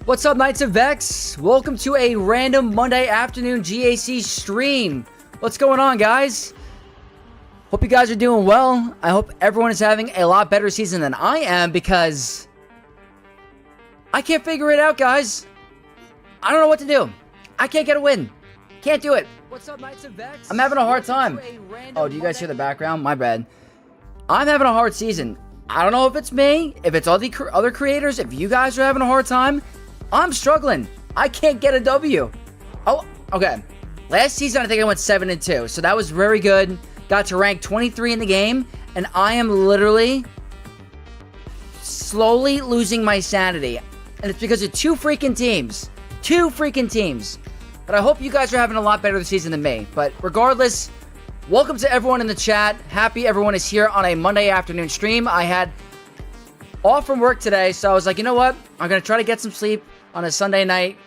What's up, Knights of Vex? Welcome to a random Monday afternoon GAC stream. What's going on, guys? Hope you guys are doing well. I hope everyone is having a lot better season than I am, because I can't figure it out, guys. I don't know what to do. I can't get a win. Can't do it. What's up, Knights of Vex? I'm having a hard time. Oh, do you guys hear the background? My bad. I'm having a hard season. I don't know if it's me, if it's all the other creators, if you guys are having a hard time. I'm struggling. I can't get a W. Oh, okay. Last season, I think I went 7-2, so that was very good. Got to rank 23 in the game, and I am literally slowly losing my sanity. And it's because of two freaking teams. Two freaking teams. But I hope you guys are having a lot better this season than me. But regardless, welcome to everyone in the chat. Happy everyone is here on a Monday afternoon stream. I had off from work today, so I was like, you know what? I'm going to try to get some sleep on a Sunday night.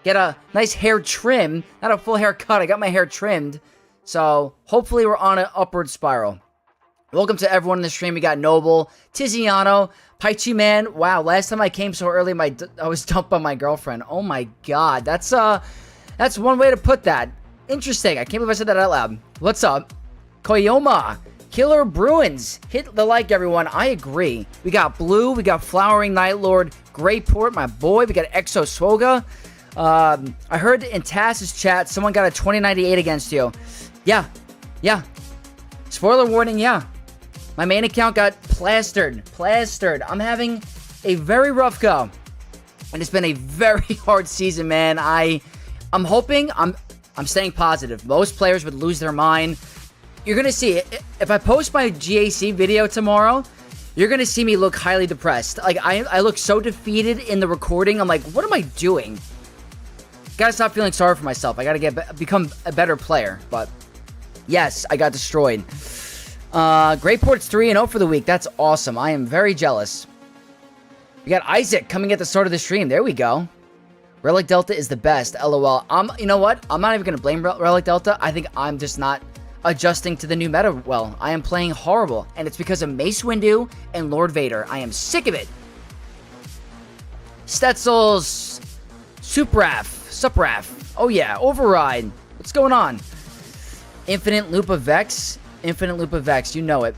Get a nice hair trim. Not a full haircut. I got my hair trimmed. So hopefully we're on an upward spiral. Welcome to everyone in the stream. We got Noble, Tiziano, Paichi Man. Wow, last time I came so early, I was dumped by my girlfriend. Oh my god. That's one way to put that. Interesting. I can't believe I said that out loud. What's up? Koyoma. Killer Bruins. Hit the like, everyone. I agree. We got Blue. We got Flowering Night Lord. Greyport, my boy. We got Exo Swoga. I heard in Tass's chat someone got a 2098 against you. Yeah. Spoiler warning, yeah. My main account got plastered. I'm having a very rough go. And it's been a very hard season, man. I'm hoping, I'm staying positive. Most players would lose their mind. You're going to see, if I post my GAC video tomorrow, you're going to see me look highly depressed. Like, I look so defeated in the recording. I'm like, what am I doing? Gotta stop feeling sorry for myself. I gotta become a better player. But, yes, I got destroyed. Great Ports 3-0 for the week. That's awesome. I am very jealous. We got Isaac coming at the start of the stream. There we go. Relic Delta is the best. LOL. You know what? I'm not even going to blame Relic Delta. I think I'm just not adjusting to the new meta well. I am playing horrible. And it's because of Mace Windu and Lord Vader. I am sick of it. Stetzel's Supraf. Oh yeah. Override. What's going on? Infinite Loop of Vex. You know it.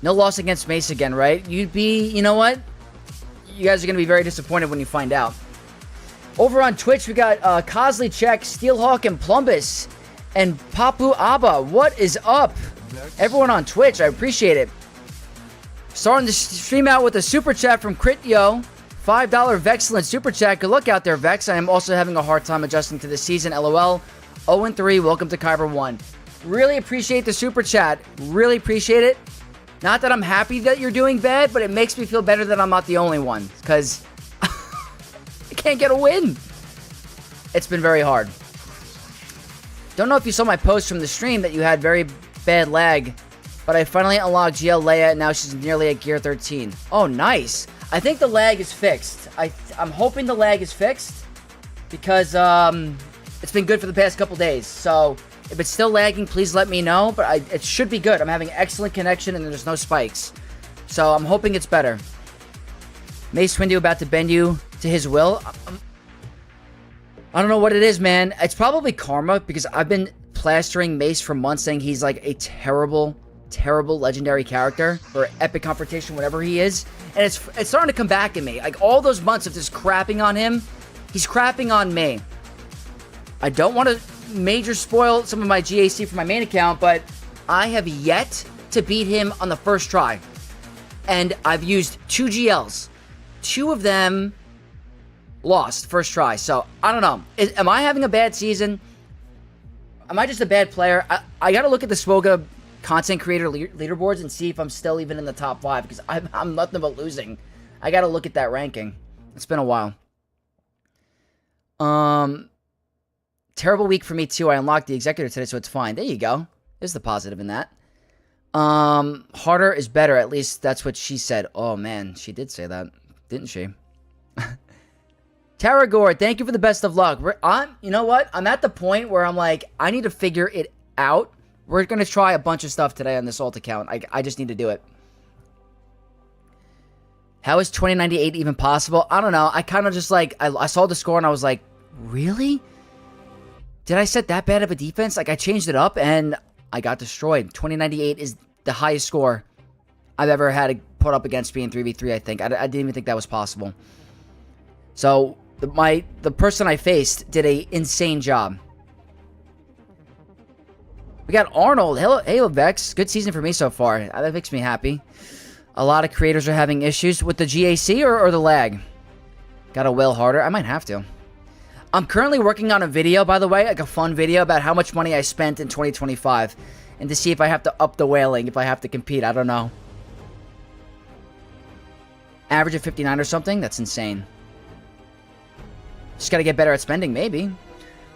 No loss against Mace again, right? You know what? You guys are going to be very disappointed when you find out. Over on Twitch, we got Cosley Check, Steelhawk, and Plumbus, and Papu Abba. What is up? Everyone on Twitch, I appreciate it. Starting to stream out with a super chat from Crityo. $5 Vexcellent super chat. Good luck out there, Vex. I am also having a hard time adjusting to the season. LOL. 0-3. Welcome to Kyber 1. Really appreciate the super chat. Really appreciate it. Not that I'm happy that you're doing bad, but it makes me feel better that I'm not the only one. Because I can't get a win. It's been very hard. Don't know if you saw my post from the stream that you had very bad lag. But I finally unlocked GL Leia, and now she's nearly at gear 13. Oh, nice. I think the lag is fixed. I'm hoping the lag is fixed. Because it's been good for the past couple days. So if it's still lagging, please let me know. But it should be good. I'm having excellent connection and there's no spikes. So I'm hoping it's better. Mace Windu about to bend you to his will. I don't know what it is, man. It's probably karma because I've been plastering Mace for months saying he's like a terrible legendary character or epic confrontation, whatever he is. And it's starting to come back at me. Like all those months of just crapping on him, he's crapping on me. I don't want to major spoil some of my GAC for my main account, but I have yet to beat him on the first try. And I've used 2 GLs. 2 of them lost first try. So, I don't know. Am I having a bad season? Am I just a bad player? I got to look at the Swoga content creator leaderboards and see if I'm still even in the top 5 because I'm nothing but losing. I got to look at that ranking. It's been a while. Terrible week for me too. I unlocked the executor today, so it's fine. There you go. There's the positive in that. Harder is better. At least that's what she said. Oh man, she did say that, didn't she? Taragor, thank you for the best of luck. You know what? I'm at the point where I'm like, I need to figure it out. We're going to try a bunch of stuff today on this alt account. I just need to do it. How is 2098 even possible? I don't know. I kind of just like, I saw the score and I was like, really? Did I set that bad of a defense? Like, I changed it up and I got destroyed. 2098 is the highest score I've ever had to put up against me in 3v3, I think. I didn't even think that was possible. So, the person I faced did an insane job. We got Arnold. Hello, Vex. Good season for me so far. That makes me happy. A lot of creators are having issues with the GAC or the lag. Gotta wail harder. I might have to. I'm currently working on a video, by the way, like a fun video about how much money I spent in 2025. And to see if I have to up the whaling, if I have to compete. I don't know. Average of 59 or something? That's insane. Just gotta get better at spending, maybe.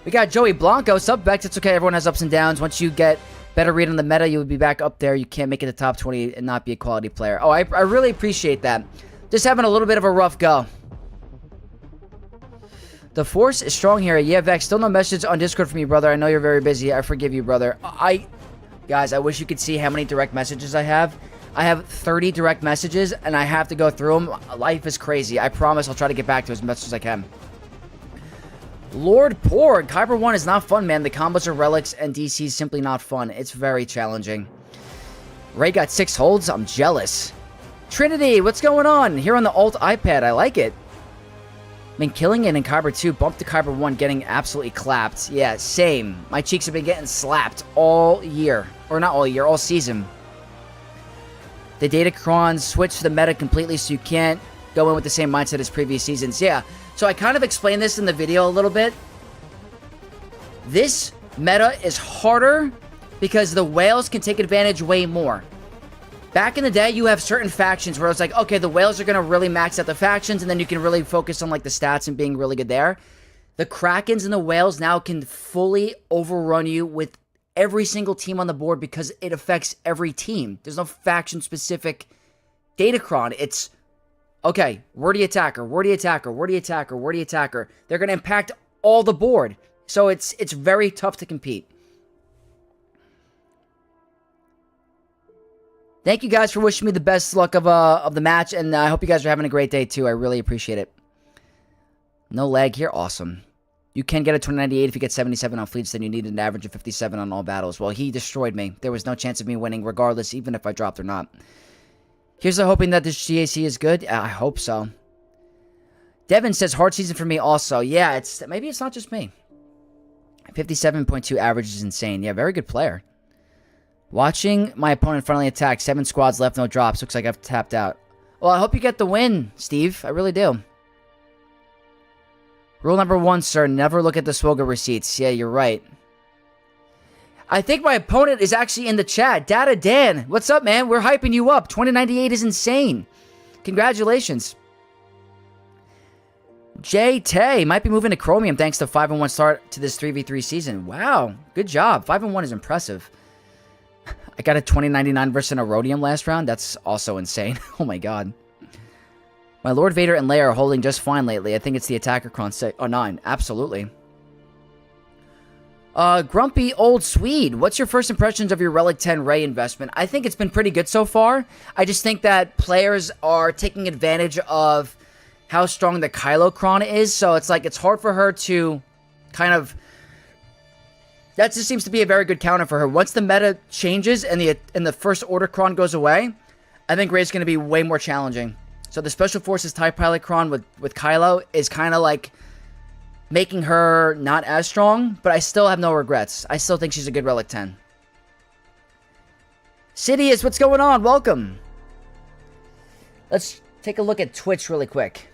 We got Joey Blanco. Sup, Vex? It's okay. Everyone has ups and downs. Once you get better read on the meta, you'll be back up there. You can't make it to top 20 and not be a quality player. Oh, I really appreciate that. Just having a little bit of a rough go. The force is strong here. Yeah, Vex. Still no message on Discord from you, brother. I know you're very busy. I forgive you, brother. Guys, I wish you could see how many direct messages I have. I have 30 direct messages, and I have to go through them. Life is crazy. I promise I'll try to get back to as much as I can. Lord Porg. Kyber 1 is not fun, man. The combos of relics and DC is simply not fun. It's very challenging. Ray got 6 holds. I'm jealous. Trinity, what's going on? Here on the alt iPad. I like it. I mean, killing it in Kyber 2, bump to Kyber 1, getting absolutely clapped. Yeah, same. My cheeks have been getting slapped all year. Or not all year, all season. The Datacrons switch the meta completely, so you can't go in with the same mindset as previous seasons. Yeah, so I kind of explained this in the video a little bit. This meta is harder because the whales can take advantage way more. Back in the day, you have certain factions where it's like, okay, the whales are going to really max out the factions, and then you can really focus on like the stats and being really good there. The Krakens and the whales now can fully overrun you with every single team on the board because it affects every team. There's no faction-specific Datacron. It's, okay, we're the attacker, we're the attacker, we're the attacker, we're the attacker. They're going to impact all the board. So it's very tough to compete. Thank you guys for wishing me the best luck of the match, and I hope you guys are having a great day too. I really appreciate it. No lag here, awesome. You can get a 2098 if you get 77 on fleets, then you need an average of 57 on all battles. Well, he destroyed me. There was no chance of me winning regardless, even if I dropped or not. Here's to hoping that this GAC is good. I hope so. Devin says, hard season for me also. Yeah, maybe it's not just me. 57.2 average is insane. Yeah, very good player. Watching my opponent finally attack. 7 squads left, no drops. Looks like I've tapped out. Well, I hope you get the win, Steve. I really do. Rule number 1, sir. Never look at the Swoga receipts. Yeah, you're right. I think my opponent is actually in the chat. Data Dan. What's up, man? We're hyping you up. 2098 is insane. Congratulations. Jay Tay might be moving to Chromium thanks to 5-1 start to this 3v3 season. Wow. Good job. 5-1 is impressive. I got a 2099 versus an Erodium last round. That's also insane. Oh my god. My Lord Vader and Leia are holding just fine lately. I think it's the Datacrons. Oh, 9. Absolutely. Grumpy Old Swede. What's your first impressions of your Relic 10 Ray investment? I think it's been pretty good so far. I just think that players are taking advantage of how strong the Kylocron is. So it's like, it's hard for her to kind of... That just seems to be a very good counter for her. Once the meta changes and the first order Kron goes away, I think Ray's going to be way more challenging. So the Special Forces TIE Pilot Kron with Kylo is kind of like making her not as strong, but I still have no regrets. I still think she's a good Relic 10. Sidious, what's going on? Welcome. Let's take a look at Twitch really quick.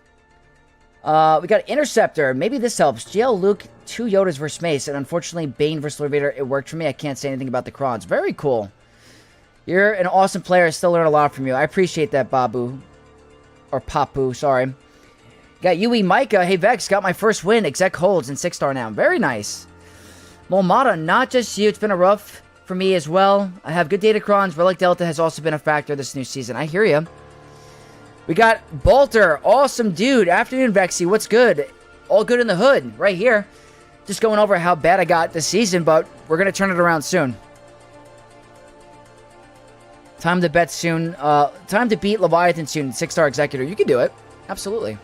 We got Interceptor. Maybe this helps. GL Luke, 2 Yodas versus Mace, and unfortunately Bane versus Lord Vader. It worked for me. I can't say anything about the Krons. Very cool. You're an awesome player. I still learn a lot from you. I appreciate that, Babu. Or Papu, sorry. Got Yui Micah. Hey, Vex, got my first win. Exec holds in 6-star now. Very nice. Molmata, not just you. It's been a rough for me as well. I have good Datacrons. Relic Delta has also been a factor this new season. I hear you. We got Bolter. Awesome dude. Afternoon, Vexy. What's good? All good in the hood. Right here. Just going over how bad I got this season, but we're going to turn it around soon. Time to bet soon. Time to beat Leviathan soon. 6-star Executor. You can do it. Absolutely.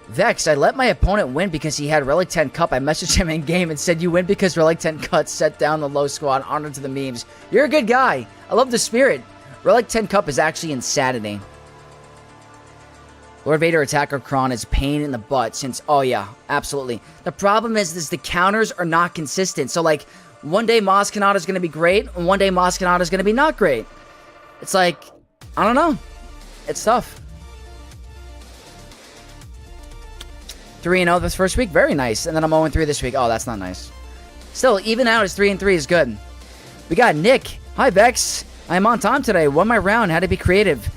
Vex, I let my opponent win because he had Relic 10 Cup. I messaged him in game and said, you win because Relic 10 Cup set down the low squad. Honor to the memes. You're a good guy. I love the spirit. Relic 10 Cup is actually insanity. Lord Vader Attacker Kron is pain in the butt since... Oh, yeah. Absolutely. The problem is the counters are not consistent. So, like, one day Maz Kanata is going to be great, and one day Maz Kanata is going to be not great. It's like... I don't know. It's tough. 3-0 this first week. Very nice. And then I'm 0-3 this week. Oh, that's not nice. Still, even out as 3-3 is good. We got Nick. Hi, Vex. I'm on time today. Won my round. Had to be creative.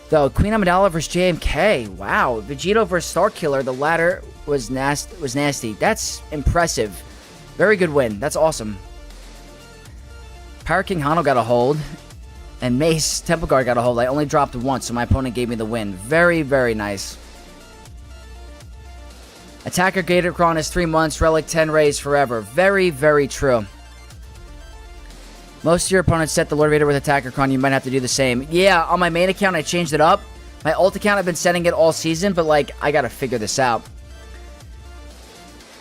Though, Queen Amidala versus JMK. Wow. Vegito versus Starkiller. The latter was nasty. That's impressive. Very good win. That's awesome. Power King Hano got a hold. And Mace Temple Guard got a hold. I only dropped once, so my opponent gave me the win. Very, very nice. Attacker Gatorcron is 3 months. Relic 10 Rays forever. Very, very true. Most of your opponents set the Lord Vader with Attacker Cron. You might have to do the same. Yeah, on my main account, I changed it up. My ult account, I've been setting it all season, but, like, I gotta figure this out.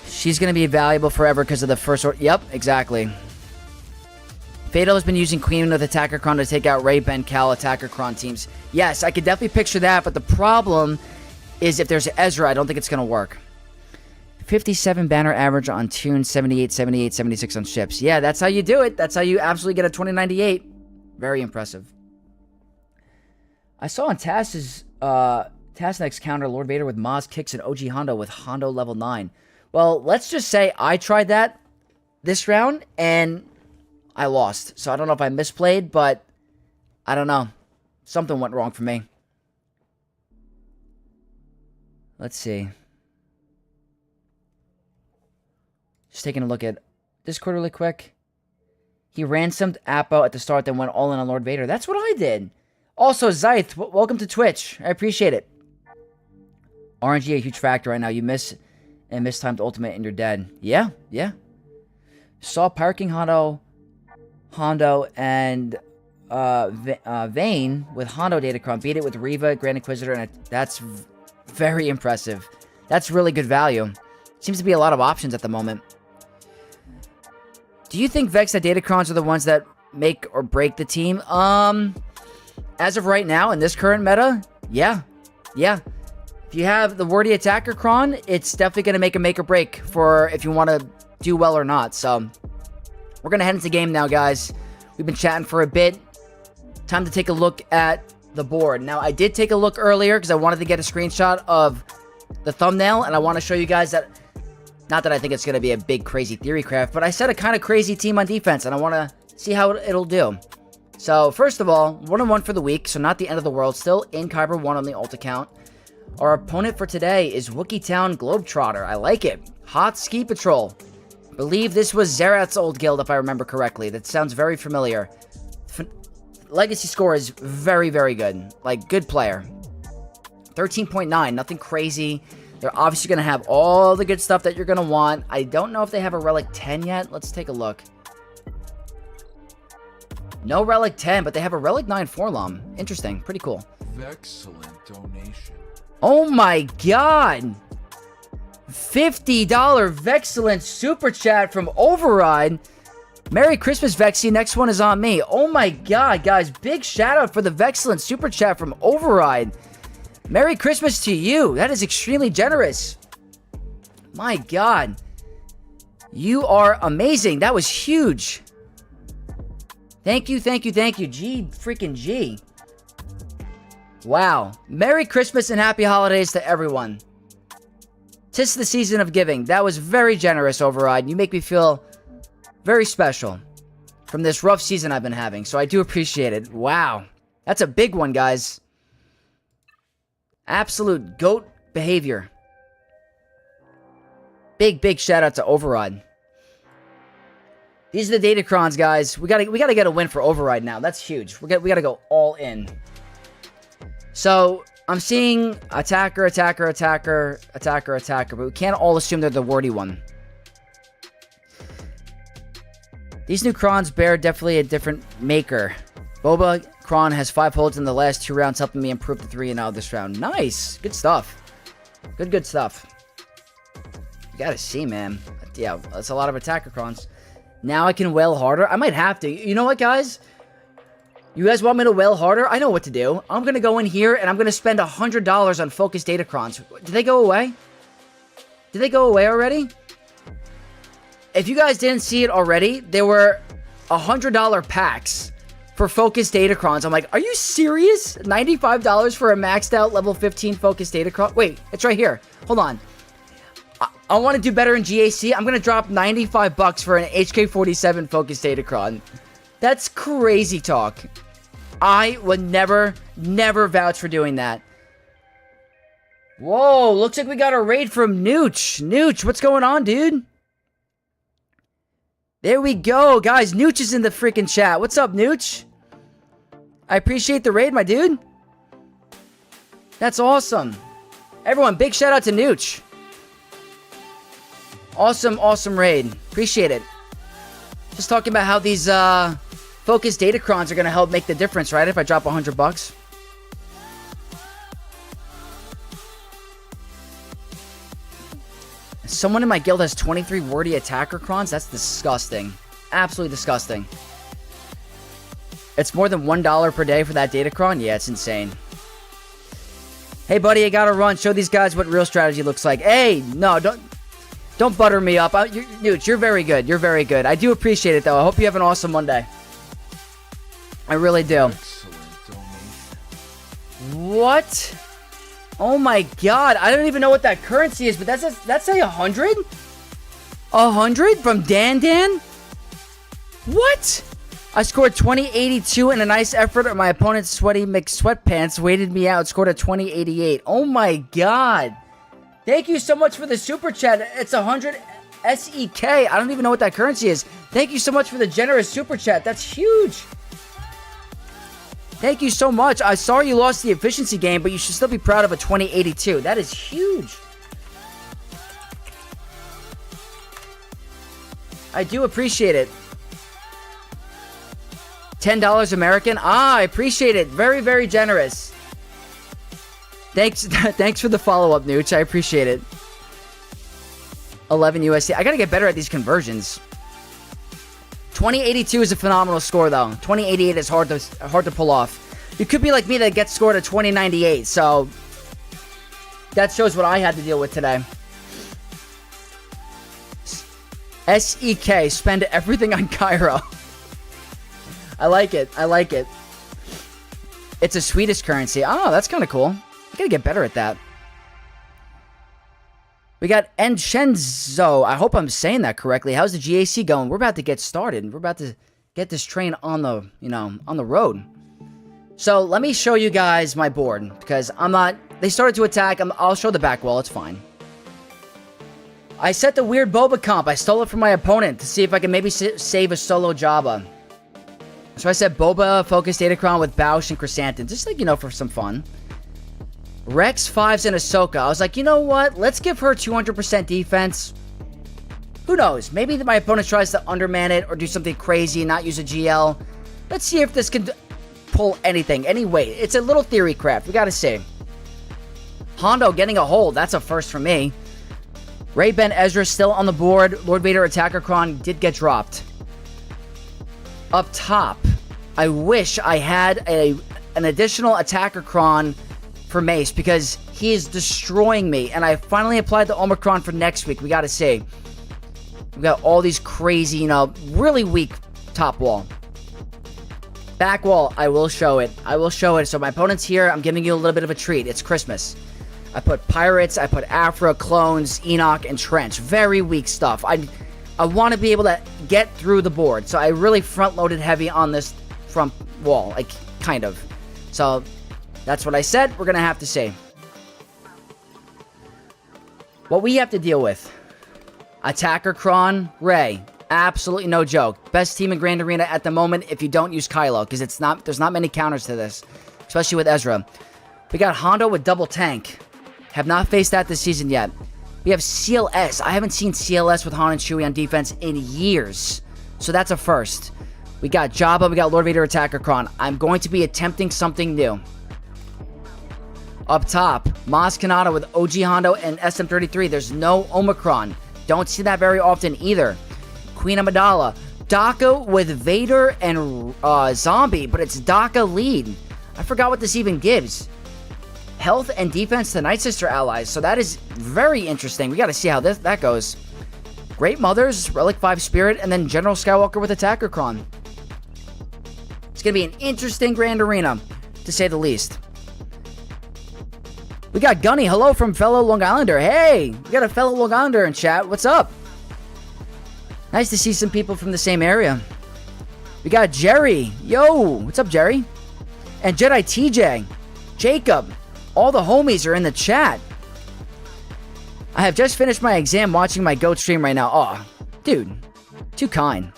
She's gonna be valuable forever because of the first order. Yep, exactly. Fatal has been using Queen with Attacker Cron to take out Ray, Ben, Cal, Attacker Cron teams. Yes, I could definitely picture that, but the problem is if there's Ezra, I don't think it's going to work. 57 banner average on tunes, 78, 78, 76 on ships. Yeah, that's how you do it. That's how you absolutely get a 2098. Very impressive. I saw on Tass's next counter Lord Vader with Maz kicks and OG Hondo with Hondo level 9. Well, let's just say I tried that this round and I lost. So I don't know if I misplayed, but I don't know. Something went wrong for me. Let's see. Just taking a look at Discord really quick. He ransomed Apo at the start, then went all in on Lord Vader. That's what I did. Also, Zyth, welcome to Twitch. I appreciate it. RNG a huge factor right now. You miss and mistimed ultimate and you're dead. Yeah, yeah. Saw Pirate King Hondo, and Vayne with Hondo Datacron. Beat it with Reva, Grand Inquisitor, and that's very impressive. That's really good value. Seems to be a lot of options at the moment. Do you think Vex and Datacrons are the ones that make or break the team? As of right now, in this current meta, yeah. Yeah. If you have the wordy attacker cron, it's definitely going to make or break for if you want to do well or not. So, we're going to head into the game now, guys. We've been chatting for a bit. Time to take a look at the board. Now, I did take a look earlier because I wanted to get a screenshot of the thumbnail, and I want to show you guys that, not that I think it's going to be a big, crazy theory craft, but I set a kind of crazy team on defense, and I want to see how it'll do. So, first of all, 1-1 for the week, so not the end of the world. Still in Kyber 1 on the ult account. Our opponent for today is Wookiee Town Globetrotter. I like it. Hot Ski Patrol. Believe this was Zerat's old guild, if I remember correctly. That sounds very familiar. Legacy score is very, very good. Like, good player. 13.9, nothing crazy. They're obviously going to have all the good stuff that you're going to want. I don't know if they have a Relic 10 yet. Let's take a look. No Relic 10, but they have a Relic 9 Forlom. Interesting. Pretty cool. Excellent donation. Oh my god! $50 Vexcellent Super Chat from Override. Merry Christmas, Vexy. Next one is on me. Oh my god, guys. Big shout out for the Vexcellent Super Chat from Override. Merry Christmas to you. That is extremely generous. My god. You are amazing. That was huge. Thank you, thank you, thank you. G freaking G. Wow. Merry Christmas and happy holidays to everyone. 'Tis the season of giving. That was very generous, Override. You make me feel very special from this rough season I've been having, so I do appreciate it. Wow. That's a big one, guys. Absolute GOAT behavior. Big, big shout out to Override. These are the Datacrons, guys. We gotta get a win for Override now. That's huge. We gotta go all in. So, I'm seeing attacker, attacker, attacker, attacker, attacker, but we can't all assume they're the wordy one. These new Crons bear definitely a different maker. Boba Cron has 5 holds in the last 2 rounds, helping me improve to 3-0 this round. Nice! Good stuff. Good stuff. You gotta see, man. Yeah, that's a lot of attacker Crons. Now I can wail harder? I might have to. You know what, guys? You guys want me to wail harder? I know what to do. I'm going to go in here and I'm going to spend $100 on Focus Datacrons. Did they go away? Did they go away already? If you guys didn't see it already, there were $100 packs for Focus Datacrons. I'm like, are you serious? $95 for a maxed out level 15 Focus Datacron? Wait, it's right here. Hold on. I want to do better in GAC. I'm going to drop $95 for an HK47 Focus Datacron. That's crazy talk. I would never vouch for doing that. Whoa, looks like we got a raid from Nooch. Nooch, what's going on, dude? There we go, guys. Nooch is in the freaking chat. What's up, Nooch? I appreciate the raid, my dude. That's awesome. Everyone, big shout out to Nooch. Awesome, awesome raid. Appreciate it. Just talking about how these Focus Datacrons are going to help make the difference, right? If I drop $100. Someone in my guild has 23 wordy attacker crons? That's disgusting. Absolutely disgusting. It's more than $1 per day for that Datacron? Yeah, it's insane. Hey, buddy, I gotta run. Show these guys what real strategy looks like. Hey, no, don't butter me up. Newt, you're very good. You're very good. I do appreciate it, though. I hope you have an awesome Monday. I really do. Excellent donation. What? Oh my God! I don't even know what that currency is, but that's a 100. 100 from Dan. What? I scored 2082 in a nice effort. My opponent's sweaty McSweatpants waited me out. Scored a 2088. Oh my God! Thank you so much for the super chat. It's 100 SEK. I don't even know what that currency is. Thank you so much for the generous super chat. That's huge. Thank you so much. I'm sorry you lost the efficiency game, but you should still be proud of a 2082. That is huge. I do appreciate it. $10 American. I appreciate it. Very, very generous. Thanks for the follow-up, Nooch. I appreciate it. 11 USD. I gotta get better at these conversions. 2082 is a phenomenal score, though. 2088 is hard to pull off. You could be like me that gets scored at 2098, so that shows what I had to deal with today. SEK, spend everything on Cairo. I like it. I like it. It's a Swedish currency. Oh, that's kind of cool. I gotta get better at that. We got Enchenzo. I hope I'm saying that correctly. How's the GAC going? We're about to get started. We're about to get this train on the, on the road. So let me show you guys my board because they started to attack. I'll show the back wall. It's fine. I set the weird Boba comp. I stole it from my opponent to see if I can maybe save a solo Jabba. So I said Boba, Focus, Datacron with Bausch and Chrysanthemum. Just like, for some fun. Rex, 5s, and Ahsoka. I was like, you know what? Let's give her 200% defense. Who knows? Maybe my opponent tries to underman it or do something crazy and not use a GL. Let's see if this can pull anything, any weight. It's a little theory craft. We gotta see. Hondo getting a hold. That's a first for me. Ray Ben Ezra still on the board. Lord Vader Datacron did get dropped. Up top, I wish I had an additional Datacron for Mace because he is destroying me. And I finally applied the Omicron for next week. We got to see. We got all these crazy, really weak top wall. Back wall, I will show it. I will show it. So my opponent's here. I'm giving you a little bit of a treat. It's Christmas. I put Pirates, I put Afra, Clones, Enoch, and Trench. Very weak stuff. I want to be able to get through the board. So I really front-loaded heavy on this front wall. Like, kind of. So that's what I said. We're going to have to see. What we have to deal with. Attacker Kron, Ray. Absolutely no joke. Best team in Grand Arena at the moment if you don't use Kylo. Because there's not many counters to this. Especially with Ezra. We got Hondo with double tank. Have not faced that this season yet. We have CLS. I haven't seen CLS with Han and Chewie on defense in years. So that's a first. We got Jabba. We got Lord Vader Attacker Kron. I'm going to be attempting something new. Up top, Maz Kanata with OG Hondo and SM33. There's no Omicron. Don't see that very often either. Queen Amidala. Daka with Vader and Zombie, but it's Daka lead. I forgot what this even gives. Health and defense to Night Sister allies. So that is very interesting. We got to see how that goes. Great Mothers, Relic 5 Spirit, and then General Skywalker with Attacker Kron. It's going to be an interesting Grand Arena, to say the least. We got Gunny. Hello from fellow Long Islander. Hey, we got a fellow Long Islander in chat. What's up? Nice to see some people from the same area. We got Jerry. Yo, what's up, Jerry? And Jedi TJ. Jacob. All the homies are in the chat. I have just finished my exam watching my GOAT stream right now. Oh, dude. Too kind.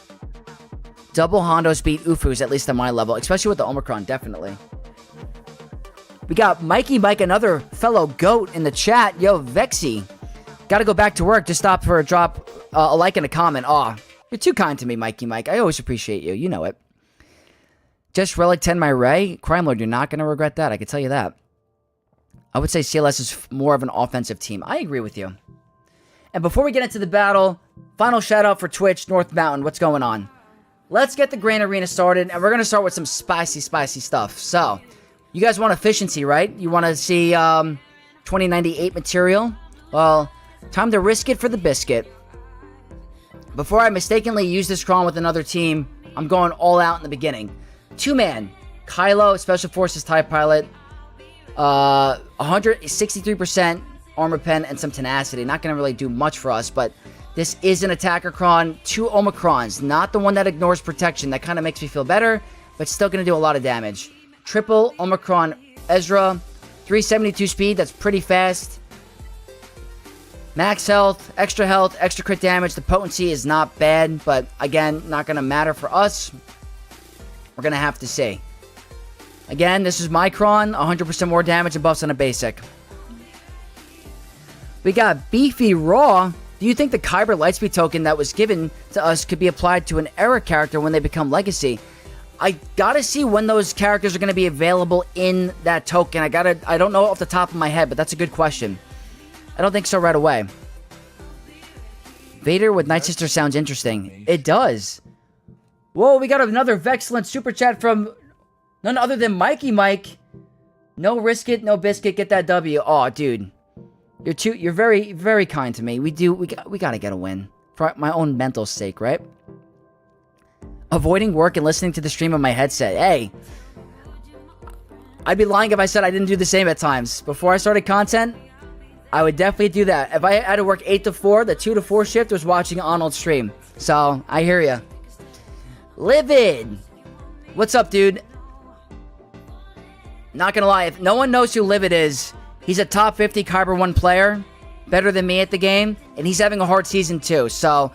Double Hondos beat Ufus, at least on my level. Especially with the Omicron, definitely. We got Mikey Mike, another fellow GOAT in the chat. Yo, Vexy. Gotta go back to work. Just stop for a drop, a like and a comment. Aw, you're too kind to me, Mikey Mike. I always appreciate you. You know it. Just Relic 10 my Ray. Crime Lord, you're not going to regret that. I can tell you that. I would say CLS is more of an offensive team. I agree with you. And before we get into the battle, final shout out for Twitch, North Mountain. What's going on? Let's get the Grand Arena started, and we're going to start with some spicy stuff. So, You guys want efficiency, right? You want to see 2098 material? Well, time to risk it for the biscuit. Before I mistakenly use this Kron with another team, I'm going all out in the beginning. 2-man, Kylo, Special Forces TIE Pilot, 163% armor pen and some tenacity. Not going to really do much for us, but this is an attacker Kron. 2 Omicrons, not the one that ignores protection. That kind of makes me feel better, but still going to do a lot of damage. Triple Omicron Ezra, 372 speed, that's pretty fast. Max health, extra crit damage. The potency is not bad, but again, not going to matter for us. We're going to have to see. Again, this is Micron, 100% more damage and buffs on a basic. We got Beefy Raw. Do you think the Kyber Lightspeed token that was given to us could be applied to an era character when they become Legacy? I gotta see when those characters are going to be available in that token. I don't know off the top of my head, but that's a good question. I don't think so right away. Vader with Night Sister sounds interesting. It does. Whoa, we got another Vexcellent super chat from none other than Mikey Mike. No risk it, no biscuit, get that W. Oh, dude. You're very, very kind to me. We gotta get a win. For my own mental sake, right? Avoiding work and listening to the stream on my headset. Hey. I'd be lying if I said I didn't do the same at times. Before I started content, I would definitely do that. If I had to work 8 to 4, the 2 to 4 shift was watching Arnold's stream. So, I hear ya. Livid! What's up, dude? Not gonna lie, if no one knows who Livid is, he's a top 50 Kyber 1 player, better than me at the game, and he's having a hard season too. So,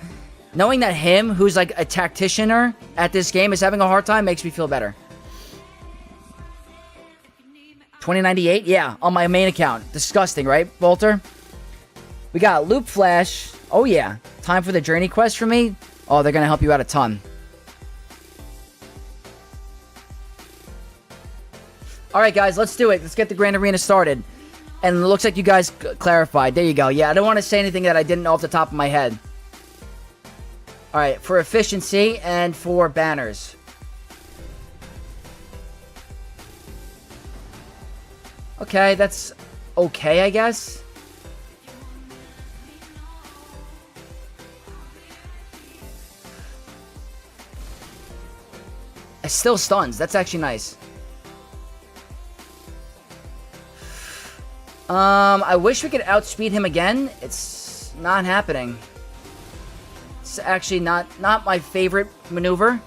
knowing that him, who's like a tacticianer at this game, is having a hard time makes me feel better. 2098? Yeah, on my main account. Disgusting, right, Bolter? We got Loop Flash. Oh, yeah. Time for the Journey Quest for me? Oh, they're going to help you out a ton. Alright, guys, let's do it. Let's get the Grand Arena started. And it looks like you guys clarified. There you go. Yeah, I don't want to say anything that I didn't know off the top of my head. Alright, for efficiency and for banners. Okay, that's okay, I guess. It still stuns. That's actually nice. I wish we could outspeed him again. It's not happening. It's actually not my favorite maneuver.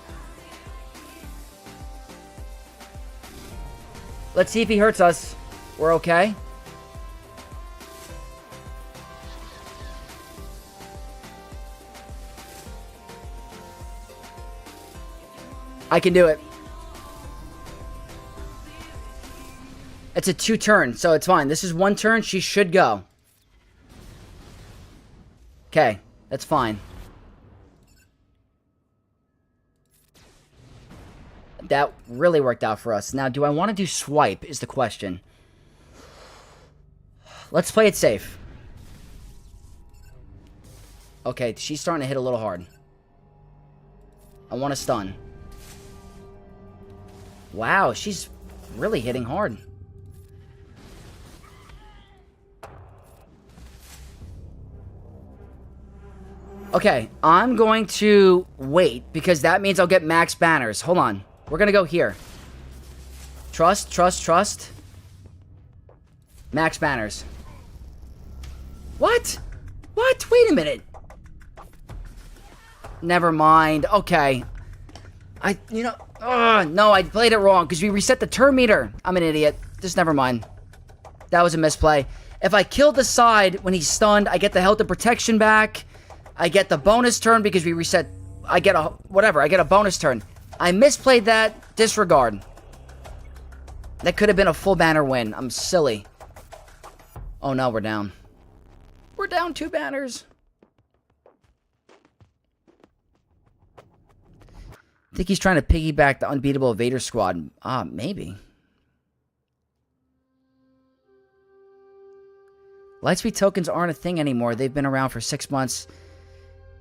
Let's see if he hurts us. We're okay. I can do it. It's a 2 turn, so it's fine. This is 1 turn. She should go. Okay, that's fine. That really worked out for us. Now, do I want to do swipe is the question. Let's play it safe. Okay, she's starting to hit a little hard. I want to stun. Wow, she's really hitting hard. Okay, I'm going to wait because that means I'll get max banners. Hold on. We're going to go here. Trust, trust, trust. Max banners. What? What? Wait a minute. Never mind. Okay. No, I played it wrong because we reset the turn meter. I'm an idiot. Just never mind. That was a misplay. If I killed the side when he's stunned, I get the health and protection back. I get the bonus turn because we reset. I get a bonus turn. I misplayed that. Disregard. That could have been a full banner win. I'm silly. Oh no, we're down. We're down 2 banners. I think he's trying to piggyback the unbeatable Vader squad. Maybe. Lightspeed tokens aren't a thing anymore. They've been around for 6 months.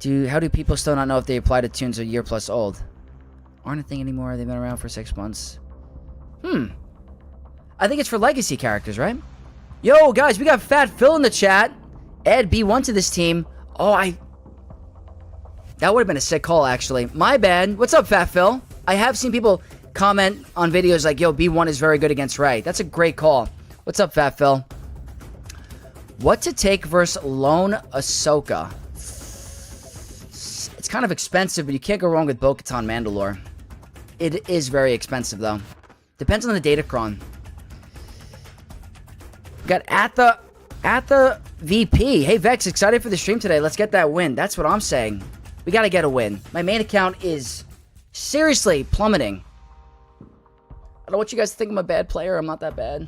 How do people still not know if they apply to tunes a year plus old? Aren't a thing anymore. They've been around for 6 months. I think it's for legacy characters, right? Yo, guys, we got Fat Phil in the chat. Add B1 to this team. Oh, that would have been a sick call, actually. My bad. What's up, Fat Phil? I have seen people comment on videos like, yo, B1 is very good against Ray. That's a great call. What's up, Fat Phil? What to take versus Lone Ahsoka? It's kind of expensive, but you can't go wrong with Bo-Katan Mandalore. It is very expensive, though. Depends on the Datacron. We got at the VP. Hey, Vex, excited for the stream today. Let's get that win. That's what I'm saying. We got to get a win. My main account is seriously plummeting. I don't want you guys to think I'm a bad player. I'm not that bad.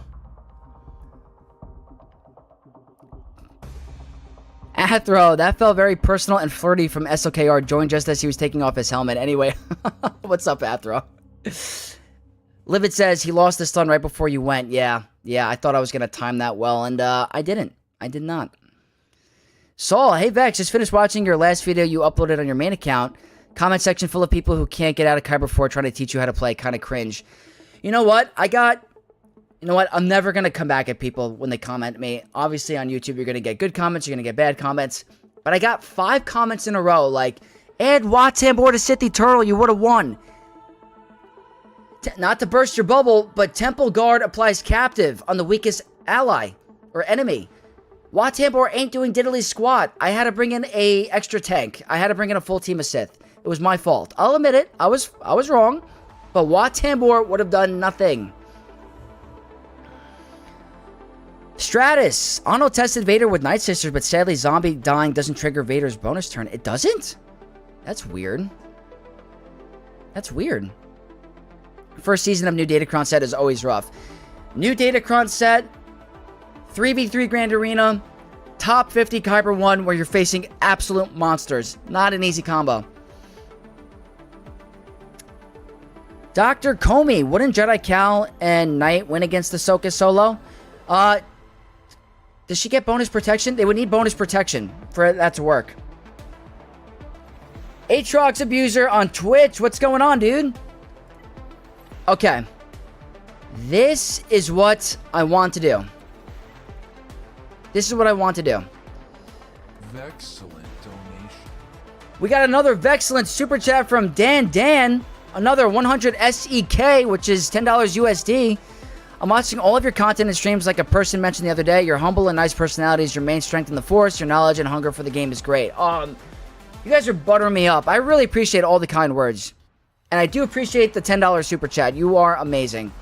Athro, that felt very personal and flirty from SOKR. Joined just as he was taking off his helmet. Anyway, what's up, Athro? Livid says he lost the stun right before you went. Yeah, I thought I was going to time that well, and I didn't. I did not. Saul, hey Vex, just finished watching your last video you uploaded on your main account. Comment section full of people who can't get out of Kyber 4 trying to teach you how to play. Kind of cringe. You know what? You know what? I'm never going to come back at people when they comment me. Obviously, on YouTube, you're going to get good comments. You're going to get bad comments. But I got 5 comments in a row like, add Watambor to Sith Eternal. You would have won. Not to burst your bubble, but Temple Guard applies captive on the weakest ally or enemy. Watambor ain't doing diddly squat. I had to bring in a extra tank. I had to bring in a full team of Sith. It was my fault. I'll admit it. I was wrong. But Watambor would have done nothing. Stratus. Ano tested Vader with Night Sisters, but sadly zombie dying doesn't trigger Vader's bonus turn. It doesn't? That's weird. That's weird. First season of new Datacron set is always rough. New Datacron set, 3v3 Grand Arena, top 50 Kyber 1 where you're facing absolute monsters. Not an easy combo. Dr. Comey, wouldn't Jedi Cal and Knight win against Ahsoka solo? Does she get bonus protection? They would need bonus protection for that to work. Aatrox Abuser on Twitch. What's going on, dude? Okay. This is what I want to do. This is what I want to do. Excellent donation. We got another Vexcellent super chat from Dan. Another 100 SEK, which is $10 USD. I'm watching all of your content and streams like a person mentioned the other day. Your humble and nice personality is your main strength in the Force. Your knowledge and hunger for the game is great. You guys are buttering me up. I really appreciate all the kind words. And I do appreciate the $10 super chat. You are amazing.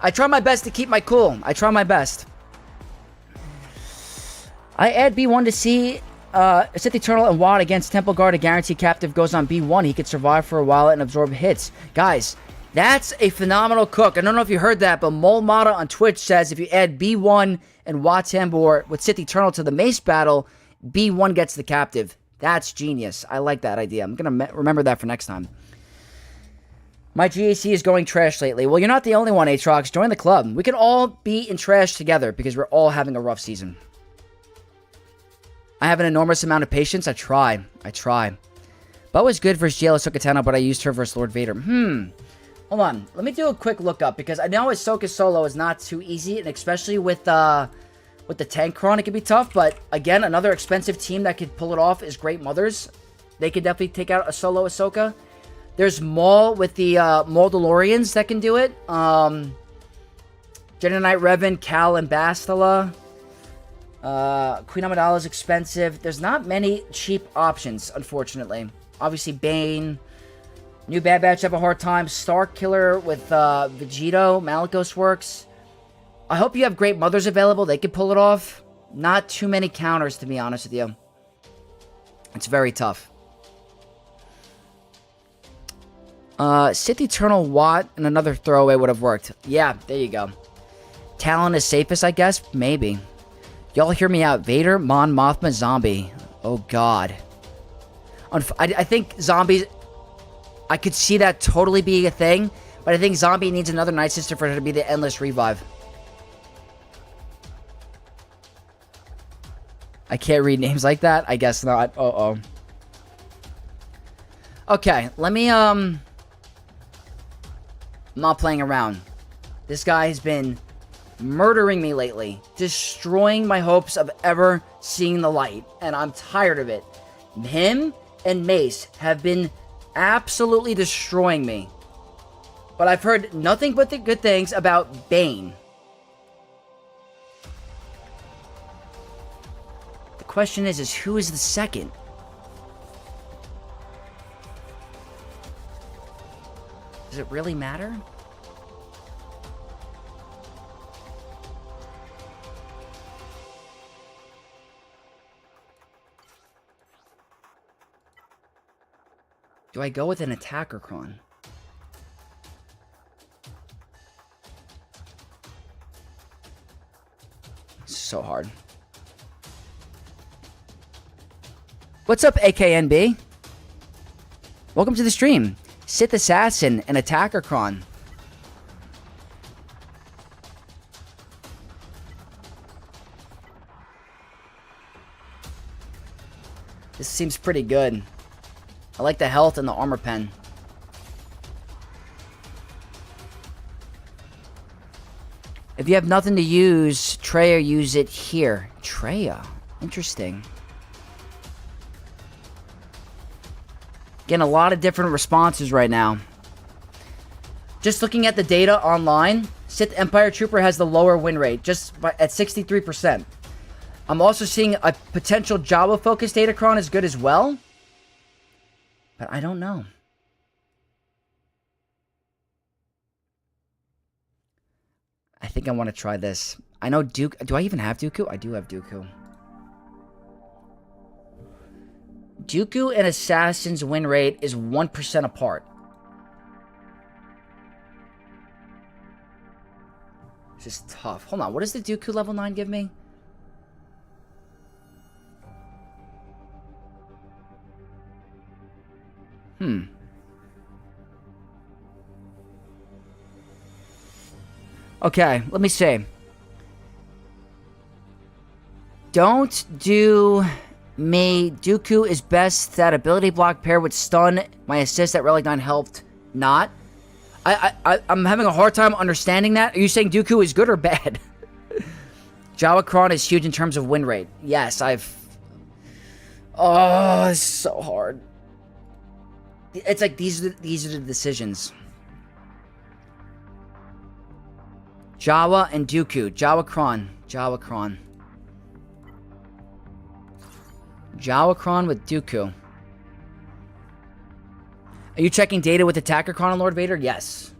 I try my best to keep my cool. I try my best. I add B1 to see Sith Eternal and Watt against Temple Guard. A guaranteed captive goes on B1. He could survive for a while and absorb hits. Guys, that's a phenomenal cook. I don't know if you heard that, but Molmata on Twitch says if you add B1 and Watambor with Sith Eternal to the Mace battle, B1 gets the captive. That's genius. I like that idea. I'm going to remember that for next time. My GAC is going trash lately. Well, you're not the only one, Aatrox. Join the club. We can all be in trash together because we're all having a rough season. I have an enormous amount of patience. I try. Bo was good versus GL Ahsoka Tano, but I used her versus Lord Vader. Hold on. Let me do a quick look up because I know Ahsoka solo is not too easy, and especially with the Datacrons, it can be tough. But again, another expensive team that could pull it off is Great Mothers. They could definitely take out a solo Ahsoka. There's Maul with the Mandalorians that can do it. Jedi Knight Revan, Cal, and Bastila. Queen Amidala is expensive. There's not many cheap options, unfortunately. Obviously, Bane. New Bad Batch have a hard time. Starkiller with Vegito. Malicos works. I hope you have Great Mothers available. They can pull it off. Not too many counters, to be honest with you. It's very tough. Sith Eternal Watt and another throwaway would have worked. Yeah, there you go. Talon is safest, I guess? Maybe. Y'all hear me out. Vader, Mon Mothma, Zombie. Oh, God. I think Zombies... I could see that totally being a thing, but I think Zombie needs another Night Sister for her to be the endless revive. I can't read names like that? I guess not. Uh-oh. Okay, let me, I'm not playing around. This guy has been murdering me lately, destroying my hopes of ever seeing the light, and I'm tired of it. Him and Mace have been absolutely destroying me. But I've heard nothing but the good things about Bane. The question is who is the second? Does it really matter? Do I go with an Datacron? It's so hard. What's up, AKNB? Welcome to the stream. Sith Assassin and Datacron. This seems pretty good. I like the health and the armor pen. If you have nothing to use, Treya, use it here. Treya. Interesting. Getting a lot of different responses right now. Just looking at the data online, Sith Empire Trooper has the lower win rate, just at 63%. I'm also seeing a potential Jawa-focused Datacron is good as well. But I don't know. I think I want to try this. I know Duke. Do I even have Dooku? I do have Dooku. Dooku and Assassin's win rate is 1% apart. This is tough. Hold on. What does the Dooku level 9 give me? Okay, let me see. Don't do me. Dooku is best. That ability block paired with stun. My assist at Relic 9 helped not. I'm having a hard time understanding that. Are you saying Dooku is good or bad? Jawacron is huge in terms of win rate. Yes, Oh, it's so hard. It's like these are the decisions. Jawa and Dooku. Jawacron. Jawacron with Dooku. Are you checking data with Datacron and Lord Vader? Yes.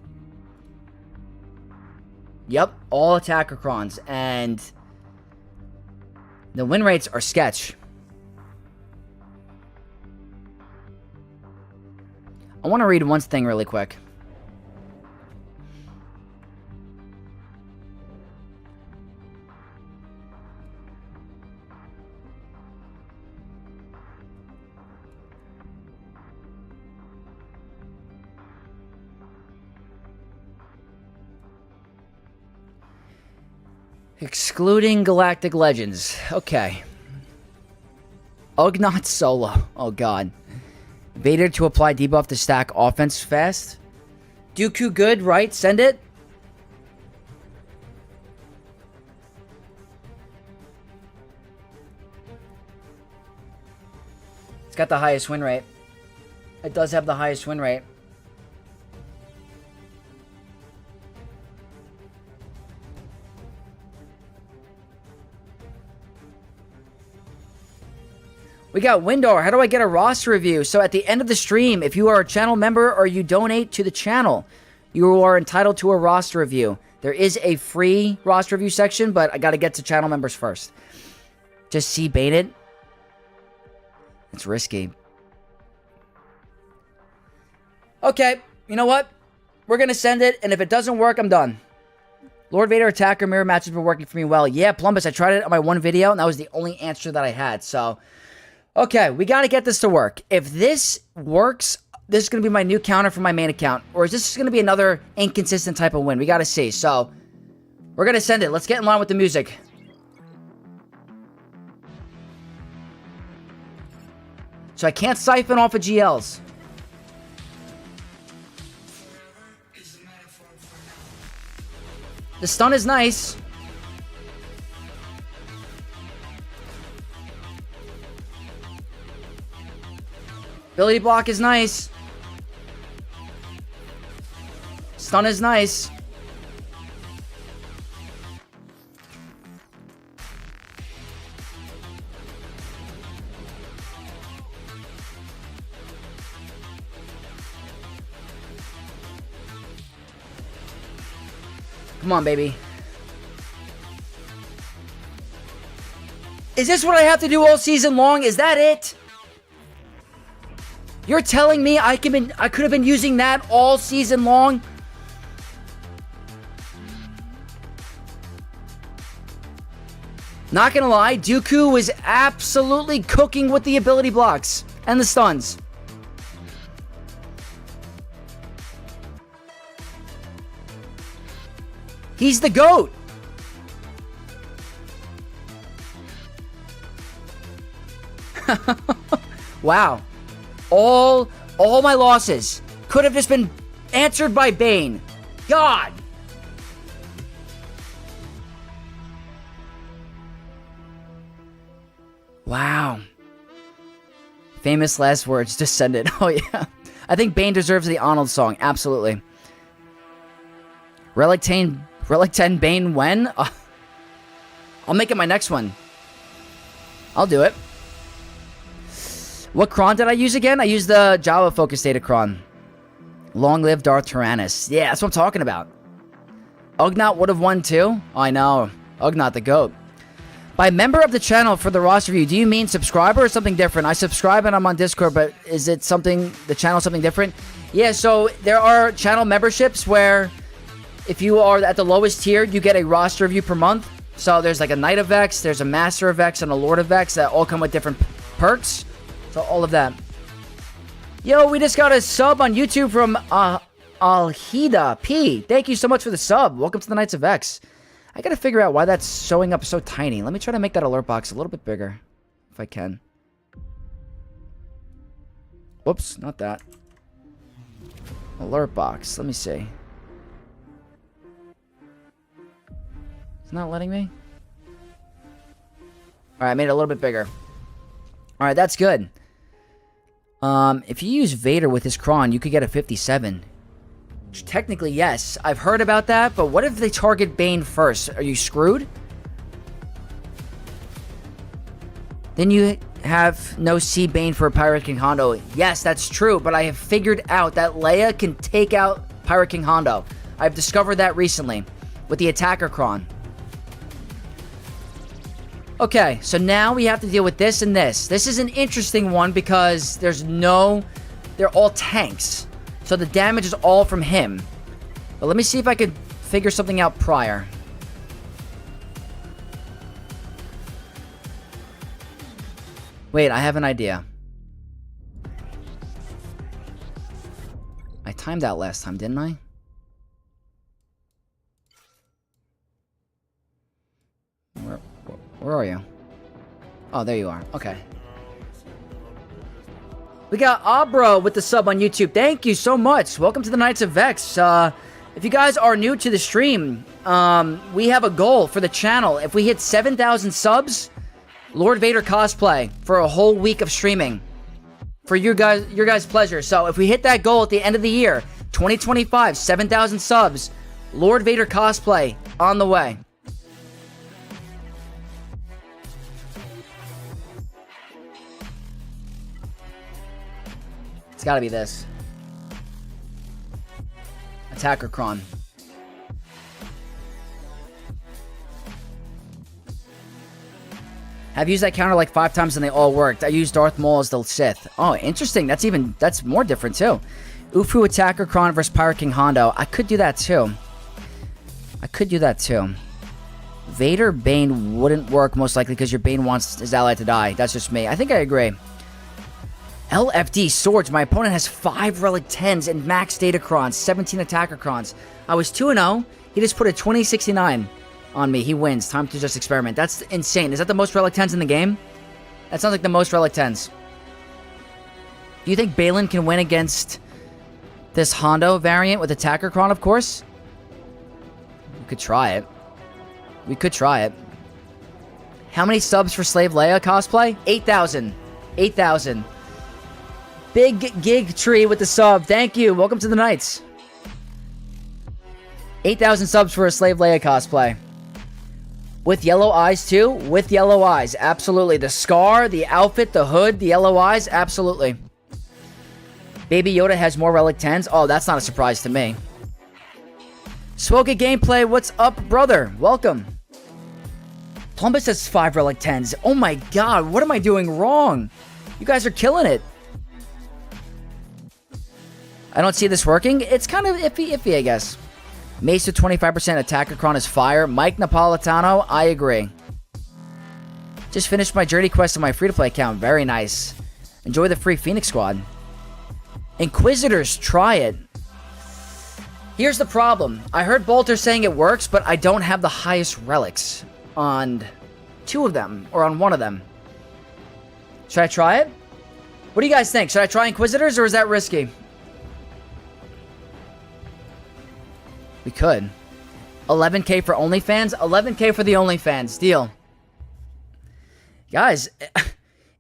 Yep, all Datacrons, and the win rates are sketch. I want to read one thing really quick. Excluding Galactic Legends. Okay. Ugnaught Solo. Oh, God. Vader to apply debuff to stack offense fast. Dooku good, right? Send it. It's got the highest win rate. It does have the highest win rate. We got Windor. How do I get a roster review? So at the end of the stream, if you are a channel member or you donate to the channel, you are entitled to a roster review. There is a free roster review section, but I got to get to channel members first. Just see bait it. It's risky. Okay, you know what? We're going to send it, and if it doesn't work, I'm done. Lord Vader Attacker mirror match has been working for me well. Yeah, Plumbus, I tried it on my one video, and that was the only answer that I had, so... Okay, we got to get this to work. If this works, this is going to be my new counter for my main account. Or is this going to be another inconsistent type of win? We got to see. So, we're going to send it. Let's get in line with the music. So, I can't siphon off of GLs. The stun is nice. Ability block is nice. Stun is nice. Come on, baby. Is this what I have to do all season long? Is that it? You're telling me I could have been using that all season long? Not gonna lie, Dooku was absolutely cooking with the ability blocks and the stuns. He's the GOAT. Wow. All my losses could have just been answered by Bane. God. Wow. Famous last words. Descendant. Oh, yeah. I think Bane deserves the Arnold song. Absolutely. Relic 10 Bane when? I'll make it my next one. I'll do it. What cron did I use again? I used the Java Focus Datacron. Long live Darth Tyrannus. Yeah, that's what I'm talking about. Ugnaught would have won too? Oh, I know. Ugnaught the GOAT. By member of the channel for the roster review, do you mean subscriber or something different? I subscribe and I'm on Discord, but is it something, the channel something different? Yeah, so there are channel memberships where if you are at the lowest tier, you get a roster review per month. So there's like a Knight of Vex, there's a Master of Vex, and a Lord of Vex that all come with different perks. So all of that. Yo, we just got a sub on YouTube from Alhida P. Thank you so much for the sub. Welcome to the Knights of Vex. I gotta figure out why that's showing up so tiny. Let me try to make that alert box a little bit bigger, if I can. Whoops, not that. Alert box, let me see. It's not letting me? Alright, I made it a little bit bigger. Alright, that's good. If you use Vader with his Kron, you could get a 57. Technically, yes. I've heard about that, but what if they target Bane first? Are you screwed? Then you have no C Bane for Pirate King Hondo. Yes, that's true, but I have figured out that Leia can take out Pirate King Hondo. I've discovered that recently with the Attacker Kron. Okay, so now we have to deal with this and this. This is an interesting one because they're all tanks. So the damage is all from him. But let me see if I could figure something out prior. Wait, I have an idea. I timed out last time, didn't I? Where are you? Oh, there you are. Okay. We got Abra with the sub on YouTube. Thank you so much. Welcome to the Knights of Vex. If you guys are new to the stream, we have a goal for the channel. If we hit 7,000 subs, Lord Vader cosplay for a whole week of streaming. For your guys' pleasure. So if we hit that goal at the end of the year, 2025, 7,000 subs, Lord Vader cosplay on the way. It's gotta be this. Attacker Kron. I've used that counter like 5 times and they all worked. I used Darth Maul as the Sith. Oh, interesting. That's more different too. Ufu Attacker Kron versus Pirate King Hondo. I could do that too. Vader Bane wouldn't work most likely because your Bane wants his ally to die. That's just me. I think I agree. LFD Swords. My opponent has 5 Relic 10s and max Datacrons, 17 Attacker Crons. I was 2-0. He just put a 2069 on me. He wins. Time to just experiment. That's insane. Is that the most Relic 10s in the game? That sounds like the most Relic 10s. Do you think Balin can win against this Hondo variant with Attacker Kron, of course? We could try it. How many subs for Slave Leia cosplay? 8,000. 8,000. Big Gig Tree with the sub. Thank you. Welcome to the Knights. 8,000 subs for a Slave Leia cosplay. With yellow eyes, too? With yellow eyes. Absolutely. The scar, the outfit, the hood, the yellow eyes. Absolutely. Baby Yoda has more Relic 10s. Oh, that's not a surprise to me. Swoga Gameplay, what's up, brother? Welcome. Columbus has 5 Relic 10s. Oh my god, what am I doing wrong? You guys are killing it. I don't see this working. It's kind of iffy, I guess. Mace with 25% Datacron is fire. Mike Napolitano, I agree. Just finished my Journey quest on my free-to-play account. Very nice. Enjoy the free Phoenix Squad. Inquisitors, try it. Here's the problem. I heard Bolter saying it works, but I don't have the highest relics on 2 of them, or on 1 of them. Should I try it? What do you guys think? Should I try Inquisitors, or is that risky? We could. 11k for OnlyFans? 11k for the OnlyFans. Deal. Guys,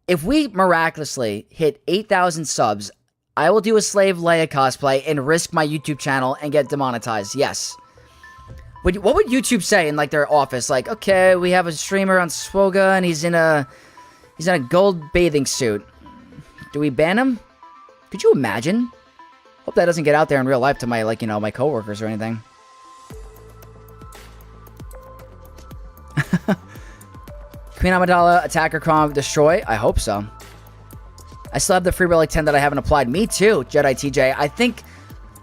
if we miraculously hit 8,000 subs, I will do a Slave Leia cosplay and risk my YouTube channel and get demonetized. Yes. What would YouTube say in like their office? Like, okay, we have a streamer on Swoga and he's in a gold bathing suit. Do we ban him? Could you imagine? Hope that doesn't get out there in real life to my, like, you know, my coworkers or anything. Queen Amidala, Attacker Crom, Destroy? I hope so. I still have the free Relic 10 that I haven't applied. Me too, Jedi TJ. I think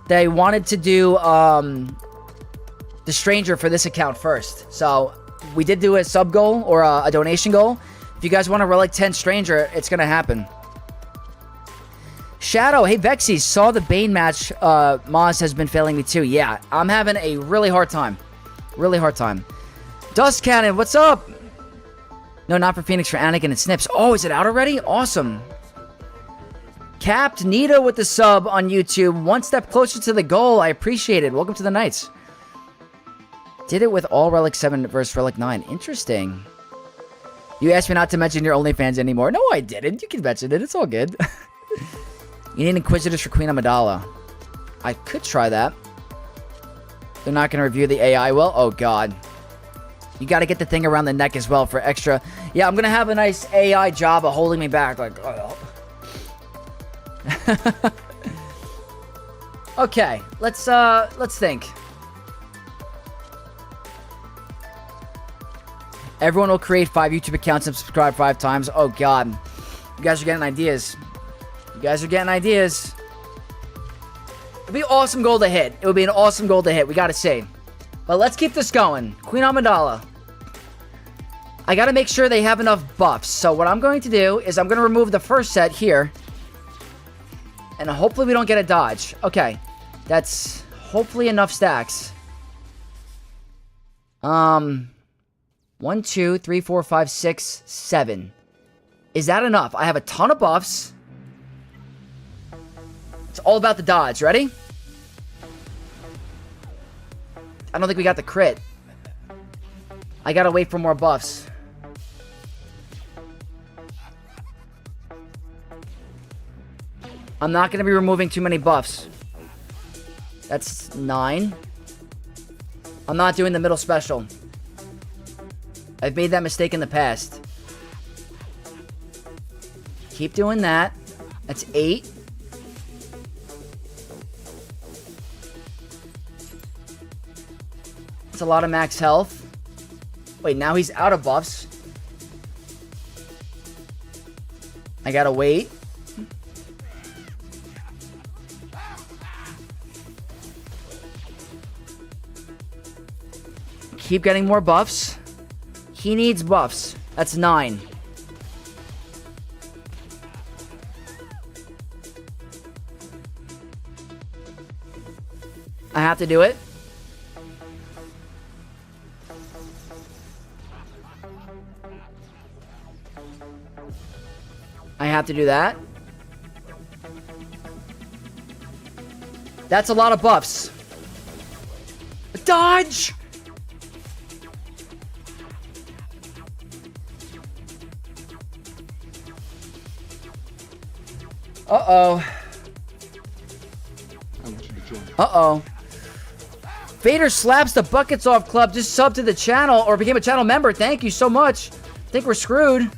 they wanted to do the Stranger for this account first. So we did do a sub goal or a donation goal. If you guys want a Relic 10 Stranger, it's going to happen. Shadow, hey Vexy, saw the Bane match. Moz has been failing me too. Yeah, I'm having a really hard time. Really hard time. Dust Cannon, what's up? No, not for Phoenix, for Anakin and Snips. Oh, is it out already? Awesome. Capped Nita with the sub on YouTube. One step closer to the goal. I appreciate it. Welcome to the Knights. Did it with all Relic 7 versus Relic 9. Interesting. You asked me not to mention your OnlyFans anymore. No, I didn't. You can mention it. It's all good. You need Inquisitors for Queen Amidala. I could try that. They're not going to review the AI well. Oh, God. You got to get the thing around the neck as well for extra. Yeah, I'm going to have a nice AI job of holding me back. Like, oh. Okay, let's think. Everyone will create 5 YouTube accounts and subscribe 5 times. Oh god. You guys are getting ideas. You guys are getting ideas. It'd be an awesome goal to hit. It would be an awesome goal to hit. We gotta see. But let's keep this going. Queen Amidala. I gotta make sure they have enough buffs. So what I'm going to do is I'm gonna remove the first set here. And hopefully we don't get a dodge. Okay. That's hopefully enough stacks. 1, 2, 3, 4, 5, 6, 7. Is that enough? I have a ton of buffs. It's all about the dodge. Ready? I don't think we got the crit. I gotta wait for more buffs. I'm not going to be removing too many buffs. That's 9. I'm not doing the middle special. I've made that mistake in the past. Keep doing that. That's 8. That's a lot of max health. Wait, now he's out of buffs. I gotta wait. Keep getting more buffs. He needs buffs. That's 9. I have to do it. I have to do that. That's a lot of buffs. Dodge! Uh-oh. I want you to join. Uh-oh. Vader slaps the buckets off club. Just sub to the channel or became a channel member. Thank you so much. Think we're screwed.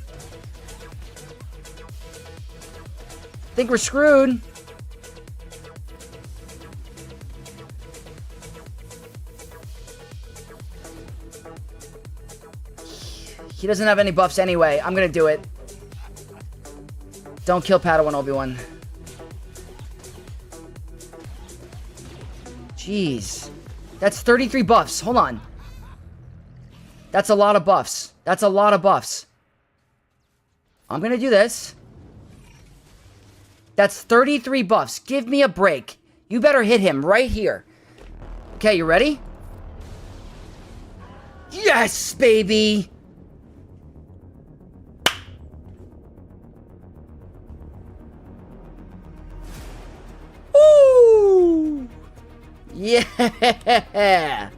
Think we're screwed. He doesn't have any buffs anyway. I'm gonna do it. Don't kill Padawan Obi-Wan. Jeez. That's 33 buffs. Hold on. That's a lot of buffs. That's a lot of buffs. I'm gonna do this. That's 33 buffs. Give me a break. You better hit him right here. Okay, you ready? Yes, baby! Woo! Yeah!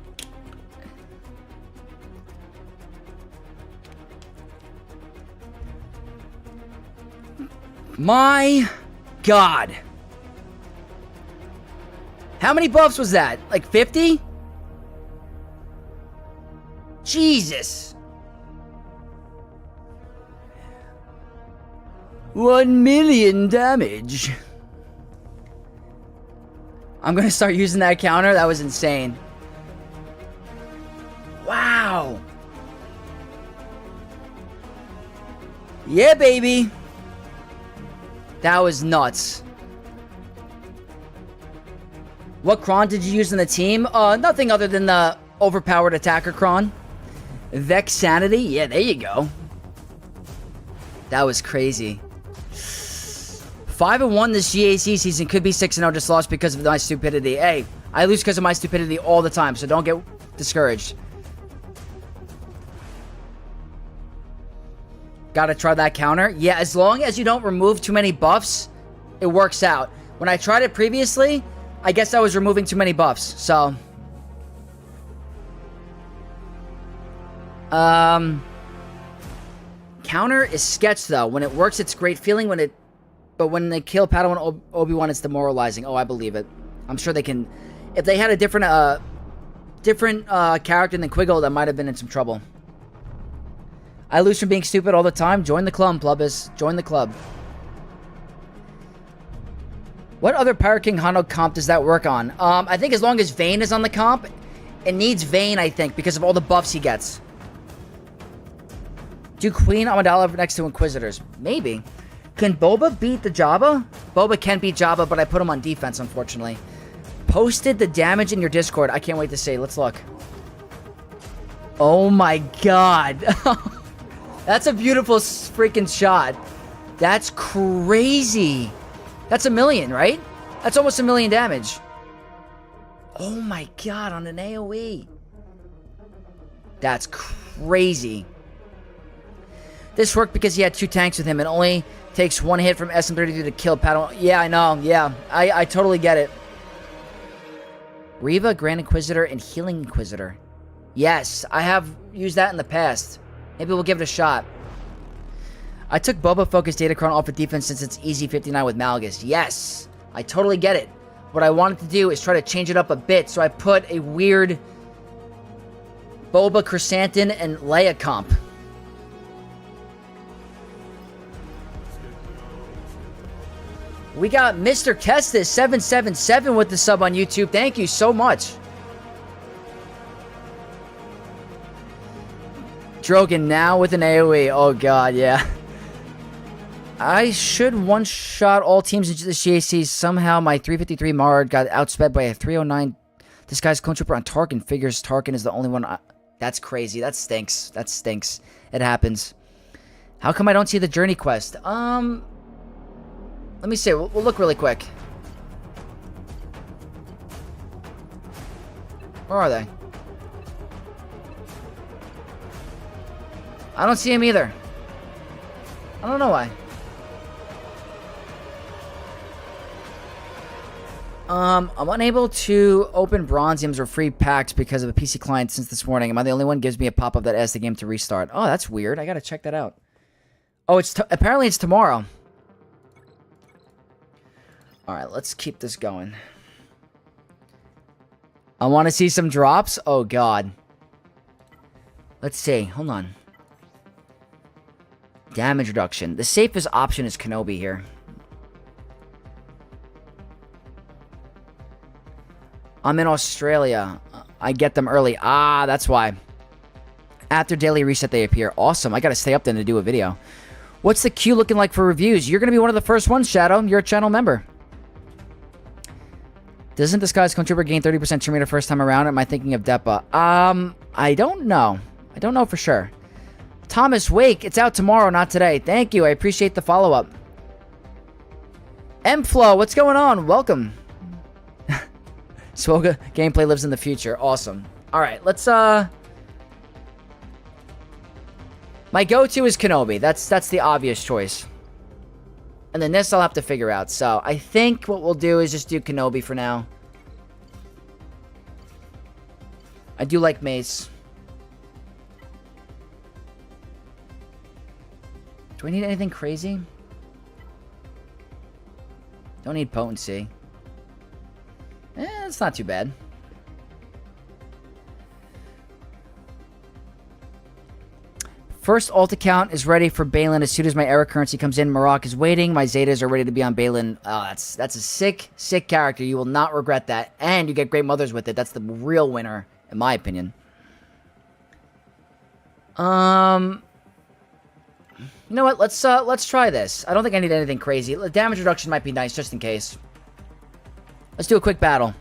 My God. How many buffs was that? Like 50? Jesus. 1 million damage. I'm gonna start using that counter. That was insane. Wow. Yeah, baby. That was nuts. What cron did you use in the team? Nothing other than the overpowered attacker cron. Vex Sanity? Yeah, there you go. That was crazy. 5-1 this GAC season. Could be 6-0. Just lost because of my stupidity. Hey, I lose because of my stupidity all the time, so don't get discouraged. Gotta try that counter. Yeah, as long as you don't remove too many buffs, it works out. When I tried it previously, I guess I was removing too many buffs, so... Counter is sketch, though. When it works, it's great feeling. But when they kill Padawan Obi-Wan, it's demoralizing. Oh, I believe it. I'm sure they can... If they had a different character than Quiggle, that might have been in some trouble. I lose from being stupid all the time. Join the club, Plubbus. Join the club. What other Pirate King Hondo comp does that work on? I think as long as Vayne is on the comp, it needs Vayne, I think, because of all the buffs he gets. Do Queen Amidala next to Inquisitors? Maybe. Can Boba beat the Jabba? Boba can beat Jabba, but I put him on defense, unfortunately. Posted the damage in your Discord. I can't wait to see. Let's look. Oh my God. That's a beautiful freaking shot. That's crazy. That's 1 million, right? That's almost 1 million damage. Oh my God, on an AoE. That's crazy. This worked because he had 2 tanks with him and only takes 1 hit from SM32 to kill Padawan. Yeah, I know. Yeah, I totally get it. Reva, Grand Inquisitor, and Healing Inquisitor. Yes, I have used that in the past. Maybe we'll give it a shot. I took Boba Focus Datacron off of defense since it's easy 59 with Malgus. Yes, I totally get it. What I wanted to do is try to change it up a bit, so I put a weird Boba, Chrysanthemum, and Leia comp. We got Mr. Kestis 777 with the sub on YouTube. Thank you so much. Drogon now with an AoE. Oh God, yeah. I should one-shot all teams into the GAC. Somehow my 353 Mard got outsped by a 309 disguised clone trooper on Tarkin. Figures Tarkin is the only one. That's crazy. That stinks. That stinks. It happens. How come I don't see the journey quest? Let me see. We'll look really quick. Where are they? I don't see him either. I don't know why. I'm unable to open Bronziums or free packs because of a PC client since this morning. Am I the only one gives me a pop-up that asks the game to restart? Oh, that's weird. I gotta check that out. Oh, apparently it's tomorrow. Alright, let's keep this going. I want to see some drops. Oh, God. Let's see. Hold on. Damage reduction. The safest option is Kenobi here. I'm in Australia. I get them early. Ah, that's why. After daily reset, they appear. Awesome. I gotta stay up then to do a video. What's the queue looking like for reviews? You're gonna be one of the first ones, Shadow. You're a channel member. Doesn't Disguise Contributor gain 30% turn meter first time around? Am I thinking of Depa? I don't know. I don't know for sure. Thomas Wake, it's out tomorrow, not today. Thank you. I appreciate the follow-up. M-Flow, what's going on? Welcome. Swoga gameplay lives in the future. Awesome. Alright, let's, my go-to is Kenobi. That's the obvious choice. And then this I'll have to figure out. So, I think what we'll do is just do Kenobi for now. I do like Mace. Do I need anything crazy? Don't need potency. It's not too bad. First alt account is ready for Balin as soon as my error currency comes in. Maroc is waiting. My Zetas are ready to be on Balin. Oh, that's a sick character. You will not regret that. And you get great mothers with it. That's the real winner, in my opinion. You know what? Let's try this. I don't think I need anything crazy. The damage reduction might be nice, just in case. Let's do a quick battle.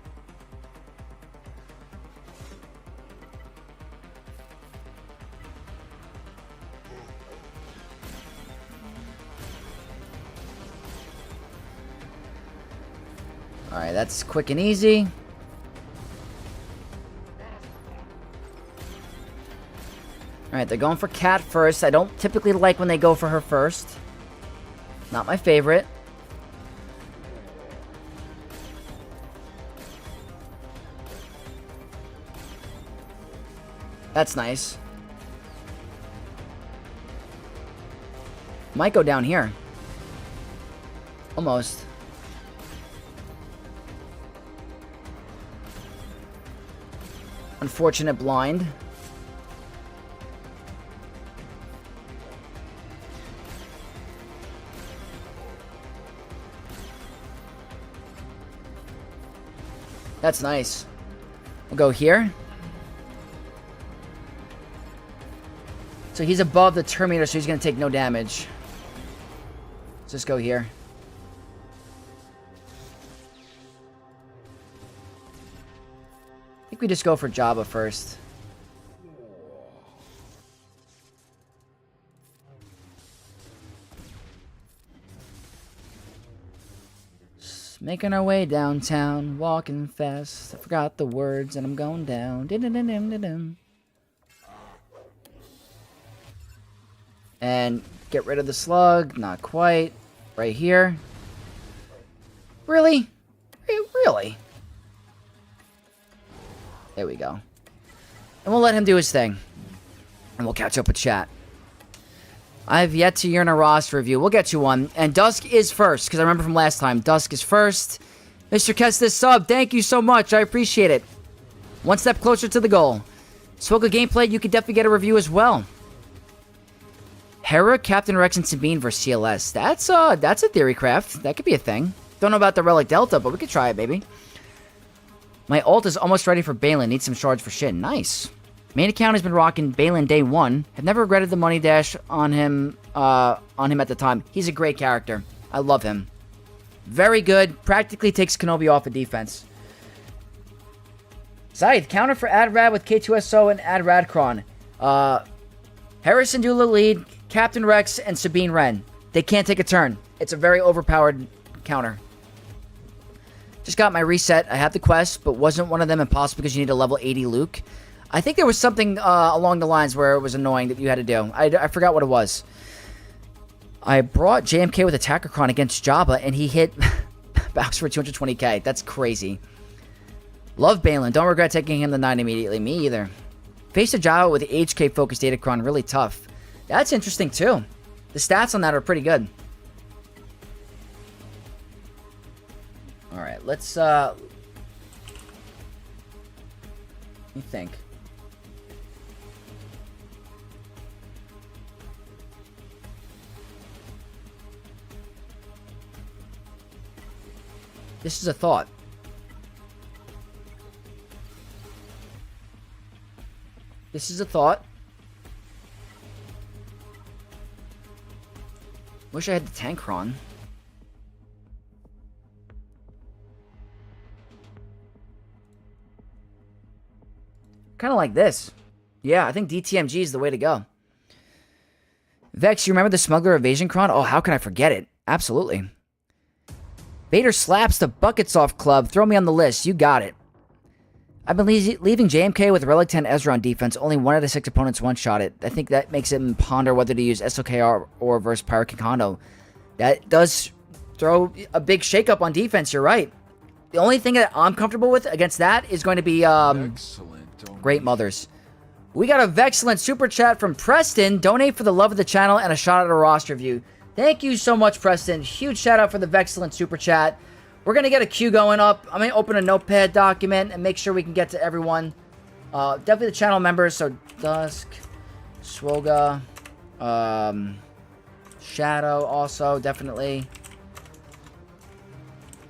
Alright, that's quick and easy. Alright, they're going for Cat first. I don't typically like when they go for her first. Not my favorite. That's nice. Might go down here. Almost. Unfortunate blind. That's nice. We'll go here. So he's above the Terminator, so he's going to take no damage. Let's just go here. I think we just go for Jabba first. Just making our way downtown, walking fast. I forgot the words and I'm going down. Dun-dun-dun-dun-dun-dun. And get rid of the slug. Not quite. Right here. Really? Really? There we go. And we'll let him do his thing. And we'll catch up with chat. I've yet to yearn a Ross review. We'll get you one. And Dusk is first, because I remember from last time. Dusk is first. Mr. Kestis sub, thank you so much. I appreciate it. One step closer to the goal. Swoga gameplay, you could definitely get a review as well. Hera, Captain Rex, and Sabine versus CLS. That's a theory craft. That could be a thing. Don't know about the Relic Delta, but we could try it, maybe. My ult is almost ready for Balin. Need some shards for Shin. Nice. Main account has been rocking Balin day one. Have never regretted the money dash on him at the time. He's a great character. I love him. Very good. Practically takes Kenobi off of defense. Scythe, counter for Adrad with K2SO and Adradcron. Harrison Dula lead, Captain Rex, and Sabine Wren. They can't take a turn. It's a very overpowered counter. Just got my reset. I had the quest, but wasn't one of them impossible because you need a level 80 Luke? I think there was something along the lines where it was annoying that you had to do. I forgot what it was. I brought JMK with Datacron against Jabba, and he hit Bowser for 220k. That's crazy. Love Balin. Don't regret taking him the 9 immediately. Me either. Face a Jabba with HK-focused Datacron. Really tough. That's interesting, too. The stats on that are pretty good. Alright, let's, let me think. This is a thought. This is a thought. Wish I had the Datacron. Kind of like this. Yeah, I think DTMG is the way to go. Vex, you remember the Smuggler Evasion Cron? Oh, how can I forget it? Absolutely. Vader slaps the Buckets Off Club. Throw me on the list. You got it. I've been leaving JMK with Relic 10 Ezra on defense. Only 1 out of 6 opponents one-shot it. I think that makes him ponder whether to use SOKR or versus Pirate King Hondo. That does throw a big shakeup on defense. You're right. The only thing that I'm comfortable with against that is going to be Great Mothers. We got a Vexcellent super chat from Preston. Donate for the love of the channel and a shout out to a roster review. Thank you so much, Preston. Huge shout out for the Vexcellent super chat. We're going to get a queue going up. I'm going to open a notepad document and make sure we can get to everyone. Definitely the channel members. So, Dusk, Swoga, Shadow also, definitely.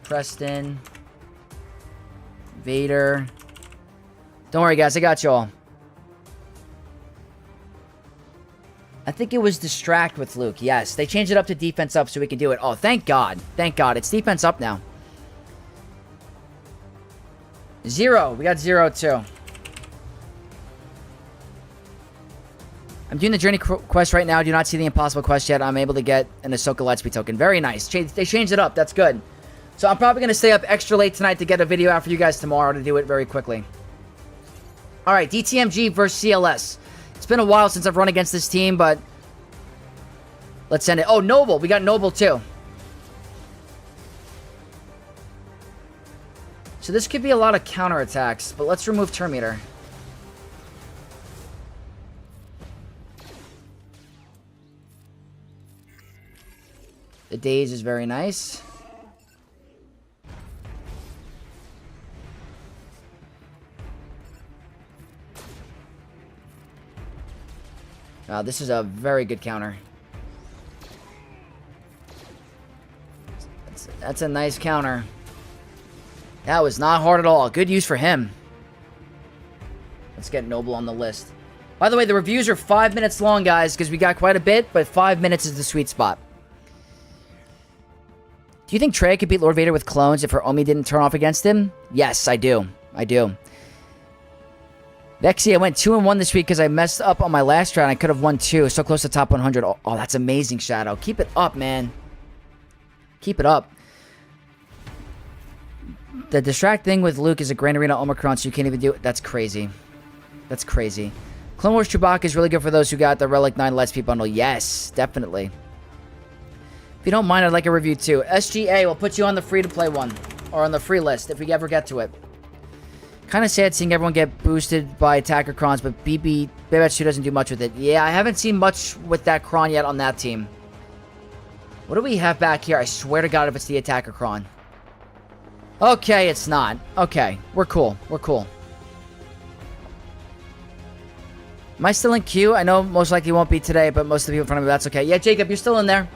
Preston, Vader. Don't worry, guys. I got you all. I think it was Distract with Luke. Yes, they changed it up to defense up so we can do it. Oh, thank God. Thank God. It's defense up now. 0. We got 0, too. I'm doing the Journey quest right now. Do not see the Impossible quest yet. I'm able to get an Ahsoka Lightspeed token. Very nice. They changed it up. That's good. So I'm probably going to stay up extra late tonight to get a video out for you guys tomorrow to do it very quickly. Alright, DTMG versus CLS. It's been a while since I've run against this team, but let's send it. Oh, Noble. We got Noble, too. So this could be a lot of counterattacks, but let's remove Terminator. The Daze is very nice. This is a very good counter. That's a nice counter. That was not hard at all. Good use for him. Let's get Noble on the list. By the way, the reviews are 5 minutes long, guys, because we got quite a bit, but 5 minutes is the sweet spot. Do you think Trey could beat Lord Vader with clones if her Omi didn't turn off against him? Yes, I do. I do. Vexy, I went 2-1 this week because I messed up on my last round. I could have won 2. So close to top 100. Oh, that's amazing, Shadow. Keep it up, man. Keep it up. The distract thing with Luke is a Grand Arena Omicron, so you can't even do it. That's crazy. That's crazy. Clone Wars Chewbacca is really good for those who got the Relic 9 Lightspeed bundle. Yes, definitely. If you don't mind, I'd like a review too. SGA will put you on the free-to-play one. Or on the free list, if we ever get to it. Kind of sad seeing everyone get boosted by Datacrons, but Babette doesn't do much with it. Yeah, I haven't seen much with that Cron yet on that team. What do we have back here? I swear to God if it's the Datacron. Okay, it's not. Okay, we're cool. We're cool. Am I still in queue? I know most likely won't be today, but most of the people in front of me, that's okay. Yeah, Jacob, you're still in there.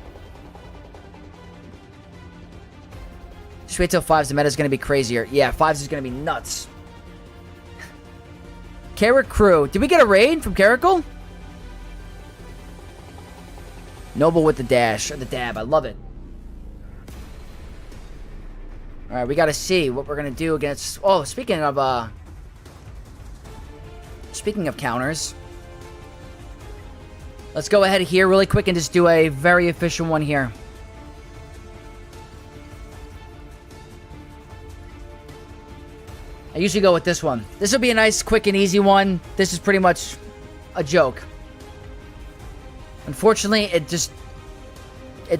Just wait till 5's. The meta's going to be crazier. Yeah, 5's is going to be nuts. Carrick Crew. Did we get a raid from Carrickle? Noble with the dash. Or the dab. I love it. Alright, we got to see what we're going to do against... Oh, speaking of counters. Let's go ahead here really quick and just do a very efficient one here. I usually go with this one. This will be a nice, quick, and easy one. This is pretty much a joke. Unfortunately, it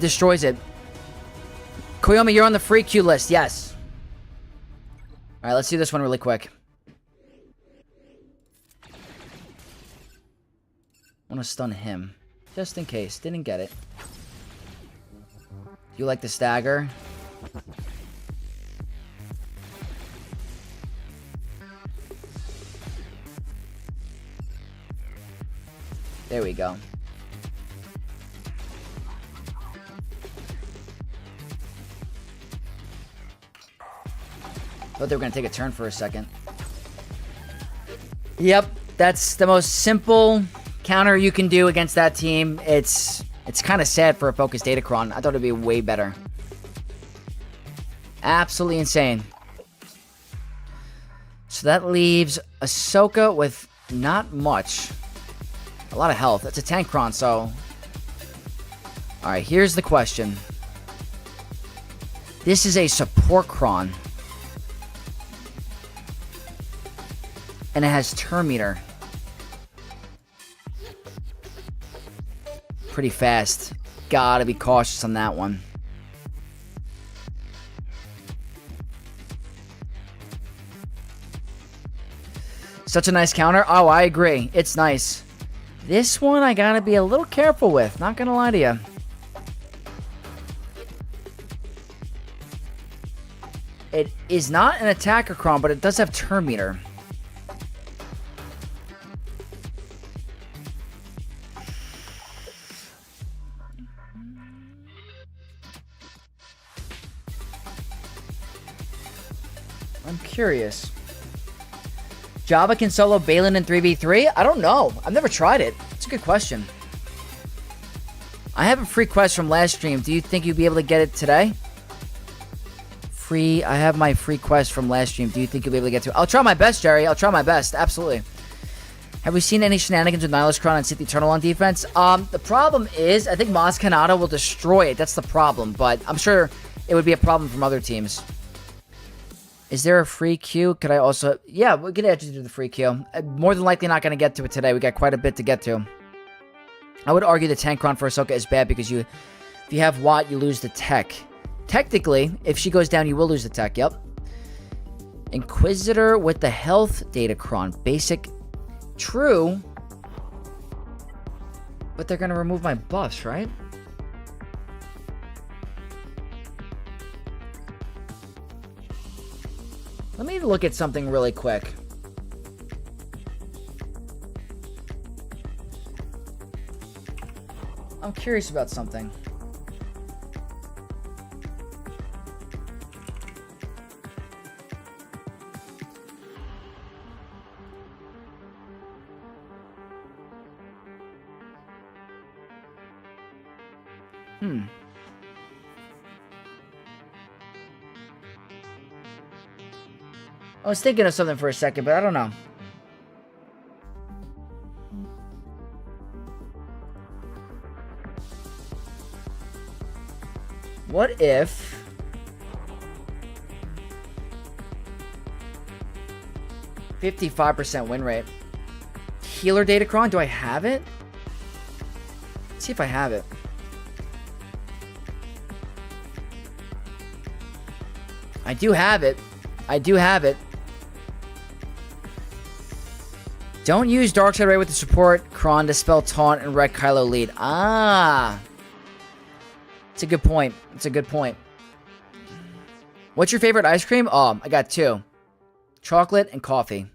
destroys it. Koyomi, you're on the free queue list. Yes. Alright, let's do this one really quick. I want to stun him. Just in case. Didn't get it. You like the stagger? There we go. Thought they were going to take a turn for a second. Yep, that's the most simple counter you can do against that team. It's kind of sad for a focused Datacron. I thought it'd be way better. Absolutely insane. So that leaves Ahsoka with not much. A lot of health. That's a Tankron, so... Alright, here's the question. This is a support Cron. And it has turn meter. Pretty fast. Gotta be cautious on that one. Such a nice counter. Oh, I agree. It's nice. This one I gotta be a little careful with. Not gonna lie to you. It is not an attacker Cron, but it does have turn meter. I'm curious. Java can solo Balin in 3v3? I don't know. I've never tried it. It's a good question. I have a free quest from last stream. Do you think you'll be able to get it today? I have my free quest from last stream. Do you think you'll be able to get to it? I'll try my best, Jerry. I'll try my best. Absolutely. Have we seen any shenanigans with Nihilus Cron and Sith Eternal on defense? The problem is, I think Maz Kanata will destroy it. That's the problem. But I'm sure it would be a problem from other teams. Is there a free queue? Could I also... Yeah, we could actually do the free queue. More than likely not going to get to it today. We got quite a bit to get to. I would argue the Tankron for Ahsoka is bad because if you have Watt, you lose the tech. Technically, if she goes down, you will lose the tech. Yep. Inquisitor with the health Datacron. Basic. True. But they're going to remove my buffs, right? Let me look at something really quick. I'm curious about something. I was thinking of something for a second, but I don't know. What if... ...55% win rate. Healer Datacron, do I have it? Let's see if I have it. I do have it. I do have it. Don't use Darkseid Ray with the support Cron to spell Taunt and wreck Kylo lead. Ah. It's a good point. It's a good point. What's your favorite ice cream? Oh, I got two. Chocolate and coffee.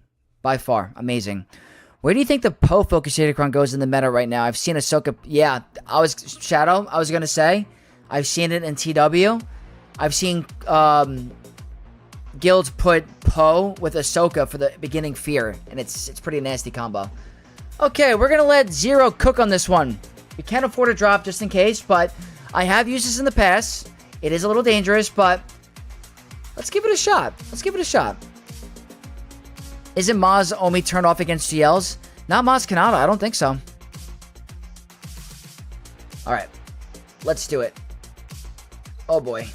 By far. Amazing. Where do you think the Poe Focus Datacron goes in the meta right now? I've seen Ahsoka... Yeah, Shadow, I was going to say. I've seen it in TW. I've seen... Guilds put Poe with Ahsoka for the beginning fear, and it's pretty nasty combo. Okay, we're gonna let Zero cook on this one. We can't afford a drop just in case, but I have used this in the past. It is a little dangerous, but let's give it a shot. Let's give it a shot. Isn't Maz Omi turned off against GLs? Not Maz Kanata, I don't think so. Alright, let's do it. Oh boy.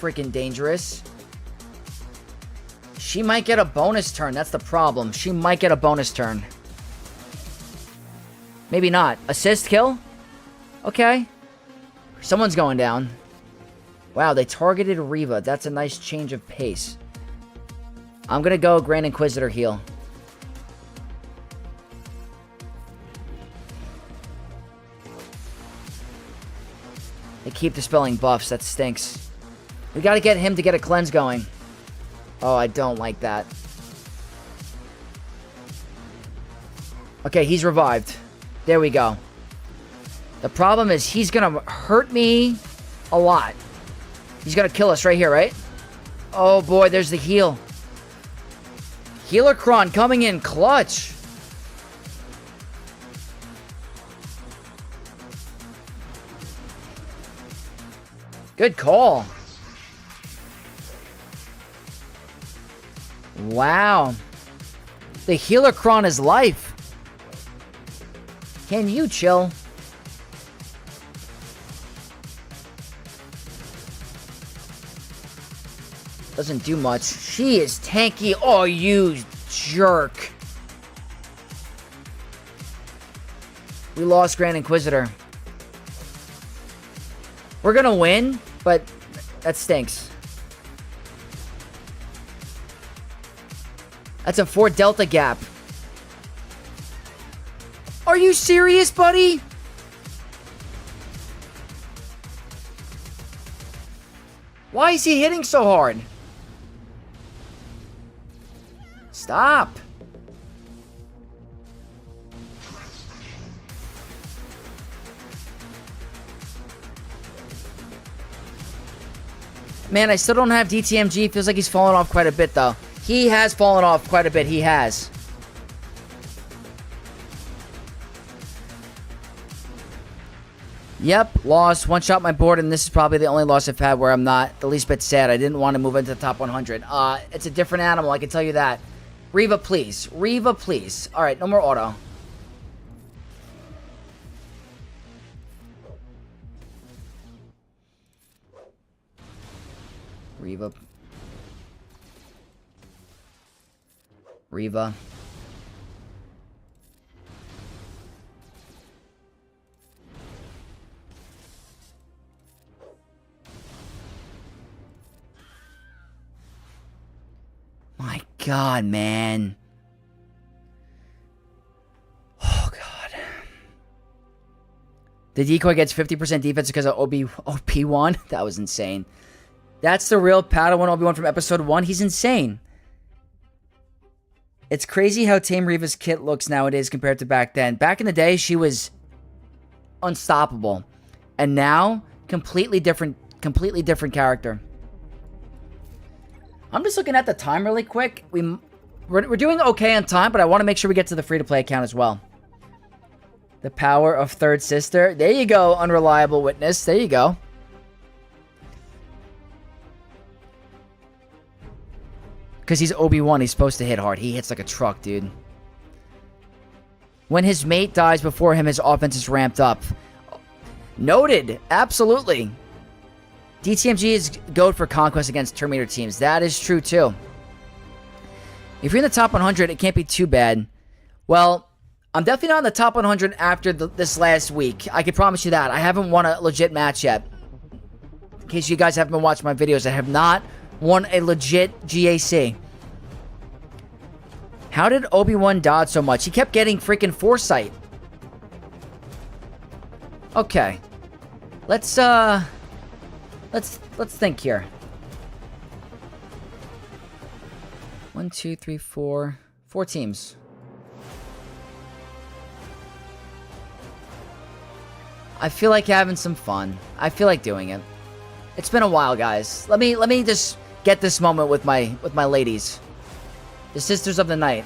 Freaking dangerous. She might get a bonus turn. That's the problem. She might get a bonus turn. Maybe not. Assist kill? Okay. Someone's going down. Wow, they targeted Reva. That's a nice change of pace. I'm gonna go Grand Inquisitor heal. They keep dispelling buffs. That stinks. We gotta get him to get a cleanse going. Oh, I don't like that. Okay, he's revived. There we go. The problem is he's gonna hurt me a lot. He's gonna kill us right here, right? Oh boy, there's the heal. Healercron coming in clutch. Good call. Wow. The Healercron is life. Can you chill? Doesn't do much. She is tanky. Oh, you jerk. We lost Grand Inquisitor. We're gonna win, but that stinks. That's a 4 Delta gap. Are you serious, buddy? Why is he hitting so hard? Stop. Man, I still don't have DTMG. Feels like he's fallen off quite a bit, though. He has fallen off quite a bit. He has. Yep, lost. One shot my board, and this is probably the only loss I've had where I'm not the least bit sad. I didn't want to move into the top 100. It's a different animal, I can tell you that. Reva, please. Reva, please. Alright, no more auto. Reva. Reva. My God, man. Oh, God. The decoy gets 50% defense because of OP1? That was insane. That's the real Padawan Obi-Wan from episode 1? He's insane. It's crazy how tame Reva's kit looks nowadays compared to back then. Back in the day, she was unstoppable. And now, completely different character. I'm just looking at the time really quick. We're doing okay on time, but I want to make sure we get to the free-to-play account as well. The power of Third Sister. There you go, unreliable witness. There you go. Because he's Obi-Wan, he's supposed to hit hard. He hits like a truck, dude. When his mate dies before him, his offense is ramped up. Noted. Absolutely. DTMG is GOAT for conquest against Terminator teams. That is true, too. If you're in the top 100, it can't be too bad. Well, I'm definitely not in the top 100 after this last week. I can promise you that. I haven't won a legit match yet. In case you guys haven't been watching my videos, I have not won a legit GAC. How did Obi-Wan dodge so much? He kept getting freaking foresight. Okay. Let's think here. 1, 2, 3, 4. 4 teams. I feel like having some fun. I feel like doing it. It's been a while, guys. Let me just get this moment with my ladies. The Sisters of the Night.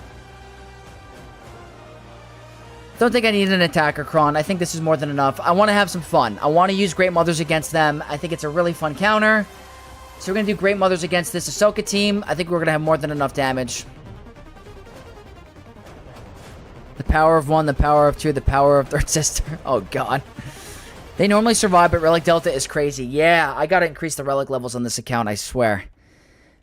Don't think I need an Datacron. I think this is more than enough. I want to have some fun. I want to use Great Mothers against them. I think it's a really fun counter. So we're going to do Great Mothers against this Ahsoka team. I think we're going to have more than enough damage. The power of 1, the power of 2, the power of Third Sister. Oh, God. They normally survive, but Relic Delta is crazy. Yeah, I got to increase the Relic levels on this account, I swear.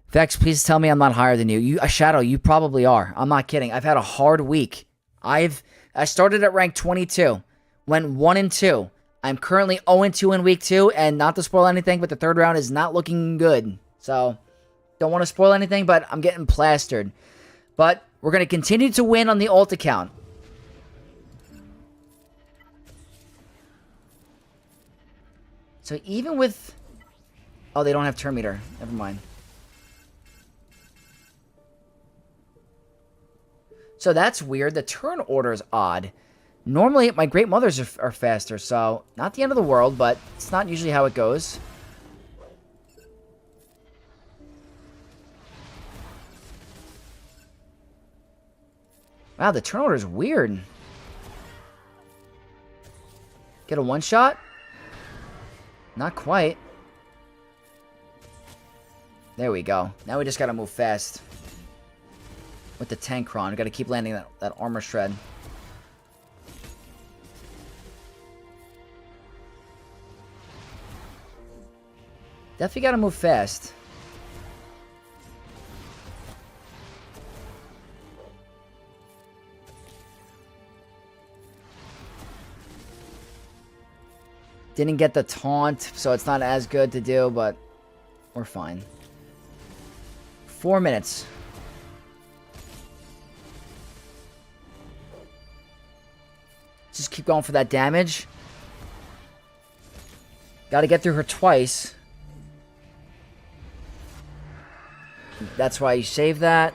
Vex, please tell me I'm not higher than you. Shadow, you probably are. I'm not kidding. I've had a hard week. I started at rank 22, went 1-2. I'm currently 0-2 in week 2, and not to spoil anything, but the third round is not looking good. So, don't want to spoil anything, but I'm getting plastered. But we're going to continue to win on the alt account. So even with... Oh, they don't have turn meter. Never mind. So that's weird. The turn order is odd. Normally, my Great Mothers are faster, so not the end of the world, but it's not usually how it goes. Wow, the turn order is weird. Get a one-shot? Not quite. There we go. Now we just gotta move fast. With the Datacron. We gotta keep landing that armor shred. Definitely gotta move fast. Didn't get the taunt, so it's not as good to do, but we're fine. 4 minutes. Just keep going for that damage. Gotta get through her twice. That's why you save that.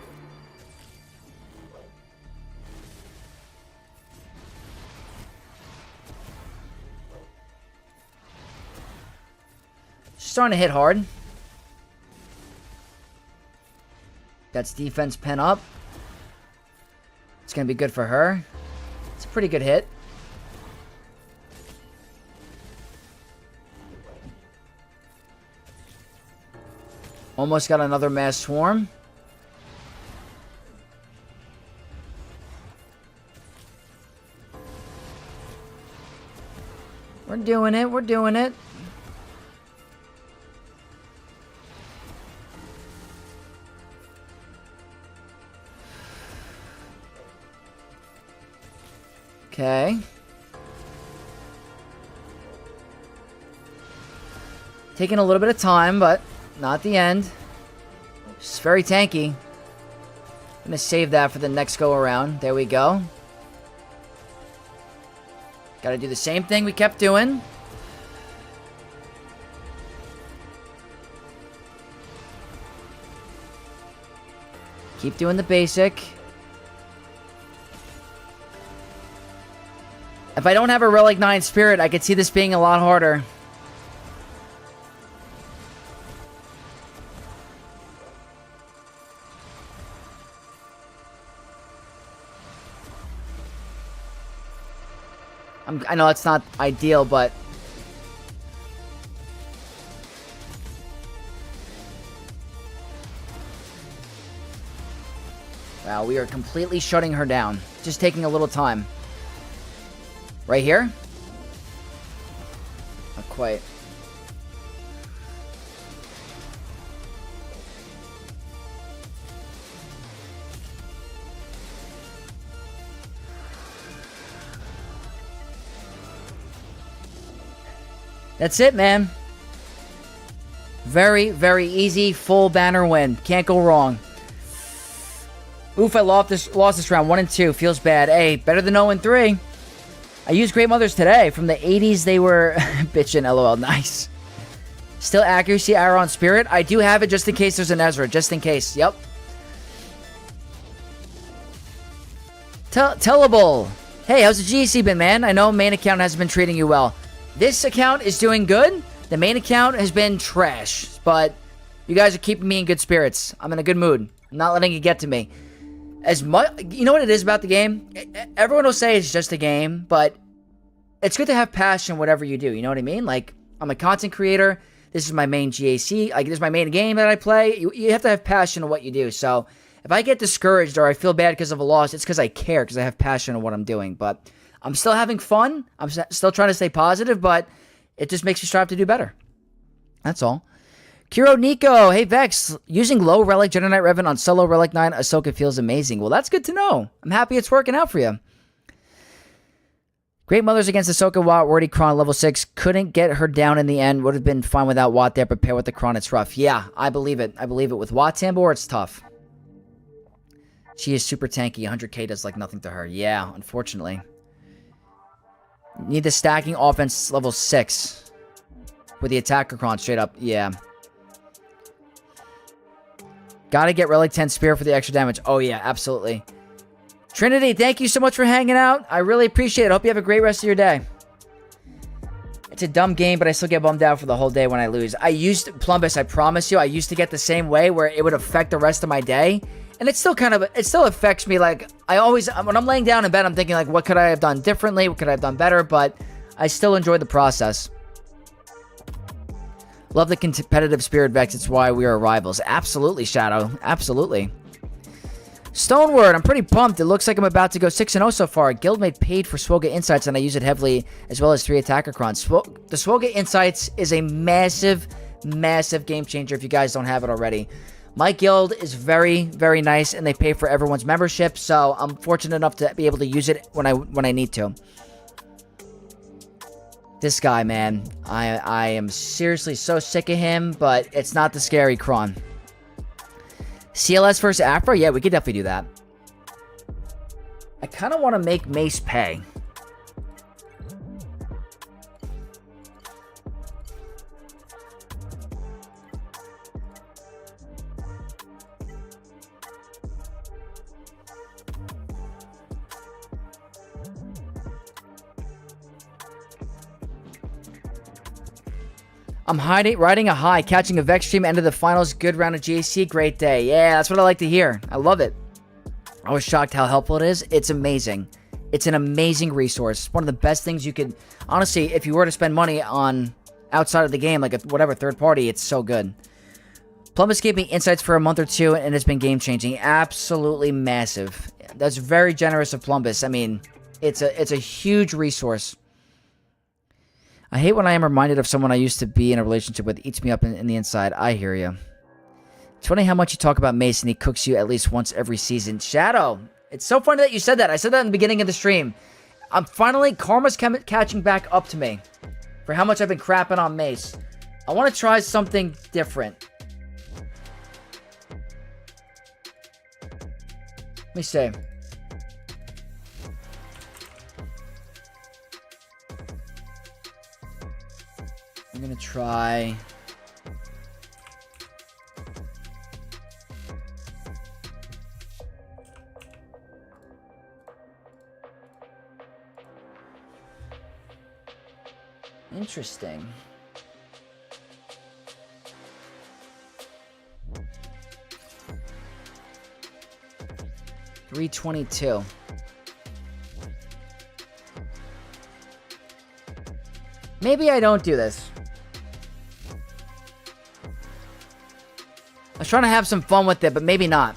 She's starting to hit hard. That's defense pen up. It's going to be good for her. It's a pretty good hit. Almost got another mass swarm. We're doing it. We're doing it. Okay. Taking a little bit of time, but not the end. It's very tanky. I'm gonna save that for the next go around. There we go. Gotta do the same thing we kept doing. Keep doing the basic. If I don't have a Relic 9 Spirit, I could see this being a lot harder. I know it's not ideal, but... Wow, we are completely shutting her down. Just taking a little time. Right here? Not quite. That's it, man. Very, very easy, full banner win. Can't go wrong. Oof, I lost this round. 1 and 2. Feels bad. Hey, better than 0 and 3. I used Great Mothers today. From the 80s, they were bitchin', lol. Nice. Still accuracy, arrow on spirit. I do have it just in case there's an Ezra. Just in case. Yep. Tellable. Hey, how's the GAC been, man? I know main account hasn't been treating you well. This account is doing good. The main account has been trash. But you guys are keeping me in good spirits. I'm in a good mood. I'm not letting it get to me. As much, you know what it is about the game? Everyone will say it's just a game, but it's good to have passion whatever you do. You know what I mean? Like, I'm a content creator. This is my main GAC. Like, this is my main game that I play. You have to have passion in what you do. So, if I get discouraged or I feel bad because of a loss, it's because I care, because I have passion in what I'm doing. But I'm still having fun. I'm still trying to stay positive, but it just makes me strive to do better. That's all. Kiro Nico, hey Vex, using low Relic Jedi Knight Revan on solo Relic 9 Ahsoka feels amazing. Well, that's good to know. I'm happy it's working out for you. Great Mothers against Ahsoka Watt, Wordy Kron, level 6. Couldn't get her down in the end. Would have been fine without Watt there, but pair with the Kron, it's rough. Yeah, I believe it. I believe it. With Watt Tambor, it's tough. She is super tanky. 100k does like nothing to her. Yeah, unfortunately. Need the stacking offense level 6. with the Datacrons straight up. Yeah. Gotta get Relic 10 Spear for the extra damage. Oh, yeah, absolutely. Trinity, thank you so much for hanging out. I really appreciate it. Hope you have a great rest of your day. It's a dumb game, but I still get bummed out for the whole day when I lose. Plumbus, I promise you, I used to get the same way where it would affect the rest of my day. And it still affects me. Like, when I'm laying down in bed, I'm thinking, like, what could I have done differently? What could I have done better? But I still enjoy the process. Love the competitive spirit, Vex. It's why we are rivals. Absolutely, Shadow. Absolutely. Stoneward, I'm pretty pumped. It looks like I'm about to go 6-0 so far. Guildmate paid for Swoga Insights, and I use it heavily, as well as 3 Datacrons. The Swoga Insights is a massive, massive game changer if you guys don't have it already. My guild is very, very nice, and they pay for everyone's membership, so I'm fortunate enough to be able to use it when I need to. This guy, man, I am seriously so sick of him, but it's not the scary Kron. CLS versus Afro? Yeah, we could definitely do that. I kind of want to make Mace pay. I'm riding a high, catching a Vex stream, end of the finals, good round of GAC, great day. Yeah, that's what I like to hear. I love it. I was shocked how helpful it is. It's amazing. It's an amazing resource. One of the best things you could, honestly, if you were to spend money on outside of the game, like whatever third party, it's so good. Plumbus gave me insights for a month or two, and it's been game-changing. Absolutely massive. That's very generous of Plumbus. I mean, it's a huge resource. I hate when I am reminded of someone I used to be in a relationship with. It eats me up in the inside. I hear you. It's funny how much you talk about Mace and he cooks you at least once every season. Shadow, it's so funny that you said that. I said that in the beginning of the stream. Karma's catching back up to me for how much I've been crapping on Mace. I want to try something different. Let me see. I'm gonna try... Interesting. $322. Maybe I don't do this. I was trying to have some fun with it, but maybe not.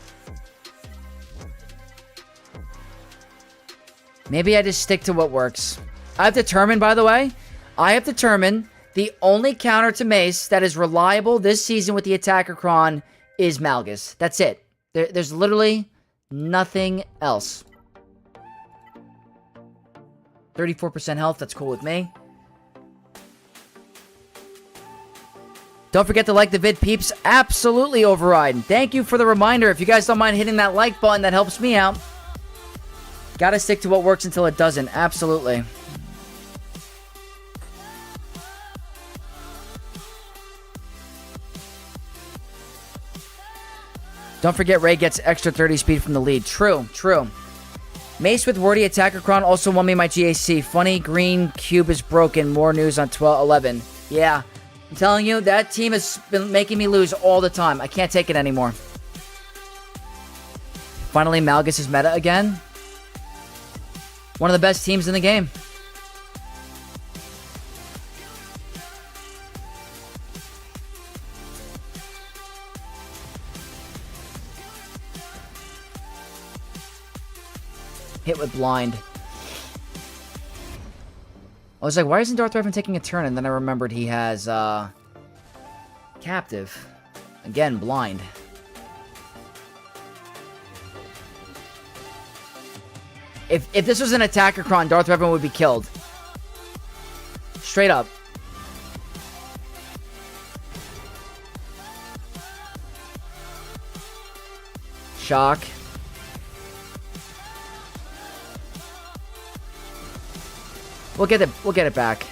Maybe I just stick to what works. I've determined, by the way, the only counter to Mace that is reliable this season with the Datacron is Malgus. That's it. There's literally nothing else. 34% health, that's cool with me. Don't forget to like the vid, peeps. Absolutely, Override. Thank you for the reminder. If you guys don't mind hitting that like button, that helps me out. Gotta stick to what works until it doesn't. Absolutely. Don't forget Ray gets extra 30 speed from the lead. True, true. Mace with Wordy Datacron also won me my GAC. Funny green cube is broken. More news on 12-11. Yeah. I'm telling you, that team has been making me lose all the time. I can't take it anymore. Finally, Malgus is meta again. One of the best teams in the game. Hit with blind. I was like, why isn't Darth Revan taking a turn? And then I remembered he has, Captive. Again, blind. If this was an Datacron, Darth Revan would be killed. Straight up. Shock. We'll get it back.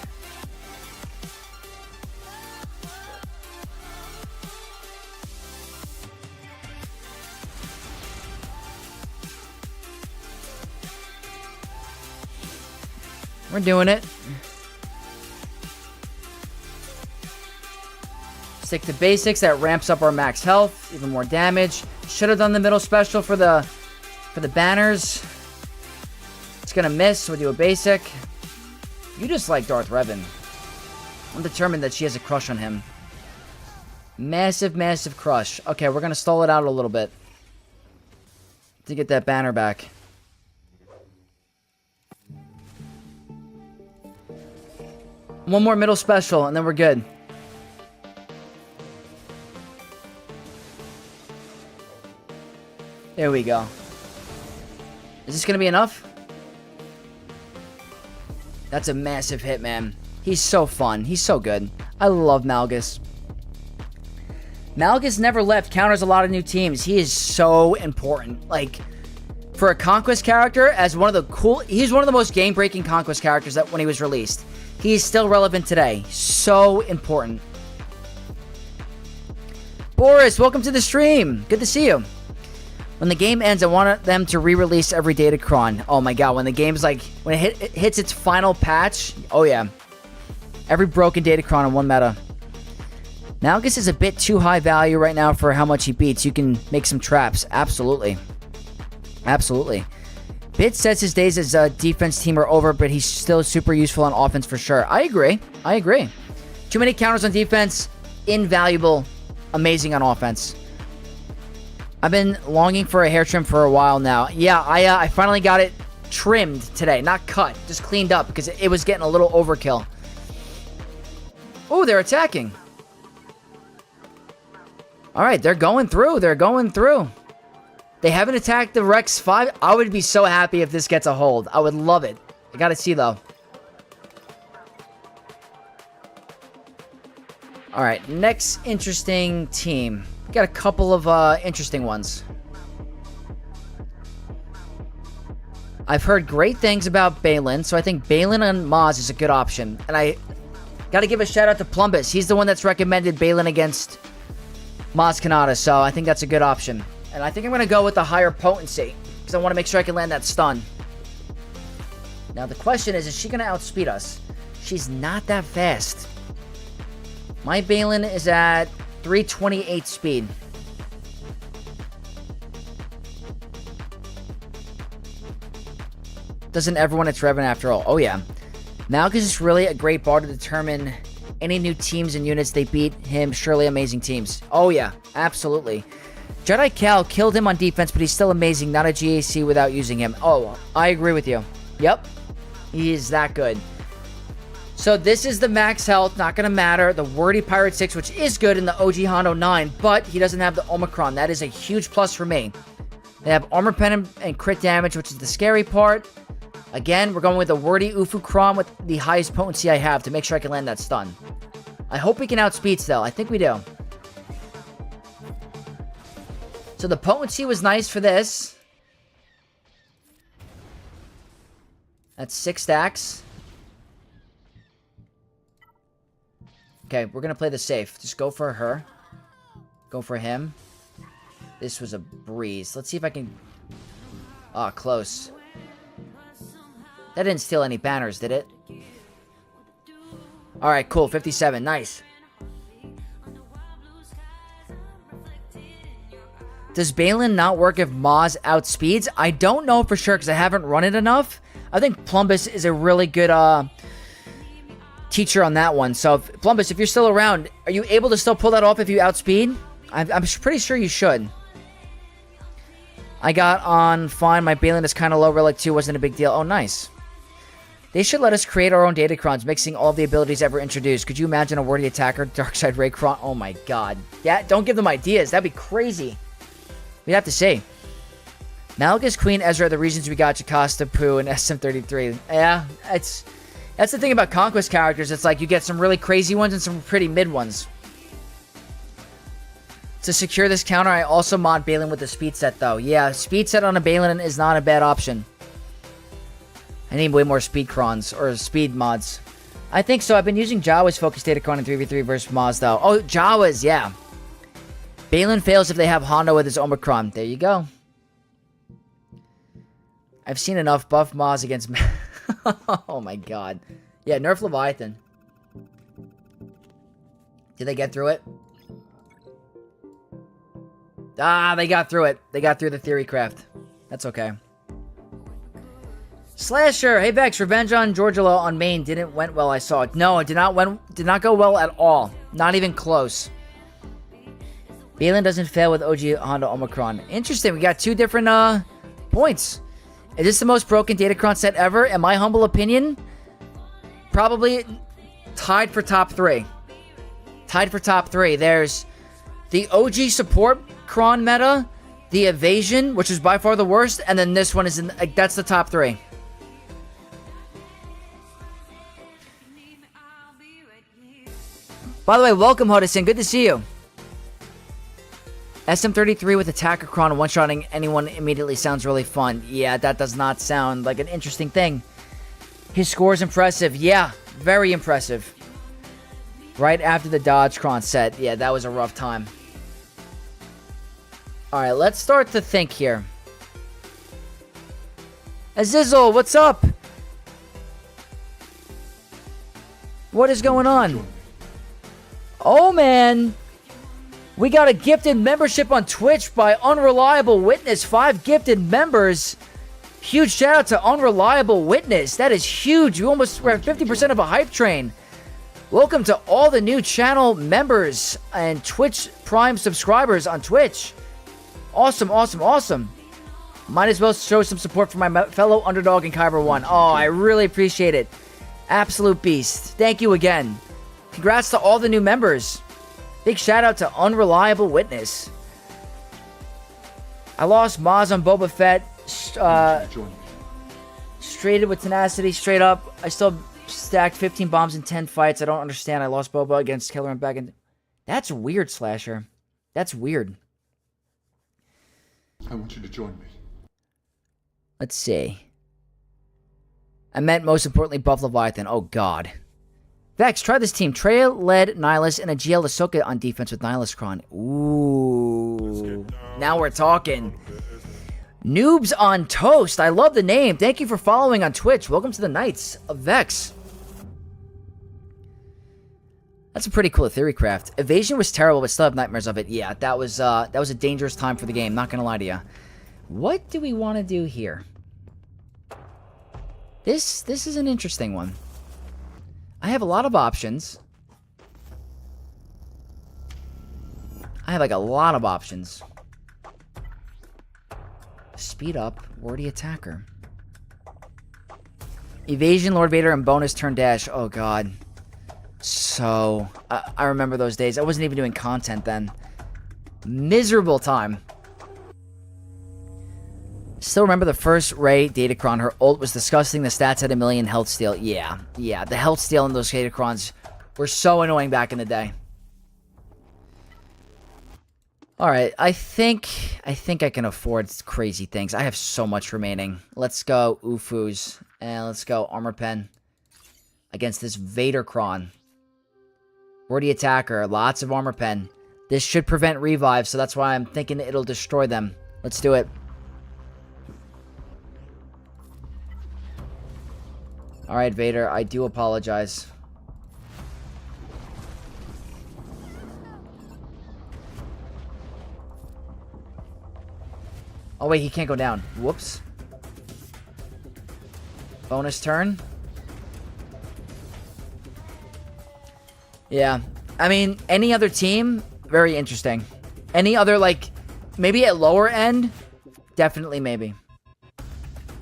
We're doing it. Stick to basics. That ramps up our max health. Even more damage. Should have done the middle special for the banners. It's gonna miss, so we'll do a basic. You just like Darth Revan. I'm determined that she has a crush on him. Massive, massive crush. Okay, we're gonna stall it out a little bit to get that banner back. One more middle special, and then we're good. There we go. Is this gonna be enough? That's a massive hit, man. He's so fun. He's so good. I love Malgus. Malgus never left. Counters a lot of new teams. He is so important. Like, for a Conquest character, as one of the he's one of the most game-breaking Conquest characters that when he was released. He's still relevant today. So important. Boris, welcome to the stream. Good to see you. When the game ends, I want them to re-release every Datacron. Oh my god, when the game's like, when it hits its final patch, oh yeah. Every broken Datacron in one meta. Malgus is a bit too high value right now for how much he beats. You can make some traps. Absolutely. Absolutely. Bit says his days as a defense team are over, but he's still super useful on offense for sure. I agree. I agree. Too many counters on defense. Invaluable. Amazing on offense. I've been longing for a hair trim for a while now. Yeah, I finally got it trimmed today. Not cut, just cleaned up because it was getting a little overkill. Oh, they're attacking. All right, they're going through. They're going through. They haven't attacked the Rex 5. I would be so happy if this gets a hold. I would love it. I gotta see, though. All right, next interesting team. We got a couple of interesting ones. I've heard great things about Balin, so I think Balin and Maz is a good option. And I gotta give a shout out to Plumbus. He's the one that's recommended Balin against Maz Kanata, so I think that's a good option. And I think I'm gonna go with the higher potency, because I want to make sure I can land that stun. Now the question is she gonna outspeed us? She's not that fast. My Balin is at 328 speed. Doesn't everyone it's Revan after all? Oh yeah. Malgus is really a great bar to determine any new teams and units they beat him. Surely amazing teams. Oh yeah, absolutely. Jedi Cal killed him on defense, but he's still amazing. Not a GAC without using him. Oh, I agree with you. Yep. He is that good. So this is the max health, not going to matter. The Wordy Pirate 6, which is good in the OG Hondo 9, but he doesn't have the Omicron. That is a huge plus for me. They have armor pen and crit damage, which is the scary part. Again, we're going with the Wordy Ufu Kron with the highest potency I have to make sure I can land that stun. I hope we can outspeed still. I think we do. So the potency was nice for this. That's 6 stacks. Okay, we're going to play the safe. Just go for her. Go for him. This was a breeze. Let's see if I can... Ah, close. That didn't steal any banners, did it? Alright, cool. 57. Nice. Does Balin not work if Maz outspeeds? I don't know for sure because I haven't run it enough. I think Plumbus is a really good teacher on that one. So, Plumbus, if you're still around, are you able to still pull that off if you outspeed? I'm pretty sure you should. I got on fine. My Balin is kind of low. Relic 2 wasn't a big deal. Oh, nice. They should let us create our own Datacrons, mixing all the abilities ever introduced. Could you imagine a wordy attacker, Darkside Raycron? Oh my god. Yeah, don't give them ideas. That'd be crazy. We'd have to see. Malgus, Queen, Ezra, the reasons we got Jocasta, Pooh, and SM33. Yeah, that's the thing about Conquest characters. It's like you get some really crazy ones and some pretty mid ones. To secure this counter, I also mod Balin with the speed set, though. Yeah, speed set on a Balin is not a bad option. I need way more speed crons, or speed mods. I think so. I've been using Jawa's Focus Datacron in 3v3 versus Maz, though. Oh, Jawa's, yeah. Balin fails if they have Hondo with his Omicron. There you go. I've seen enough buff Maz against... Oh my god. Yeah, nerf Leviathan. Did they get through it? Ah, they got through it. They got through the theory craft. That's okay. Slasher, hey Vex, revenge on Georgilla on main went well. I saw it. No, it did not go well at all. Not even close. Balin doesn't fail with OG Honda Omicron. Interesting. We got two different points. Is this the most broken Datacron set ever? In my humble opinion, probably tied for top 3. Tied for top 3. There's the OG support Kron meta, the evasion, which is by far the worst, and then this one is in. That's the top 3. By the way, welcome Hodison. Good to see you. SM33 with Datacron one-shotting anyone immediately sounds really fun. Yeah, that does not sound like an interesting thing. His score is impressive. Yeah, very impressive. Right after the Datacron set. Yeah, that was a rough time. Alright, let's start to think here. Azizzle, what's up? What is going on? Oh, man. We got a gifted membership on Twitch by Unreliable Witness. 5 gifted members. Huge shout out to Unreliable Witness. That is huge. We're at 50% of a hype train. Welcome to all the new channel members and Twitch Prime subscribers on Twitch. Awesome, awesome, awesome. Might as well show some support for my fellow underdog in Kyber 1. Oh, I really appreciate it. Absolute beast. Thank you again. Congrats to all the new members. Big shout out to Unreliable Witness. I lost Maz on Boba Fett. Straighted with tenacity, straight up. I still stacked 15 bombs in 10 fights. I don't understand. I lost Boba against Killer and back in. That's weird, Slasher. That's weird. I want you to join me. Let's see. I meant most importantly Buff Leviathan. Oh, God. Vex, try this team. Treya led Nihilus and a GL Ahsoka on defense with Nihilus Kron. Ooh. Now we're talking. Noobs on Toast. I love the name. Thank you for following on Twitch. Welcome to the Knights of Vex. That's a pretty cool theory craft. Evasion was terrible, but still have nightmares of it. Yeah, that was a dangerous time for the game. Not gonna lie to you. What do we want to do here? This is an interesting one. I have a lot of options. I have like a lot of options. Speed up, wordy attacker. Evasion, Lord Vader, and bonus turn dash. Oh god. So, I remember those days. I wasn't even doing content then. Miserable time. Still remember the first Rey Datacron. Her ult was disgusting. The stats had 1,000,000 health steal. Yeah. The health steal in those Datacrons were so annoying back in the day. Alright, I think I can afford crazy things. I have so much remaining. Let's go Ufus. And let's go Armor Pen. Against this Vadercron. Wordy attacker. Lots of Armor Pen. This should prevent revive, so that's why I'm thinking it'll destroy them. Let's do it. Alright, Vader, I do apologize. Oh wait, he can't go down. Whoops. Bonus turn. Yeah. I mean, any other team, very interesting. Any other, like, maybe at lower end? Definitely maybe.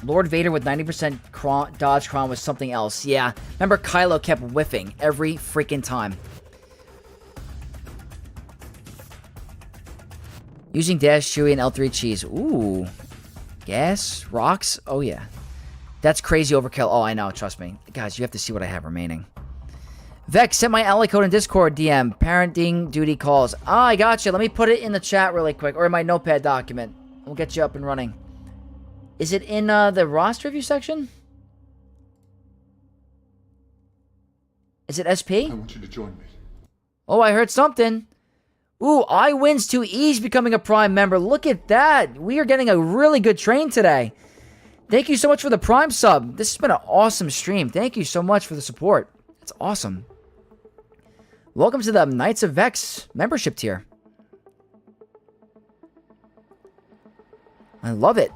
Lord Vader with 90% dodge Kron was something else. Yeah. Remember, Kylo kept whiffing every freaking time. Using Dash, Chewie, and L3 Cheese. Ooh. Gas? Rocks? Oh, yeah. That's crazy overkill. Oh, I know. Trust me. Guys, you have to see what I have remaining. Vex, sent my ally code in Discord DM. Parenting duty calls. Ah, I got you. Let me put it in the chat really quick. Or in my notepad document. We'll get you up and running. Is it in the roster review section? Is it SP? I want you to join me. Oh, I heard something. Ooh, I wins to ease becoming a Prime member. Look at that. We are getting a really good train today. Thank you so much for the Prime sub. This has been an awesome stream. Thank you so much for the support. That's awesome. Welcome to the Knights of Vex membership tier. I love it.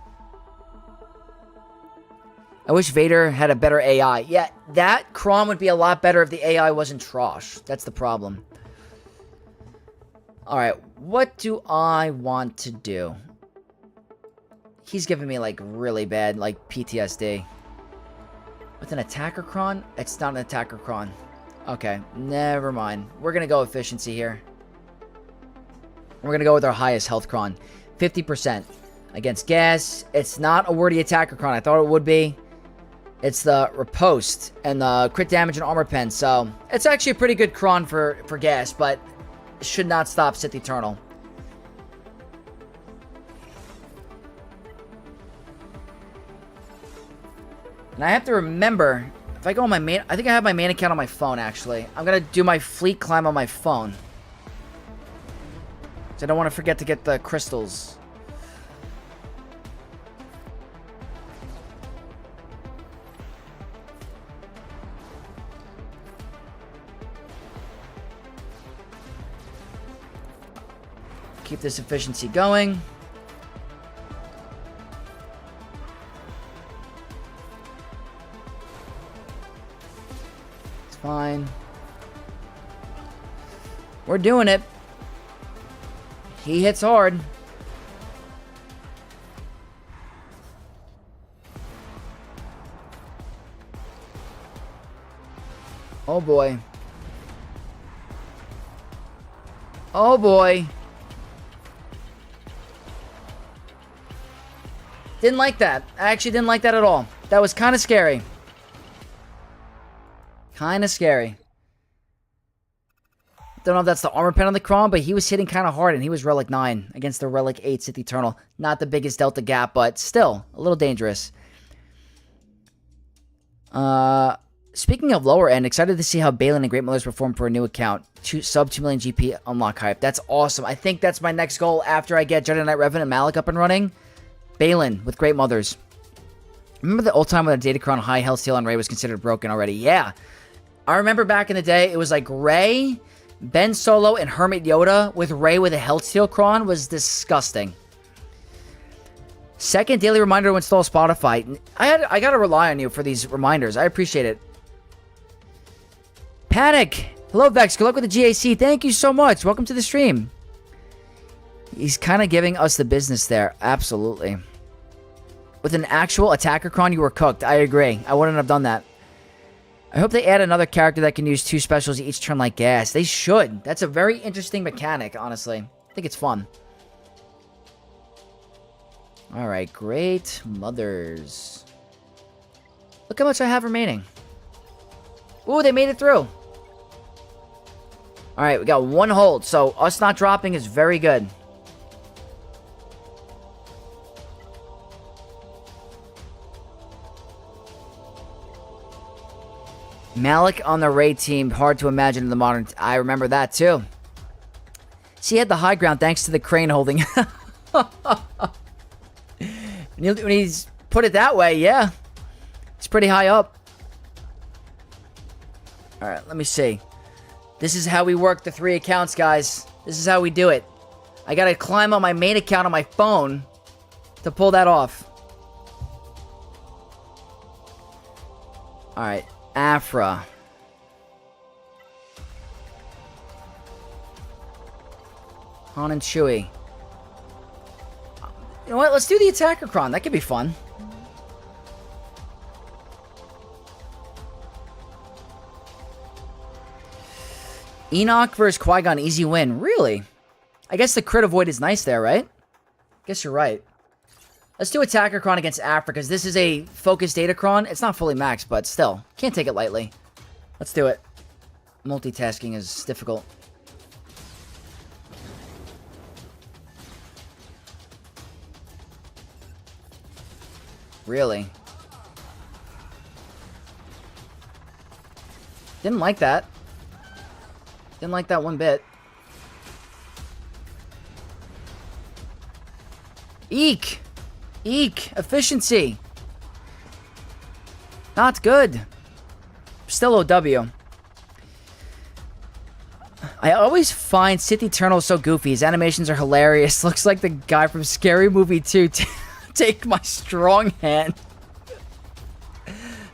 I wish Vader had a better AI. Yeah, that Kron would be a lot better if the AI wasn't trash. That's the problem. Alright, what do I want to do? He's giving me, like, really bad, like, PTSD. With an attacker Kron? It's not an attacker Kron. Okay, never mind. We're gonna go efficiency here. We're gonna go with our highest health Kron. 50%. Against gas. It's not a wordy attacker Kron. I thought it would be. It's the riposte and the crit damage and armor pen. So, it's actually a pretty good Kron for gas, but should not stop Sith Eternal. And I have to remember, if I go on my main... I think I have my main account on my phone, actually. I'm going to do my fleet climb on my phone. So I don't want to forget to get the crystals. Keep this efficiency going. It's fine. We're doing it. He hits hard. Oh boy. Oh boy. Didn't like that. I actually didn't like that at all. That was kind of scary. Kind of scary. Don't know if that's the armor pen on the Kron, but he was hitting kind of hard, and he was Relic 9 against the Relic 8 Sith Eternal. Not the biggest Delta gap, but still a little dangerous. Speaking of lower end, excited to see how Balin and Great Mothers perform for a new account. Sub 2 million GP unlock hype. That's awesome. I think that's my next goal after I get Jedi Knight Revan and Malik up and running. Balin with Great Mothers. Remember the old time when the Datacron high health steal on Rey was considered broken already? Yeah. I remember back in the day, it was like Rey, Ben Solo, and Hermit Yoda with Rey with a health steal Kron was disgusting. Second daily reminder to install Spotify. I gotta rely on you for these reminders. I appreciate it. Panic. Hello, Vex. Good luck with the GAC. Thank you so much. Welcome to the stream. He's kind of giving us the business there. Absolutely. With an actual attacker Kron, you were cooked. I agree. I wouldn't have done that. I hope they add another character that can use 2 specials each turn like gas. They should. That's a very interesting mechanic, honestly. I think it's fun. Alright, Great Mothers. Look how much I have remaining. Ooh, they made it through. Alright, we got 1 hold, so us not dropping is very good. Malik on the Rey team, hard to imagine in the modern... I remember that too. See, he had the high ground thanks to the crane holding. When he's put it that way, yeah. It's pretty high up. Alright, let me see. This is how we work the 3 accounts, guys. This is how we do it. I gotta climb on my main account on my phone to pull that off. Alright. Afra. Han and Chewie. You know what? Let's do the attacker Kron. That could be fun. Enoch versus Qui-Gon. Easy win. Really? I guess the crit avoid is nice there, right? Guess you're right. Let's do attacker Kron against Afra, because this is a focused Datacron. It's not fully maxed, but still. Can't take it lightly. Let's do it. Multitasking is difficult. Really? Didn't like that. Didn't like that one bit. Eek! Eek! Efficiency! Not good. Still OW. I always find Sith Eternal so goofy. His animations are hilarious. Looks like the guy from Scary Movie 2. Take my strong hand.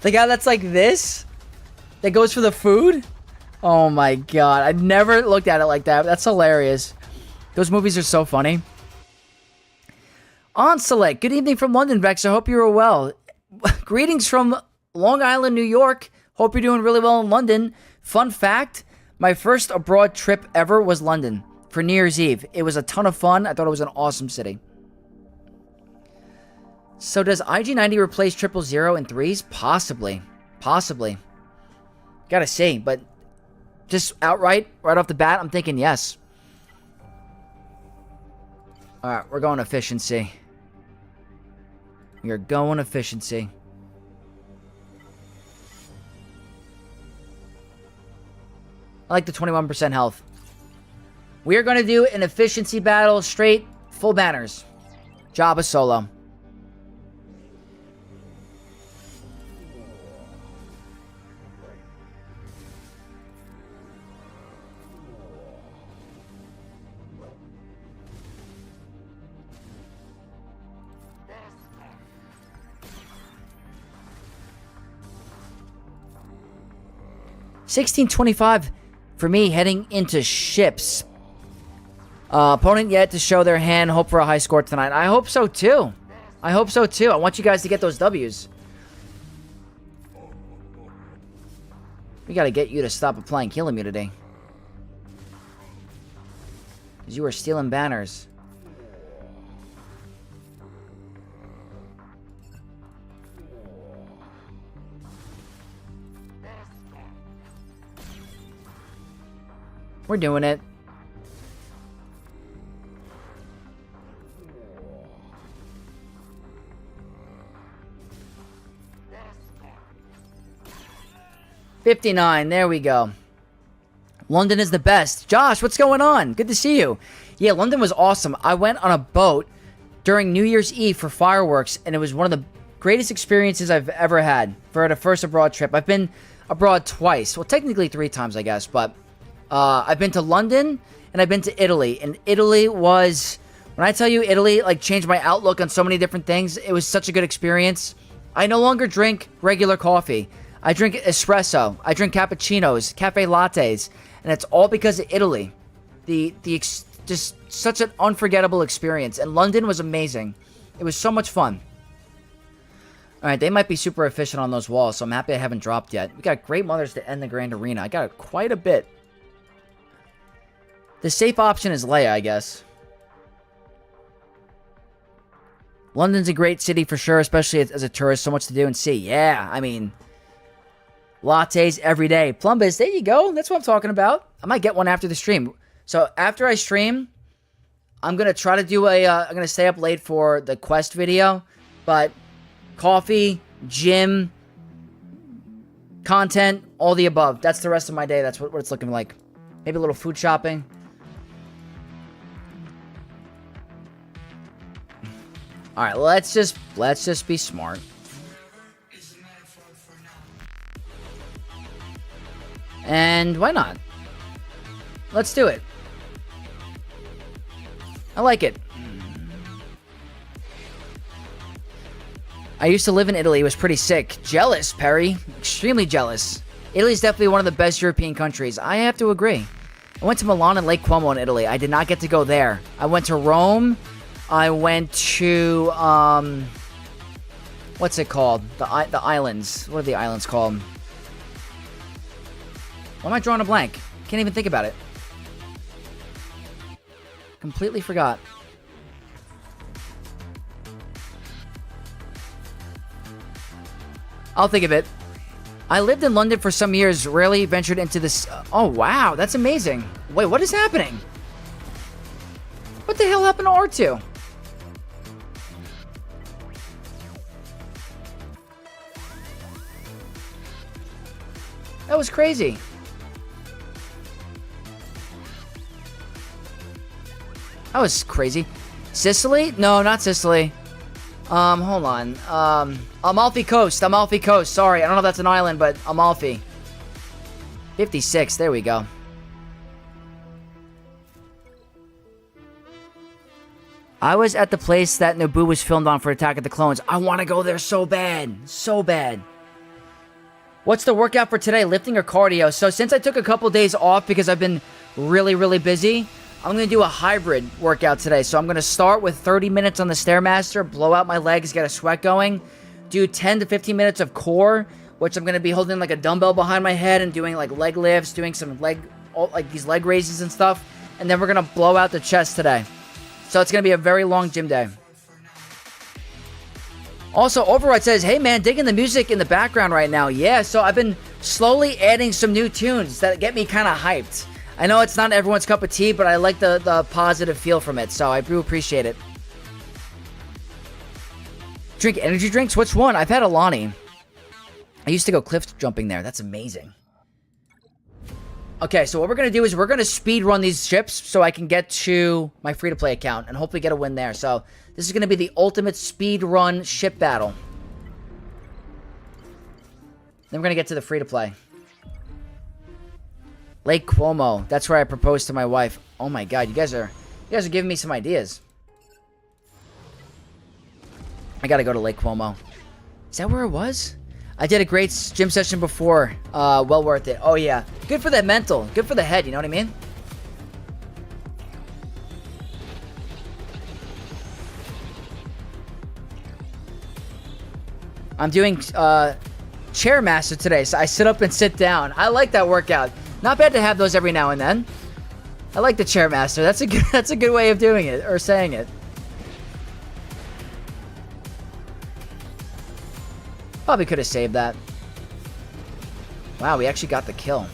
The guy that's like this? That goes for the food? Oh my god. I never looked at it like that. That's hilarious. Those movies are so funny. On Select. Good evening from London, Vex. I hope you're well. Greetings from Long Island, New York. Hope you're doing really well in London. Fun fact, my first abroad trip ever was London for New Year's Eve. It was a ton of fun. I thought it was an awesome city. So does IG-90 replace 000 in 3s? Possibly. Possibly. Gotta see, but just outright, right off the bat, I'm thinking yes. Alright, we're going efficiency. We are going efficiency. I like the 21% health. We are going to do an efficiency battle, straight, full banners. Jabba solo. $16.25 for me heading into ships. Opponent yet to show their hand. Hope for a high score tonight. I hope so too. I hope so too. I want you guys to get those W's. We gotta get you to stop applying Kill Immunity. Because you are stealing banners. We're doing it. $59. There we go. London is the best. Josh, what's going on? Good to see you. Yeah, London was awesome. I went on a boat during New Year's Eve for fireworks, and it was one of the greatest experiences I've ever had for the first abroad trip. I've been abroad twice. Well, technically 3 times, I guess, but I've been to London and I've been to Italy. And Italy was, when I tell you Italy, like, changed my outlook on so many different things. It was such a good experience. I no longer drink regular coffee. I drink espresso. I drink cappuccinos, cafe lattes, and it's all because of Italy. Just such an unforgettable experience. And London was amazing. It was so much fun. All right, they might be super efficient on those walls, so I'm happy I haven't dropped yet. We got Great Mothers to end the Grand Arena. I got quite a bit. The safe option is Leia, I guess. London's a great city for sure, especially as a tourist. So much to do and see. Yeah, I mean, lattes every day. Plumbus, there you go. That's what I'm talking about. I might get one after the stream. So after I stream, I'm going to try to do I'm going to stay up late for the quest video. But coffee, gym, content, all the above. That's the rest of my day. That's what it's looking like. Maybe a little food shopping. All right, let's just be smart. And why not? Let's do it. I like it. I used to live in Italy. It was pretty sick. Jealous, Perry. Extremely jealous. Italy's definitely one of the best European countries. I have to agree. I went to Milan and Lake Como in Italy. I did not get to go there. I went to Rome. I went to, what's it called? The islands. What are the islands called? Why am I drawing a blank? Can't even think about it. Completely forgot. I'll think of it. I lived in London for some years, rarely ventured into this. Oh, wow, that's amazing. Wait, what is happening? What the hell happened to R2? That was crazy. That was crazy. Sicily? No, not Sicily. Hold on. Amalfi Coast. Amalfi Coast. Sorry, I don't know if that's an island, but Amalfi. 56. There we go. I was at the place that Naboo was filmed on for Attack of the Clones. I want to go there so bad. So bad. What's the workout for today? Lifting or cardio? So since I took a couple days off because I've been really, really busy, I'm going to do a hybrid workout today. So I'm going to start with 30 minutes on the Stairmaster, blow out my legs, get a sweat going, do 10 to 15 minutes of core, which I'm going to be holding like a dumbbell behind my head and doing like leg lifts, doing some these leg raises and stuff. And then we're going to blow out the chest today. So it's going to be a very long gym day. Also, Override says, hey man, digging the music in the background right now. Yeah, so I've been slowly adding some new tunes that get me kind of hyped. I know it's not everyone's cup of tea, but I like the positive feel from it, so I do appreciate it. Drink energy drinks? Which one? I've had Alani. I used to go cliff jumping there. That's amazing. Okay, so what we're going to do is we're going to speed run these ships so I can get to my free-to-play account and hopefully get a win there. So this is going to be the ultimate speed run ship battle. Then we're going to get to the free-to-play. Lake Como. That's where I proposed to my wife. Oh my god, you guys are giving me some ideas. I got to go to Lake Como. Is that where it was? I did a great gym session before. Well worth it. Oh, yeah. Good for the mental. Good for the head, you know what I mean? I'm doing Chairmaster today, so I sit up and sit down. I like that workout. Not bad to have those every now and then. I like the Chairmaster. That's a good way of doing it, or saying it. Probably could have saved that. Wow, we actually got the kill.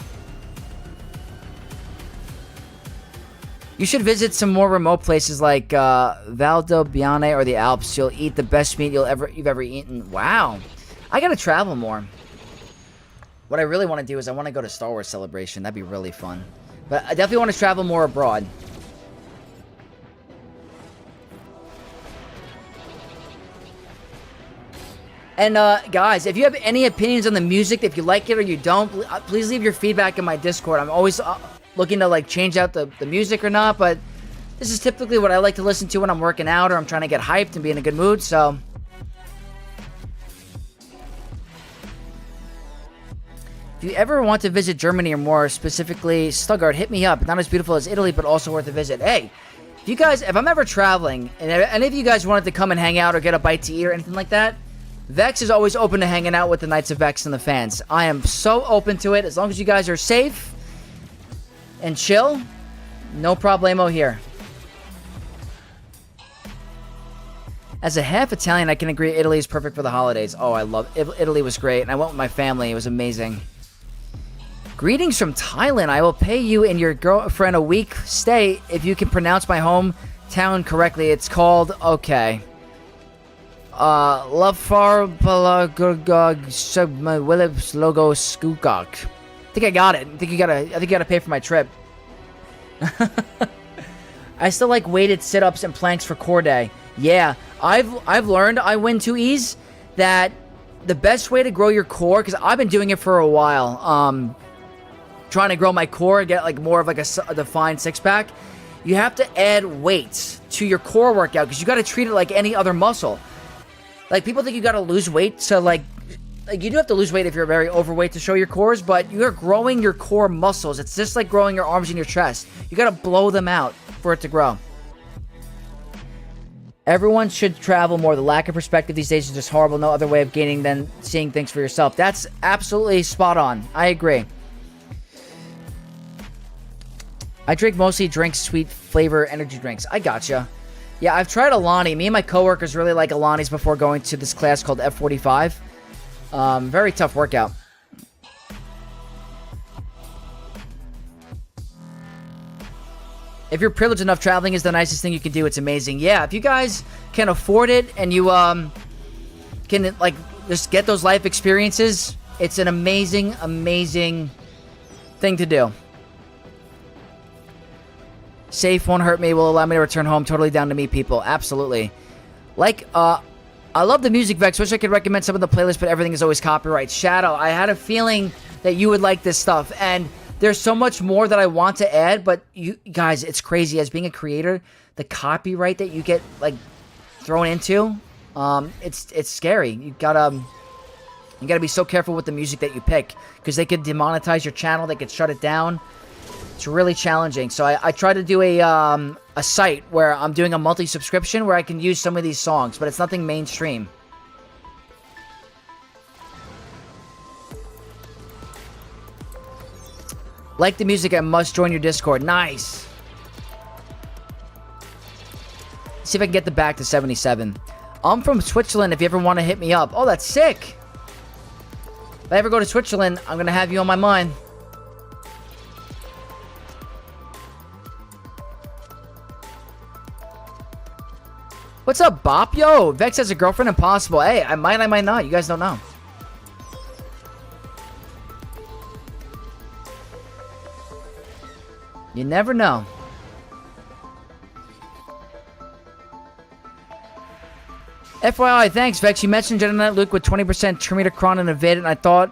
You should visit some more remote places like Valdobbiadene or the Alps. You'll eat the best meat you've ever eaten. Wow. I gotta travel more. What I really want to do is I want to go to Star Wars Celebration. That'd be really fun. But I definitely want to travel more abroad. And, guys, if you have any opinions on the music, if you like it or you don't, please leave your feedback in my Discord. I'm always looking to, like, change out the music or not, but this is typically what I like to listen to when I'm working out or I'm trying to get hyped and be in a good mood, so. If you ever want to visit Germany or more specifically Stuttgart, hit me up. Not as beautiful as Italy, but also worth a visit. Hey, if I'm ever traveling, and any of you guys wanted to come and hang out or get a bite to eat or anything like that, Vex is always open to hanging out with the Knights of Vex and the fans. I am so open to it. As long as you guys are safe and chill, no problemo here. As a half Italian, I can agree Italy is perfect for the holidays. Oh, I love it. Italy was great, and I went with my family. It was amazing. Greetings from Thailand. I will pay you and your girlfriend a week stay if you can pronounce my hometown correctly. It's called, okay. Lafar Palagog Willips Logo Skookok. I think I got it. I think you gotta pay for my trip. I still like weighted sit-ups and planks for core day. Yeah, I've learned, I win 2Es, that the best way to grow your core, because I've been doing it for a while, trying to grow my core and get like more of like a defined six-pack, you have to add weights to your core workout, because you got to treat it like any other muscle. Like, people think you got to lose weight to, like, you do have to lose weight if you're very overweight to show your cores, but you're growing your core muscles. It's just like growing your arms and your chest. You got to blow them out for it to grow. Everyone should travel more. The lack of perspective these days is just horrible. No other way of gaining than seeing things for yourself. That's absolutely spot on. I agree. I drink mostly sweet flavor energy drinks. I gotcha. Yeah, I've tried Alani. Me and my coworkers really like Alani's before going to this class called F45. Very tough workout. If you're privileged enough, traveling is the nicest thing you can do. It's amazing. Yeah, if you guys can afford it and you can like just get those life experiences, it's an amazing, amazing thing to do. Safe won't hurt me, will allow me to return home. Totally down to meet people. Absolutely. Like, I love the music, Vex. Wish I could recommend some of the playlists, but everything is always copyright. Shadow, I had a feeling that you would like this stuff, and there's so much more that I want to add, but you guys, it's crazy. As being a creator, the copyright that you get, like, thrown into, it's scary. You gotta be so careful with the music that you pick, because they could demonetize your channel, they could shut it down. It's really challenging. So I try to do a site where I'm doing a multi-subscription where I can use some of these songs, but it's nothing mainstream. Like the music, I must join your Discord. Nice. See if I can get the back to 77. I'm from Switzerland if you ever want to hit me up. Oh, that's sick. If I ever go to Switzerland, I'm going to have you on my mind. What's up, Bop? Yo, Vex has a girlfriend? Impossible. Hey, I might not. You guys don't know. You never know. FYI, thanks, Vex. You mentioned Jedi Knight Luke with 20% Terminator in a vid, and I thought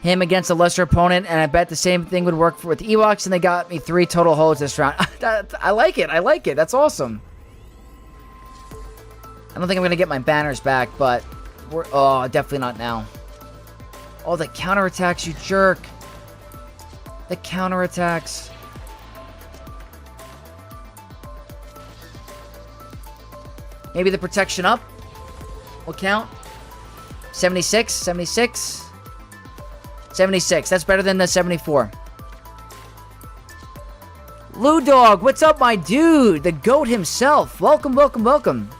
him against a lesser opponent, and I bet the same thing would work with Ewoks, and they got me 3 total holds this round. I like it. I like it. That's awesome. I don't think I'm going to get my banners back, but we're... Oh, definitely not now. Oh, the counterattacks, you jerk. The counterattacks. Maybe the protection up will count. 76, 76. 76. That's better than the 74. Lou Dog, what's up, my dude? The GOAT himself. Welcome, welcome, welcome.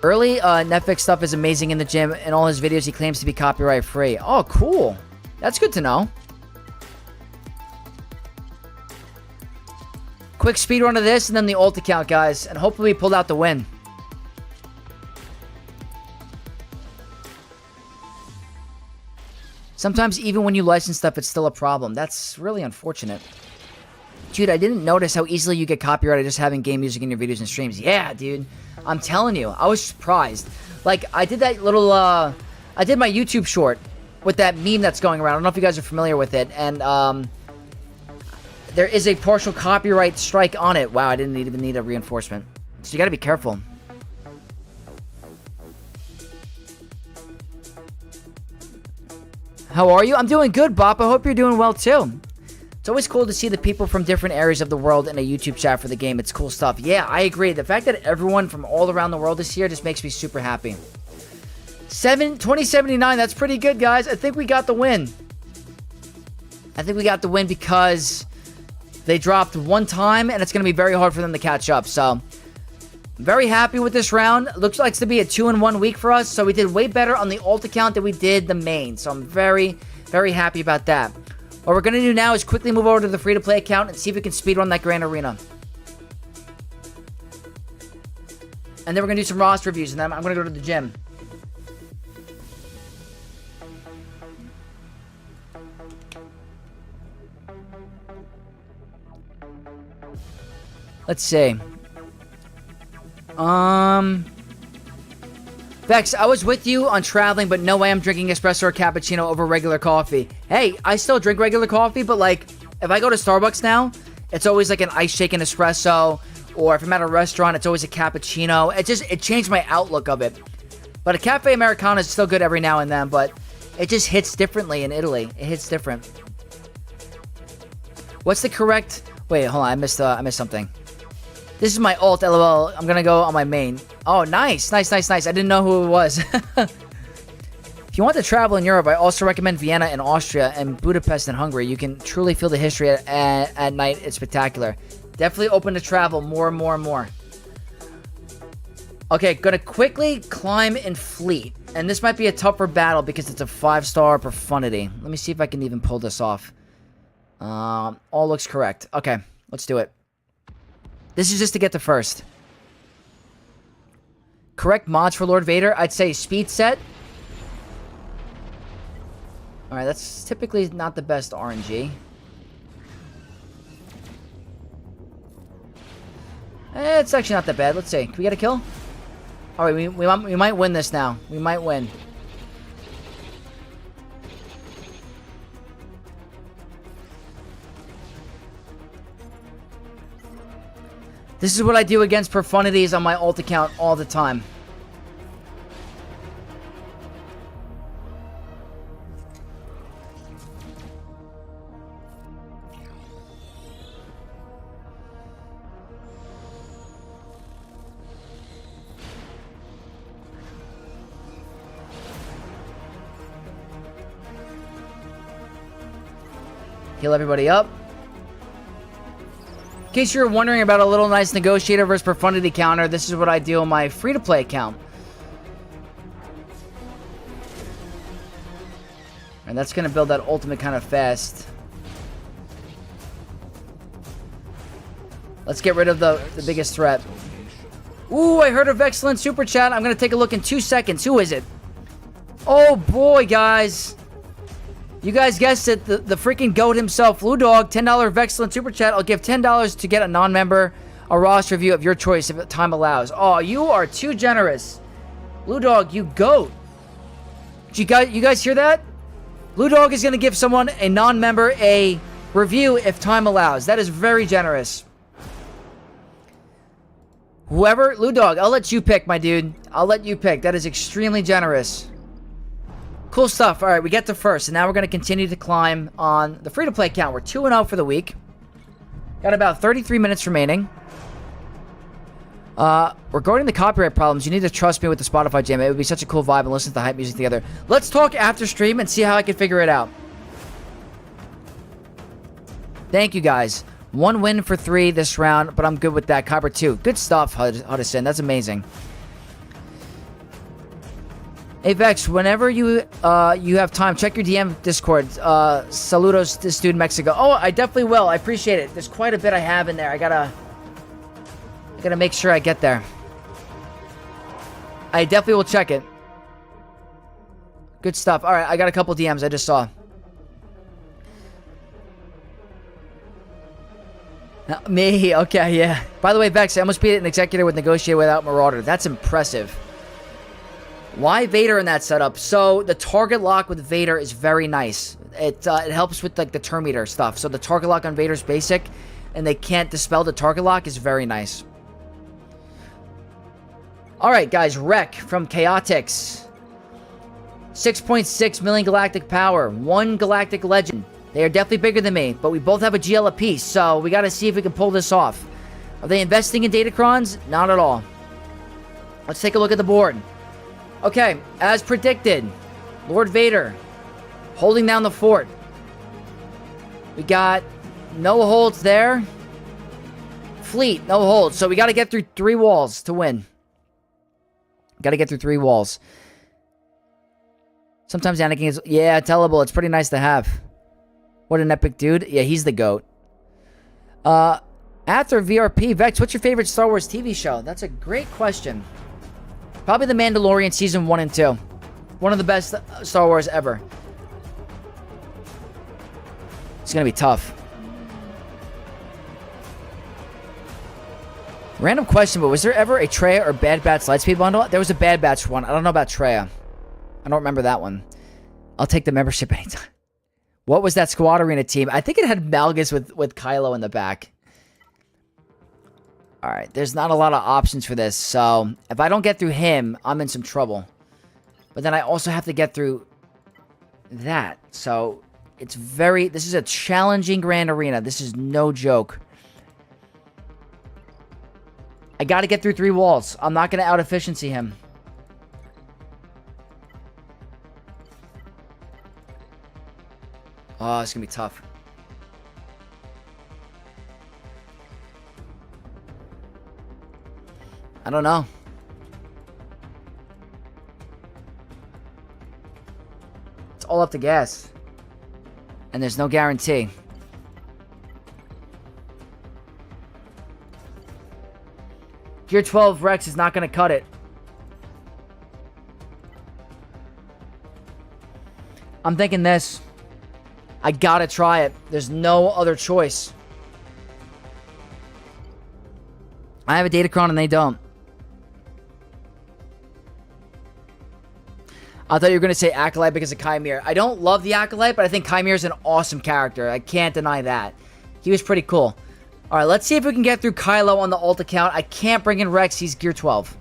Early Netflix stuff is amazing in the gym. In all his videos, he claims to be copyright free. Oh, cool. That's good to know. Quick speed run of this and then the ult account, guys. And hopefully we pulled out the win. Sometimes even when you license stuff, it's still a problem. That's really unfortunate. Dude, I didn't notice how easily you get copyrighted just having game music in your videos and streams. Yeah, dude. I'm telling you. I was surprised. Like, I did that little, I did my YouTube short with that meme that's going around. I don't know if you guys are familiar with it. And, there is a partial copyright strike on it. Wow, I didn't even need a reinforcement. So you gotta be careful. How are you? I'm doing good, Bop. I hope you're doing well, too. It's always cool to see the people from different areas of the world in a YouTube chat for the game. It's cool stuff. Yeah, I agree. The fact that everyone from all around the world is here just makes me super happy. 2079, that's pretty good, guys. I think we got the win. I think we got the win because they dropped one time, and it's going to be very hard for them to catch up. So, very happy with this round. Looks like it's to be a 2-in-1 week for us. So, we did way better on the alt account than we did the main. So, I'm very, very happy about that. What we're going to do now is quickly move over to the free-to-play account and see if we can speedrun that Grand Arena. And then we're going to do some roster reviews, and then I'm going to go to the gym. Let's see. Vex, I was with you on traveling, but no way I'm drinking espresso or cappuccino over regular coffee. Hey, I still drink regular coffee, but like, if I go to Starbucks now, it's always like an ice shake and espresso, or if I'm at a restaurant, it's always a cappuccino. It changed my outlook of it. But a cafe Americano is still good every now and then, but it just hits differently in Italy. It hits different. What's the correct... Wait, hold on, I missed something. This is my ult, lol. I'm gonna go on my main. Oh, nice. Nice, nice, nice. I didn't know who it was. If you want to travel in Europe, I also recommend Vienna in Austria and Budapest in Hungary. You can truly feel the history at night. It's spectacular. Definitely open to travel more and more and more. Okay, gonna quickly climb in Fleet. And this might be a tougher battle because it's a 5-star profundity. Let me see if I can even pull this off. All looks correct. Okay, let's do it. This is just to get to first. Correct mods for Lord Vader. I'd say speed set. Alright, that's typically not the best RNG. It's actually not that bad. Let's see. Can we get a kill? All right, we might win this now. We might win. This is what I do against Profunities on my alt account all the time. Heal everybody up. In case you're wondering about a little nice negotiator versus profundity counter, this is what I do on my free-to-play account. And that's going to build that ultimate kind of fast. Let's get rid of the biggest threat. Ooh, I heard of excellent super chat. I'm going to take a look in 2 seconds. Who is it? Oh boy, guys. You guys guessed it, the freaking GOAT himself, Blue Dog, $10 excellent super chat. I'll give $10 to get a non-member, a roster review of your choice if time allows. Oh, you are too generous. Blue Dog, you GOAT. You guys hear that? Blue Dog is going to give someone, a non-member, a review if time allows. That is very generous. Whoever, Blue Dog, I'll let you pick, my dude. I'll let you pick. That is extremely generous. Cool stuff. All right, we get to first, and now we're going to continue to climb on the free-to-play account. We're 2-0 for the week. Got about 33 minutes remaining. Regarding the copyright problems, you need to trust me with the Spotify jam. It would be such a cool vibe and listen to the hype music together. Let's talk after stream and see how I can figure it out. Thank you, guys. 1 win for 3 this round, but I'm good with that. Copper 2. Good stuff, Hudson. That's amazing. Hey Vex, whenever you have time, check your DM Discord. Saludos to this dude in Mexico. Oh, I definitely will. I appreciate it. There's quite a bit I have in there. I gotta make sure I get there. I definitely will check it. Good stuff. All right, I got a couple DMs I just saw. Me? Okay, yeah. By the way, Vex, I almost beat an executor with Negotiate without Marauder. That's impressive. Why Vader in that setup? So the target lock with Vader is very nice. It helps with like the turn meter stuff. So the target lock on Vader's basic, and they can't dispel the target lock, is very nice. All right, guys. Wreck from Chaotix. 6.6 million galactic power. 1 galactic legend. They are definitely bigger than me, but we both have a GL apiece, so we got to see if we can pull this off. Are they investing in Datacrons? Not at all. Let's take a look at the board. Okay, as predicted, Lord Vader holding down the fort. We got no holds there. Fleet, no holds. So we got to get through 3 walls to win. Got to get through 3 walls. Sometimes Anakin is... Yeah, tellable. It's pretty nice to have. What an epic dude. Yeah, he's the GOAT. After VRP, Vex, what's your favorite Star Wars TV show? That's a great question. Probably The Mandalorian Season 1 and 2. One of the best Star Wars ever. It's going to be tough. Random question, but was there ever a Traya or Bad Batch Lightspeed bundle? There was a Bad Batch one. I don't know about Traya. I don't remember that one. I'll take the membership anytime. What was that Squad Arena team? I think it had Malgus with Kylo in the back. Alright, there's not a lot of options for this, so if I don't get through him, I'm in some trouble. But then I also have to get through that, so it's very... This is a challenging Grand Arena. This is no joke. I gotta get through 3 walls. I'm not gonna out-efficiency him. Oh, it's gonna be tough. I don't know. It's all up to gas. And there's no guarantee. Gear 12 Rex is not going to cut it. I'm thinking this. I gotta try it. There's no other choice. I have a Datacron and they don't. I thought you were going to say Acolyte because of Chimere. I don't love the Acolyte, but I think Chimere is an awesome character. I can't deny that. He was pretty cool. All right, let's see if we can get through Kylo on the ult account. I can't bring in Rex. He's gear 12.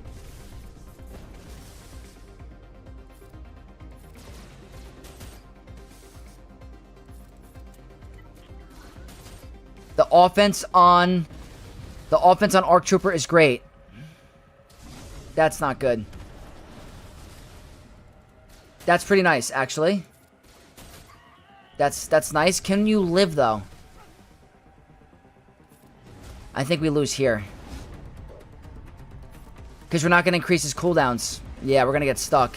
The offense on ARC Trooper is great. That's not good. That's pretty nice, actually. That's nice. Can you live, though? I think we lose here. Because we're not going to increase his cooldowns. Yeah, we're going to get stuck.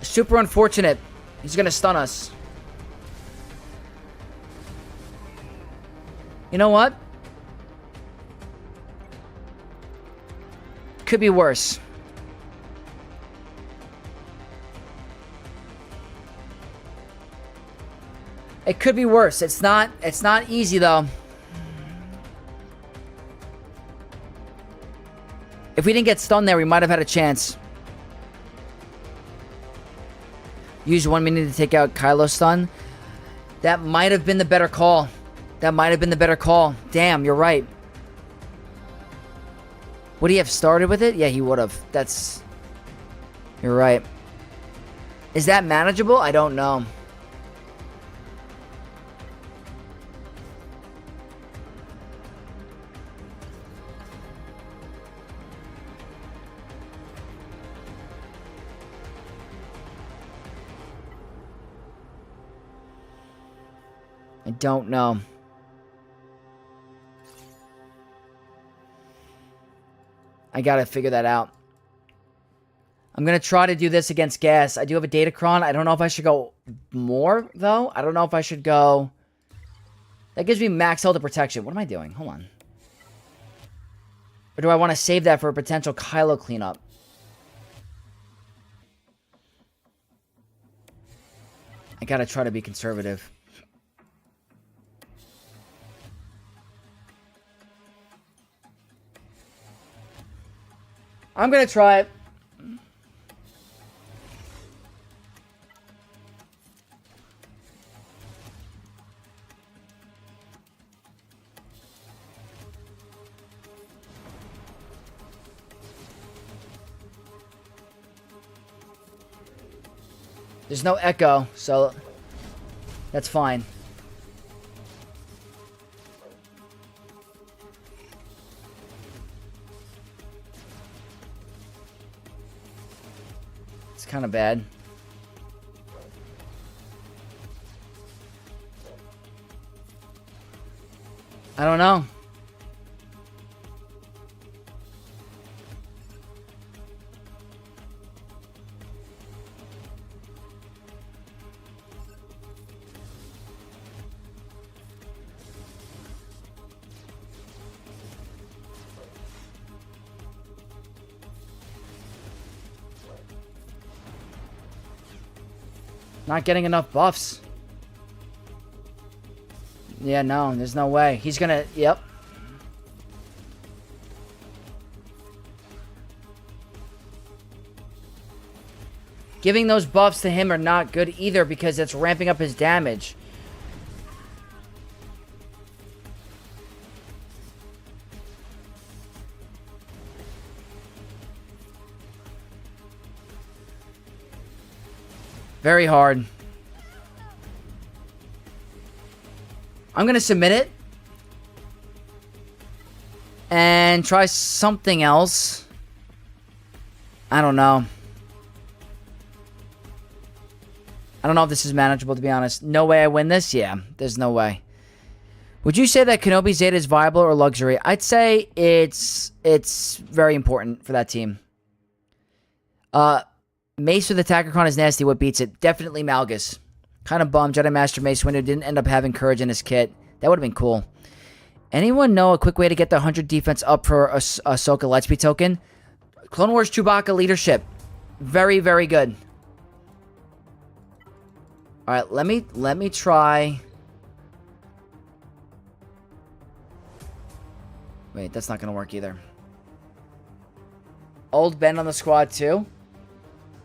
Super unfortunate. He's going to stun us. You know what? Could be worse. It could be worse. It's not easy though. If we didn't get stunned there, we might have had a chance. Use 1 minute to take out Kylo stun. That might have been the better call. That might have been the better call. Damn, you're right. Would he have started with it? Yeah, he would have. That's... You're right. Is that manageable? I don't know. I don't know. I gotta figure that out. I'm gonna try to do this against Gas. I do have a Datacron. I don't know if I should go more, though. I don't know if I should go... That gives me max health of protection. What am I doing? Hold on. Or do I want to save that for a potential Kylo cleanup? I gotta try to be conservative. I'm gonna try it. There's no echo, so that's fine. It's kind of bad. I don't know. Not getting enough buffs. Yeah, no, there's no way. He's gonna... Yep. Giving those buffs to him are not good either because it's ramping up his damage. Very hard. I'm gonna submit it. And try something else. I don't know. I don't know if this is manageable, to be honest. No way I win this? Yeah, there's no way. Would you say that Kenobi Zeta is viable or luxury? I'd say it's very important for that team. Mace with the Datacron is nasty. What beats it? Definitely Malgus. Kind of bummed Jedi Master Mace Windu didn't end up having courage in his kit. That would have been cool. Anyone know a quick way to get the 100 defense up for Ahsoka Lightspeed token? Clone Wars Chewbacca leadership. Very, very good. Alright, let me try... Wait, that's not going to work either. Old Ben on the squad too.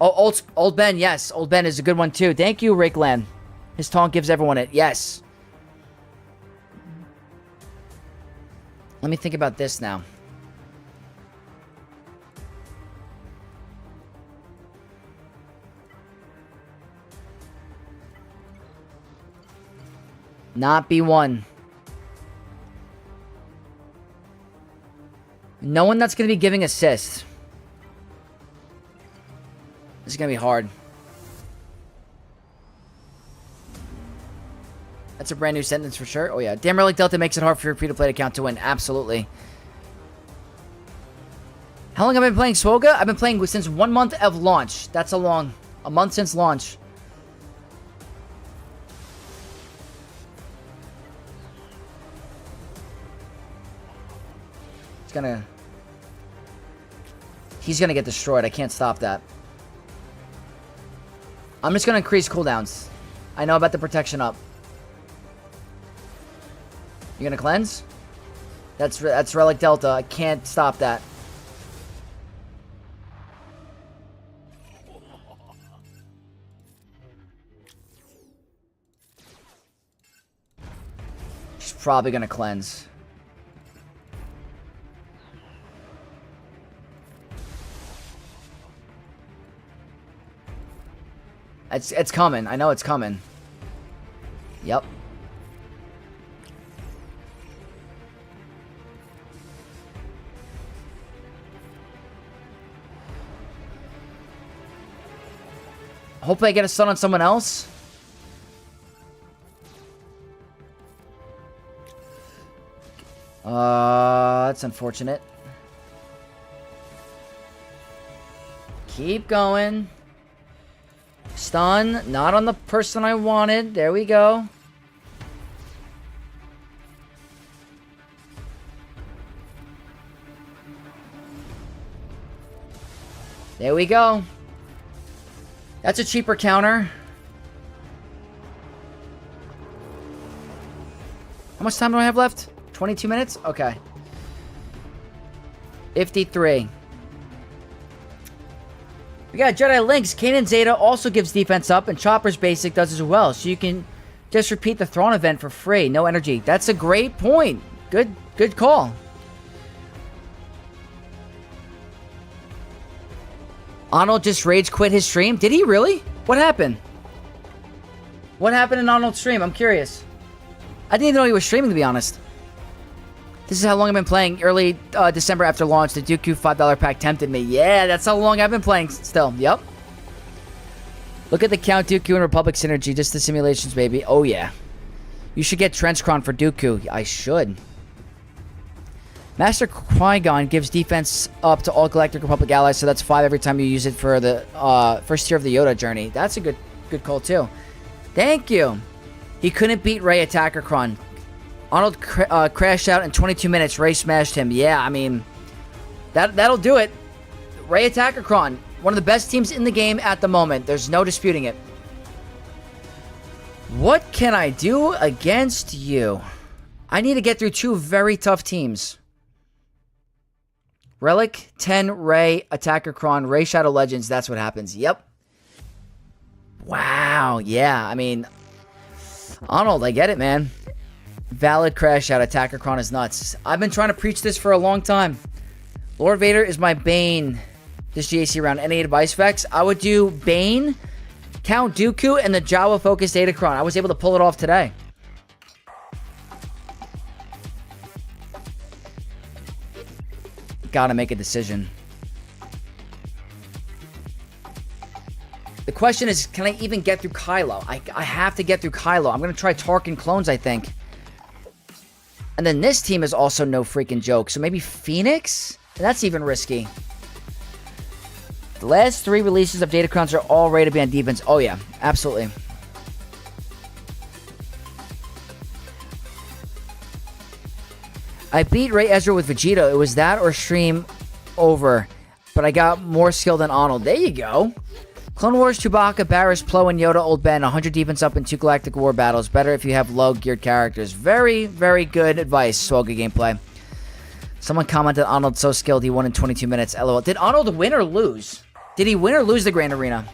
Oh, old Ben, yes. Old Ben is a good one too. Thank you, Rickland. His taunt gives everyone it. Yes. Let me think about this now. Not B1. No one that's going to be giving assists. This is going to be hard. That's a brand new sentence for sure. Oh, yeah. Damn Relic Delta makes it hard for your free-to-play account to win. Absolutely. How long have I been playing Swoga? I've been playing since 1 month of launch. That's a month since launch. He's gonna get destroyed. I can't stop that. I'm just gonna increase cooldowns. I know about the protection up. You gonna cleanse? That's Relic Delta. I can't stop that. She's probably gonna cleanse. It's coming. I know it's coming. Yep. Hopefully I get a stun on someone else. That's unfortunate. Keep going. Stun, not on the person I wanted. There we go. There we go. That's a cheaper counter. How much time do I have left? 22 minutes? Okay. 53. We got Jedi Links. Kanan Zeta also gives defense up, and Chopper's basic does as well. So you can just repeat the Thrawn event for free. No energy. That's a great point. Good call. Arnold just rage quit his stream. Did he really? What happened? What happened in Arnold's stream? I'm curious. I didn't even know he was streaming, to be honest. This is how long I've been playing. Early December after launch, the Dooku $5 pack tempted me. Yeah, that's how long I've been playing still. Yep. Look at the Count Dooku and Republic synergy. Just the simulations, baby. Oh, yeah. You should get Trenchcron for Dooku. I should. Master Qui-Gon gives defense up to all Galactic Republic allies, so that's 5 every time you use it for the first tier of the Yoda journey. That's a good call, too. Thank you. He couldn't beat Rey Datacron. Arnold crashed out in 22 minutes. Rey smashed him. Yeah, I mean, that'll do it. Rey Datacron, one of the best teams in the game at the moment. There's no disputing it. What can I do against you? I need to get through 2 very tough teams. Relic, 10, Rey, Datacron, Rey Shadow Legends. That's what happens. Yep. Wow. Yeah, I mean, Arnold, I get it, man. Valid crash out. Datacron is nuts. I've been trying to preach this for a long time. Lord Vader is my bane this GAC round. Any advice, Vex? I would do Bane, Count Dooku, and the Jawa-focused Datacron. I was able to pull it off today. Gotta make a decision. The question is, can I even get through Kylo? I have to get through Kylo. I'm gonna try Tarkin clones, I think. And then this team is also no freaking joke. So maybe Phoenix? That's even risky. The last 3 releases of Datacrons are all rated to be on defense. Oh, yeah. Absolutely. I beat Rey Ezra with Vegeta. It was that or stream over. But I got more skill than Arnold. There you go. Clone Wars, Chewbacca, Barriss, Plo, and Yoda, Old Ben, 100 defense up in 2 Galactic War battles. Better if you have low-geared characters. Very, very good advice, Swoga gameplay. Someone commented Arnold's so skilled he won in 22 minutes. LOL. Did Arnold win or lose? Did he win or lose the Grand Arena?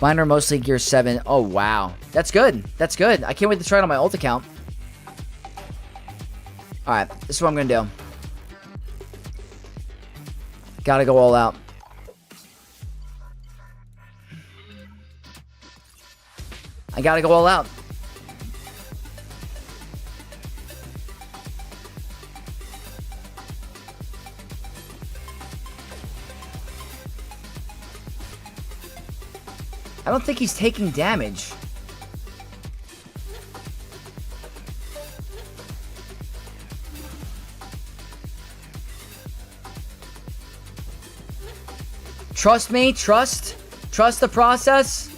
Binder mostly gear 7. Oh, wow. That's good. That's good. I can't wait to try it on my ult account. Alright, this is what I'm going to do. Gotta go all out. I gotta go all out. I don't think he's taking damage. Trust me, trust the process.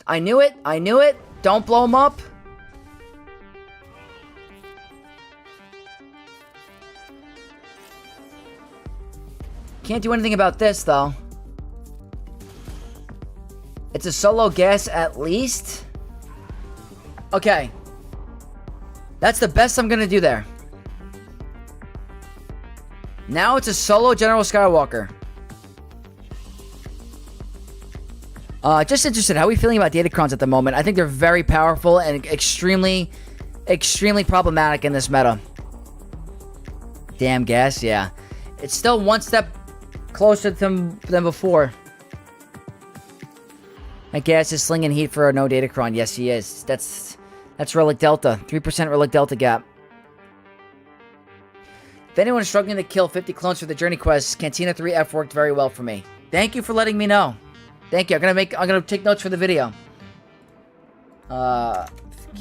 I knew it, Don't blow him up. Can't do anything about this, though. It's a solo guess, at least. Okay. That's the best I'm gonna do there. Now it's a solo General Skywalker. Just interested, how are we feeling about Datacrons at the moment? I think they're very powerful and extremely problematic in this meta. Damn gas, yeah. It's still one step closer than before. My gas is slinging heat for a no Datacron. Yes, he is. That's Relic Delta. 3% Relic Delta gap. If anyone's struggling to kill 50 clones for the Journey Quest, Cantina 3F worked very well for me. Thank you for letting me know. Thank you. I'm gonna take notes for the video.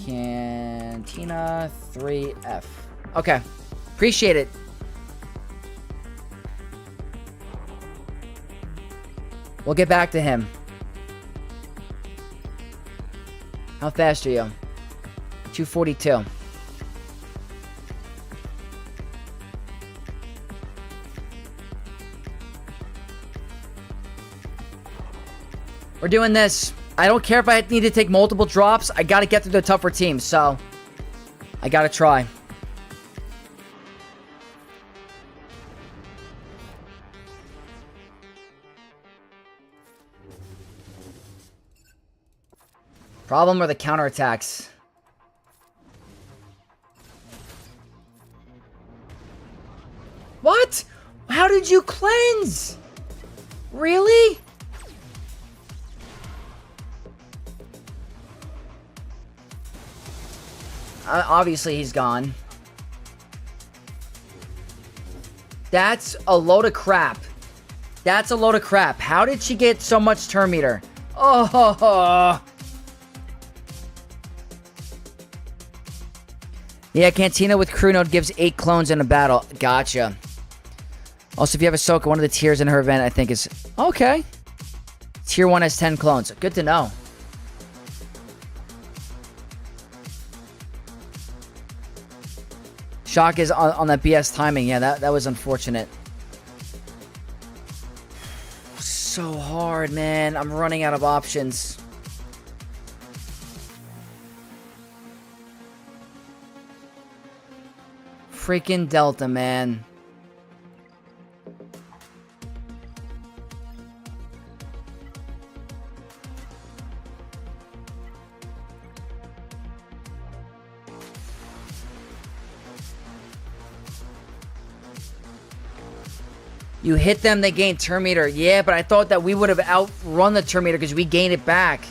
Cantina 3F. Okay. Appreciate it. We'll get back to him. How fast are you? 242. We're doing this. I don't care if I need to take multiple drops. I gotta get through the tougher teams, so I gotta try. Problem are the counterattacks. What? How did you cleanse? Really? Obviously he's gone. That's a load of crap. That's a load of crap. How did she get so much turn meter? Oh. Yeah, Cantina with crew node gives 8 clones in a battle. Gotcha. Also, if you have Ahsoka, one of the tiers in her event, I think is... Okay. Tier 1 has 10 clones. Good to know. Shock is on that BS timing. Yeah, that was unfortunate. So hard, man. I'm running out of options. Freaking Delta, man. You hit them, they gain turn meter. Yeah, but I thought that we would have outrun the turn meter because we gained it back.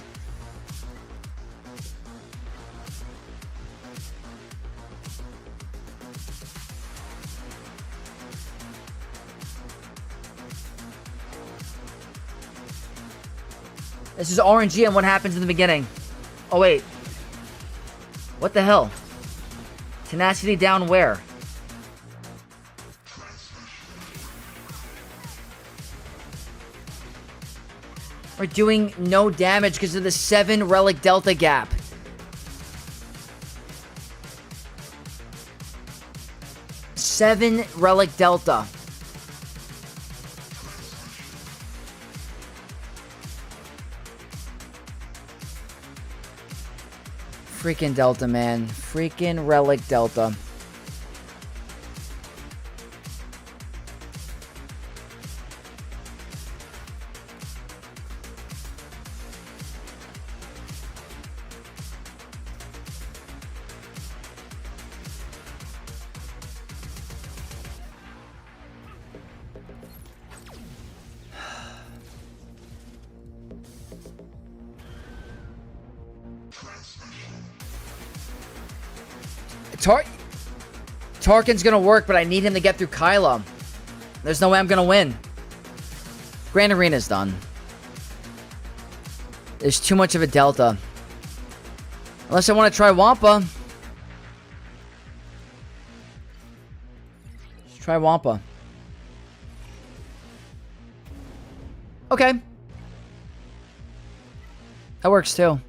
This is RNG and what happens in the beginning. Oh, wait. What the hell? Tenacity down where? We're doing no damage because of the 7 Relic Delta gap. Seven Relic Delta. Freaking Delta, man. Freaking Relic Delta. Tarkin's gonna work, but I need him to get through Kylo. There's no way I'm gonna win. Grand Arena's done. There's too much of a delta. Unless I want to try Wampa. Let's try Wampa. Okay. That works too.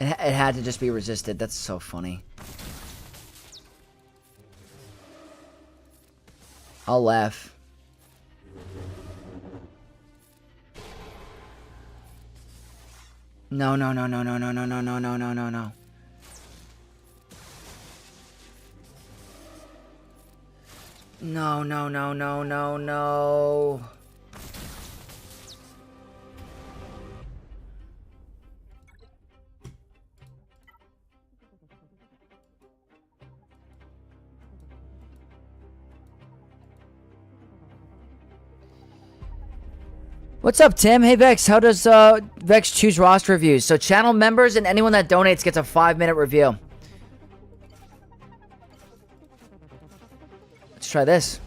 It had to just be resisted. That's so funny. I'll laugh. No, no, no, no, no, no, no, no, no, no, no, no, no. No, no, no, no, no, no. What's up, Tim? Hey, Vex. How does Vex choose roster reviews? So channel members and anyone that donates gets a 5-minute review. Let's try this.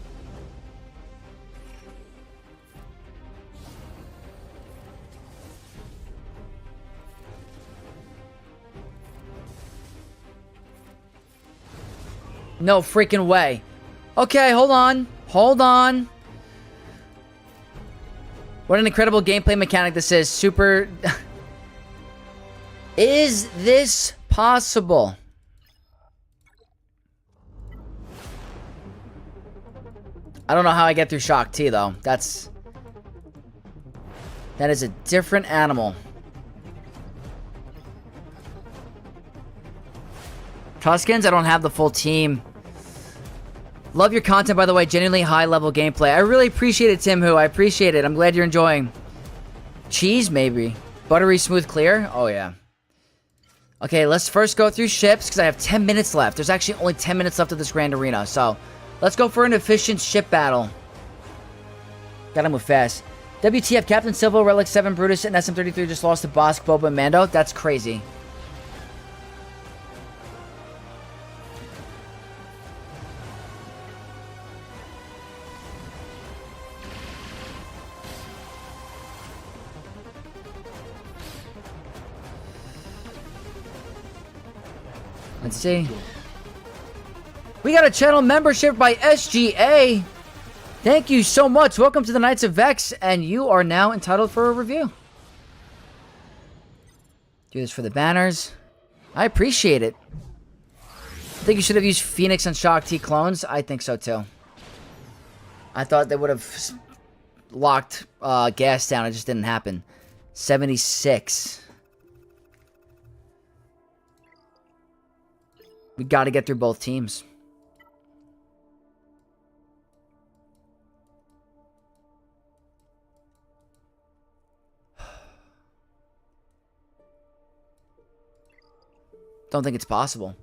No freaking way. Okay, hold on. Hold on. What an incredible gameplay mechanic this is. Super... Is this possible? I don't know how I get through Shock T, though. That is a different animal. Tuskens, I don't have the full team. Love your content, by the way. Genuinely high-level gameplay. I really appreciate it, Tim Hu. I appreciate it. I'm glad you're enjoying. Cheese, maybe. Buttery, smooth, clear? Oh, yeah. Okay, let's first go through ships, because I have 10 minutes left. There's actually only 10 minutes left of this Grand Arena, so... Let's go for an efficient ship battle. Gotta move fast. WTF, Captain Silvo, Relic 7, Brutus, and SM-33 just lost to Bosk, Boba, and Mando? That's crazy. Let's see. We got a channel membership by SGA. Thank you so much. Welcome to the Knights of Vex, and you are now entitled for a review. Do this for the banners. I appreciate it. I think you should have used Phoenix and Shock T clones. I think so too. I thought they would have locked gas down. It just didn't happen. 76. We got to get through both teams. Don't think it's possible.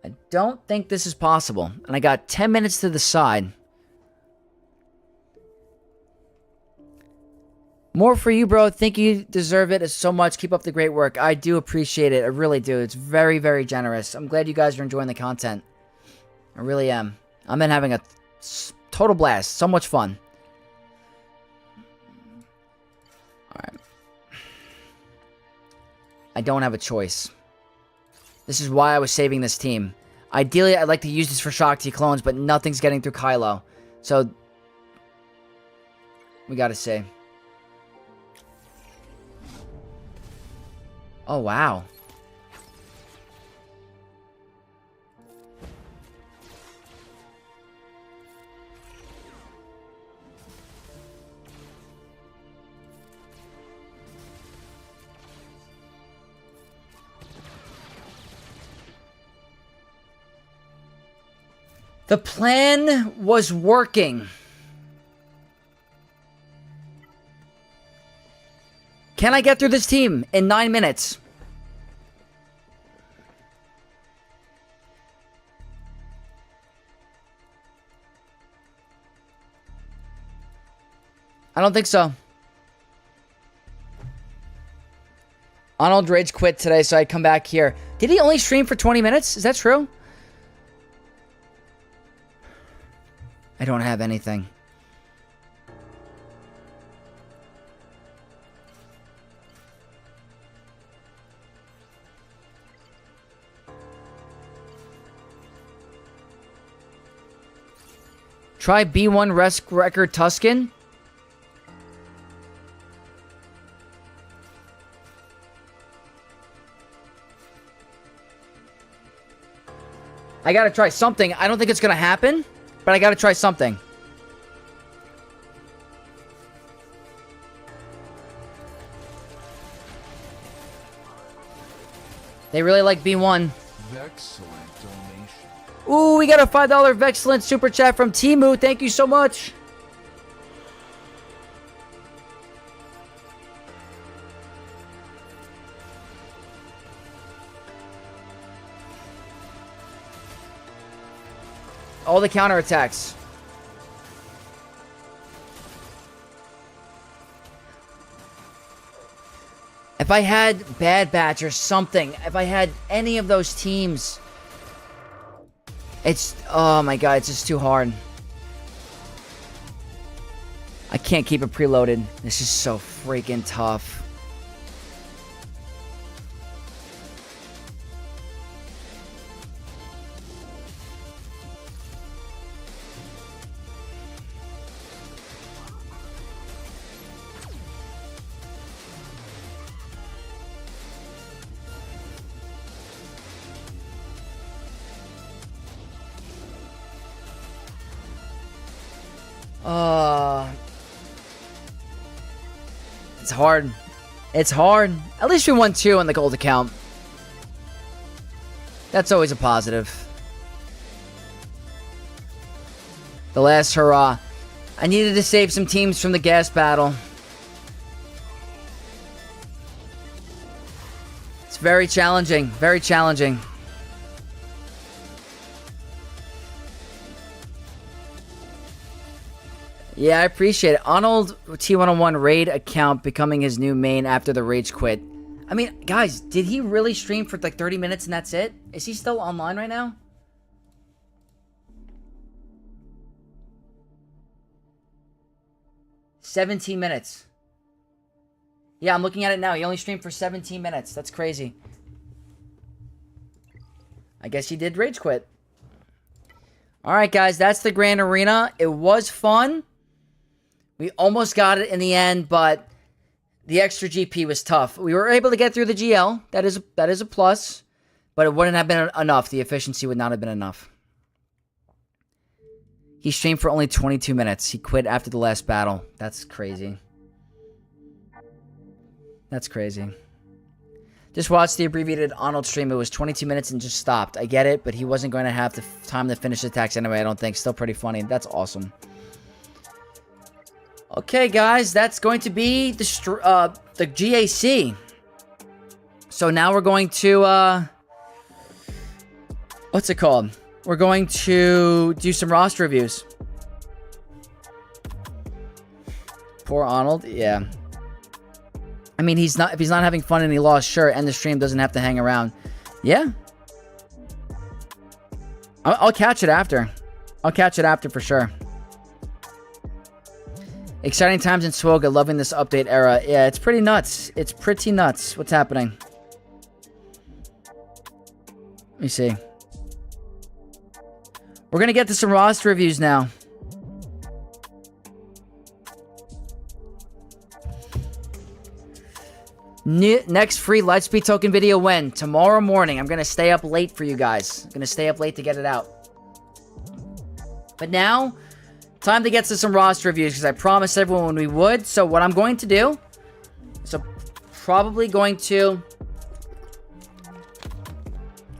I don't think this is possible. And I got 10 minutes to the side. More for you, bro. Think you deserve it so much. Keep up the great work. I do appreciate it. I really do. It's very, very generous. I'm glad you guys are enjoying the content. I really am. I'm in having a total blast. So much fun. Alright. I don't have a choice. This is why I was saving this team. Ideally, I'd like to use this for Shock T clones, but nothing's getting through Kylo. So, we gotta see. Oh, wow. The plan was working. Can I get through this team in 9 minutes? I don't think so. Arnold rage quit today, so I come back here. Did he only stream for 20 minutes? Is that true? I don't have anything. Try B1 record Tuscan. I gotta try something. I don't think it's gonna happen, but I gotta try something. They really like B1. Excellent donation. Ooh, we got a $5 Vexcellent super chat from Timu. Thank you so much. All the counterattacks. If I had Bad Batch or something, if I had any of those teams, it's, oh my god, it's just too hard. I can't keep it preloaded. This is so freaking tough. It's hard. It's hard. At least we won 2 on the gold account. That's always a positive. The last hurrah. I needed to save some teams from the gas battle. It's very challenging. Very challenging. Yeah, I appreciate it. Arnold T101 raid account becoming his new main after the rage quit. I mean, guys, did he really stream for like 30 minutes and that's it? Is he still online right now? $17 minutes. Yeah, I'm looking at it now. He only streamed for 17 minutes. That's crazy. I guess he did rage quit. Alright, guys, that's the Grand Arena. It was fun. We almost got it in the end, but the extra GP was tough. We were able to get through the GL. That is a plus, but it wouldn't have been enough. The efficiency would not have been enough. He streamed for only 22 minutes. He quit after the last battle. That's crazy. That's crazy. Just watched the abbreviated Arnold stream. It was 22 minutes and just stopped. I get it, but he wasn't going to have the time to finish the attacks anyway, I don't think. Still pretty funny. That's awesome. Okay, guys, that's going to be the GAC. So now we're going to, what's it called? We're going to do some roster reviews. Poor Arnold, yeah. I mean, if he's not having fun and he lost, sure, and the stream doesn't have to hang around. Yeah. I'll catch it after. I'll catch it after for sure. Exciting times in Swoga, loving this update era. Yeah, it's pretty nuts. It's pretty nuts. What's happening? Let me see. We're going to get to some roster reviews now. Next free Lightspeed token video when? Tomorrow morning. I'm going to stay up late for you guys. I'm going to stay up late to get it out. But now, time to get to some roster reviews because I promised everyone we would. So what I'm going to do,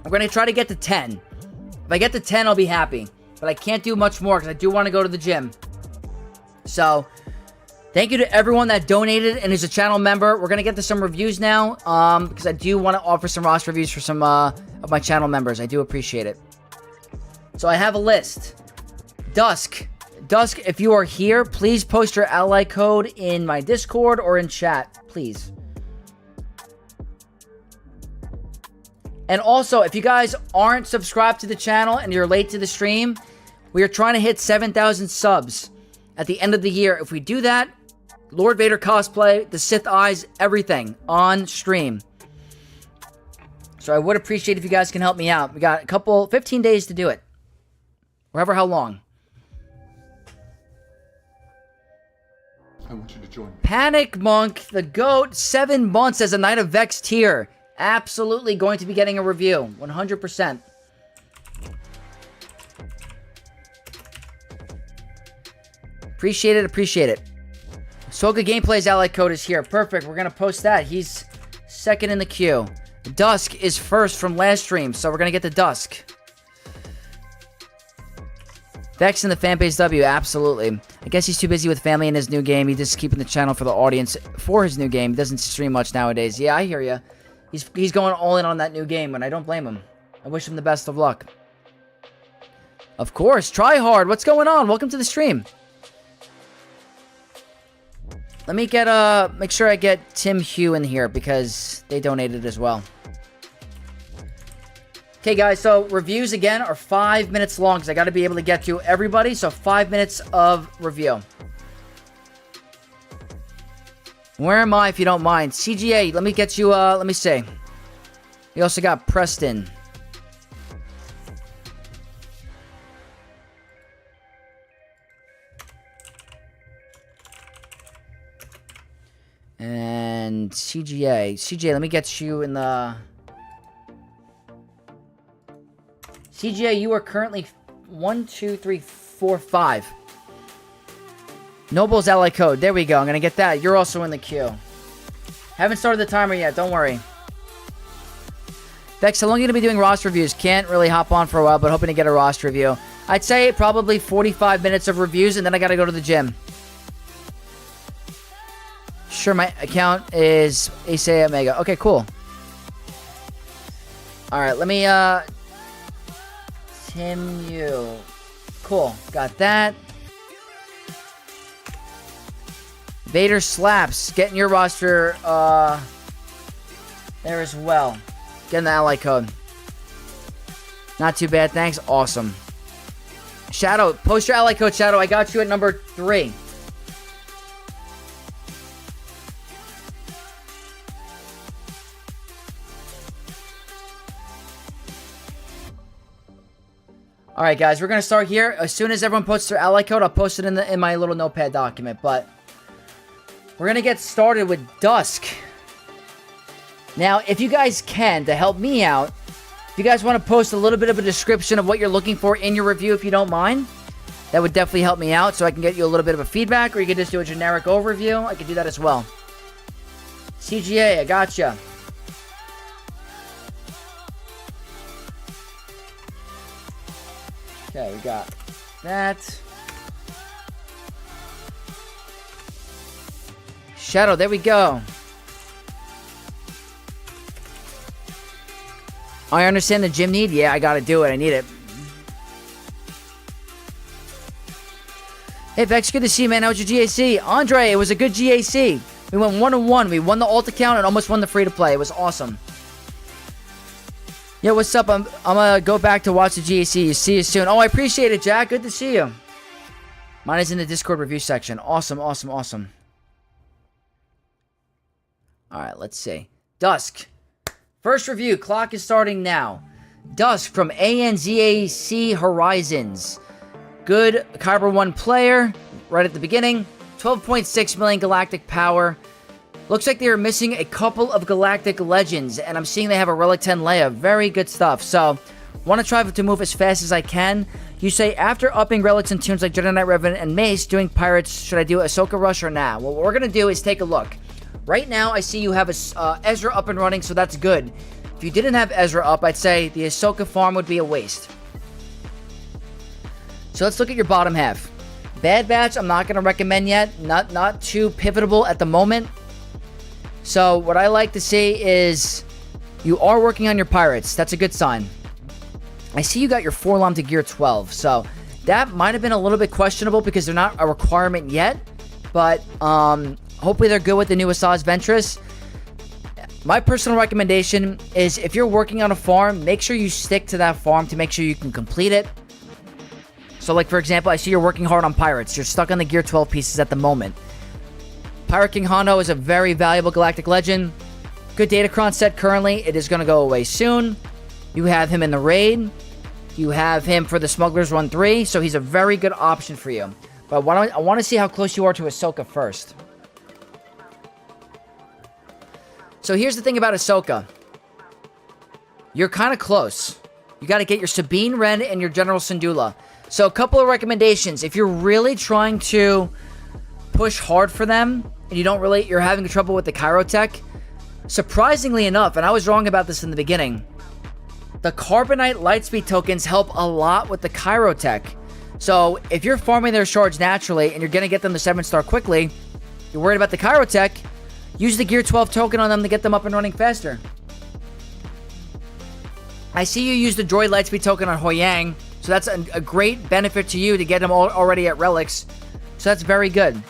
I'm going to try to get to 10. If I get to 10, I'll be happy. but I can't do much more because I do want to go to the gym. So, thank you to everyone that donated and is a channel member. We're going to get to some reviews now because I do want to offer some roster reviews for some of my channel members. I do appreciate it. So, I have a list. Dusk, if you are here, please post your ally code in my Discord or in chat, please. And also, if you guys aren't subscribed to the channel and you're late to the stream, we are trying to hit 7,000 subs at the end of the year. If we do that, Lord Vader cosplay, the Sith eyes, everything on stream. So I would appreciate if you guys can help me out. We got 15 days to do it. Wherever how long. I want you to join me. Panic Monk, the GOAT, 7 months as a Knight of Vex tier. Absolutely going to be getting a review. 100%. Appreciate it, appreciate it. Soga Gameplay's ally code is here. Perfect, we're going to post that. He's second in the queue. Dusk is first from last stream, so we're going to get to Dusk. Vex in the fanbase W, absolutely. I guess he's too busy with family and his new game. He's just keeping the channel for the audience for his new game. He doesn't stream much nowadays. Yeah, I hear ya. He's going all in on that new game, and I don't blame him. I wish him the best of luck. Of course, try hard. What's going on? Welcome to the stream. Let me get make sure I get Tim Hugh in here because they donated as well. Okay, guys, so reviews again are 5 minutes long because I got to be able to get to everybody. So 5 minutes of review. Where am I, if you don't mind? CGA, let me get you, let me see. We also got Preston. And CGA, let me get you in the... CGA, you are currently 1, 2, 3, 4, 5. Noble's ally code. There we go. I'm going to get that. You're also in the queue. Haven't started the timer yet. Don't worry. Vex, how long are you going to be doing roster reviews? Can't really hop on for a while, but hoping to get a roster review. I'd say probably 45 minutes of reviews, and then I got to go to the gym. Sure, my account is Ace Omega. Okay, cool. Alright, let me, Tim Yu. Cool. Got that. Vader Slaps. Getting your roster, there as well. Getting the ally code. Not too bad, thanks. Awesome. Shadow, post your ally code, Shadow. I got you at number 3. Alright, guys, we're going to start here. As soon as everyone posts their ally code, I'll post it in my little notepad document. But we're going to get started with Dusk. Now, if you guys can, to help me out, if you guys want to post a little bit of a description of what you're looking for in your review, if you don't mind, that would definitely help me out so I can get you a little bit of a feedback, or you can just do a generic overview. I could do that as well. CGA, I gotcha. Okay, we got that. Shadow, there we go. I understand the gym need. Yeah, I gotta do it. I need it. Hey, Vex, good to see you, man. How was your GAC? Andre, it was a good GAC. We went 1-1. We won the alt account and almost won the free-to-play. It was awesome. Yo, what's up? I'm gonna go back to watch the GAC. See you soon. Oh, I appreciate it, Jack. Good to see you. Mine is in the Discord review section. Awesome, awesome, awesome. Alright, let's see. Dusk. First review. Clock is starting now. Dusk from ANZAC Horizons. Good Kyber 1 player. Right at the beginning. 12.6 million galactic power. Looks like they are missing a couple of galactic legends, and I'm seeing they have a Relic 10 Leia. Very good stuff. So, want to try to move as fast as I can. You say, after upping relics and tunes like Jedi Knight Revenant and Mace, doing pirates, should I do Ahsoka Rush or nah? Well, what we're going to do is take a look. Right now, I see you have Ezra up and running, so that's good. If you didn't have Ezra up, I'd say the Ahsoka farm would be a waste. So let's look at your bottom half. Bad Batch, I'm not going to recommend yet. Not too pivotal at the moment. So what I like to see is you are working on your pirates. That's a good sign. I see you got your Forlom to gear 12. So that might have been a little bit questionable because they're not a requirement yet. But hopefully they're good with the new Asajj Ventress. My personal recommendation is if you're working on a farm, make sure you stick to that farm to make sure you can complete it. So like for example, I see you're working hard on pirates. You're stuck on the gear 12 pieces at the moment. Pirate King Hondo is a very valuable galactic legend. Good Datacron set currently. It is going to go away soon. You have him in the raid. You have him for the Smugglers Run 3. So he's a very good option for you. But I want to see how close you are to Ahsoka first. So here's the thing about Ahsoka. You're kind of close. You got to get your Sabine Wren and your General Syndulla. So a couple of recommendations. If you're really trying to push hard for them, and you're having trouble with the Chirotech, surprisingly enough, and I was wrong about this in the beginning, the Carbonite Lightspeed tokens help a lot with the Chirotech. So if you're farming their shards naturally, and you're going to get them to 7-star quickly, you're worried about the Chirotech, use the Gear 12 token on them to get them up and running faster. I see you use the Droid Lightspeed token on Hoyang, so that's a great benefit to you to get them already at relics. So that's very good.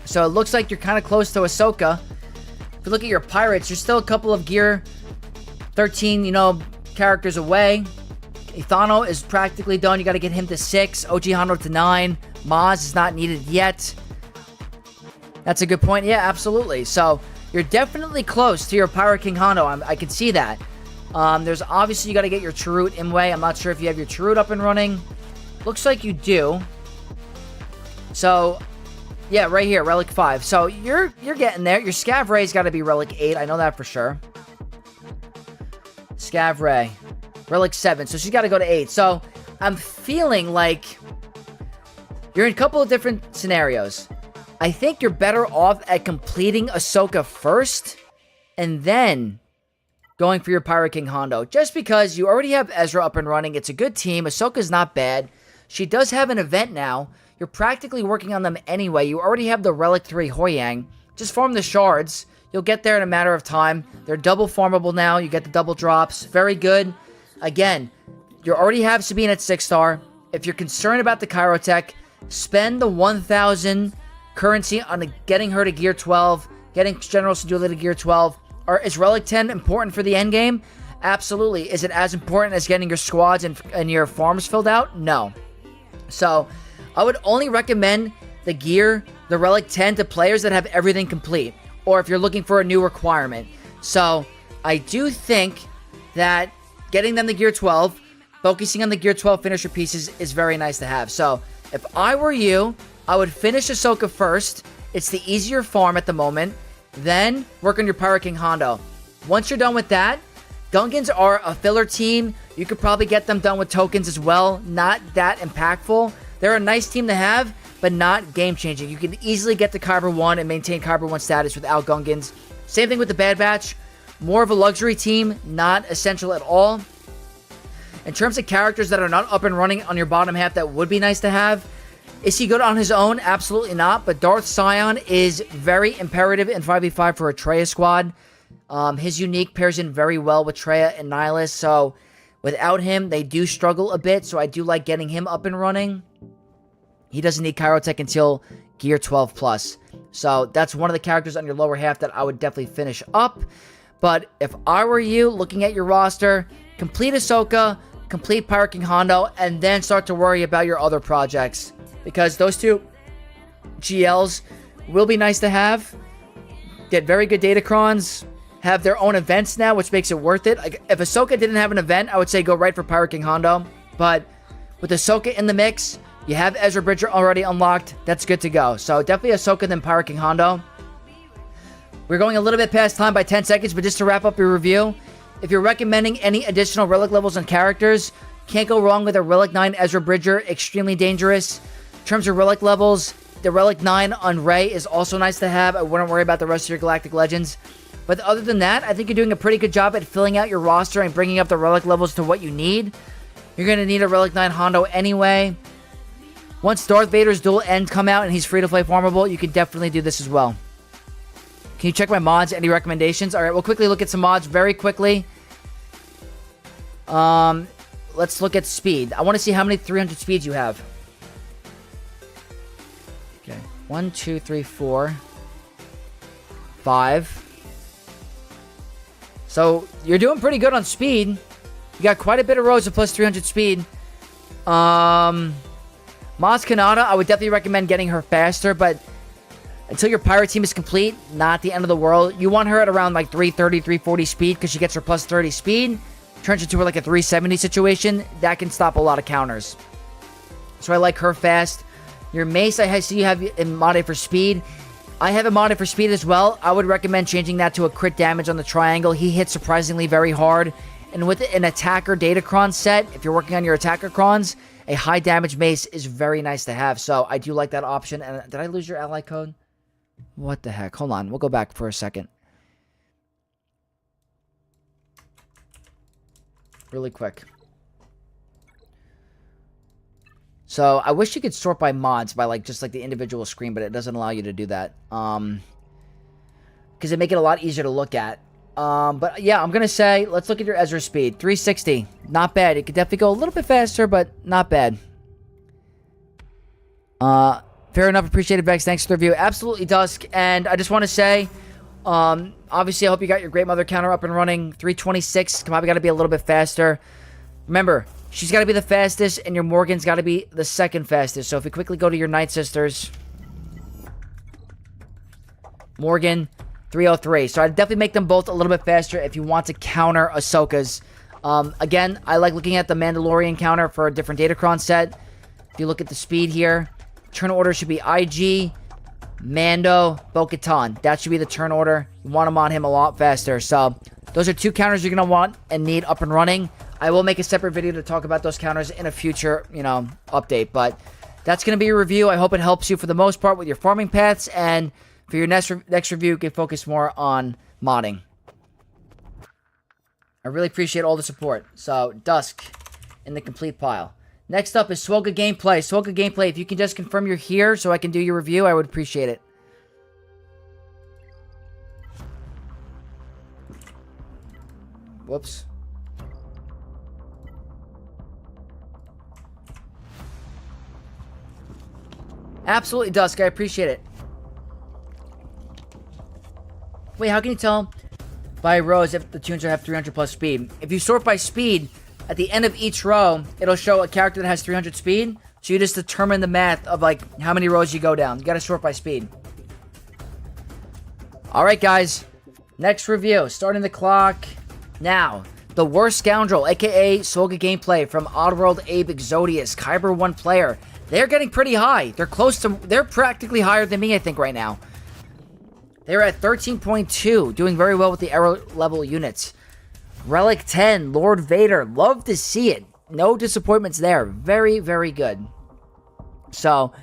So it looks like you're kind of close to Ahsoka. If you look at your pirates, you're still a couple of Gear 13, characters away. Ethano is practically done. You got to get him to 6. OG Hondo to 9. Maz is not needed yet. That's a good point. Yeah, absolutely. So you're definitely close to your Pirate King Hondo. I can see that. There's obviously you got to get your Chirrut Imwe. I'm not sure if you have your Chirrut up and running. Looks like you do. So yeah, right here, Relic 5. So you're getting there. Your Scav Ray's got to be Relic 8. I know that for sure. Scav Ray. Relic 7. So she's got to go to 8. So I'm feeling like you're in a couple of different scenarios. I think you're better off at completing Ahsoka first and then going for your Pirate King Hondo. Just because you already have Ezra up and running. It's a good team. Ahsoka's not bad. She does have an event now. You're practically working on them anyway. You already have the Relic 3 Hoyang. Just farm the shards. You'll get there in a matter of time. They're double farmable now. You get the double drops. Very good. Again, you already have Sabine at 6-star. If you're concerned about the Chirotech, spend the 1,000 currency on getting her to Gear 12, getting General Syndulla to Gear 12. Is Relic 10 important for the endgame? Absolutely. Is it as important as getting your squads and your farms filled out? No. So, I would only recommend the Relic 10 to players that have everything complete, or if you're looking for a new requirement. So, I do think that getting them to Gear 12, focusing on the Gear 12 finisher pieces is very nice to have. So, if I were you, I would finish Ahsoka first. It's the easier farm at the moment. Then, work on your Pirate King Hondo. Once you're done with that, Gungans are a filler team. You could probably get them done with tokens as well. Not that impactful. They're a nice team to have, but not game-changing. You can easily get to Kyber 1 and maintain Kyber 1 status without Gungans. Same thing with the Bad Batch. More of a luxury team, not essential at all. In terms of characters that are not up and running on your bottom half that would be nice to have, is he good on his own? Absolutely not, but Darth Sion is very imperative in 5v5 for a Traya squad. His unique pairs in very well with Traya and Nihilus, so without him, they do struggle a bit, so I do like getting him up and running. He doesn't need Chirotech until Gear 12 plus. So that's one of the characters on your lower half that I would definitely finish up. But if I were you, looking at your roster, complete Ahsoka, complete Pirate King Hondo, and then start to worry about your other projects. Because those two GLs will be nice to have. Get very good Datacrons. Have their own events now, which makes it worth it. Like, if Ahsoka didn't have an event, I would say go right for Pirate King Hondo. But with Ahsoka in the mix, you have Ezra Bridger already unlocked. That's good to go. So definitely Ahsoka, then Pirate King Hondo. We're going a little bit past time by 10 seconds, but just to wrap up your review, if you're recommending any additional relic levels on characters, can't go wrong with a Relic 9 Ezra Bridger. Extremely dangerous. In terms of relic levels, the Relic 9 on Rey is also nice to have. I wouldn't worry about the rest of your Galactic Legends. But other than that, I think you're doing a pretty good job at filling out your roster and bringing up the relic levels to what you need. You're going to need a Relic 9 Hondo anyway. Once Darth Vader's dual end come out and he's free-to-play farmable, you can definitely do this as well. Can you check my mods? Any recommendations? All right, we'll quickly look at some mods very quickly. Let's look at speed. I want to see how many 300 speeds you have. Okay. 1, 2, 3, 4, 5. So, you're doing pretty good on speed. You got quite a bit of rows of plus 300 speed. Maz Kanata, I would definitely recommend getting her faster, but until your pirate team is complete, not the end of the world. You want her at around like 330, 340 speed because she gets her plus 30 speed. Turns into like a 370 situation. That can stop a lot of counters. So I like her fast. Your mace, I see you have it modded for speed. I have it modded for speed as well. I would recommend changing that to a crit damage on the triangle. He hits surprisingly very hard. And with an attacker Datacron set, if you're working on your attacker crons, a high damage mace is very nice to have. So I do like that option. And did I lose your ally code? What the heck? Hold on. We'll go back for a second. Really quick. So, I wish you could sort by mods by, like, just, like, the individual screen, but it doesn't allow you to do that. Because it make it a lot easier to look at. But, yeah, I'm gonna say, let's look at your Ezra speed. 360. Not bad. It could definitely go a little bit faster, but not bad. Fair enough. Appreciated, Vex. Thanks for the review. Absolutely, Dusk. And I just want to say, obviously, I hope you got your Great Mother counter up and running. 326. Probably got to be a little bit faster. Remember, she's got to be the fastest, and your Morgan's got to be the second fastest. So if we quickly go to your Night Sisters. Morgan, 303. So I'd definitely make them both a little bit faster if you want to counter Ahsoka's. Again, I like looking at the Mandalorian counter for a different Datacron set. If you look at the speed here, turn order should be IG, Mando, Bo-Katan. That should be the turn order. You want them on him a lot faster. So, those are two counters you're going to want and need up and running. I will make a separate video to talk about those counters in a future, update. But that's going to be a review. I hope it helps you for the most part with your farming paths. And for your next review, you can focus more on modding. I really appreciate all the support. So, Dusk in the complete pile. Next up is Swoga Gameplay. Swoga Gameplay, if you can just confirm you're here so I can do your review, I would appreciate it. Whoops. Absolutely, Dusk. I appreciate it. Wait, how can you tell by rows if the tunes have 300 plus speed? If you sort by speed, at the end of each row, it'll show a character that has 300 speed. So you just determine the math of, like, how many rows you go down. You gotta sort by speed. Alright, guys. Next review. Starting the clock now. The Worst Scoundrel, a.k.a. Swoga Gameplay from Oddworld Abe Exodius. Kyber 1 player. They're getting pretty high. They're practically higher than me, I think, right now. They're at 13.2. Doing very well with the error level units. Relic 10, Lord Vader. Love to see it. No disappointments there. Very, very good. So,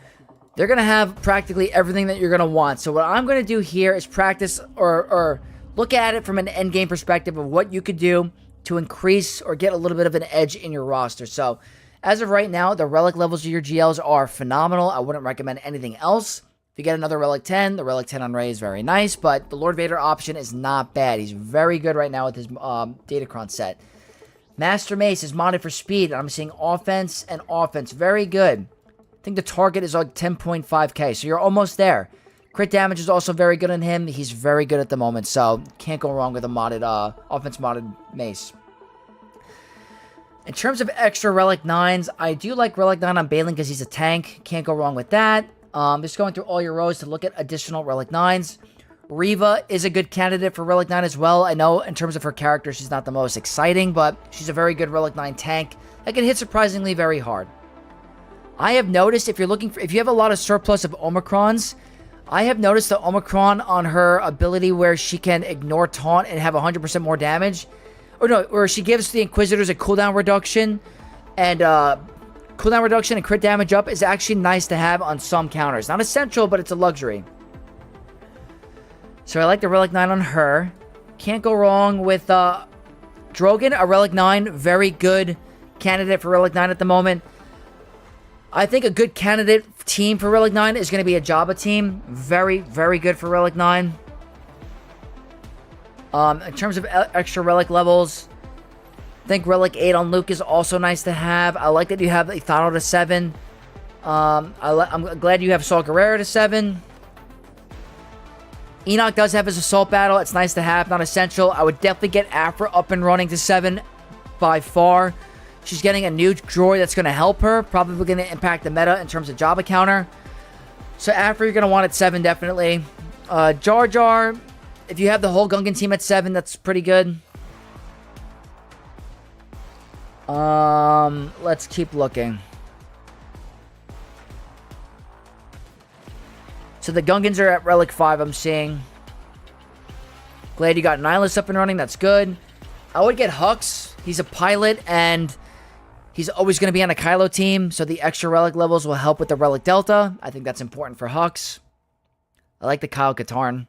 they're going to have practically everything that you're going to want. So, what I'm going to do here is practice or look at it from an endgame perspective of what you could do to increase or get a little bit of an edge in your roster. So, as of right now, the Relic levels of your GLs are phenomenal. I wouldn't recommend anything else. If you get another Relic 10, the Relic 10 on Rey is very nice, but the Lord Vader option is not bad. He's very good right now with his Datacron set. Master Mace is modded for speed, and I'm seeing offense and offense. Very good. I think the target is like 10.5k, so you're almost there. Crit damage is also very good on him. He's very good at the moment, so can't go wrong with a modded offense modded Mace. In terms of extra Relic 9s, I do like Relic 9 on Balin because he's a tank. Can't go wrong with that. Just going through all your rows to look at additional Relic 9s. Reva is a good candidate for Relic 9 as well. I know in terms of her character, she's not the most exciting, but she's a very good Relic 9 tank that can hit surprisingly very hard. I have noticed if you have a lot of surplus of Omicrons, I have noticed the Omicron on her ability where she can ignore taunt and have 100% more damage. Or she gives the Inquisitors a cooldown reduction and crit damage up is actually nice to have on some counters. Not essential, but it's a luxury. So I like the Relic 9 on her. Can't go wrong with Drogon, a Relic 9. Very good candidate for Relic 9 at the moment. I think a good candidate team for Relic 9 is going to be a Jabba team. Very, very good for Relic 9. In terms of extra Relic levels, I think Relic 8 on Luke is also nice to have. I like that you have Ethano to 7. I'm glad you have Saw Gerrera to 7. Enoch does have his Assault Battle. It's nice to have, not essential. I would definitely get Afra up and running to 7 by far. She's getting a new droid that's going to help her. Probably going to impact the meta in terms of Jabba counter. So Afra, you're going to want at 7, definitely. Jar Jar, if you have the whole Gungan team at 7, that's pretty good. Let's keep looking. So the Gungans are at Relic 5, I'm seeing. Glad you got Nihilus up and running. That's good. I would get Hux. He's a pilot, and he's always going to be on a Kylo team, so the extra Relic levels will help with the Relic Delta. I think that's important for Hux. I like the Kyle Katarn.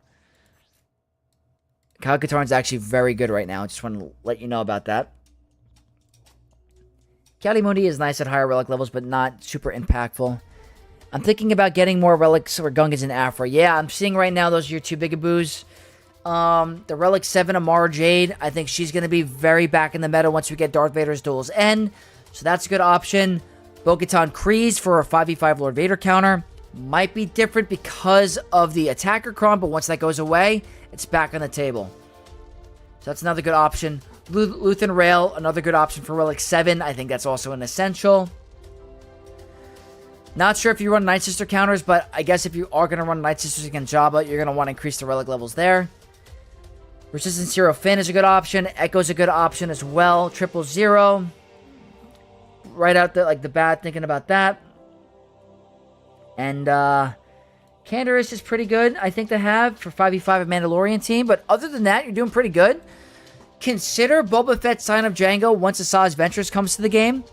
Kyle Katarn's actually very good right now. I just want to let you know about that. Kali-Mundi is nice at higher Relic levels, but not super impactful. I'm thinking about getting more Relics or Gungans in Afra. Yeah, I'm seeing right now those are your two bigaboos. The Relic 7 Amara Jade, I think she's going to be very back in the meta once we get Darth Vader's Duel's End. So that's a good option. Bo-Katan Kryze for a 5v5 Lord Vader counter. Might be different because of the Datacron, but once that goes away, it's back on the table. So that's another good option. Luthen Rail, another good option for Relic 7. I think that's also an essential. Not sure if you run Night Sister counters, but I guess if you are going to run Night Sisters against Jabba, you're going to want to increase the Relic levels there. Resistance Zero Finn is a good option. Echo's a good option as well. 000. Right out the bat, thinking about that. And Canderous is pretty good, I think, to have for 5v5 a Mandalorian team. But other than that, you're doing pretty good. Consider Boba Fett's Sign of Django once Asajj Ventress comes to the game.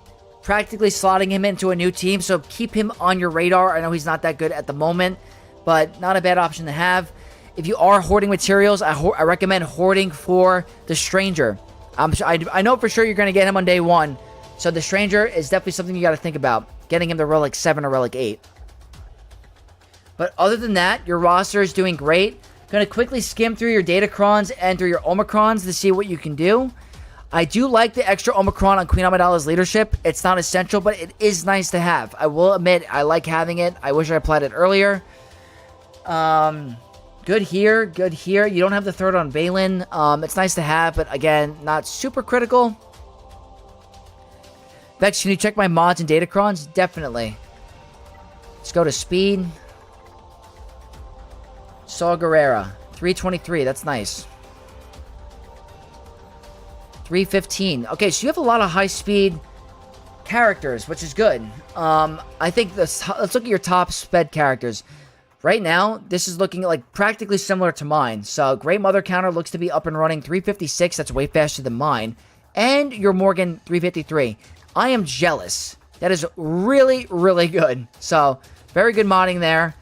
Practically slotting him into a new team, so keep him on your radar. I know he's not that good at the moment, but not a bad option to have. If you are hoarding materials, I recommend hoarding for the Stranger. I know for sure you're going to get him on day 1, so the Stranger is definitely something you got to think about, getting him to Relic 7 or Relic 8. But other than that, your roster is doing great. Going to quickly skim through your Datacrons and through your Omicrons to see what you can do. I do like the extra Omicron on Queen Amidala's leadership. It's not essential, but it is nice to have. I will admit, I like having it. I wish I applied it earlier. Good here, good here. You don't have the third on Balin. It's nice to have, but again, not super critical. Vex, can you check my mods and Datacrons? Definitely. Let's go to speed. Saw Gerrera. 323, that's nice. 315. Okay, so you have a lot of high-speed characters, which is good. I think let's look at your top sped characters. Right now, this is looking like practically similar to mine. So, Great Mother counter looks to be up and running. 356, that's way faster than mine. And your Morgan, 353. I am jealous. That is really, really good. So, very good modding there.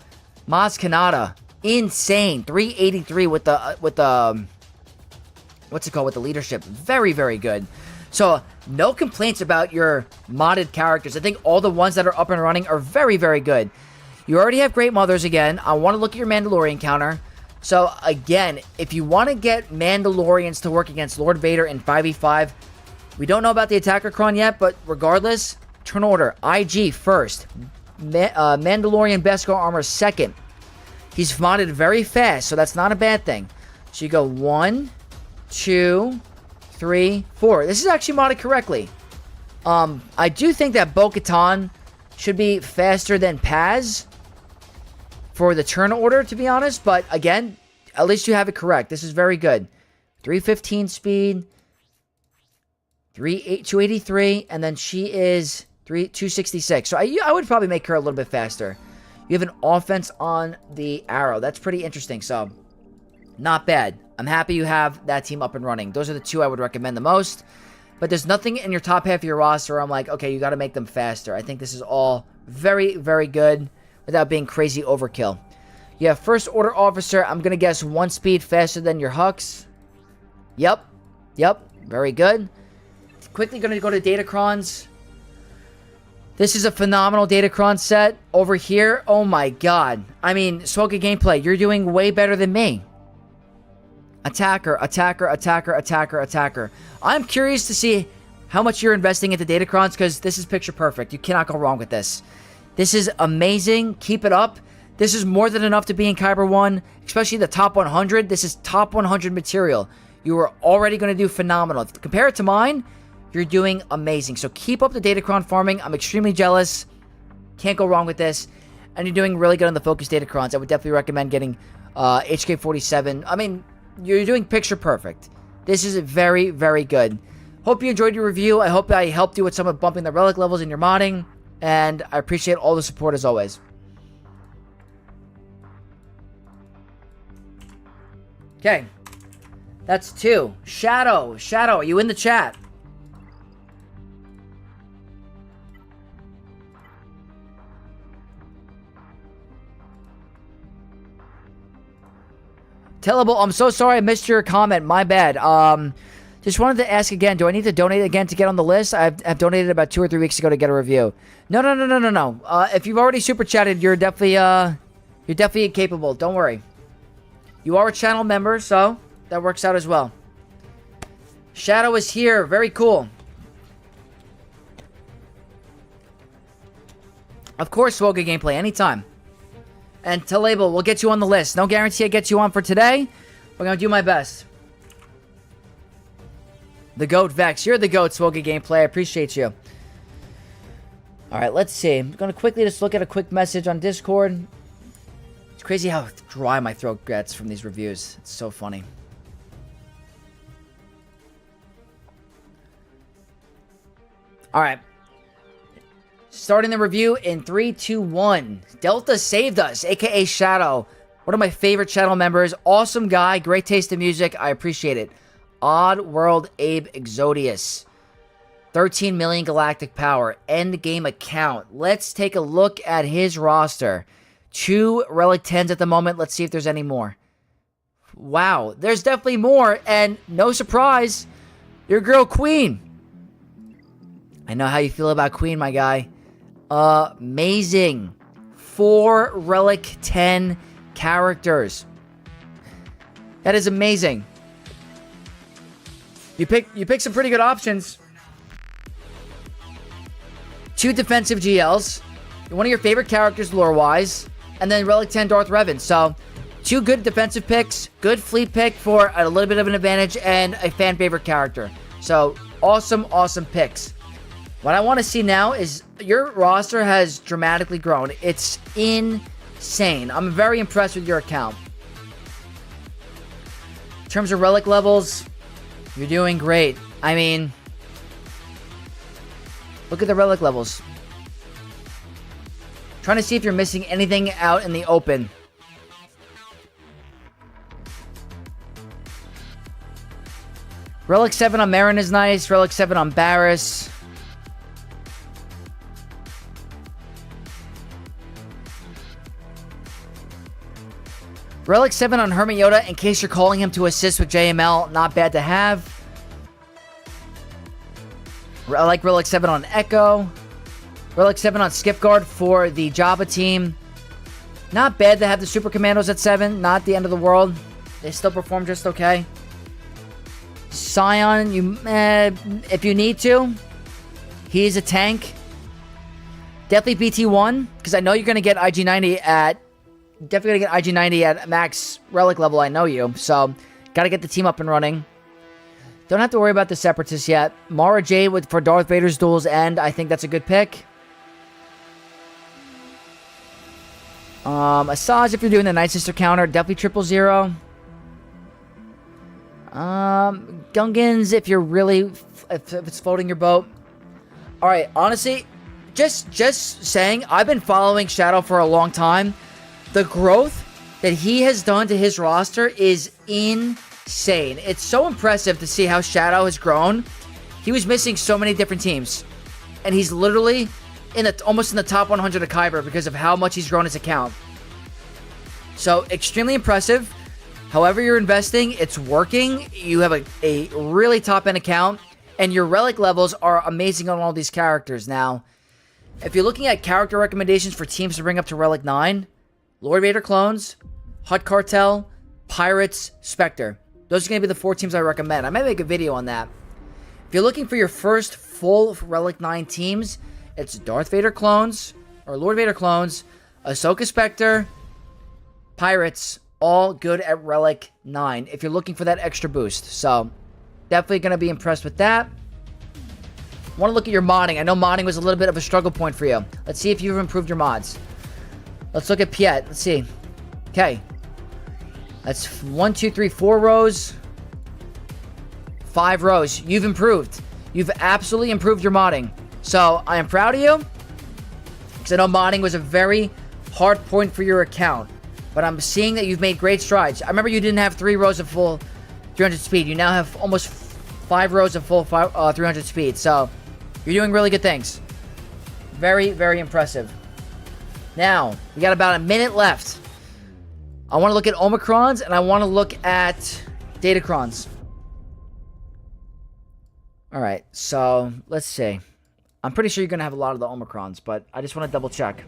Maz Kanata, insane. 383 with the what's it called, with the leadership. Very, very good. So, no complaints about your modded characters. I think all the ones that are up and running are very, very good. You already have Great Mothers again. I want to look at your Mandalorian counter. So, again, if you want to get Mandalorians to work against Lord Vader in 5v5, we don't know about the Datacron yet, but regardless, turn order. IG first. Mandalorian Beskar Armor second. He's modded very fast, so that's not a bad thing. So you go 1, 2, 3, 4. This is actually modded correctly. I do think that Bo-Katan should be faster than Paz for the turn order, to be honest. But again, at least you have it correct. This is very good. 315 speed, 283, and then she is 266. So I would probably make her a little bit faster. You have an offense on the arrow. That's pretty interesting. So, not bad. I'm happy you have that team up and running. Those are the two I would recommend the most. But there's nothing in your top half of your roster I'm like, okay, you got to make them faster. I think this is all very, very good without being crazy overkill. You have First Order Officer. I'm going to guess 1 speed faster than your Hux. Yep. Very good. Quickly going to go to Datacrons. This is a phenomenal Datacron set. Over here, oh my god. I mean, Swoga Gameplay, you're doing way better than me. Attacker, attacker, attacker, attacker, attacker. I'm curious to see how much you're investing into Datacrons, because this is picture perfect. You cannot go wrong with this. This is amazing. Keep it up. This is more than enough to be in Kyber 1, especially the top 100. This is top 100 material. You are already going to do phenomenal. If you compare it to mine, you're doing amazing. So keep up the Datacron farming. I'm extremely jealous. Can't go wrong with this. And you're doing really good on the focus Datacrons. I would definitely recommend getting HK47. I mean, you're doing picture perfect. This is very, very good. Hope you enjoyed your review. I hope I helped you with some of bumping the relic levels in your modding. And I appreciate all the support as always. Okay. That's 2. Shadow. Shadow, are you in the chat? Tellable, I'm so sorry I missed your comment. My bad. Just wanted to ask again, do I need to donate again to get on the list? I've donated about 2 or 3 weeks ago to get a review. No. If you've already super chatted, you're definitely capable. Don't worry. You are a channel member, so that works out as well. Shadow is here. Very cool. Of course, Swoga Gameplay, anytime. And Talable, we'll get you on the list. No guarantee I get you on for today. We're going to do my best. The GOAT Vex. You're the GOAT, Swoga Gameplay. I appreciate you. Alright, let's see. I'm going to quickly just look at a quick message on Discord. It's crazy how dry my throat gets from these reviews. It's so funny. Alright. Starting the review in 3, 2, 1. Delta saved us, aka Shadow. One of my favorite channel members. Awesome guy. Great taste in music. I appreciate it. Odd World Abe Exodius. 13 million galactic power. End game account. Let's take a look at his roster. 2 Relic 10s at the moment. Let's see if there's any more. Wow. There's definitely more. And no surprise, your girl Queen. I know how you feel about Queen, my guy. Amazing. 4 Relic 10 characters. That is amazing. You pick some pretty good options. 2 defensive GLs. One of your favorite characters lore-wise. And then Relic 10 Darth Revan. So, 2 good defensive picks. Good fleet pick for a little bit of an advantage. And a fan favorite character. So, awesome, awesome picks. What I want to see now is your roster has dramatically grown. It's insane. I'm very impressed with your account. In terms of relic levels, you're doing great. I mean, look at the relic levels. Trying to see if you're missing anything out in the open. Relic 7 on Marin is nice. Relic 7 on Barris. Relic 7 on Hermit Yoda, in case you're calling him to assist with JML. Not bad to have. I like Relic 7 on Echo. Relic 7 on Skipguard for the Jabba team. Not bad to have the Super Commandos at 7. Not the end of the world. They still perform just okay. Scion, if you need to. He's a tank. Definitely BT1, because I know you're going to get IG90 at... Definitely going to get IG90 at max relic level, I know you. So, got to get the team up and running. Don't have to worry about the Separatists yet. Mara Jade for Darth Vader's Duel's End. I think that's a good pick. Asajj, if you're doing the Night Sister counter, definitely 000. Gungans, if you're really... If it's floating your boat. Alright, honestly, just saying, I've been following Shadow for a long time. The growth that he has done to his roster is insane. It's so impressive to see how Shadow has grown. He was missing so many different teams. And he's literally almost in the top 100 of Kyber because of how much he's grown his account. So, extremely impressive. However you're investing, it's working. You have a really top-end account. And your relic levels are amazing on all these characters. Now, If you're looking at character recommendations for teams to bring up to Relic 9, Lord Vader clones, Hut Cartel, Pirates, Spectre. Those are going to be the 4 teams I recommend. I might make a video on that. If you're looking for your first full Relic 9 teams, it's Darth Vader clones, or Lord Vader clones, Ahsoka Spectre, Pirates, all good at Relic 9 if you're looking for that extra boost. So, definitely going to be impressed with that. Want to look at your modding. I know modding was a little bit of a struggle point for you. Let's see if you've improved your mods. Let's look at Piet. Let's see. Okay. That's 1, 2, 3, 4 rows. 5 rows. You've improved. You've absolutely improved your modding. So, I am proud of you. Because I know modding was a very hard point for your account. But I'm seeing that you've made great strides. I remember you didn't have 3 rows of full 300 speed. You now have almost 5 rows of full 300 speed. So, you're doing really good things. Very, very impressive. Now, we got about a minute left. I want to look at Omicrons, and I want to look at Datacrons. Alright, so, let's see. I'm pretty sure you're going to have a lot of the Omicrons, but I just want to double check.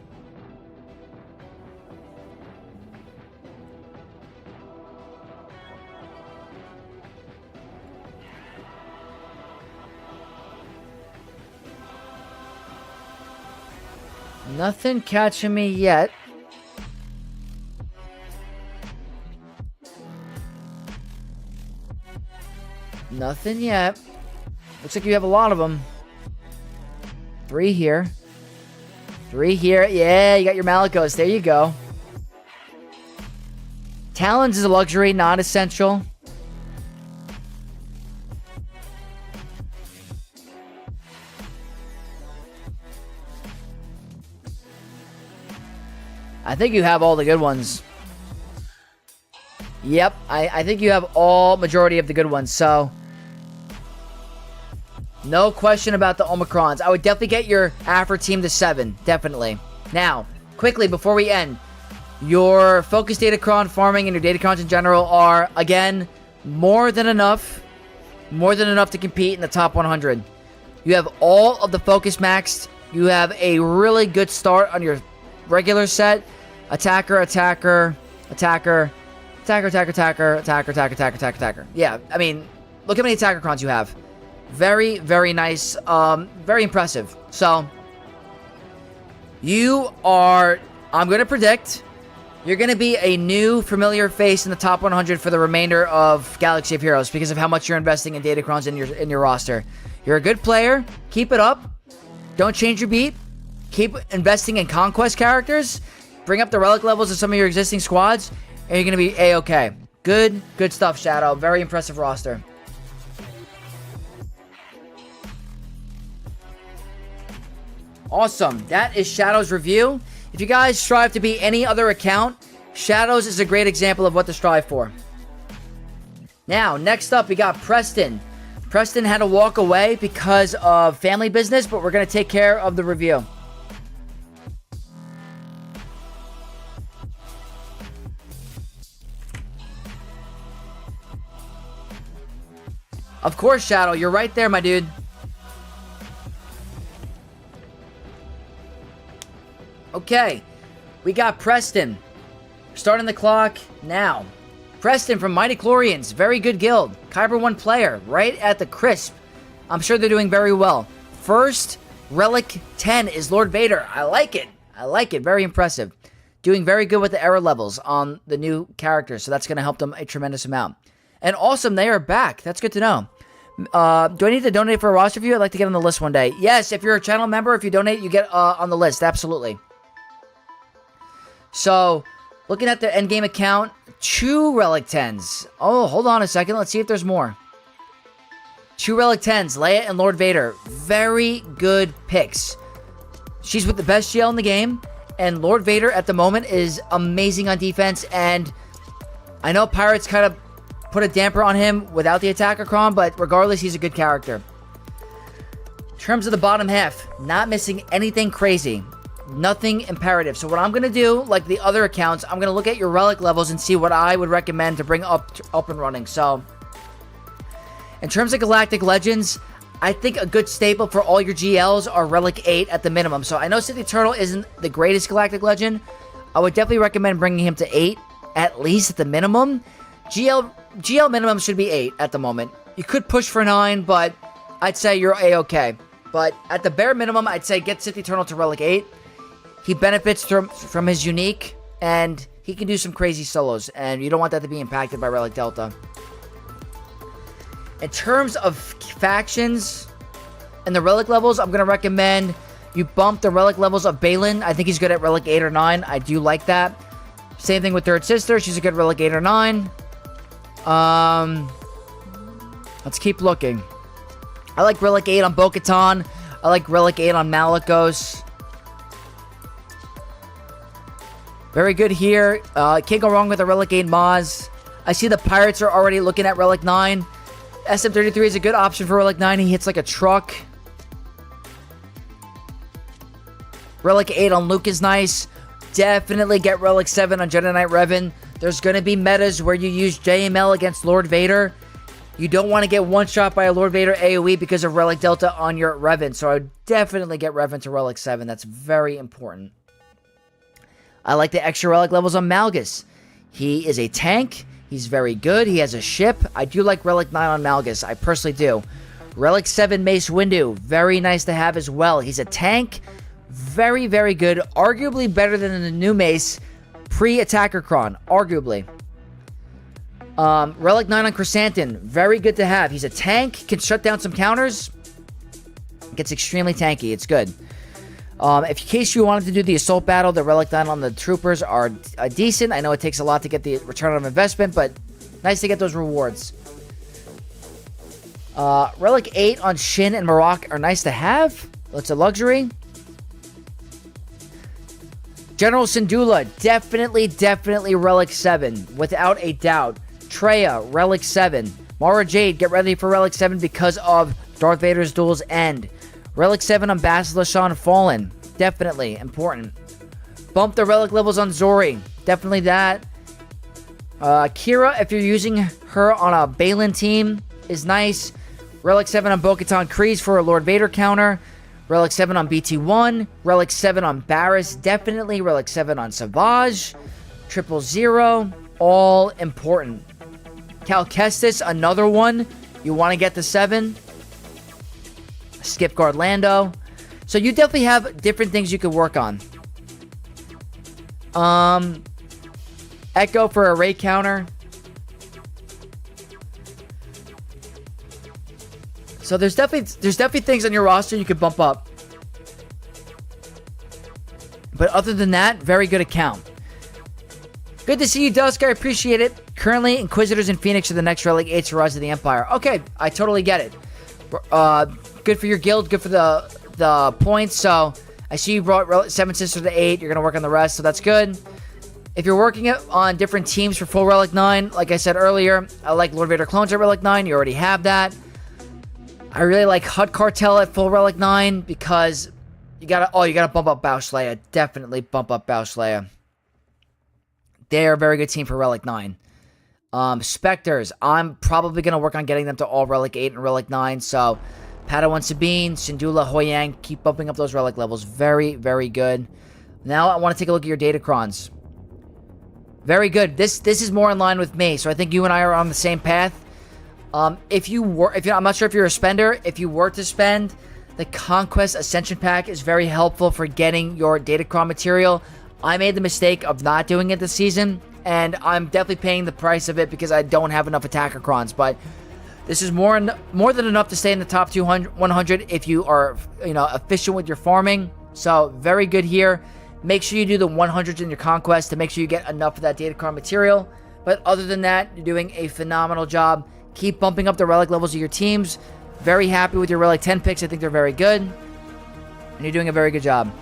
Nothing catching me yet. Nothing yet. Looks like you have a lot of them. 3 here. 3 here. Yeah, you got your Malicos. There you go. Talons is a luxury, not essential. I think you have all the good ones. Yep, I think you have all majority of the good ones, so no question about the Omicrons. I would definitely get your Afro team to 7, definitely. Now, quickly before we end, your focus Datacron farming and your Datacrons in general are, again, more than enough to compete in the top 100. You have all of the focus maxed. You have a really good start on your regular set. Attacker, attacker, attacker, attacker, attacker, attacker, attacker, attacker, attacker, attacker, attacker. Yeah, I mean, look how many Datacrons you have. Very, very nice. Very impressive. So, you are, I'm going to predict, you're going to be a new familiar face in the top 100 for the remainder of Galaxy of Heroes because of how much you're investing in Datacrons in your roster. You're a good player. Keep it up. Don't change your beat. Keep investing in conquest characters. Bring up the relic levels of some of your existing squads, and you're going to be A-okay. Good stuff, Shadow. Very impressive roster. Awesome. That is Shadow's review. If you guys strive to be any other account, Shadows is a great example of what to strive for. Now, next up, we got Preston. Preston had to walk away because of family business, but we're going to take care of the review. Of course, Shadow. You're right there, my dude. Okay. We got Preston. Starting the clock now. Preston from Mighty Chlorians. Very good guild. Kyber 1 player. Right at the crisp. I'm sure they're doing very well. First, Relic 10 is Lord Vader. I like it. I like it. Very impressive. Doing very good with the error levels on the new characters. So that's going to help them a tremendous amount. And awesome, they are back. That's good to know. Do I need to donate for a roster review? I'd like to get on the list one day. Yes, if you're a channel member, if you donate, you get on the list. Absolutely. So, looking at the endgame account, 2 Relic 10s. Oh, hold on a second. Let's see if there's more. 2 Relic 10s, Leia and Lord Vader. Very good picks. She's with the best GL in the game, and Lord Vader at the moment is amazing on defense, and I know Pirates kind of put a damper on him without the Datacron, but regardless, he's a good character. In terms of the bottom half, not missing anything crazy. Nothing imperative. So what I'm going to do, like the other accounts, I'm going to look at your relic levels and see what I would recommend to bring up and running. So, in terms of Galactic Legends, I think a good staple for all your GLs are Relic 8 at the minimum. So I know Sith Eternal isn't the greatest Galactic Legend. I would definitely recommend bringing him to 8, at least at the minimum. GL minimum should be 8 at the moment. You could push for 9, but I'd say you're A-okay. But at the bare minimum, I'd say get Sith Eternal to Relic 8. He benefits from his unique, and he can do some crazy solos, and you don't want that to be impacted by Relic Delta. In terms of factions and the Relic levels, I'm going to recommend you bump the Relic levels of Balin. I think he's good at Relic 8 or 9. I do like that. Same thing with Third Sister. She's a good Relic 8 or 9. Let's keep looking. I like Relic 8 on Bo-Katan. I like Relic 8 on Malicos. Very good here. Can't go wrong with a Relic 8 Maz. I see the Pirates are already looking at Relic 9. SM33 is a good option for Relic 9. He hits like a truck. Relic 8 on Luke is nice. Definitely get Relic 7 on Jedi Knight Revan. There's going to be metas where you use JML against Lord Vader. You don't want to get one-shot by a Lord Vader AoE because of Relic Delta on your Revan. So I would definitely get Revan to Relic 7. That's very important. I like the extra Relic levels on Malgus. He is a tank. He's very good. He has a ship. I do like Relic 9 on Malgus. I personally do. Relic 7 Mace Windu. Very nice to have as well. He's a tank. Very, very good. Arguably better than the new Mace pre-Datacron. Arguably. Relic 9 on Chrysanthemum. Very good to have. He's a tank. Can shut down some counters. Gets extremely tanky. It's good. In case you wanted to do the assault battle, the Relic 9 on the troopers are decent. I know it takes a lot to get the return on investment, but nice to get those rewards. Relic 8 on Shin and Marok are nice to have. It's a luxury. General Syndulla, definitely Relic 7, without a doubt. Traya, Relic 7. Mara Jade, get ready for Relic 7 because of Darth Vader's duel's end. Relic 7 on Basilisk Shawn Fallen. Definitely important. Bump the Relic levels on Zori. Definitely that. Kira, if you're using her on a Balin team, is nice. Relic 7 on Bo-Katan Kryze for a Lord Vader counter. Relic 7 on BT1. Relic 7 on Barriss. Definitely. Relic 7 on Savage. 000. All important. Cal Kestis, another one. You want to get the 7. Skip Guard Lando. So you definitely have different things you could work on. Echo for a Ray counter. So there's definitely things on your roster you could bump up. But other than that, very good account. Good to see you, Dusk. I appreciate it. Currently, Inquisitors in Phoenix are the next Relic 8 to Rise of the Empire. Okay, I totally get it. Good for your guild, good for the points. So I see you brought 7 Sisters to 8. You're going to work on the rest, so that's good. If you're working on different teams for full Relic 9, like I said earlier, I like Lord Vader clones at Relic 9. You already have that. I really like Hut Cartel at full Relic 9 because you gotta bump up Bausch Leia. Definitely bump up Bausch Leia. They're a very good team for Relic 9. Spectres, I'm probably going to work on getting them to all Relic 8 and Relic 9. So, Padawan Sabine, Syndulla, Hoyang, keep bumping up those Relic levels. Very, very good. Now, I want to take a look at your Datacrons. Very good. This is more in line with me. So, I think you and I are on the same path. I'm not sure if you're a spender. If you were to spend, the Conquest Ascension Pack is very helpful for getting your Datacron material. I made the mistake of not doing it this season, and I'm definitely paying the price of it because I don't have enough Attacker-Crons, but this is more than enough to stay in the top 100 if you are, efficient with your farming. So, very good here. Make sure you do the 100s in your Conquest to make sure you get enough of that Datacron material. But other than that, you're doing a phenomenal job. Keep bumping up the Relic levels of your teams. Very happy with your Relic 10 picks. I think they're very good. And you're doing a very good job.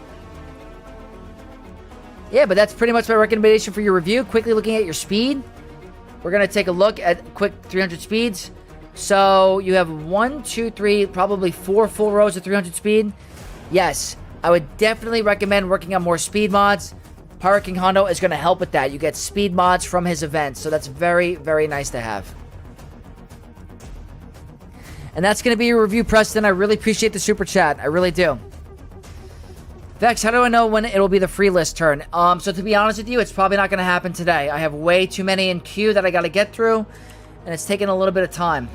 Yeah, but that's pretty much my recommendation for your review. Quickly looking at your speed. We're going to take a look at quick 300 speeds. So you have 1, 2, 3, probably 4 full rows of 300 speed. Yes, I would definitely recommend working on more speed mods. Pirate King Hondo is going to help with that. You get speed mods from his events. So that's very, very nice to have. And that's going to be your review, Preston. I really appreciate the super chat. I really do. Vex, how do I know when it'll be the free list turn? So to be honest with you, it's probably not going to happen today. I have way too many in queue that I got to get through, and it's taking a little bit of time.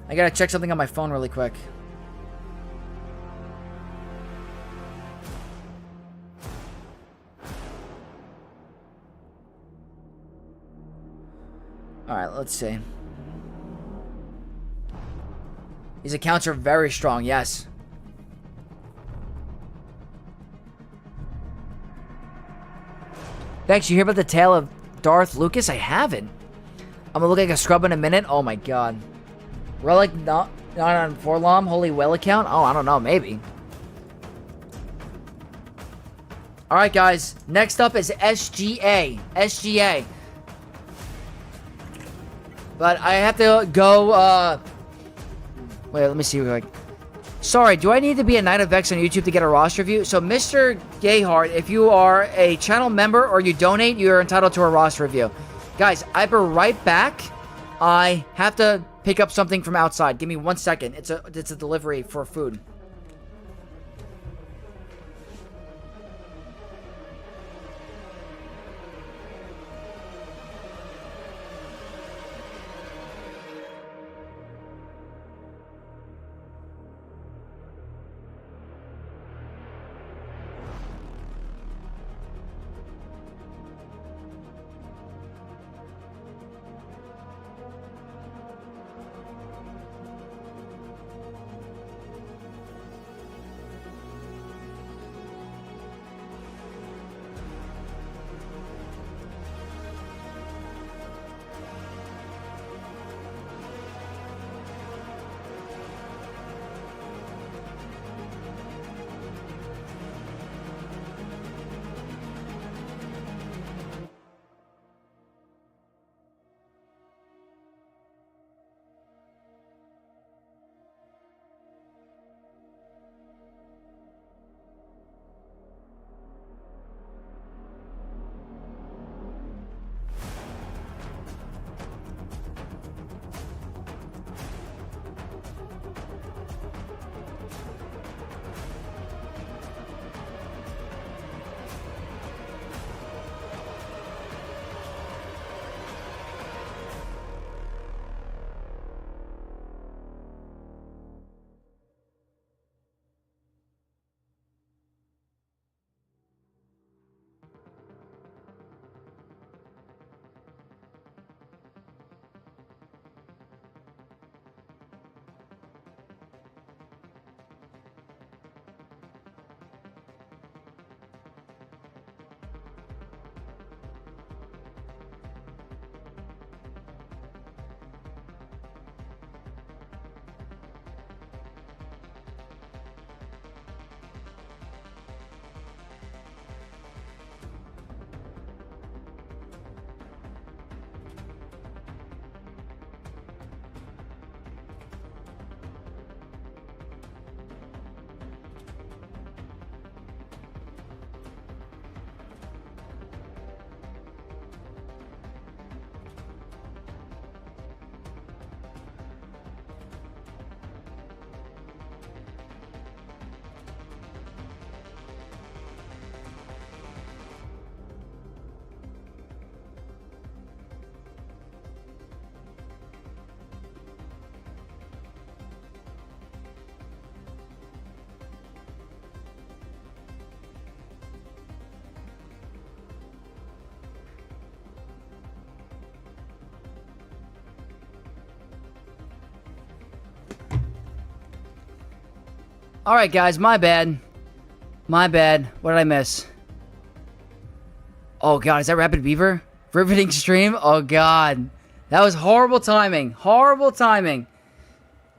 I got to check something on my phone really quick. Alright, let's see. These accounts are very strong, yes. Thanks, you hear about the tale of Darth Lucas? I haven't. I'm gonna look like a scrub in a minute. Oh my god. Relic not on Forlom, Holy Well account? Oh, I don't know, maybe. Alright guys, next up is SGA. SGA. But I have to go, wait, let me see. Sorry, do I need to be a Knight of Vex on YouTube to get a roster review? So, Mr. Gayheart, if you are a channel member or you donate, you're entitled to a roster review. Guys, I'll be right back. I have to pick up something from outside. Give me 1 second. It's a delivery for food. Alright guys, my bad. My bad. What did I miss? Oh god, is that Rapid Beaver? Riveting stream? Oh god. That was horrible timing. Horrible timing.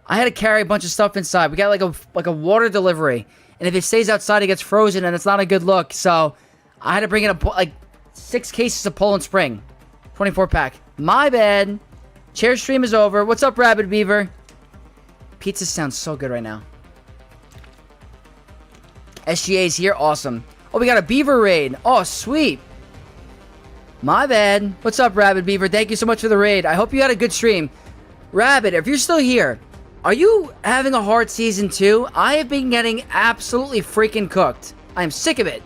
I had to carry a bunch of stuff inside. We got like a water delivery. And if it stays outside, it gets frozen and it's not a good look. So, I had to bring in like 6 cases of Poland Spring. 24 pack. My bad. Chair stream is over. What's up, Rapid Beaver? Pizza sounds so good right now. SGA's here. Awesome. Oh, we got a Beaver raid. Oh, sweet. My bad. What's up, Rapid Beaver? Thank you so much for the raid. I hope you had a good stream. Rabbit, if you're still here, are you having a hard season too? I have been getting absolutely freaking cooked. I'm sick of it.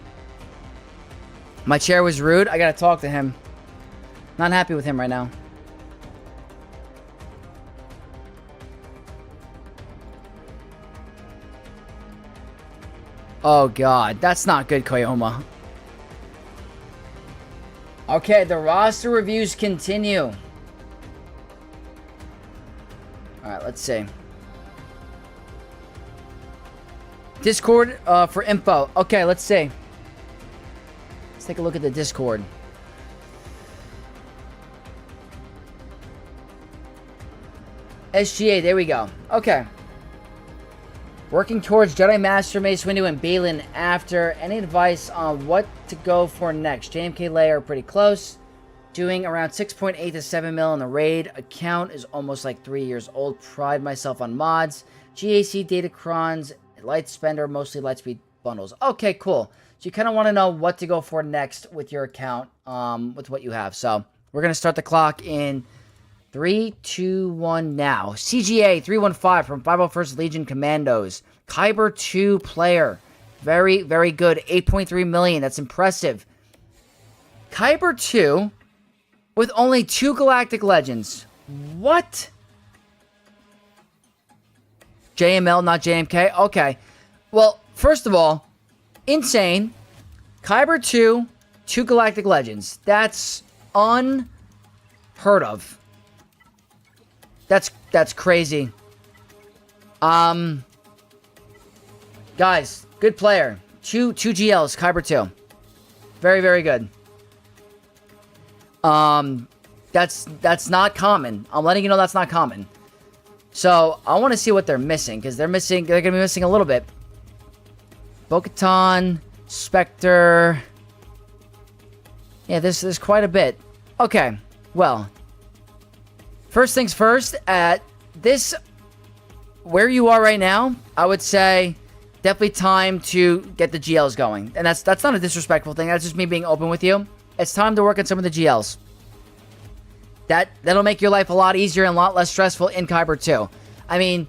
My chair was rude. I gotta talk to him. Not happy with him right now. Oh god, that's not good, Koyoma. Okay, the roster reviews continue. Alright, let's see. Discord for info. Okay, let's see. Let's take a look at the Discord. SGA, there we go. Okay. Working towards Jedi Master Mace Windu and Balin after. Any advice on what to go for next? JMK Leia are pretty close. Doing around 6.8 to 7 mil on the raid. Account is almost like 3 years old. Pride myself on mods. GAC Datacrons. Light spender, mostly Lightspeed bundles. Okay, cool. So you kind of want to know what to go for next with your account, with what you have. So we're going to start the clock in 3, 2, 1 now. CGA 315 from 501st Legion Commandos. Kyber 2 player. Very, very good. 8.3 million. That's impressive. Kyber 2 with only 2 Galactic Legends. What? JML, not JMK? Okay. Well, first of all, insane. Kyber 2, 2 Galactic Legends. That's unheard of. That's crazy. Guys, good player. Two GLs, Kyber 2. Very, very good. That's not common. I'm letting you know that's not common. So, I want to see what they're missing, because they're going to be missing a little bit. Bo-Katan, Spectre. Yeah, there's quite a bit. Okay, well. First things first, at this, where you are right now, I would say definitely time to get the GLs going. And that's not a disrespectful thing, that's just me being open with you. It's time to work on some of the GLs. That'll make your life a lot easier and a lot less stressful in Kyber 2. I mean,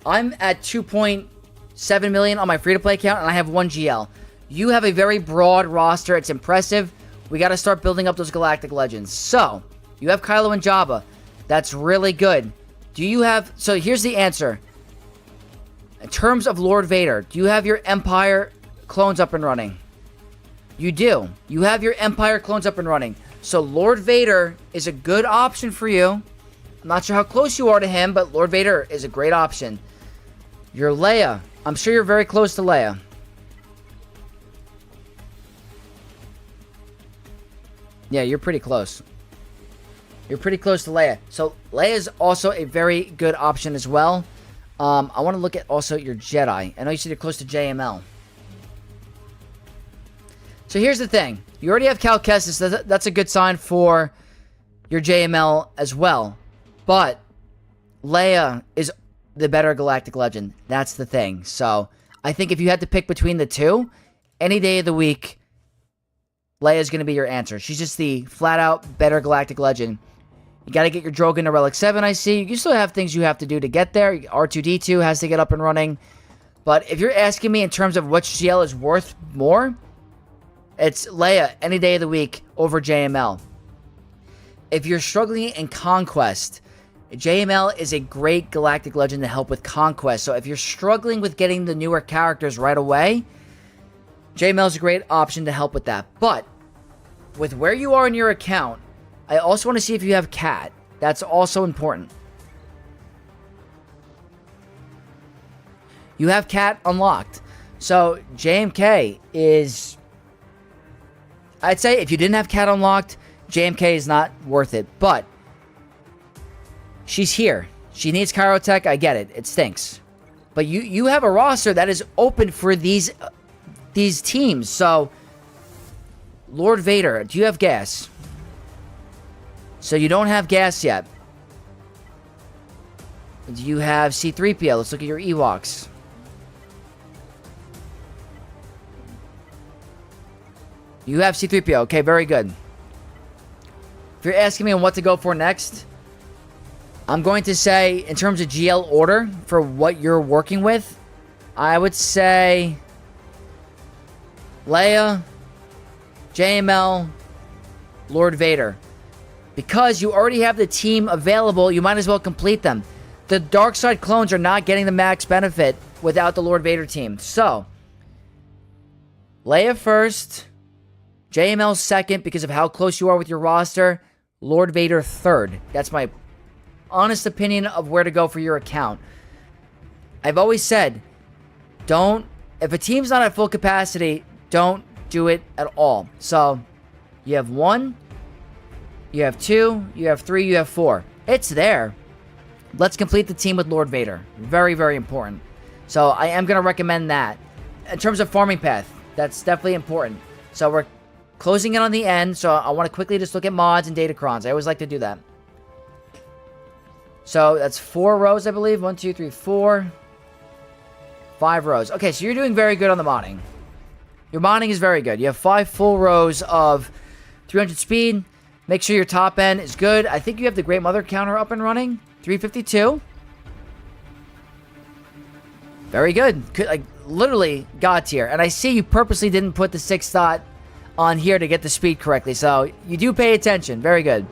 I'm at 2.7 million on my free-to-play account, and I have 1 GL. You have a very broad roster. It's impressive. We got to start building up those Galactic Legends. So, you have Kylo and Jabba. That's really good. Do you have... So, here's the answer. In terms of Lord Vader, do you have your Empire clones up and running? You do. You have your Empire clones up and running. So Lord Vader is a good option for you. I'm not sure how close you are to him, but Lord Vader is a great option. Your Leia. I'm sure you're very close to Leia. Yeah, you're pretty close. You're pretty close to Leia. So Leia is also a very good option as well. I want to look at also your Jedi. I know you said you're close to JML. So here's the thing. You already have Cal Kestis. That's a good sign for your JML as well. But Leia is the better Galactic Legend. That's the thing. So I think if you had to pick between the two, any day of the week, Leia is going to be your answer. She's just the flat-out better Galactic Legend. You got to get your Drogon to Relic 7, I see. You still have things you have to do to get there. R2-D2 has to get up and running. But if you're asking me in terms of which GL is worth more, it's Leia any day of the week over JML. If you're struggling in Conquest, JML is a great Galactic Legend to help with Conquest. So if you're struggling with getting the newer characters right away, JML is a great option to help with that. But with where you are in your account, I also want to see if you have Cat. That's also important. You have Cat unlocked. So JMK is... I'd say if you didn't have Cat unlocked, JMK is not worth it. But she's here. She needs Chirotech. I get it. It stinks. But you have a roster that is open for these teams. So, Lord Vader, do you have gas? So you don't have gas yet. Do you have C-3PO? Let's look at your Ewoks. You have C-3PO. Okay, very good. If you're asking me on what to go for next, I'm going to say, in terms of GL order for what you're working with, I would say Leia, JML, Lord Vader. Because you already have the team available, you might as well complete them. The dark side clones are not getting the max benefit without the Lord Vader team. So, Leia first, JML second because of how close you are with your roster, Lord Vader third. That's my honest opinion of where to go for your account. I've always said, if a team's not at full capacity, don't do it at all. So, you have 1, you have 2, you have 3, you have 4. It's there. Let's complete the team with Lord Vader. Very, very important. So, I am going to recommend that. In terms of farming path, that's definitely important. So, we're closing in on the end, so I want to quickly just look at mods and Datacrons. I always like to do that. So, that's 4 rows, I believe. 1, 2, 3, 4. 5 rows. Okay, so you're doing very good on the modding. Your modding is very good. You have 5 full rows of 300 speed. Make sure your top end is good. I think you have the Great Mother counter up and running. 352. Very good. Like, literally God tier. And I see you purposely didn't put the 6 dot on here to get the speed correctly. So, you do pay attention. Very good.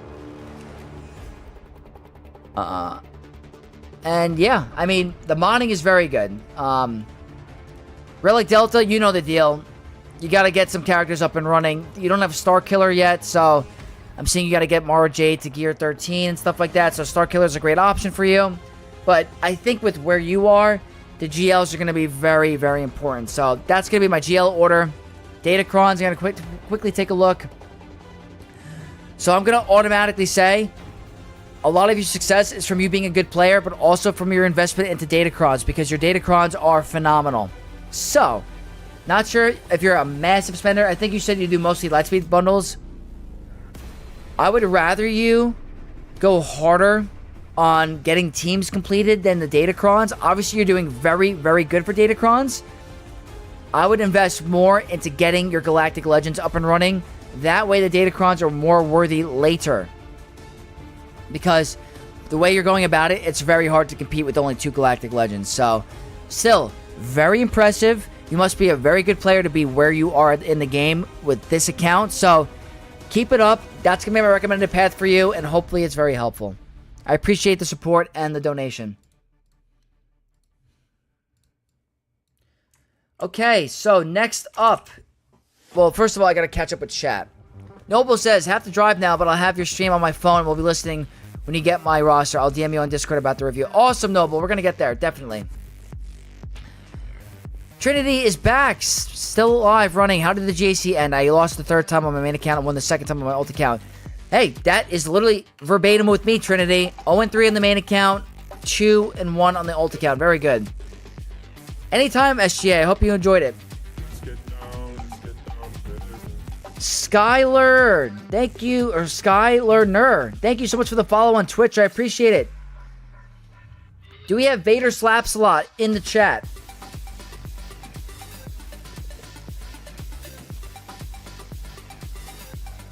And yeah, I mean, the modding is very good. Relic Delta, you know the deal. You got to get some characters up and running. You don't have Star Killer yet, so I'm seeing you got to get Mara Jade to gear 13 and stuff like that. So Star Killer is a great option for you. But I think with where you are, the GLs are going to be very, very important. So that's going to be my GL order. Datacrons, I'm going to quickly take a look. So I'm going to automatically say a lot of your success is from you being a good player, but also from your investment into Datacrons, because your Datacrons are phenomenal. So, not sure if you're a massive spender. I think you said you do mostly Lightspeed bundles. I would rather you go harder on getting teams completed than the Datacrons. Obviously, you're doing very, very good for Datacrons. I would invest more into getting your Galactic Legends up and running. That way, the Datacrons are more worthy later. Because the way you're going about it, it's very hard to compete with only 2 Galactic Legends. So, still, very impressive. You must be a very good player to be where you are in the game with this account. So, keep it up. That's going to be my recommended path for you, and hopefully it's very helpful. I appreciate the support and the donation. Okay, so next up. Well, first of all, I got to catch up with chat. Noble says, have to drive now, but I'll have your stream on my phone. We'll be listening when you get my roster. I'll DM you on Discord about the review. Awesome, Noble. We're going to get there, definitely. Trinity is back. Still alive, running. How did the GAC end? I lost the 3rd time on my main account and won the 2nd time on my ult account. Hey, that is literally verbatim with me, Trinity. 0-3 on the main account, 2-1 on the ult account. Very good. Anytime, SGA. I hope you enjoyed it. Skyler, thank you, or Skyler Ner, thank you so much for the follow on Twitch. I appreciate it. Do we have Vader Slaps a lot in the chat?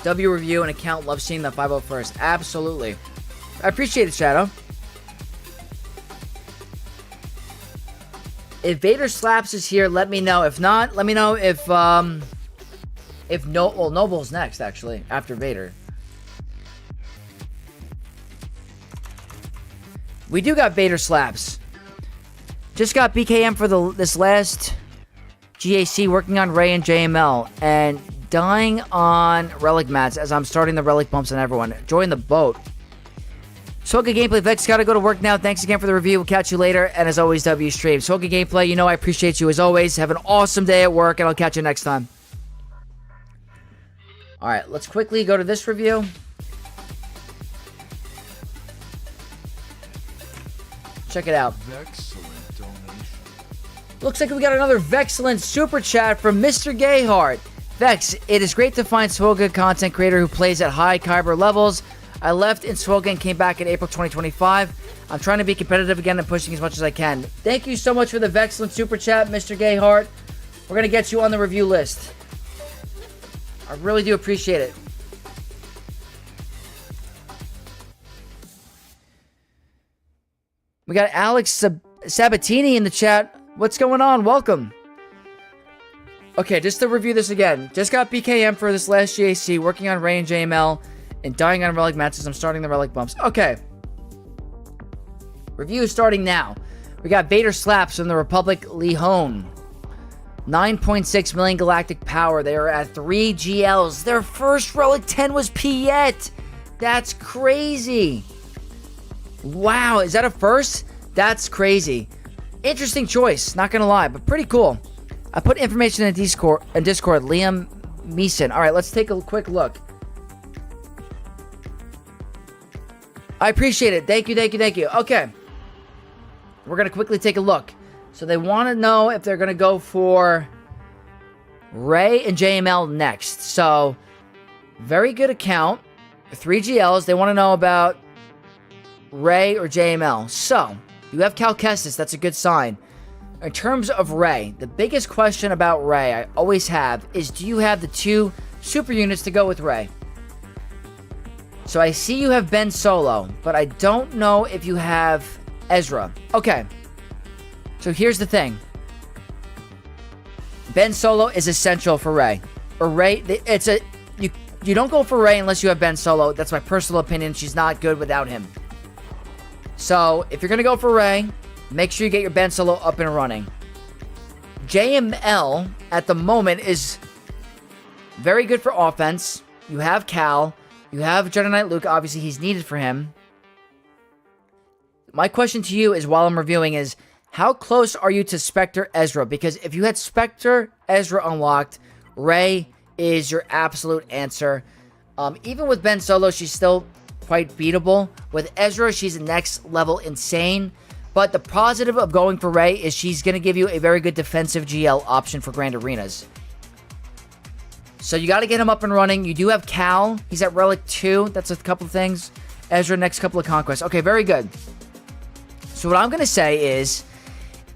W review and account, love seeing the 501st. Absolutely. I appreciate it, Shadow. If Vader Slaps is here, let me know. If not, let me know if Noble's next, actually, after Vader. We do got Vader Slaps. Just got BKM for this last GAC, working on Ray and JML, and dying on Relic mats as I'm starting the Relic bumps on everyone. Join the boat. So good gameplay. Vex, gotta go to work now. Thanks again for the review. We'll catch you later. And as always, W stream. So good gameplay. You know I appreciate you as always. Have an awesome day at work, and I'll catch you next time. Alright, let's quickly go to this review. Check it out. Excellent donation. Looks like we got another Vexcellent super chat from Mr. Gayheart. Vex, it is great to find Swoga content creator who plays at high Kyber levels. I left in Swoga and came back in April 2025. I'm trying to be competitive again and pushing as much as I can. Thank you so much for the Vexcellent super chat, Mr. Gayheart. We're going to get you on the review list. I really do appreciate it. We got Alex Sabatini in the chat. What's going on? Welcome. Okay, just to review this again. Just got BKM for this last GAC, working on Ray and JML, and dying on Relic matches. I'm starting the Relic bumps. Okay. Review is starting now. We got Vader Slaps from the Republic Lihone. 9.6 million galactic power. They are at 3 GLs. Their first Relic 10 was Piet. That's crazy. Wow, is that a first? That's crazy. Interesting choice, not gonna lie, but pretty cool. I put information in Discord, Liam Meeson. All right, let's take a quick look. I appreciate it. Thank you. Okay. We're going to quickly take a look. So they want to know if they're going to go for Ray and JML next. So, very good account. 3 GLs. They want to know about Ray or JML. So, you have Cal Kestis. That's a good sign. In terms of Ray, the biggest question about Ray I always have is, do you have the 2 super units to go with Ray? So I see you have Ben Solo, but I don't know if you have Ezra. Okay. So here's the thing. Ben Solo is essential for Ray. Or Ray, you don't go for Ray unless you have Ben Solo. That's my personal opinion. She's not good without him. So if you're going to go for Ray, make sure you get your Ben Solo up and running. JML at the moment is very good for offense. You have Cal. You have Jedi Knight Luke. Obviously, he's needed for him. My question to you is, while I'm reviewing, is how close are you to Spectre Ezra? Because if you had Spectre Ezra unlocked, Rey is your absolute answer. Even with Ben Solo, she's still quite beatable. With Ezra, she's next level insane. But the positive of going for Rey is she's going to give you a very good defensive GL option for Grand Arenas. So you got to get him up and running. You do have Cal. He's at Relic 2. That's a couple of things. Ezra, next couple of conquests. Okay, very good. So what I'm going to say is,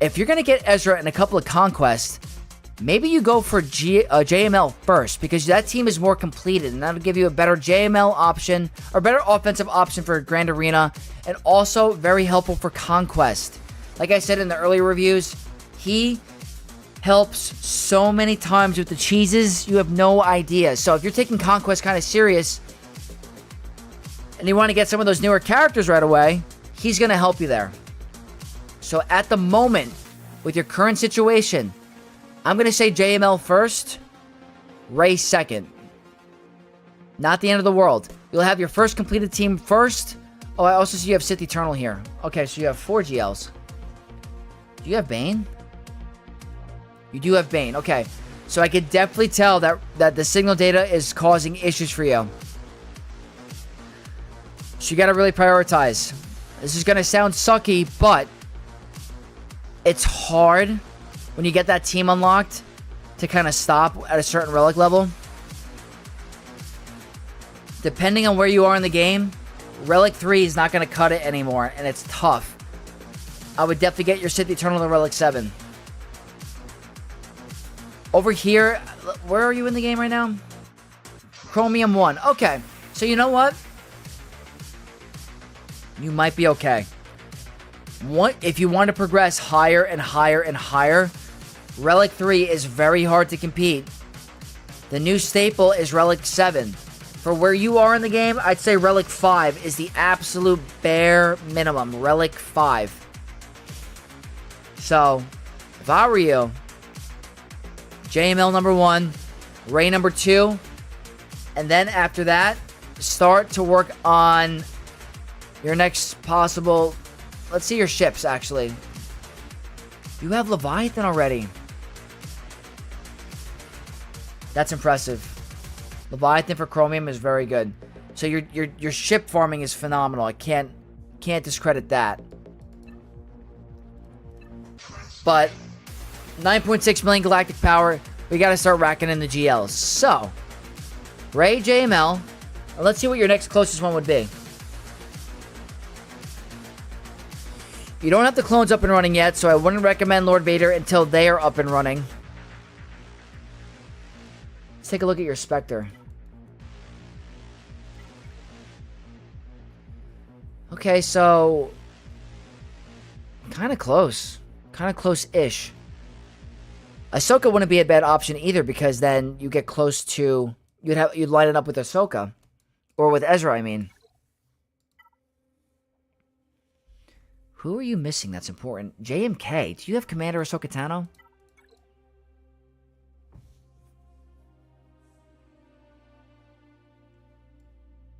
if you're going to get Ezra in a couple of conquests, maybe you go for JML first, because that team is more completed, and that'll give you a better JML option, or better offensive option for Grand Arena, and also very helpful for Conquest. Like I said in the earlier reviews, he helps so many times with the cheeses, you have no idea. So if you're taking Conquest kind of serious, and you want to get some of those newer characters right away, he's going to help you there. So at the moment, with your current situation, I'm going to say JML first, Rey second. Not the end of the world. You'll have your first completed team first. Oh, I also see you have Sith Eternal here. Okay, so you have 4 GLs. Do you have Bane? You do have Bane. Okay, so I can definitely tell that the signal data is causing issues for you. So you got to really prioritize. This is going to sound sucky, but it's hard when you get that team unlocked to kind of stop at a certain relic level. Depending on where you are in the game, Relic 3 is not going to cut it anymore, and it's tough. I would definitely get your Sith Eternal to Relic 7. Over here, where are you in the game right now? Chromium 1. Okay, so you know what? You might be okay. If you want to progress higher and higher and higher, Relic 3 is very hard to compete. The new staple is Relic 7. For where you are in the game, I'd say Relic 5 is the absolute bare minimum. Relic 5. So, if I were you, JML number 1, Rey number 2, and then after that, start to work on your next possible... Let's see your ships, actually. You have Leviathan already. That's impressive. Leviathan for Chromium is very good. So your ship farming is phenomenal. I can't discredit that. But 9.6 million galactic power. We got to start racking in the GLs. So, Rey, JML. And let's see what your next closest one would be. You don't have the clones up and running yet, so I wouldn't recommend Lord Vader until they are up and running. Let's take a look at your Spectre. Okay, so Kind of close. Kind of close-ish. Ahsoka wouldn't be a bad option either, because then you get close to... You'd line it up with Ahsoka. Or with Ezra, I mean. Who are you missing that's important? JMK. Do you have Commander Ahsoka Tano?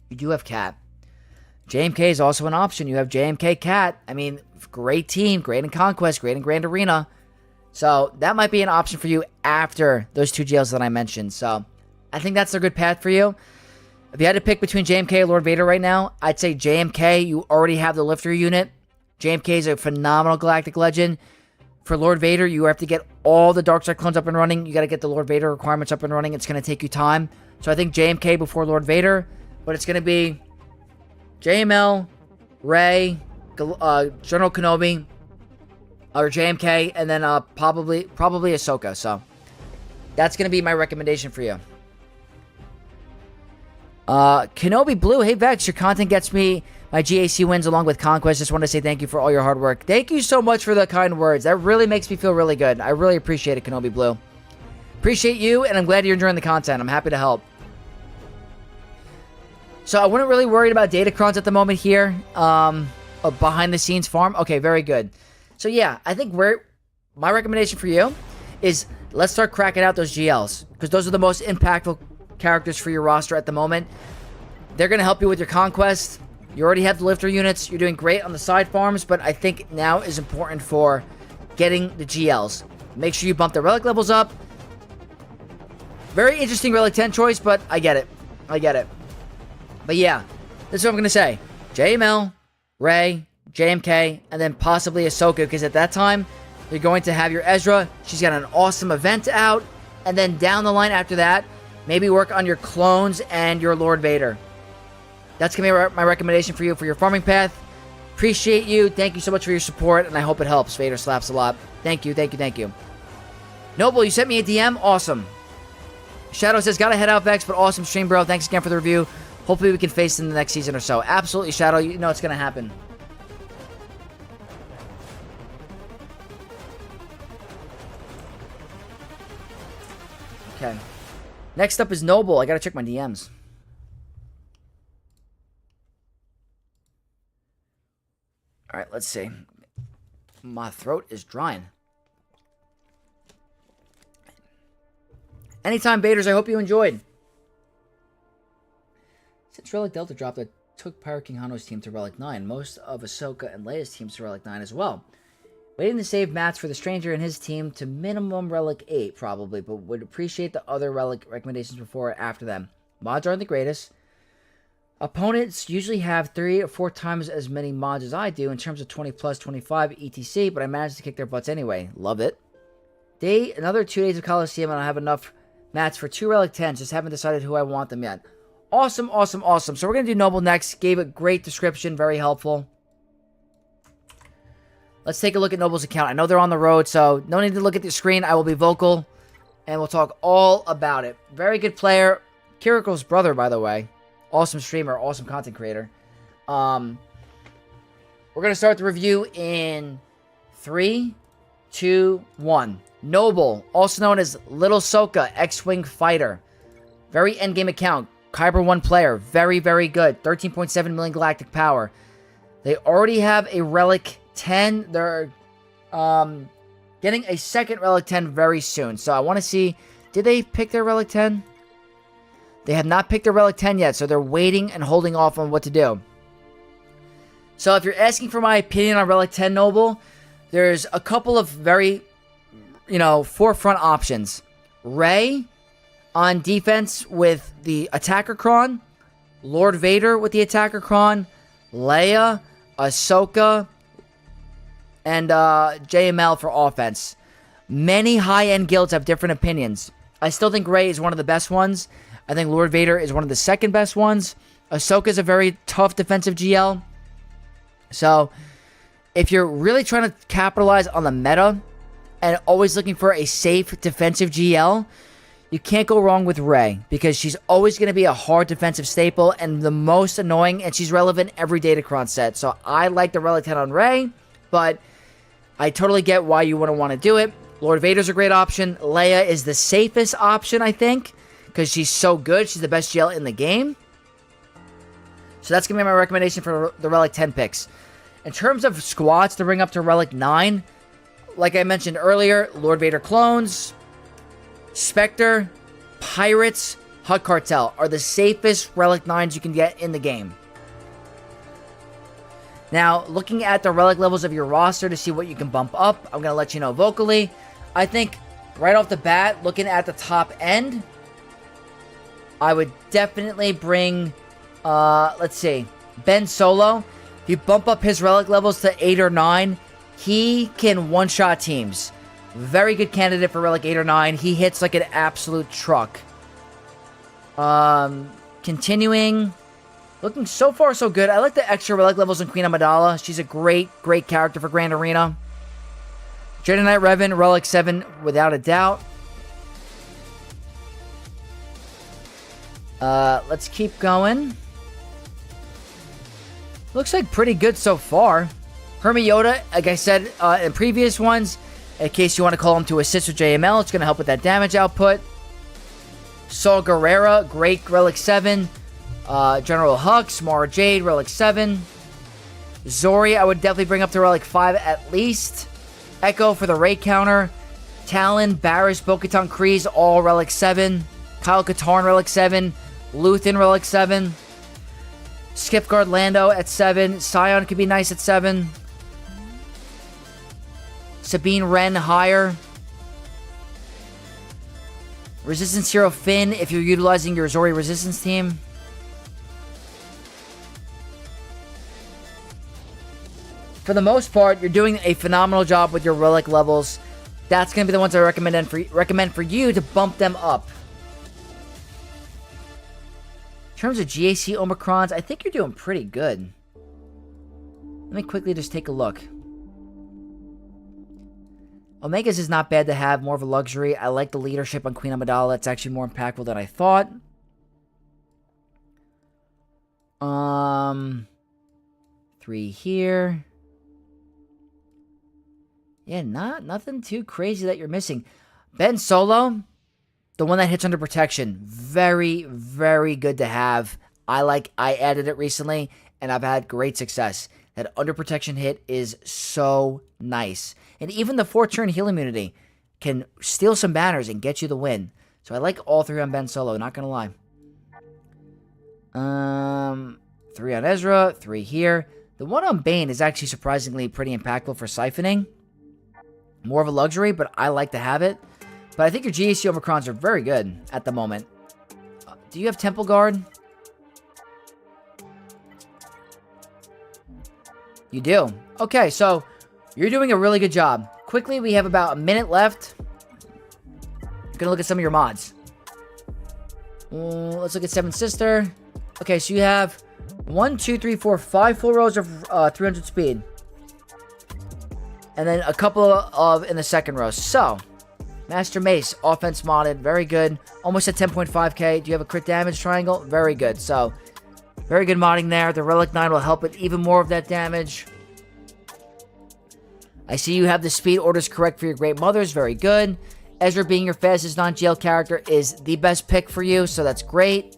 You do have Cat. JMK is also an option. You have JMK Cat. I mean, great team. Great in Conquest. Great in Grand Arena. So, that might be an option for you after those 2 GLs that I mentioned. So, I think that's a good path for you. If you had to pick between JMK and Lord Vader right now, I'd say JMK. You already have the Lifter unit. JMK is a phenomenal Galactic Legend. For Lord Vader, you have to get all the Darkseid clones up and running. You got to get the Lord Vader requirements up and running. It's going to take you time. So, I think JMK before Lord Vader. But it's going to be JML, Rey, General Kenobi, or JMK, and then probably Ahsoka. So, that's going to be my recommendation for you. Kenobi Blue, hey Vex, your content gets me my GAC wins along with Conquest. Just want to say thank you for all your hard work. Thank you so much for the kind words. That really makes me feel really good. I really appreciate it, Kenobi Blue. Appreciate you, and I'm glad you're enjoying the content. I'm happy to help. So I wasn't really worried about Datacrons at the moment here. A behind-the-scenes farm. Okay, very good. So yeah, I think my recommendation for you is let's start cracking out those GLs, because those are the most impactful characters for your roster at the moment. They're going to help you with your Conquest. You already have the Lifter units. You're doing great on the side farms, but I think now is important for getting the GLs. Make sure you bump the relic levels up. Very interesting relic 10 choice, but I get it. I get it. But yeah, this is what I'm going to say. JML, Rey, JMK, and then possibly Ahsoka, because at that time, you're going to have your Ezra. She's got an awesome event out. And then down the line after that, maybe work on your clones and your Lord Vader. That's going to be my recommendation for you for your farming path. Appreciate you. Thank you so much for your support, and I hope it helps. Vader slaps a lot. Thank you, thank you, thank you. Noble, you sent me a DM? Awesome. Shadow says, gotta head out, Vex, but awesome stream, bro. Thanks again for the review. Hopefully we can face in the next season or so. Absolutely, Shadow. You know it's going to happen. Okay. Next up is Noble. I got to check my DMs. All right, let's see. My throat is drying. Anytime, Baiters. I hope you enjoyed. Since Relic Delta dropped, I took Pirate King Hano's team to Relic 9. Most of Ahsoka and Leia's teams to Relic 9 as well. Waiting to save mats for the Stranger and his team to minimum Relic 8, probably, but would appreciate the other Relic recommendations before or after them. Mods aren't the greatest. Opponents usually have 3 or 4 times as many mods as I do in terms of 20 plus 25 etc, but I managed to kick their butts anyway. Love it. Another 2 days of Coliseum and I have enough mats for 2 Relic 10s, just haven't decided who I want them yet. Awesome, awesome, awesome. So we're going to do Noble next. Gave a great description, very helpful. Let's take a look at Noble's account. I know they're on the road, so no need to look at the screen. I will be vocal, and we'll talk all about it. Very good player. Kiriko's brother, by the way. Awesome streamer, awesome content creator. We're going to start the review in 3, 2, 1. Noble, also known as Little Soka, X-Wing Fighter. Very endgame account. Kyber 1 player. Very, very good. 13.7 million galactic power. They already have a Relic 10. They're getting a second Relic 10 very soon. So I want to see, did they pick their Relic 10? They have not picked their Relic 10 yet, so they're waiting and holding off on what to do. So if you're asking for my opinion on Relic 10 Noble, there's a couple of very, forefront options. Rey on defense with the Attacker Cron, Lord Vader with the Attacker Cron, Leia, Ahsoka, and JML for offense. Many high-end guilds have different opinions. I still think Rey is one of the best ones. I think Lord Vader is one of the second best ones. Ahsoka is a very tough defensive GL. So, if you're really trying to capitalize on the meta and always looking for a safe defensive GL, you can't go wrong with Rey, because she's always going to be a hard defensive staple and the most annoying, and she's relevant every Datacron set. So I like the Relic 10 on Rey, but I totally get why you wouldn't want to do it. Lord Vader's a great option. Leia is the safest option, I think, because she's so good. She's the best GL in the game. So that's going to be my recommendation for the Relic 10 picks. In terms of squads to bring up to Relic 9, like I mentioned earlier, Lord Vader clones, Spectre, Pirates, Hut Cartel are the safest Relic 9s you can get in the game. Now, looking at the Relic levels of your roster to see what you can bump up, I'm going to let you know vocally. I think right off the bat, looking at the top end, I would definitely bring, let's see, Ben Solo. If you bump up his Relic levels to 8 or 9, he can one-shot teams. Very good candidate for Relic 8 or 9. He hits like an absolute truck. Continuing, looking so far so good. I like the extra Relic levels in Queen Amidala. She's a great character for Grand Arena. Jedi Knight Revan, Relic 7, without a doubt. Let's keep going. Looks like pretty good so far. Hermie Yoda, like I said in previous ones, in case you want to call him to assist with JML, it's going to help with that damage output. Saul Gerrera, great Relic 7. General Hux, Mara Jade, Relic 7. Zori, I would definitely bring up to Relic 5 at least. Echo for the raid counter. Talon, Barriss, Bo-Katan Kryze, all Relic 7. Kyle Katarn, Relic 7. Luthen, Relic 7. Skipguard Lando at 7. Scion could be nice at 7. Sabine Wren higher. Resistance Hero Finn if you're utilizing your Zori Resistance team. For the most part, you're doing a phenomenal job with your Relic levels. That's going to be the ones I recommend for you to bump them up. In terms of GAC Omicrons, I think you're doing pretty good. Let me quickly just take a look. Omegas is not bad to have, more of a luxury. I like the leadership on Queen Amidala. It's actually more impactful than I thought. 3 here. Yeah, nothing too crazy that you're missing. Ben Solo, the one that hits under protection, very, very good to have. I added it recently, and I've had great success. That under protection hit is so nice. And even the 4-turn heal immunity can steal some banners and get you the win. So I like all 3 on Ben Solo, not going to lie. 3 on Ezra, 3 here. The one on Bane is actually surprisingly pretty impactful for siphoning. More of a luxury, but I like to have it. But I think your GAC Omicrons are very good at the moment. Do you have Temple Guard? You do. Okay, so you're doing a really good job. Quickly, we have about a minute left. I'm gonna look at some of your mods. Let's look at Seven Sister. Okay, so you have 1, 2, 3, 4, 5 full rows of 300 speed. And then a couple of in the second row. So, Master Mace, offense modded, very good. Almost at 10.5k. Do you have a crit damage triangle? Very good. So, very good modding there. The Relic 9 will help with even more of that damage. I see you have the speed orders correct for your Great Mothers. Very good. Ezra being your fastest non-GL character is the best pick for you, so that's great.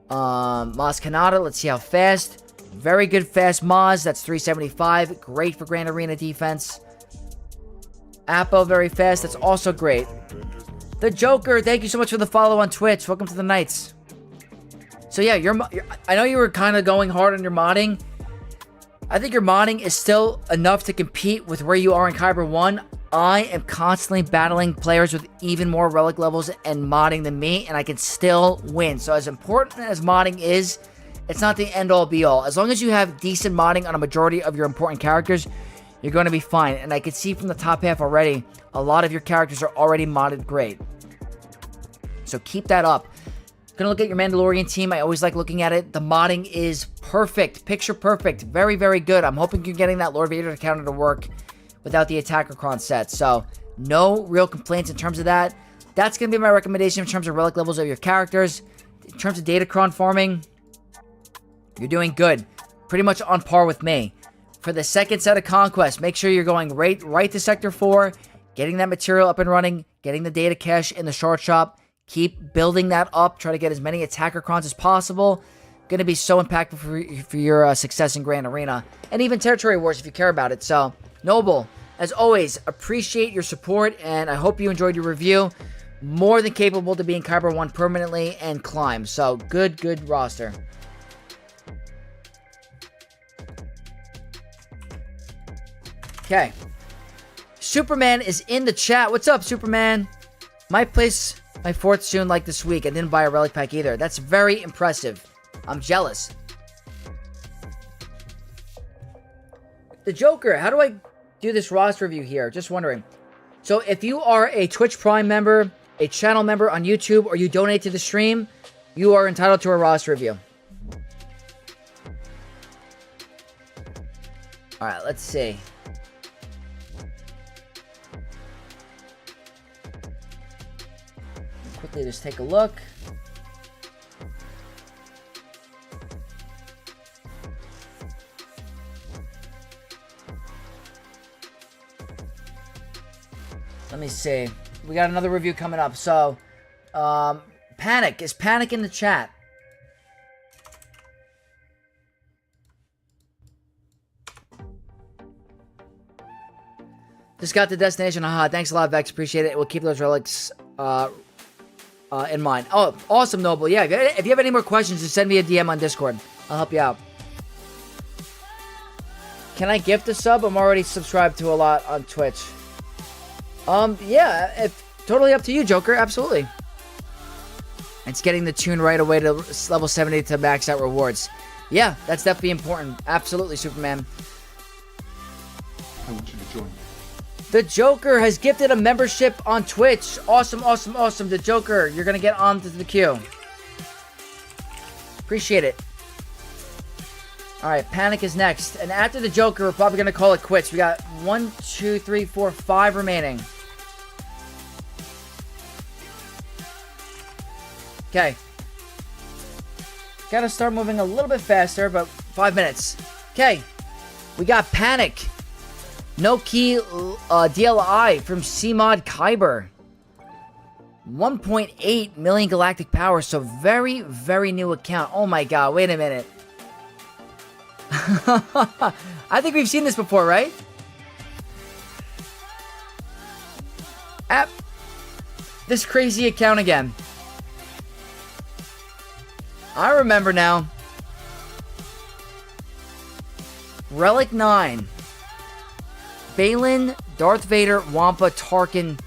Maz Kanata, let's see how fast. Very good fast Maz, that's 375. Great for Grand Arena defense. Appo, very fast, that's also great. The Joker, thank you so much for the follow on Twitch. Welcome to the Knights. So yeah, I know you were kind of going hard on your modding. I think your modding is still enough to compete with where you are in Kyber 1. I am constantly battling players with even more Relic levels and modding than me, and I can still win. So as important as modding is, it's not the end-all be-all. As long as you have decent modding on a majority of your important characters, you're going to be fine. And I can see from the top half already, a lot of your characters are already modded great. So keep that up. Gonna look at your Mandalorian team. I always like looking at it. The modding is perfect. Picture perfect. Very, very good. I'm hoping you're getting that Lord Vader counter to work without the Datacron set. So, no real complaints in terms of that. That's going to be my recommendation in terms of Relic levels of your characters. In terms of Datacron farming, you're doing good. Pretty much on par with me. for the second set of conquests, make sure you're going right to Sector 4, getting that material up and running, getting the data cache in the shard shop. Keep building that up. Try to get as many Datacrons as possible. Going to be so impactful for your success in Grand Arena. And even Territory Wars if you care about it. So, Noble, as always, appreciate your support. And I hope you enjoyed your review. More than capable to be in Kyber 1 permanently and climb. So, good roster. Okay. Superman is in the chat. What's up, Superman? Might place my 4th soon like this week. I didn't buy a relic pack either. That's very impressive. I'm jealous. The Joker. How do I do this roster review here? Just wondering. So if you are a Twitch Prime member, a channel member on YouTube, or you donate to the stream, you are entitled to a roster review. Alright, let's see. Quickly just take a look. Let me see. We got another review coming up. So, Panic. Is Panic in the chat? Just got the destination. Haha. Thanks a lot, Vex. Appreciate it. We'll keep those relics in mind. Oh, awesome, Noble. Yeah, if you have any more questions, just send me a DM on Discord. I'll help you out. Can I gift a sub? I'm already subscribed to a lot on Twitch. Yeah, totally up to you, Joker. Absolutely. It's getting the tune right away to level 70 to max out rewards. Yeah, that's definitely important. Absolutely, Superman. I want you to join me. The Joker has gifted a membership on Twitch. Awesome, awesome, awesome. The Joker, you're going to get onto the queue. Appreciate it. Alright, Panic is next. And after the Joker, we're probably going to call it quits. We got 1, 2, 3, 4, 5 remaining. Okay. Gotta start moving a little bit faster, but 5 minutes. Okay. We got Panic. No key DLI from CMod Kyber. 1.8 million galactic power, so very, very new account. Oh my god, wait a minute. I think we've seen this before, right? This crazy account again. I remember now. Relic 9. Balin, Darth Vader, Wampa, Tarkin.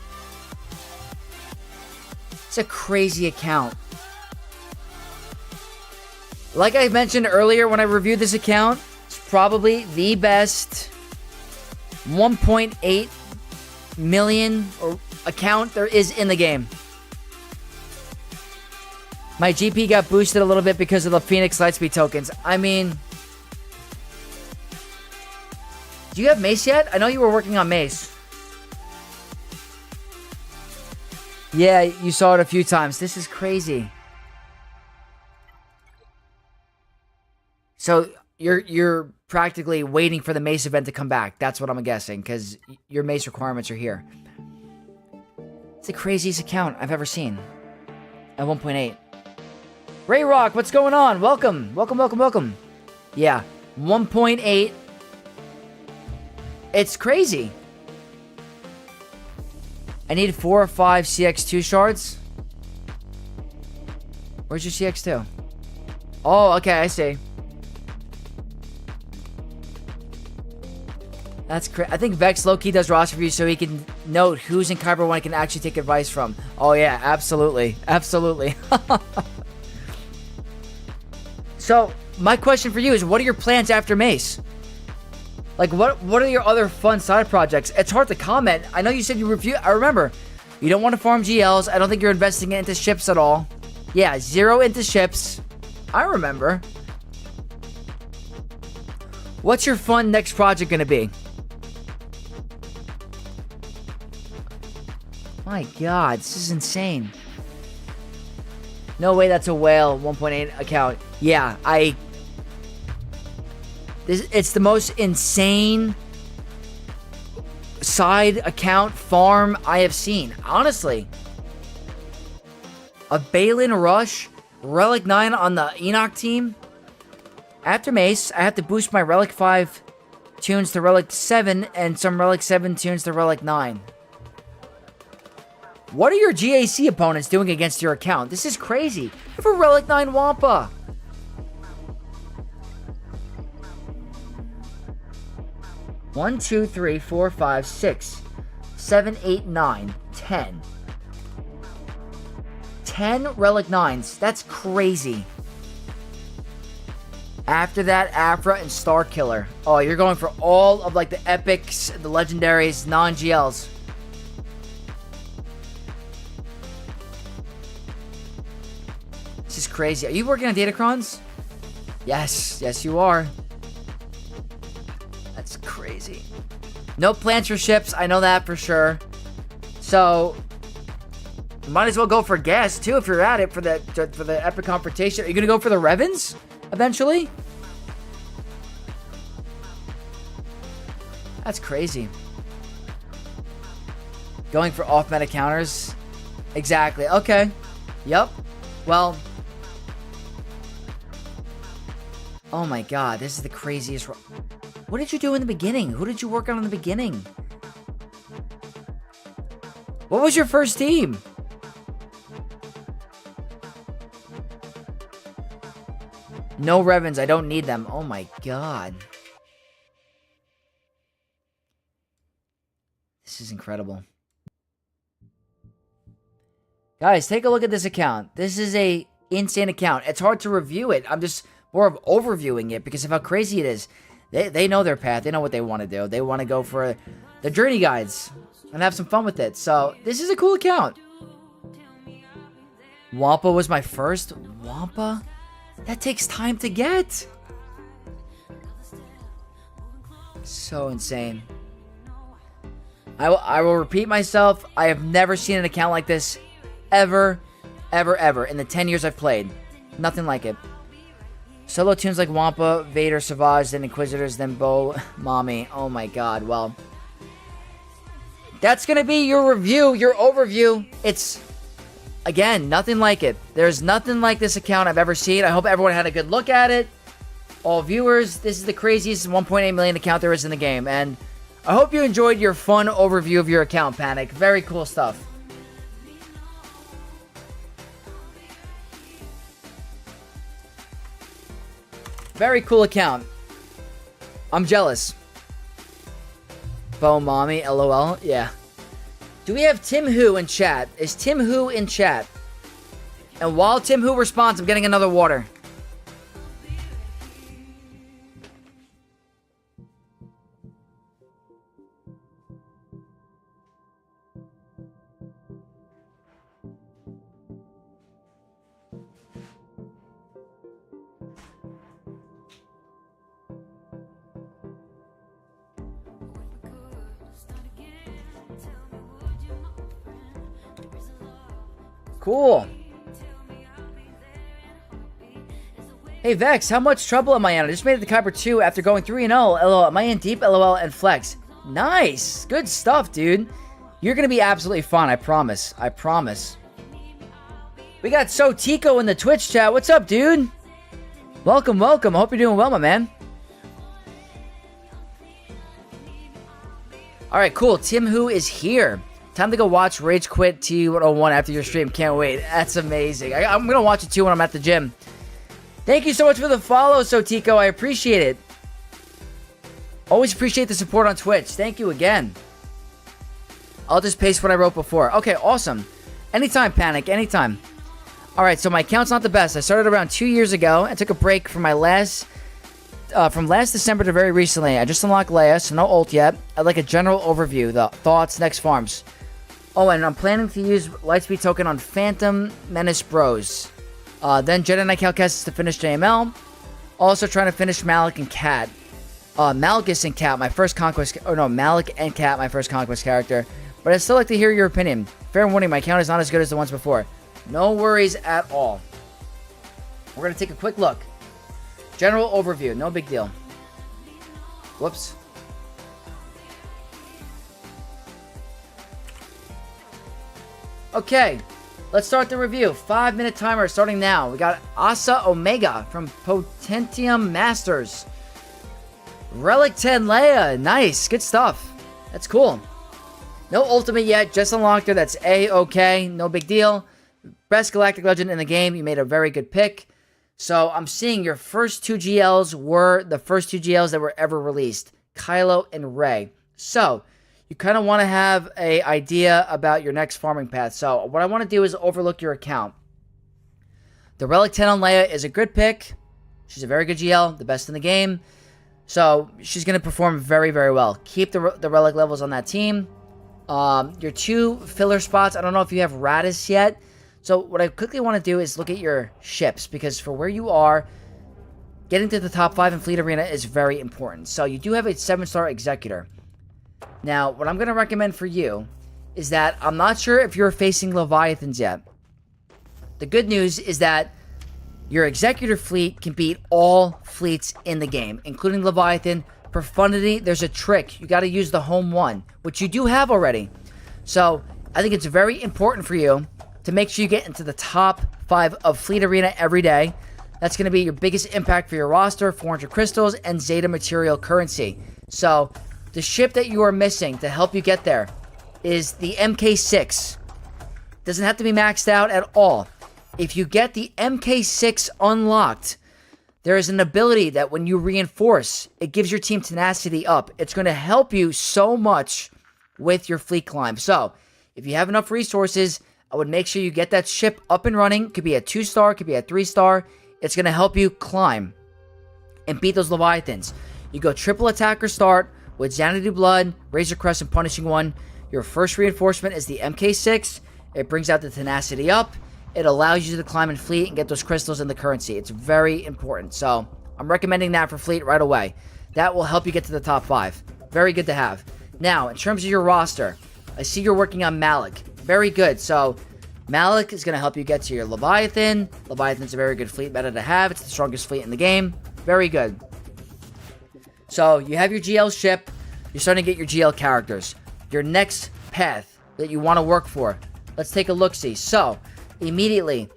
It's a crazy account. Like I mentioned earlier when I reviewed this account, it's probably the best 1.8 million account there is in the game. My GP got boosted a little bit because of the Phoenix Lightspeed tokens. I mean, do you have Mace yet? I know you were working on Mace. Yeah, you saw it a few times. This is crazy. So you're practically waiting for the Mace event to come back. That's what I'm guessing, because your Mace requirements are here. It's the craziest account I've ever seen. At 1.8. Ray Rock, what's going on? Welcome. Welcome, welcome, welcome. Yeah, 1.8. It's crazy. I need 4 or 5 CX2 shards. Where's your CX2? Oh, okay, I see. That's crazy. I think Vex low-key does roster reviews so he can note who's in Kyber 1 he can actually take advice from. Oh yeah, absolutely. Absolutely. So, my question for you is, what are your plans after Mace? Like, what are your other fun side projects? It's hard to comment. I know you said you review. I remember. You don't want to farm GLs. I don't think you're investing into ships at all. Yeah, 0 into ships. I remember. What's your fun next project going to be? My god, this is insane. No way that's a whale 1.8 account. Yeah, It's the most insane side account farm I have seen. Honestly. A Balin Rush, Relic 9 on the Enoch team. After Mace, I have to boost my Relic 5 tunes to Relic 7 and some Relic 7 tunes to Relic 9. What are your GAC opponents doing against your account? This is crazy. For Relic 9 Wampa. One, two, three, four, five, 6, 7, 8, 9, 10. 10 Relic 9s. That's crazy. After that, Afra and Star Killer. Oh, you're going for all of like the epics, the legendaries, non-GLs. This is crazy. Are you working on Datacrons? Yes. Yes, you are. That's crazy. No plans for ships. I know that for sure. So, might as well go for gas too if you're at it for the epic confrontation. Are you gonna go for the Revens eventually? That's crazy. Going for off-meta counters. Exactly. Okay. Yep. Well. Oh my god, this is the craziest. What did you do in the beginning? Who did you work on in the beginning? What was your first team? No Revens, I don't need them. Oh my god. This is incredible. Guys, take a look at this account. This is a insane account. It's hard to review it. I'm just more of overviewing it because of how crazy it is. They know their path. They know what they want to do. They want to go for the journey guides and have some fun with it. So, this is a cool account. Wampa was my first. Wampa? That takes time to get. So insane. I will repeat myself. I have never seen an account like this ever in the 10 years I've played. Nothing like it. Solo tunes like Wampa, Vader, Savage, then Inquisitors, then Bo, Mommy. Oh my god, well. That's gonna be your review, your overview. It's, again, nothing like it. There's nothing like this account I've ever seen. I hope everyone had a good look at it. All viewers, this is the craziest 1.8 million account there is in the game. And I hope you enjoyed your fun overview of your account, Panic. Very cool stuff. Very cool account. I'm jealous. Bo Mommy, LOL. Yeah. Do we have Tim Who in chat? Is Tim Who in chat? And while Tim Who responds, I'm getting another water. Cool. Hey Vex, how much trouble am I in? I just made it to Kyber 2 after going 3-0. LOL. Am I in deep? LOL and flex. Nice. Good stuff, dude. You're gonna be absolutely fine. I promise. I promise. We got So Tico in the Twitch chat. What's up, dude? Welcome, welcome. I hope you're doing well, my man. Alright, cool. Tim Who is here. Time to go watch Rage Quit T101 after your stream. Can't wait. That's amazing. I'm going to watch it too when I'm at the gym. Thank you so much for the follow, Sotico. I appreciate it. Always appreciate the support on Twitch. Thank you again. I'll just paste what I wrote before. Okay, awesome. Anytime, Panic. Anytime. Alright, so my account's not the best. I started around 2 years ago and took a break from my last December to very recently. I just unlocked Leia, so no ult yet. I'd like a general overview, the thoughts, next farms. Oh, and I'm planning to use Lightspeed token on Phantom Menace Bros. Then Jedi Knight Calcassus to finish JML. Also trying to finish Malik and Cat. Malgus and Cat, my first conquest. Oh no, Malik and Cat, my first conquest character. But I'd still like to hear your opinion. Fair warning, my account is not as good as the ones before. No worries at all. We're gonna take a quick look. General overview, no big deal. Whoops. Okay, let's start the review. 5-minute timer starting now. We got Asa Omega from Potentium Masters. Relic 10 Leia. Nice. Good stuff. That's cool. No ultimate yet. Just unlocked her. That's A-okay. No big deal. Best Galactic Legend in the game. You made a very good pick. So I'm seeing your first 2 GLs were the first 2 GLs that were ever released. Kylo and Rey. So you kind of want to have an idea about your next farming path. So what I want to do is overlook your account. The Relic 10 on Leia is a good pick. She's a very good GL, the best in the game. So she's going to perform very, very well. Keep the Relic levels on that team. Your 2 filler spots, I don't know if you have Radis yet. So what I quickly want to do is look at your ships, because for where you are, getting to the top 5 in Fleet Arena is very important. So you do have a 7-star Executor. Now, what I'm going to recommend for you is that I'm not sure if you're facing Leviathans yet. The good news is that your Executor fleet can beat all fleets in the game, including Leviathan. Profundity, there's a trick. You got to use the home one, which you do have already. So I think it's very important for you to make sure you get into the top 5 of Fleet Arena every day. That's going to be your biggest impact for your roster, 400 crystals, and Zeta material currency. So the ship that you are missing to help you get there is the MK6. Doesn't have to be maxed out at all. If you get the MK6 unlocked, there is an ability that when you reinforce, it gives your team tenacity up. It's going to help you so much with your fleet climb. So if you have enough resources, I would make sure you get that ship up and running. Could be a 2-star, could be a 3-star. It's going to help you climb and beat those Leviathans. You go triple attacker start with Xanadu Blood, Razor Crest, and Punishing One. Your first reinforcement is the MK6. It brings out the tenacity up. It allows you to climb in fleet and get those crystals in the currency. It's very important. So I'm recommending that for fleet right away. That will help you get to the top 5. Very good to have. Now, in terms of your roster, I see you're working on Malik. Very good. So Malik is going to help you get to your Leviathan. Leviathan's a very good fleet meta to have. It's the strongest fleet in the game. Very good. So you have your GL ship. You're starting to get your GL characters. Your next path that you want to work for. Let's take a look-see. So immediately,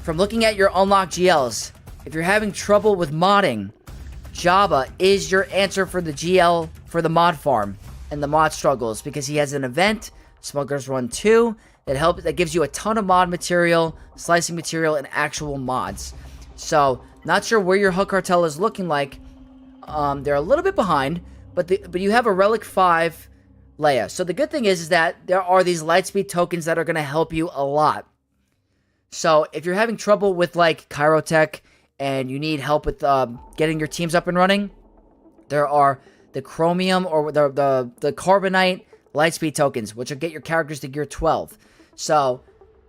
from looking at your unlocked GLs, if you're having trouble with modding, Jabba is your answer for the GL for the mod farm and the mod struggles, because he has an event, Smuggler's Run 2, that gives you a ton of mod material, slicing material, and actual mods. So not sure where your Hug Cartel is looking like. They're a little bit behind, but you have a Relic 5 Leia. So the good thing is that there are these Lightspeed tokens that are going to help you a lot. So if you're having trouble with like Kyrotech and you need help with getting your teams up and running, there are the Chromium or the Carbonite Lightspeed tokens, which will get your characters to gear 12. So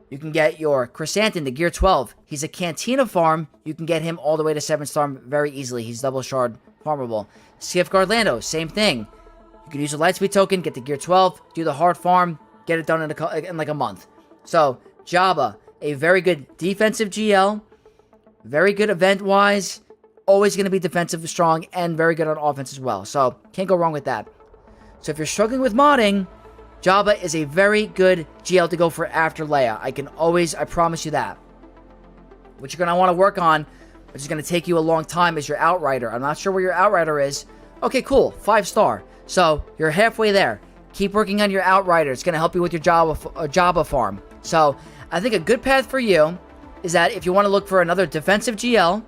you can get your Chrysanthemum to gear 12. He's a Cantina farm. You can get him all the way to 7-star very easily. He's double shard farmable. Safeguard Lando, same thing. You can use a Lightspeed token, get to gear 12, do the hard farm, get it done in like a month. So Jabba, a very good defensive GL, very good event-wise, always going to be defensive strong, and very good on offense as well. So can't go wrong with that. So if you're struggling with modding, Jabba is a very good GL to go for after Leia. I promise you that. What you're going to want to work on, which is going to take you a long time, is your Outrider. I'm not sure where your Outrider is. Okay, cool. 5-star. So you're halfway there. Keep working on your Outrider. It's going to help you with your Jabba farm. So I think a good path for you is that if you want to look for another defensive GL,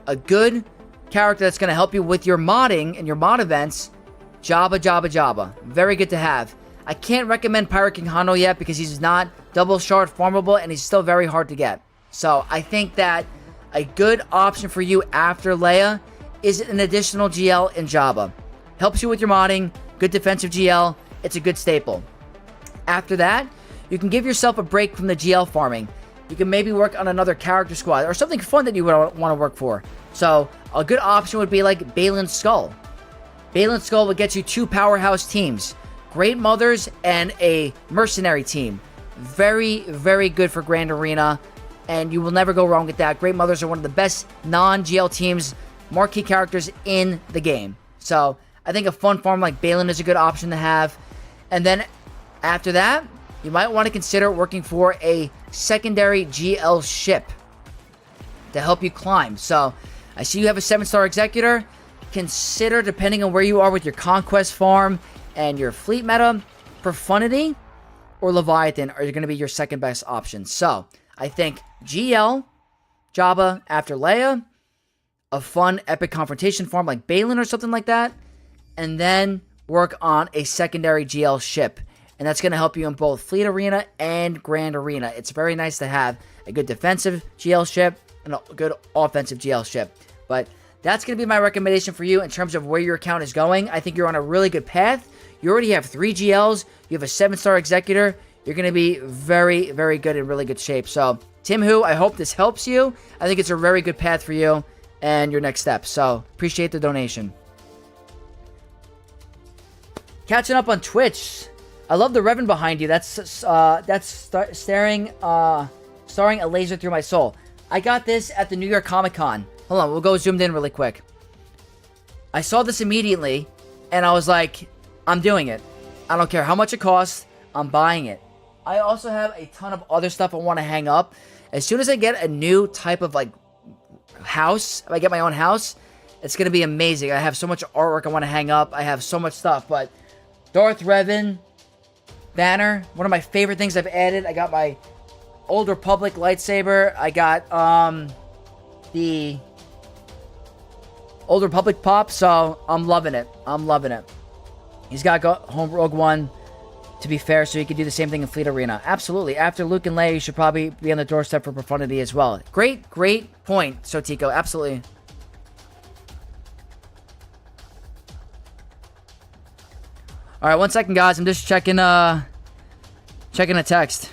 a good character that's going to help you with your modding and your mod events, Jabba. Very good to have. I can't recommend Pirate King Hano yet because he's not double shard farmable and he's still very hard to get. So I think that a good option for you after Leia is an additional GL in Jabba. Helps you with your modding, good defensive GL, it's a good staple. After that, you can give yourself a break from the GL farming. You can maybe work on another character squad or something fun that you would want to work for. So a good option would be like Balin's Skull. Balin's Skull would get you 2 powerhouse teams. Great Mothers and a Mercenary team. Very, very good for Grand Arena, and you will never go wrong with that. Great Mothers are one of the best non-GL teams, marquee characters in the game. So I think a fun farm like Balin is a good option to have. And then after that, you might want to consider working for a secondary GL ship to help you climb. So I see you have a 7-star Executor. Consider, depending on where you are with your Conquest farm and your fleet meta, Profundity or Leviathan are going to be your second best option. So I think GL, Jabba after Leia, a fun epic confrontation farm like Balin or something like that, and then work on a secondary GL ship. And that's going to help you in both Fleet Arena and Grand Arena. It's very nice to have a good defensive GL ship and a good offensive GL ship. But that's going to be my recommendation for you in terms of where your account is going. I think you're on a really good path. You already have 3 GLs. You have a 7-star Executor. You're going to be very, very good in really good shape. So, Tim Hu, I hope this helps you. I think it's a very good path for you and your next step. So, appreciate the donation. Catching up on Twitch. I love the Revan behind you. That's starring a laser through my soul. I got this at the New York Comic Con. Hold on, we'll go zoomed in really quick. I saw this immediately, and I was like, I'm doing it. I don't care how much it costs. I'm buying it. I also have a ton of other stuff I want to hang up. As soon as I get a new type of like house, if I get my own house, it's going to be amazing. I have so much artwork I want to hang up. I have so much stuff, but Darth Revan banner, one of my favorite things I've added. I got my Old Republic lightsaber. I got the Old Republic pop, so I'm loving it. I'm loving it. He's got home Rogue One, to be fair, so he could do the same thing in Fleet Arena. Absolutely. After Luke and Leia, you should probably be on the doorstep for Profundity as well. Great point, Sotico. Absolutely. All right, 1 second, guys. I'm just checking a text.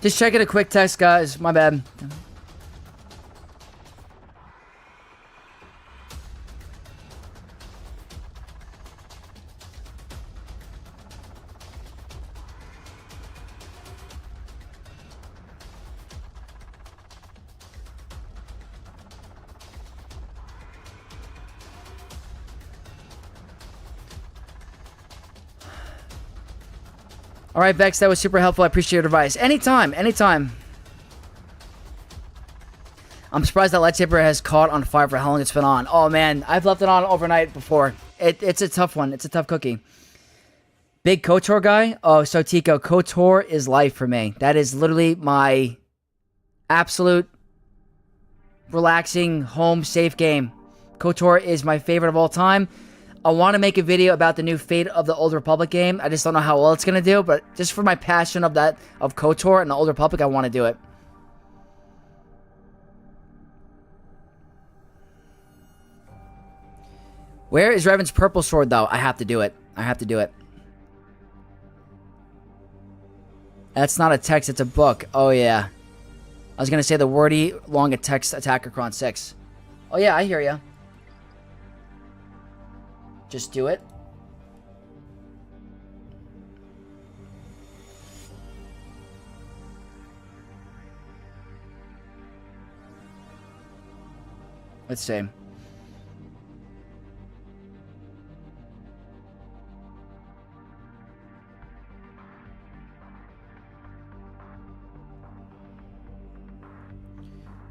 Just checking a quick text, guys. My bad. All right, Vex, that was super helpful. I appreciate your advice. Anytime. I'm surprised that lightsaber has caught on fire for how long it's been on. Oh, man, I've left it on overnight before. It's a tough one. It's a tough cookie. Big KOTOR guy? Oh, so Tico, KOTOR is life for me. That is literally my absolute relaxing, home, safe game. KOTOR is my favorite of all time. I want to make a video about the new Fate of the Old Republic game. I just don't know how well it's going to do, but just for my passion of KOTOR and the Old Republic, I want to do it. Where is Revan's purple sword, though? I have to do it. That's not a text, it's a book. Oh, yeah. I was going to say the wordy, long text Datacrons 6. Oh, yeah, I hear ya. Just do it. Let's see.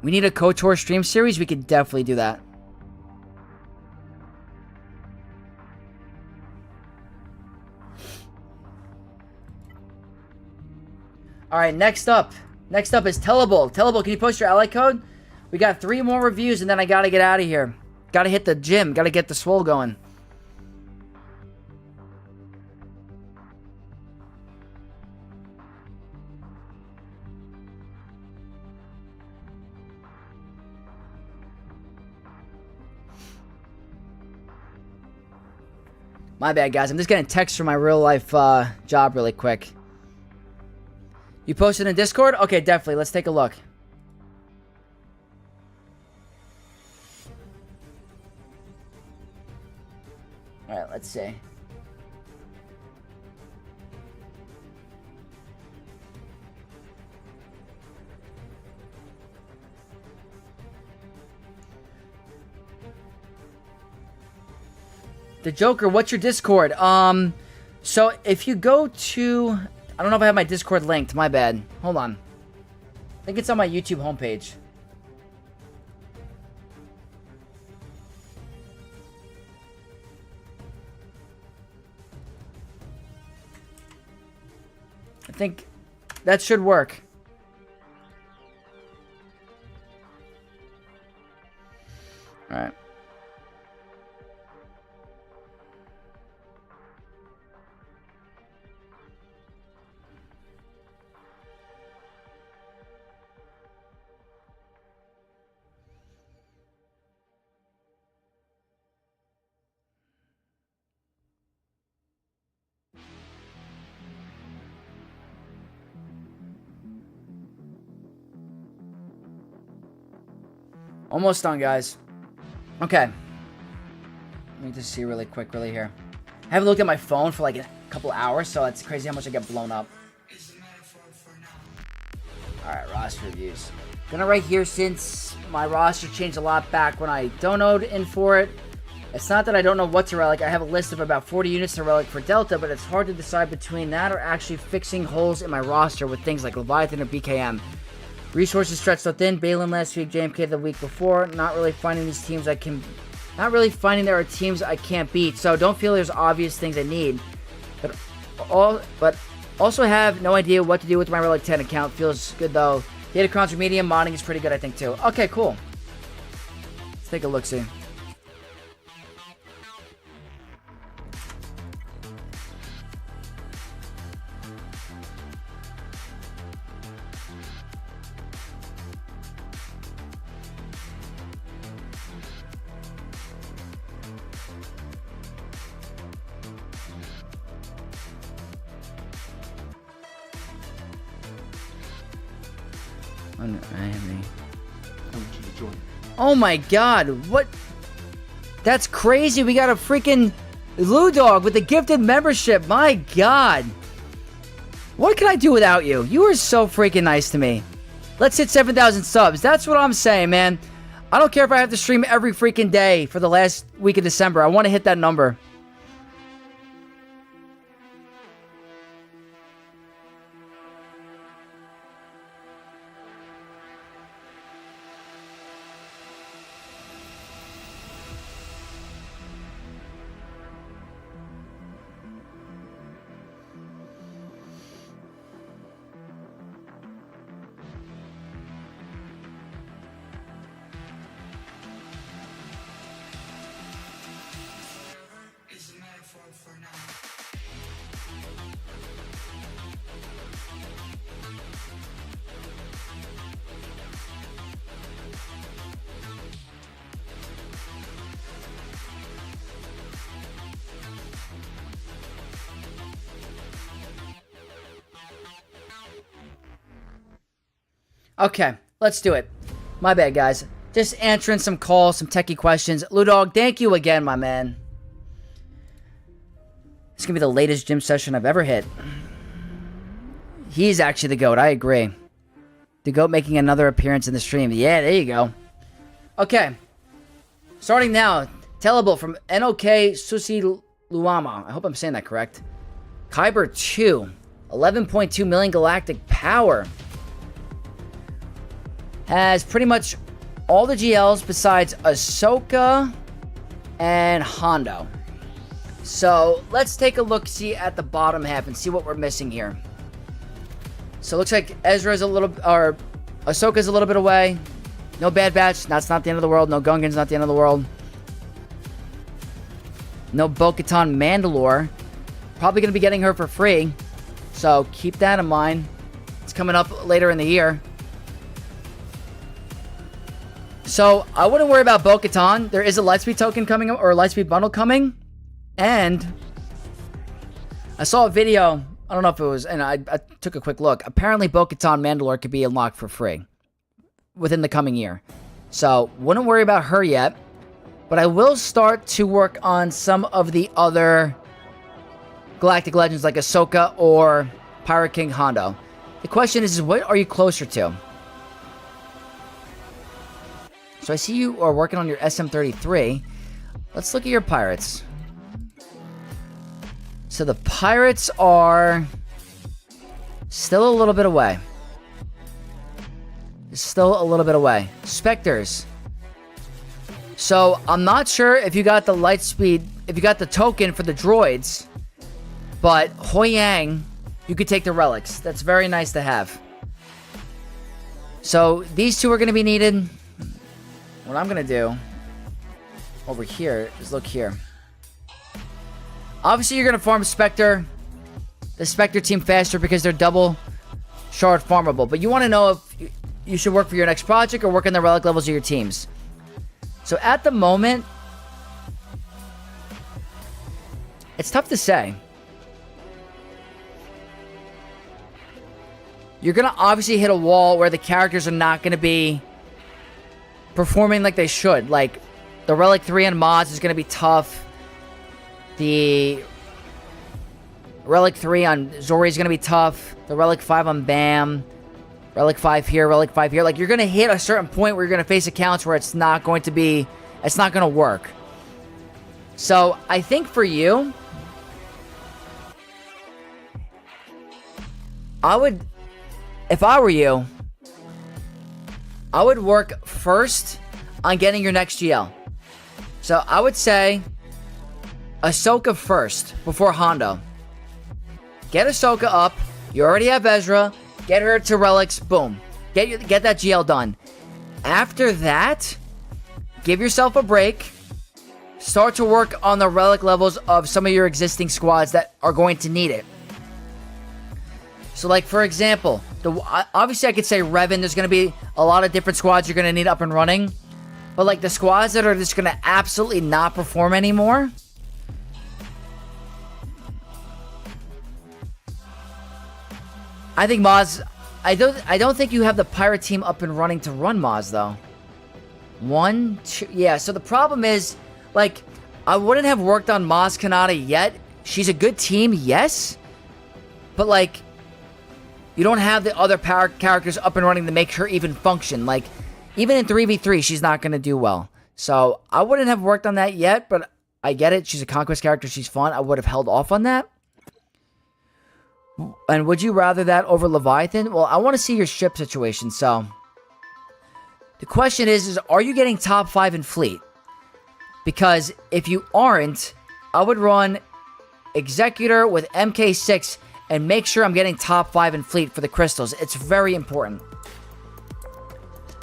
We need a KOTOR stream series. We could definitely do that. right, next up. Next up is Tellable. Tellable, can you post your ally code? We got 3 more reviews, and then I gotta get out of here. Gotta hit the gym. Gotta get the swole going. My bad, guys. I'm just getting text from my real-life job really quick. You posted in Discord? Okay, definitely. Let's take a look. Alright, let's see. The Joker, what's your Discord? So if you go to... I don't know if I have my Discord linked. My bad. Hold on. I think it's on my YouTube homepage. I think that should work. All right. Almost done, guys. Okay. Let me just see really quick, really here. I haven't looked at my phone for like a couple hours, so it's crazy how much I get blown up. Alright, roster reviews. Gonna right here, since my roster changed a lot back when I donoed in for it. It's not that I don't know what to relic. I have a list of about 40 units to relic for Delta, but it's hard to decide between that or actually fixing holes in my roster with things like Leviathan or BKM. Resources stretched so thin. Balin last week, JMK the week before. Not really finding these teams I can... Not really finding there are teams I can't beat. So don't feel there's obvious things I need. But also have no idea what to do with my Relic 10 account. Feels good though. Datacrons or medium modding is pretty good, I think, too. Okay, cool. Let's take a look-see. I want you to join me. Oh my god, what? That's crazy. We got a freaking Lou Dog with the gifted membership. My god. What can I do without you? You are so freaking nice to me. Let's hit 7,000 subs. That's what I'm saying, man. I don't care if I have to stream every freaking day for the last week of December. I want to hit that number. Okay, let's do it. My bad, guys. Just answering some calls, some techie questions. Ludog, thank you again, my man. It's gonna be the latest gym session I've ever hit. He's actually the GOAT, I agree. The GOAT making another appearance in the stream. Yeah, there you go. Okay. Starting now. Tellable from NOK Susi Luama. I hope I'm saying that correct. Kyber 2. 11.2 million galactic power. Has pretty much all the GLs besides Ahsoka and Hondo. So let's take a look-see at the bottom half and see what we're missing here. So it looks like Ezra's a little, or Ahsoka's a little bit away. No Bad Batch, that's not the end of the world. No Gungan's not the end of the world. No Bo-Katan Mandalore. Probably going to be getting her for free. So keep that in mind. It's coming up later in the year. So I wouldn't worry about Bo-Katan. There is a Lightspeed token coming, or a Lightspeed bundle coming. And I saw a video, I don't know if it was, and I took a quick look. Apparently Bo-Katan Mandalore could be unlocked for free within the coming year. So wouldn't worry about her yet. But I will start to work on some of the other Galactic Legends like Ahsoka or Pirate King Hondo. The question is what are you closer to? So I see you are working on your SM-33. Let's look at your pirates. So the pirates are still a little bit away. Still a little bit away. Spectres. So I'm not sure if you got the Lightspeed, if you got the token for the droids, but Hoi Yang, you could take the relics. That's very nice to have. So these two are going to be needed. What I'm going to do over here is look here. Obviously, you're going to farm Spectre, the Spectre team faster because they're double shard farmable. But you want to know if you should work for your next project or work on the relic levels of your teams. So at the moment, it's tough to say. You're going to obviously hit a wall where the characters are not going to be performing like they should. Like, the Relic 3 on mods is going to be tough. The Relic 3 on Zori is going to be tough. The Relic 5 on Bam. Relic 5 here, Relic 5 here. Like, you're going to hit a certain point where you're going to face accounts where it's not going to be... It's not going to work. So, I think for you... I would... If I were you... I would work first on getting your next GL. So, I would say... Ahsoka first, before Hondo. Get Ahsoka up. You already have Ezra. Get her to relics. Boom. Get that GL done. After that, give yourself a break. Start to work on the relic levels of some of your existing squads that are going to need it. So, like, for example, obviously I could say Revan. There's going to be a lot of different squads you're going to need up and running. But, like, the squads that are just going to absolutely not perform anymore... I think Maz... I don't think you have the pirate team up and running to run Maz, though. 1, 2... Yeah, so the problem is... Like, I wouldn't have worked on Maz Kanata yet. She's a good team, yes. But, like... You don't have the other power characters up and running to make her even function. Like, even in 3v3, she's not going to do well. So, I wouldn't have worked on that yet, but I get it. She's a conquest character. She's fun. I would have held off on that. And would you rather that over Leviathan? Well, I want to see your ship situation, so... The question is are you getting top 5 in fleet? Because if you aren't, I would run Executor with MK6 and make sure I'm getting top 5 in fleet for the crystals. It's very important.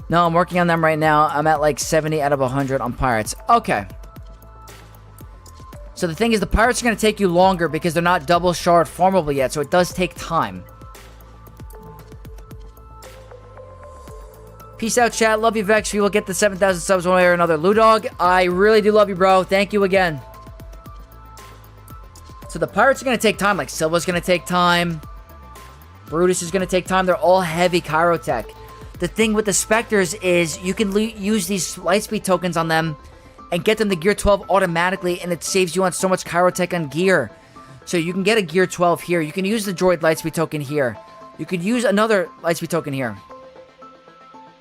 No, I'm working on them right now. I'm at like 70 out of 100 on Pirates. Okay. So the thing is, the Pirates are going to take you longer because they're not double shard farmable yet, so it does take time. Peace out, chat. Love you, Vex. We will get the 7,000 subs one way or another. Ludog, I really do love you, bro. Thank you again. So the Pirates are going to take time. Like, Silva's going to take time. Brutus is going to take time. They're all heavy Chirotech. The thing with the Spectres is you can use these Lightspeed tokens on them and get them to gear 12 automatically, and it saves you on so much Chirotech on gear. So you can get a gear 12 here. You can use the droid Lightspeed token here. You could use another Lightspeed token here.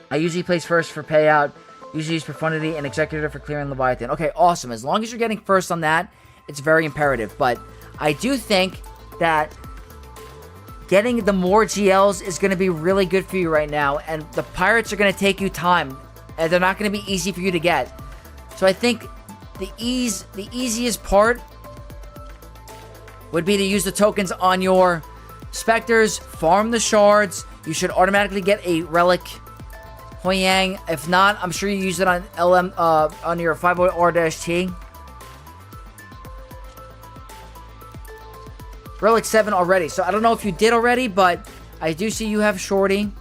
I usually place first for payout. Usually use Profundity and Executor for clearing Leviathan. Okay, awesome. As long as you're getting first on that, it's very imperative. But I do think that getting the more GLs is going to be really good for you right now. And the Pirates are going to take you time. And they're not going to be easy for you to get. So I think the easiest part would be to use the tokens on your Spectres, farm the shards. You should automatically get a relic Huiyang. If not, I'm sure you use it on LM on your 50R-T. Relic 7 already. So I don't know if you did already, but I do see you have Shorty.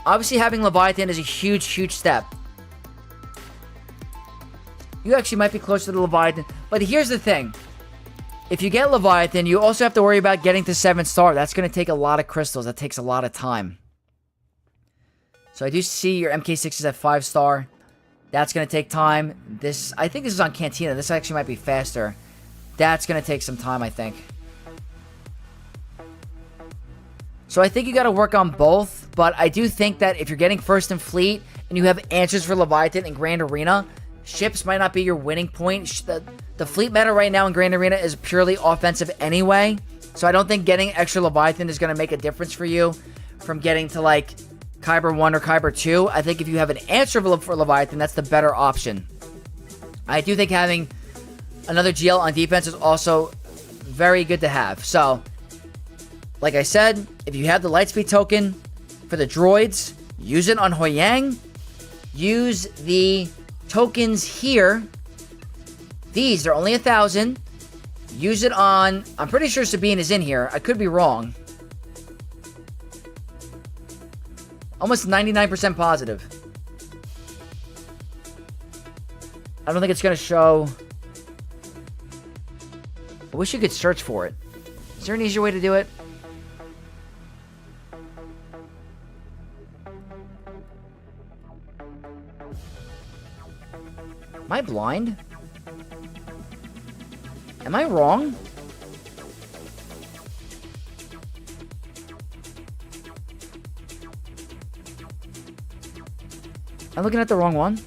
Obviously, having Leviathan is a huge, huge step. You actually might be close to the Leviathan. But here's the thing. If you get Leviathan, you also have to worry about getting to 7-star. That's going to take a lot of crystals. That takes a lot of time. So I do see your MK6 is at 5-star. That's going to take time. I think this is on Cantina. This actually might be faster. That's going to take some time, I think. So I think you got to work on both. But I do think that if you're getting first in fleet and you have answers for Leviathan in Grand Arena, ships might not be your winning point. The fleet meta right now in Grand Arena is purely offensive anyway. So I don't think getting extra Leviathan is going to make a difference for you from getting to like Kyber 1 or Kyber 2. I think if you have an answer for Leviathan, that's the better option. I do think having another GL on defense is also very good to have. So, like I said, if you have the Lightspeed token for the droids, use it on Huiyang. Use the tokens here. These are only 1,000. Use it on... I'm pretty sure Sabine is in here. I could be wrong. Almost 99% positive. I don't think it's going to show... I wish you could search for it. Is there an easier way to do it? Am I blind? Am I wrong? I'm looking at the wrong one.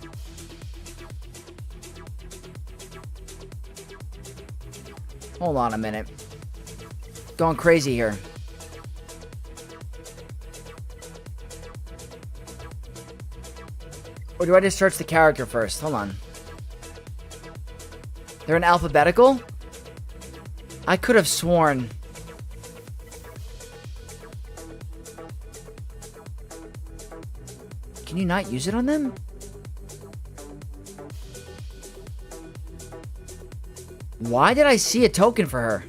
Hold on a minute. Going crazy here. Or do I just search the character first? Hold on. They're in alphabetical? I could have sworn. Can you not use it on them? Why did I see a token for her?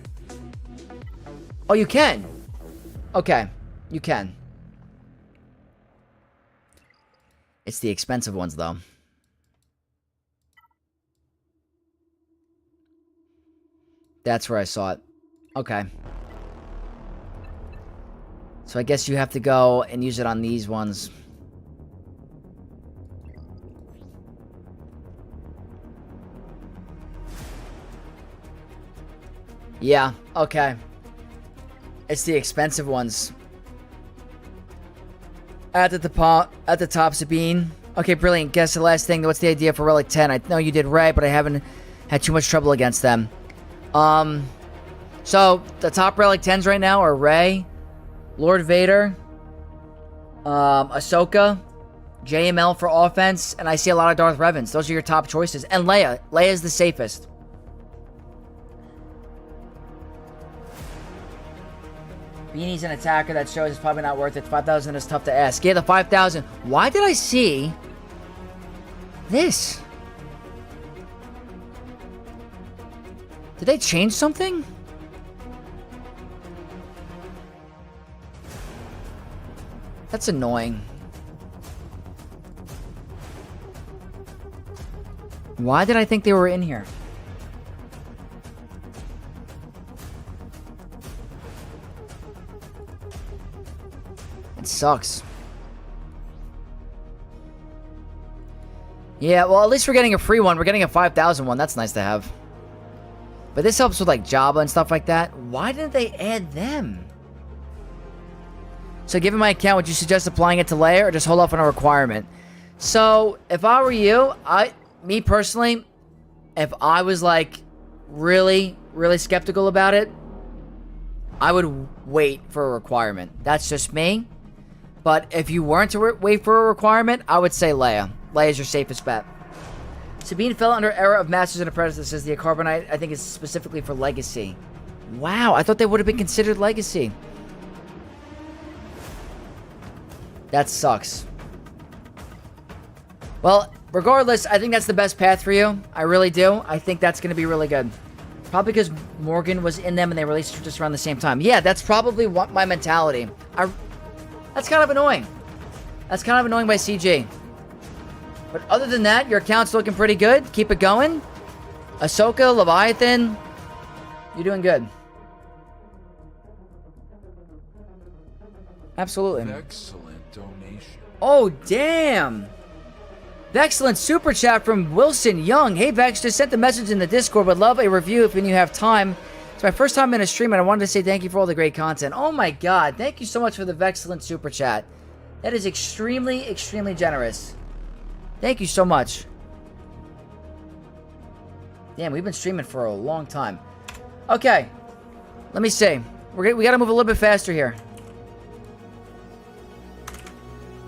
Oh, you can. Okay, you can. It's the expensive ones, though. That's where I saw it. Okay. So I guess you have to go and use it on these ones. Yeah, okay. It's the expensive ones. At the top, Sabine. Okay, brilliant. Guess the last thing. What's the idea for Relic 10? I know you did right, but I haven't had too much trouble against them. So, the top Relic 10s right now are Rey, Lord Vader, Ahsoka, JML for offense, and I see a lot of Darth Revans. Those are your top choices. And Leia. Leia is the safest. Beanie's an attacker. That shows it's probably not worth it. 5,000 is tough to ask. Yeah, the 5,000. Why did I see this? Did they change something? That's annoying. Why did I think they were in here? It sucks. Yeah, well, at least we're getting a free one. We're getting a 5,000 one. That's nice to have. But this helps with, like, Jabba and stuff like that. Why didn't they add them? So, given my account, would you suggest applying it to Leia or just hold off on a requirement? So, if I were you, me personally, if I was, like, really, really skeptical about it, I would wait for a requirement. That's just me. But if you weren't to wait for a requirement, I would say Leia. Leia's your safest bet. Sabine fell under era of Masters and Apprentices. The Carbonite, I think, is specifically for Legacy. Wow, I thought they would have been considered legacy. That sucks. Well, regardless, I think that's the best path for you. I really do. I think that's going to be really good. Probably because Morgan was in them and they released it just around the same time. Yeah, that's probably what my mentality. That's kind of annoying. That's kind of annoying by CG. But other than that, your account's looking pretty good. Keep it going. Ahsoka, Leviathan, you're doing good. Absolutely. Excellent donation. Oh, damn. Excellent super chat from Wilson Young. Hey, Vex, just sent the message in the Discord. Would love a review if you have time. It's my first time in a stream, and I wanted to say thank you for all the great content. Oh, my God. Thank you so much for the Vexcellent super chat. That is extremely, extremely generous. Thank you so much. Damn, we've been streaming for a long time. Okay. Let me see. We got to move a little bit faster here.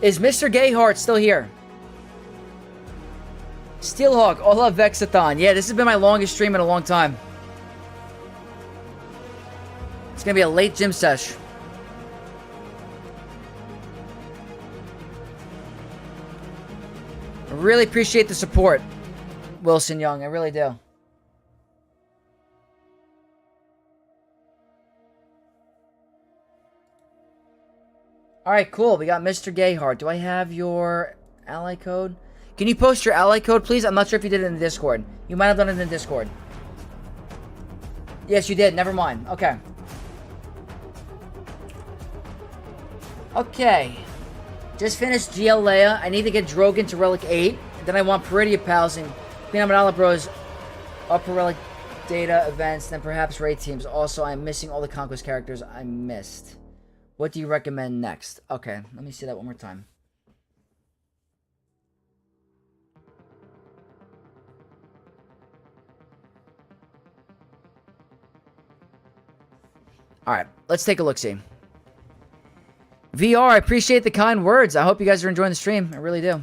Is Mr. Gayheart still here? Steelhawk, all love Vexathon. Yeah, this has been my longest stream in a long time. It's gonna be a late gym sesh. I really appreciate the support, Wilson Young. I really do. Alright, cool. We got Mr. Gayheart. Do I have your ally code? Can you post your ally code, please? I'm not sure if you did it in the Discord. You might have done it in the Discord. Yes, you did. Never mind. Okay. Okay. Just finished GL Leia. I need to get Drogon to Relic 8. Then I want Peridia Pals and Queen Amidala Bros Upper Relic Data events. Then perhaps raid teams. Also, I'm missing all the Conquest characters I missed. What do you recommend next? Okay. Let me see that one more time. Alright, let's take a look-see. VR, I appreciate the kind words. I hope you guys are enjoying the stream. I really do.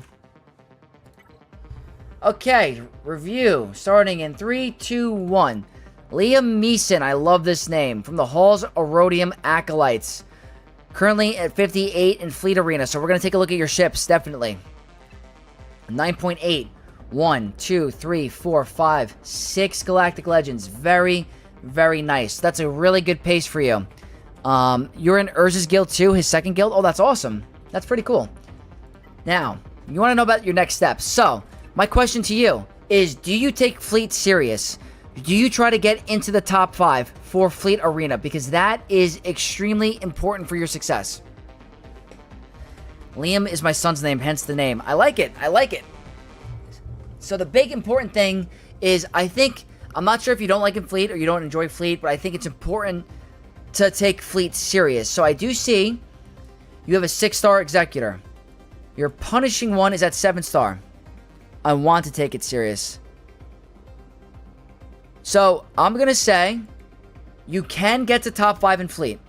Okay, review. Starting in 3, 2, 1. Liam Neeson, I love this name. From the Halls Erodium Acolytes. Currently at 58 in Fleet Arena. So we're going to take a look at your ships, definitely. 9.8. 1, 2, 3, 4, 5, 6 Galactic Legends. Very, very nice. That's a really good pace for you. You're in Urza's guild too, his second guild. Oh, that's awesome. That's pretty cool. Now, you want to know about your next steps. So, my question to you is, do you take Fleet serious? Do you try to get into the top 5 for Fleet Arena? Because that is extremely important for your success. Liam is my son's name, hence the name. I like it. I like it. So the big important thing is, I'm not sure if you don't like Fleet or you don't enjoy Fleet, but I think it's important to take Fleet serious. So I do see you have a 6-star Executor. Your Punishing one is at 7-star. I want to take it serious. So I'm going to say you can get to top 5 in Fleet.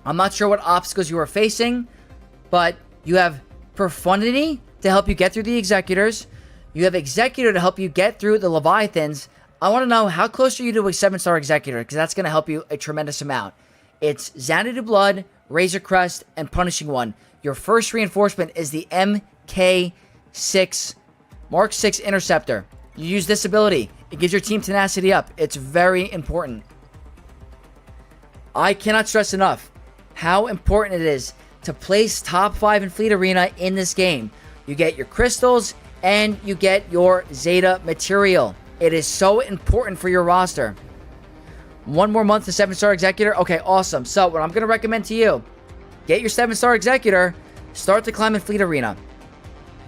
I'm not sure what obstacles you are facing, but you have Profundity to help you get through the Executors. You have Executor to help you get through the Leviathans. I want to know, how close are you to a 7-star Executor? Because that's going to help you a tremendous amount. It's Xanadu Blood, Razor Crest, and Punishing one. Your first reinforcement is the MK6 Mark 6 Interceptor. You use this ability. It gives your team tenacity up. It's very important. I cannot stress enough how important it is to place top 5 in Fleet Arena in this game. You get your crystals and you get your Zeta material. It is so important for your roster. One more month to 7-star Executor. Okay, awesome. So what I'm going to recommend to you, get your 7-star Executor, start to climb in Fleet Arena.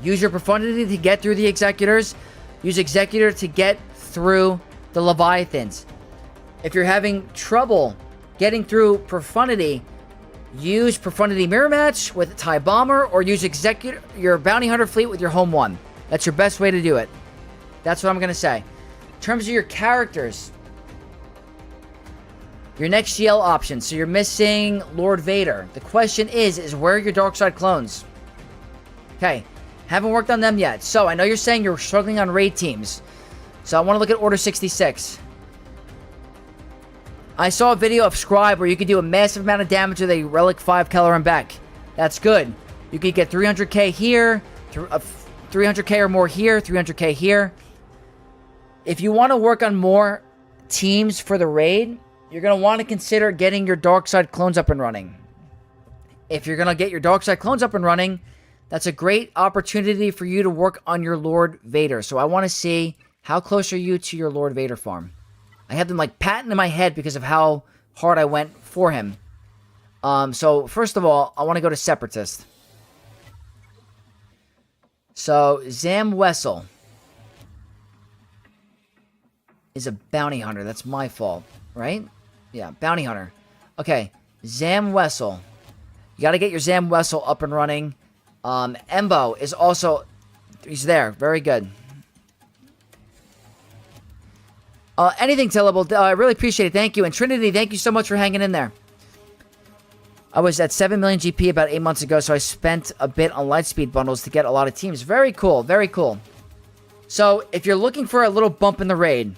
Use your Profundity to get through the Executors. Use Executor to get through the Leviathans. If you're having trouble getting through Profundity, use Profundity Mirror Match with TIE Bomber, or use Executor, your Bounty Hunter fleet with your home one. That's your best way to do it. That's what I'm going to say. In terms of your characters, your next GL option. So you're missing Lord Vader. The question is where are your dark side clones? Okay. Haven't worked on them yet. So I know you're saying you're struggling on raid teams. So I want to look at Order 66. I saw a video of Scribe where you could do a massive amount of damage with a Relic 5 Keller and Beck. That's good. You could get 300k here, 300k or more here, 300k here. If you want to work on more teams for the raid, you're going to want to consider getting your Dark Side clones up and running. If you're going to get your Dark Side clones up and running, that's a great opportunity for you to work on your Lord Vader. So I want to see, how close are you to your Lord Vader farm? I have them like patting in my head because of how hard I went for him. So first of all, I want to go to Separatist. So Zam Wessel is a bounty hunter. That's my fault, right? Yeah, bounty hunter. Okay, Zam Wessel. You got to get your Zam Wessel up and running. Embo is also... He's there. Very good. Anything tillable. I really appreciate it. Thank you. And Trinity, thank you so much for hanging in there. I was at 7 million GP about 8 months ago, so I spent a bit on Lightspeed bundles to get a lot of teams. Very cool. Very cool. So, if you're looking for a little bump in the raid,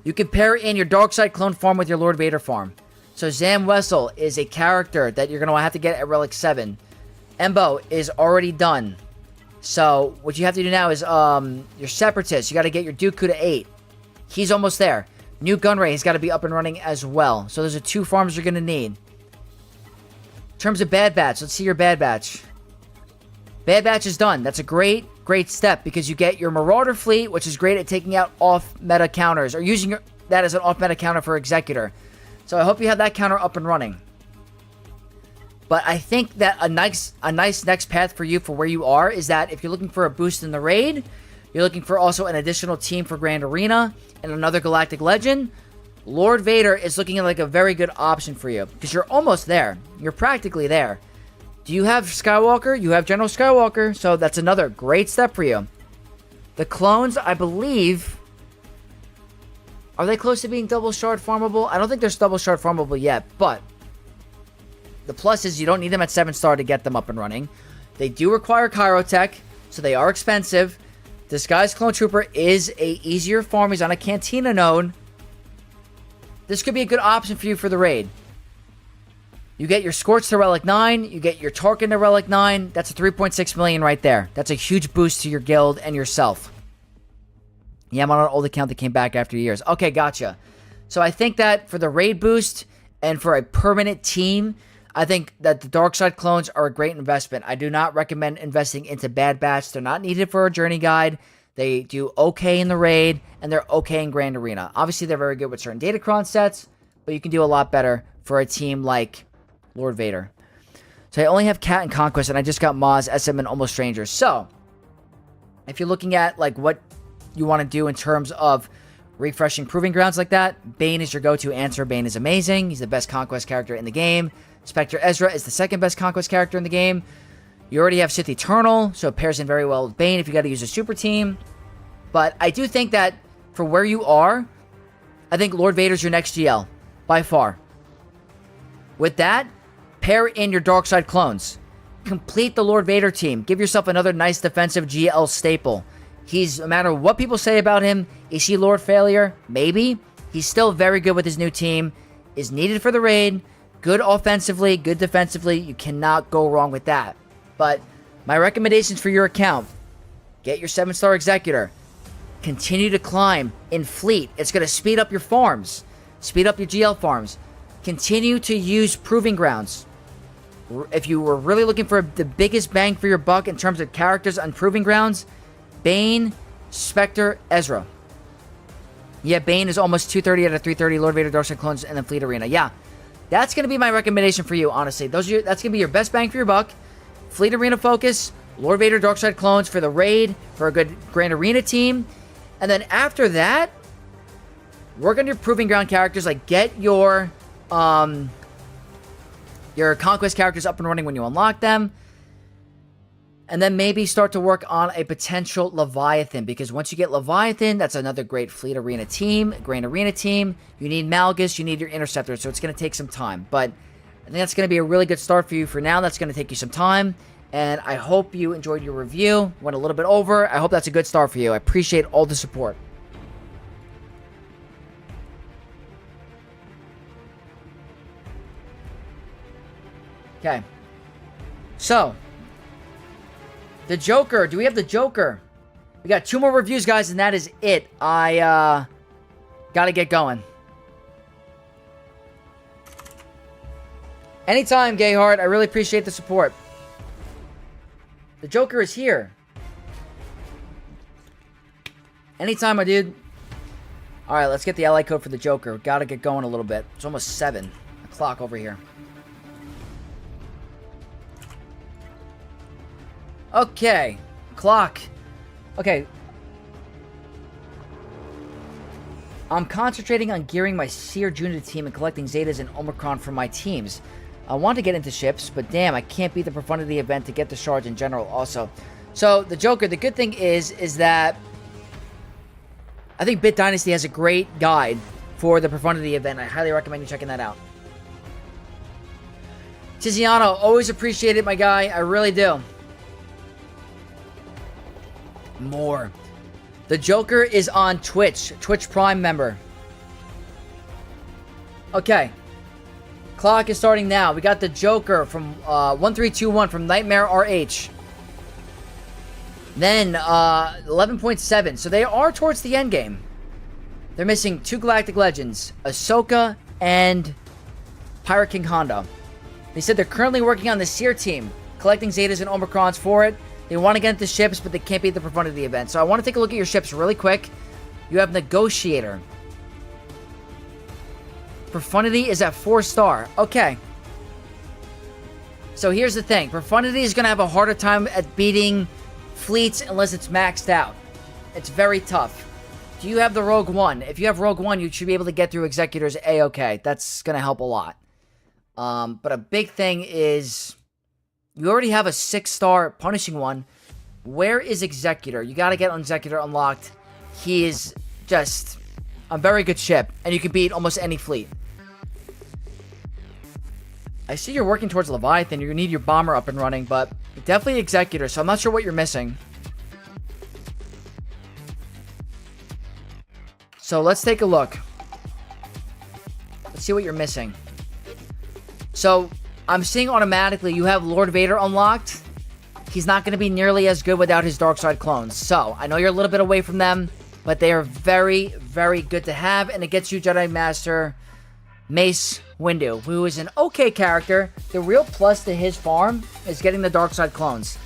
you can pair in your Darkside clone farm with your Lord Vader farm. So, Zam Wessel is a character that you're going to have to get at Relic 7. Embo is already done. So, what you have to do now is, your Separatist, you got to get your Dooku to 8. He's almost there. New Gunray has got to be up and running as well. So, those are 2 farms you're going to need. In terms of Bad Batch, let's see your Bad Batch. Bad Batch is done. That's a great step because you get your Marauder fleet, which is great at taking out off-meta counters or using that as an off-meta counter for Executor. So I hope you have that counter up and running. But I think that a nice next path for you for where you are is that if you're looking for a boost in the raid, you're looking for also an additional team for Grand Arena and another Galactic Legend, Lord Vader is looking like a very good option for you because you're almost there. You're practically there. Do you have Skywalker? You have General Skywalker, so that's another great step for you. The clones, I believe, are they close to being double shard farmable? I don't think they're double shard farmable yet, but the plus is you don't need them at 7-star to get them up and running. They do require Chirotech, so they are expensive. Disguised Clone Trooper is a easier farm. He's on a Cantina node. This could be a good option for you for the raid. You get your Scorch to Relic 9. You get your Tarkin to Relic 9. That's a 3.6 million right there. That's a huge boost to your guild and yourself. Yeah, I'm on an old account that came back after years. Okay, gotcha. So I think that for the raid boost and for a permanent team, I think that the Darkside clones are a great investment. I do not recommend investing into Bad Batch. They're not needed for a journey guide. They do okay in the raid, and they're okay in Grand Arena. Obviously, they're very good with certain Datacron sets, but you can do a lot better for a team like Lord Vader. So I only have Cat and Conquest, and I just got Maz, SM, and Almost Strangers. So, if you're looking at like what you want to do in terms of refreshing Proving Grounds like that, Bane is your go-to answer. Bane is amazing. He's the best Conquest character in the game. Spectre Ezra is the second best Conquest character in the game. You already have Sith Eternal, so it pairs in very well with Bane if you got to use a super team. But I do think that for where you are, I think Lord Vader's your next GL, by far. With that, pair in your Darkside clones. Complete the Lord Vader team. Give yourself another nice defensive GL staple. He's, no matter what people say about him, is he Lord Failure? Maybe. He's still very good with his new team. Is needed for the raid. Good offensively, good defensively. You cannot go wrong with that. But my recommendations for your account, get your 7-star Executor. Continue to climb in Fleet. It's going to speed up your farms. Speed up your GL farms. Continue to use Proving Grounds. If you were really looking for the biggest bang for your buck in terms of characters on Proving Grounds, Bane, Spectre, Ezra. Yeah, Bane is almost 230 out of 330. Lord Vader, Darkside clones, and then Fleet Arena. Yeah, that's going to be my recommendation for you, honestly. That's going to be your best bang for your buck. Fleet Arena focus, Lord Vader, Darkside clones for the raid, for a good Grand Arena team. And then after that, work on your Proving Ground characters. Like, get your Conquest characters up and running when you unlock them. And then maybe start to work on a potential Leviathan. Because once you get Leviathan, that's another great Fleet Arena team, Grand Arena team. You need Malgus, you need your Interceptor. So it's going to take some time. But I think that's going to be a really good start for you for now. That's going to take you some time. And I hope you enjoyed your review. Went a little bit over. I hope that's a good start for you. I appreciate all the support. Okay. So, the Joker. Do we have the Joker? We got 2 more reviews, guys, and that is it. I, gotta get going. Anytime, Gayheart. I really appreciate the support. The Joker is here. Anytime, my dude. Alright, let's get the ally code for the Joker. Gotta get going a little bit. It's almost 7 o'clock over here. Okay. Clock. Okay. I'm concentrating on gearing my Seer Junior team and collecting Zetas and Omicron from my teams. I want to get into ships, but damn, I can't beat the profundity event to get the shards in general also. So, the Joker, the good thing is that I think Bit Dynasty has a great guide for the profundity event. I highly recommend you checking that out. Tiziano, always appreciate it, my guy. I really do. More. The Joker is on Twitch. Twitch Prime member. Okay. Clock is starting now. We got the Joker from 1321 from Nightmare RH. Then 11.7. So they are towards the end game. They're missing 2 Galactic Legends, Ahsoka and Pirate King Hondo. They said they're currently working on the Seer team, collecting Zetas and Omicrons for it. They want to get into ships, but they can't beat the profundity event. So I want to take a look at your ships really quick. You have Negotiator. Profundity is at 4-star. Okay. So here's the thing. Profundity is going to have a harder time at beating fleets unless it's maxed out. It's very tough. Do you have the Rogue One? If you have Rogue One, you should be able to get through Executors A-okay. That's going to help a lot. But a big thing is you already have a 6-star Punishing One. Where is Executor? You got to get Executor unlocked. He is just a very good ship, and you can beat almost any fleet. I see you're working towards Leviathan. You're going to need your bomber up and running, but definitely Executor, so I'm not sure what you're missing. So let's take a look. Let's see what you're missing. So I'm seeing automatically you have Lord Vader unlocked. He's not going to be nearly as good without his dark side clones. So I know you're a little bit away from them, but they are very, very good to have, and it gets you Jedi Master Mace Windu, who is an okay character. The real plus to his farm is getting the dark side clones.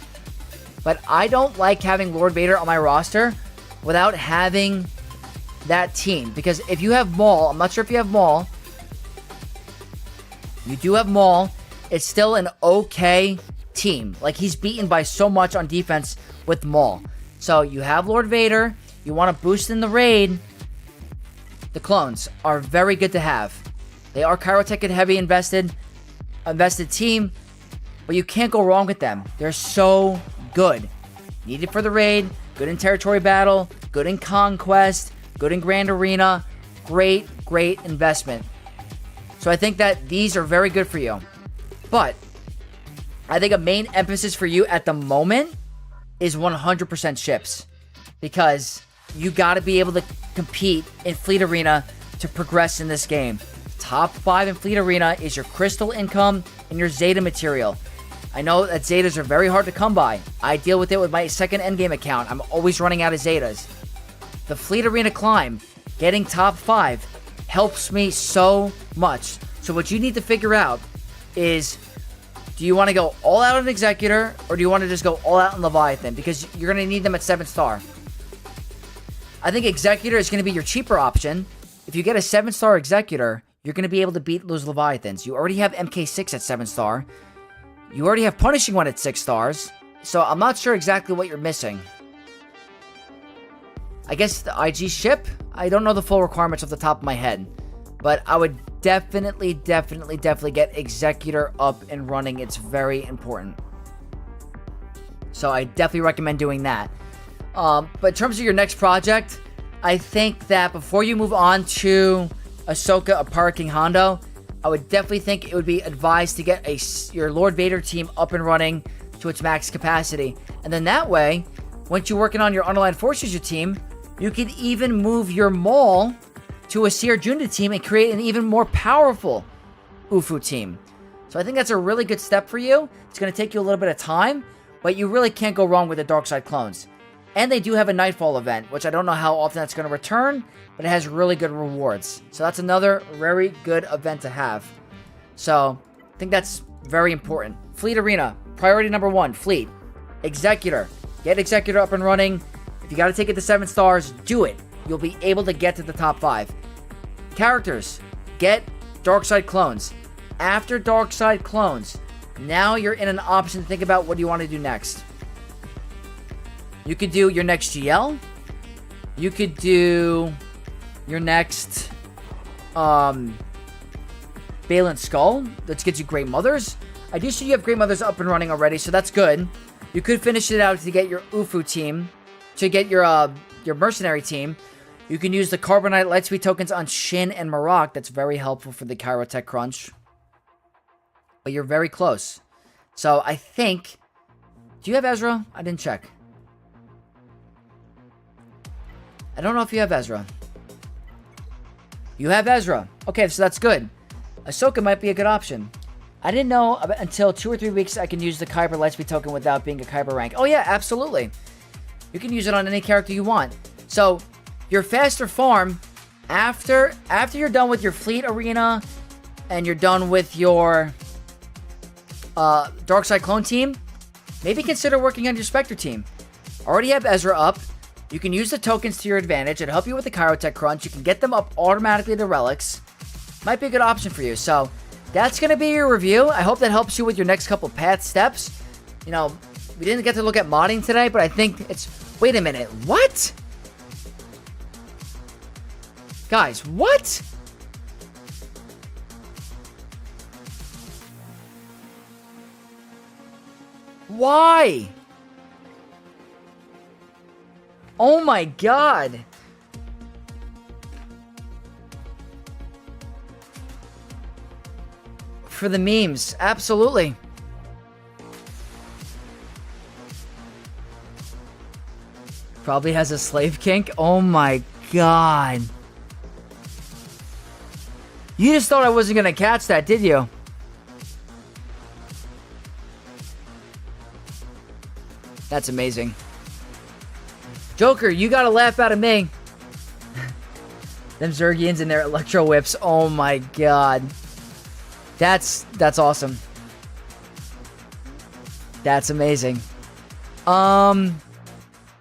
But I don't like having Lord Vader on my roster without having that team. Because if you have Maul, I'm not sure if you have Maul. You do have Maul. It's still an okay team. Like, he's beaten by so much on defense with Maul. So you have Lord Vader. You want to boost in the raid. The clones are very good to have. They are Kyrotech and heavy invested team, but you can't go wrong with them. They're so good. Needed for the raid, good in territory battle, good in conquest, good in Grand Arena. Great, great investment. So I think that these are very good for you. But I think a main emphasis for you at the moment is 100% ships. Because you got to be able to compete in Fleet Arena to progress in this game. Top 5 in Fleet Arena is your crystal income and your Zeta material. I know that Zetas are very hard to come by. I deal with it with my second endgame account. I'm always running out of Zetas. The Fleet Arena climb, getting top 5, helps me so much. So what you need to figure out is, do you want to go all out on Executor, or do you want to just go all out on Leviathan? Because you're going to need them at 7-star. I think Executor is going to be your cheaper option. If you get a 7-star Executor, you're going to be able to beat those Leviathans. You already have MK6 at 7-star. You already have Punishing One at 6 stars. So I'm not sure exactly what you're missing. I guess the IG ship? I don't know the full requirements off the top of my head. But I would definitely get Executor up and running. It's very important. So I definitely recommend doing that. But in terms of your next project, I think that before you move on to Ahsoka or Pirate King Hondo, I would definitely think it would be advised to get your Lord Vader team up and running to its max capacity. And then that way, once you're working on your Unaligned Force User team, you can even move your Maul to a Seer Junda team and create an even more powerful UFU team. So So I think that's a really good step for you. It's going to take you a little bit of time, but you really can't go wrong with the Dark Side clones. And they do have a Nightfall event, which I don't know how often that's going to return, but it has really good rewards. So that's another very good event to have. So I think that's very important. Fleet Arena, priority number 1, Fleet. Executor, get Executor up and running. If you got to take it to 7 stars, do it. You'll be able to get to the top 5. Characters, get Darkside clones. After Darkside clones, now you're in an option to think about what you want to do next. You could do your next GL. You could do your next Balin Skull. That gets you Great Mothers. I do see you have Great Mothers up and running already, so that's good. You could finish it out to get your Ufu team, to get your mercenary team. You can use the Carbonite Lightspeed tokens on Shin and Marak. That's very helpful for the Kyrotech Crunch. But you're very close. So I think... Do you have Ezra? I didn't check. I don't know if you have Ezra. You have Ezra. Okay, so that's good. Ahsoka might be a good option. I didn't know until 2 or 3 weeks I can use the Kyber Lightspeed token without being a Kyber rank. Oh yeah, absolutely. You can use it on any character you want. So, your faster farm, after you're done with your Fleet Arena, and you're done with your Darkside clone team, maybe consider working on your Spectre team. Already have Ezra up. You can use the tokens to your advantage. It'll help you with the Kyrotech Crunch. You can get them up automatically to relics. Might be a good option for you. So, that's going to be your review. I hope that helps you with your next couple path steps. You know, we didn't get to look at modding today, but I think it's... Wait a minute. What? Guys, what? Why? Oh my god. For the memes, absolutely. Probably has a slave kink. Oh my god. You just thought I wasn't gonna catch that, did you? That's amazing. Joker, you got a laugh out of me. Them Zergians and their electro whips. Oh my god. That's awesome. That's amazing.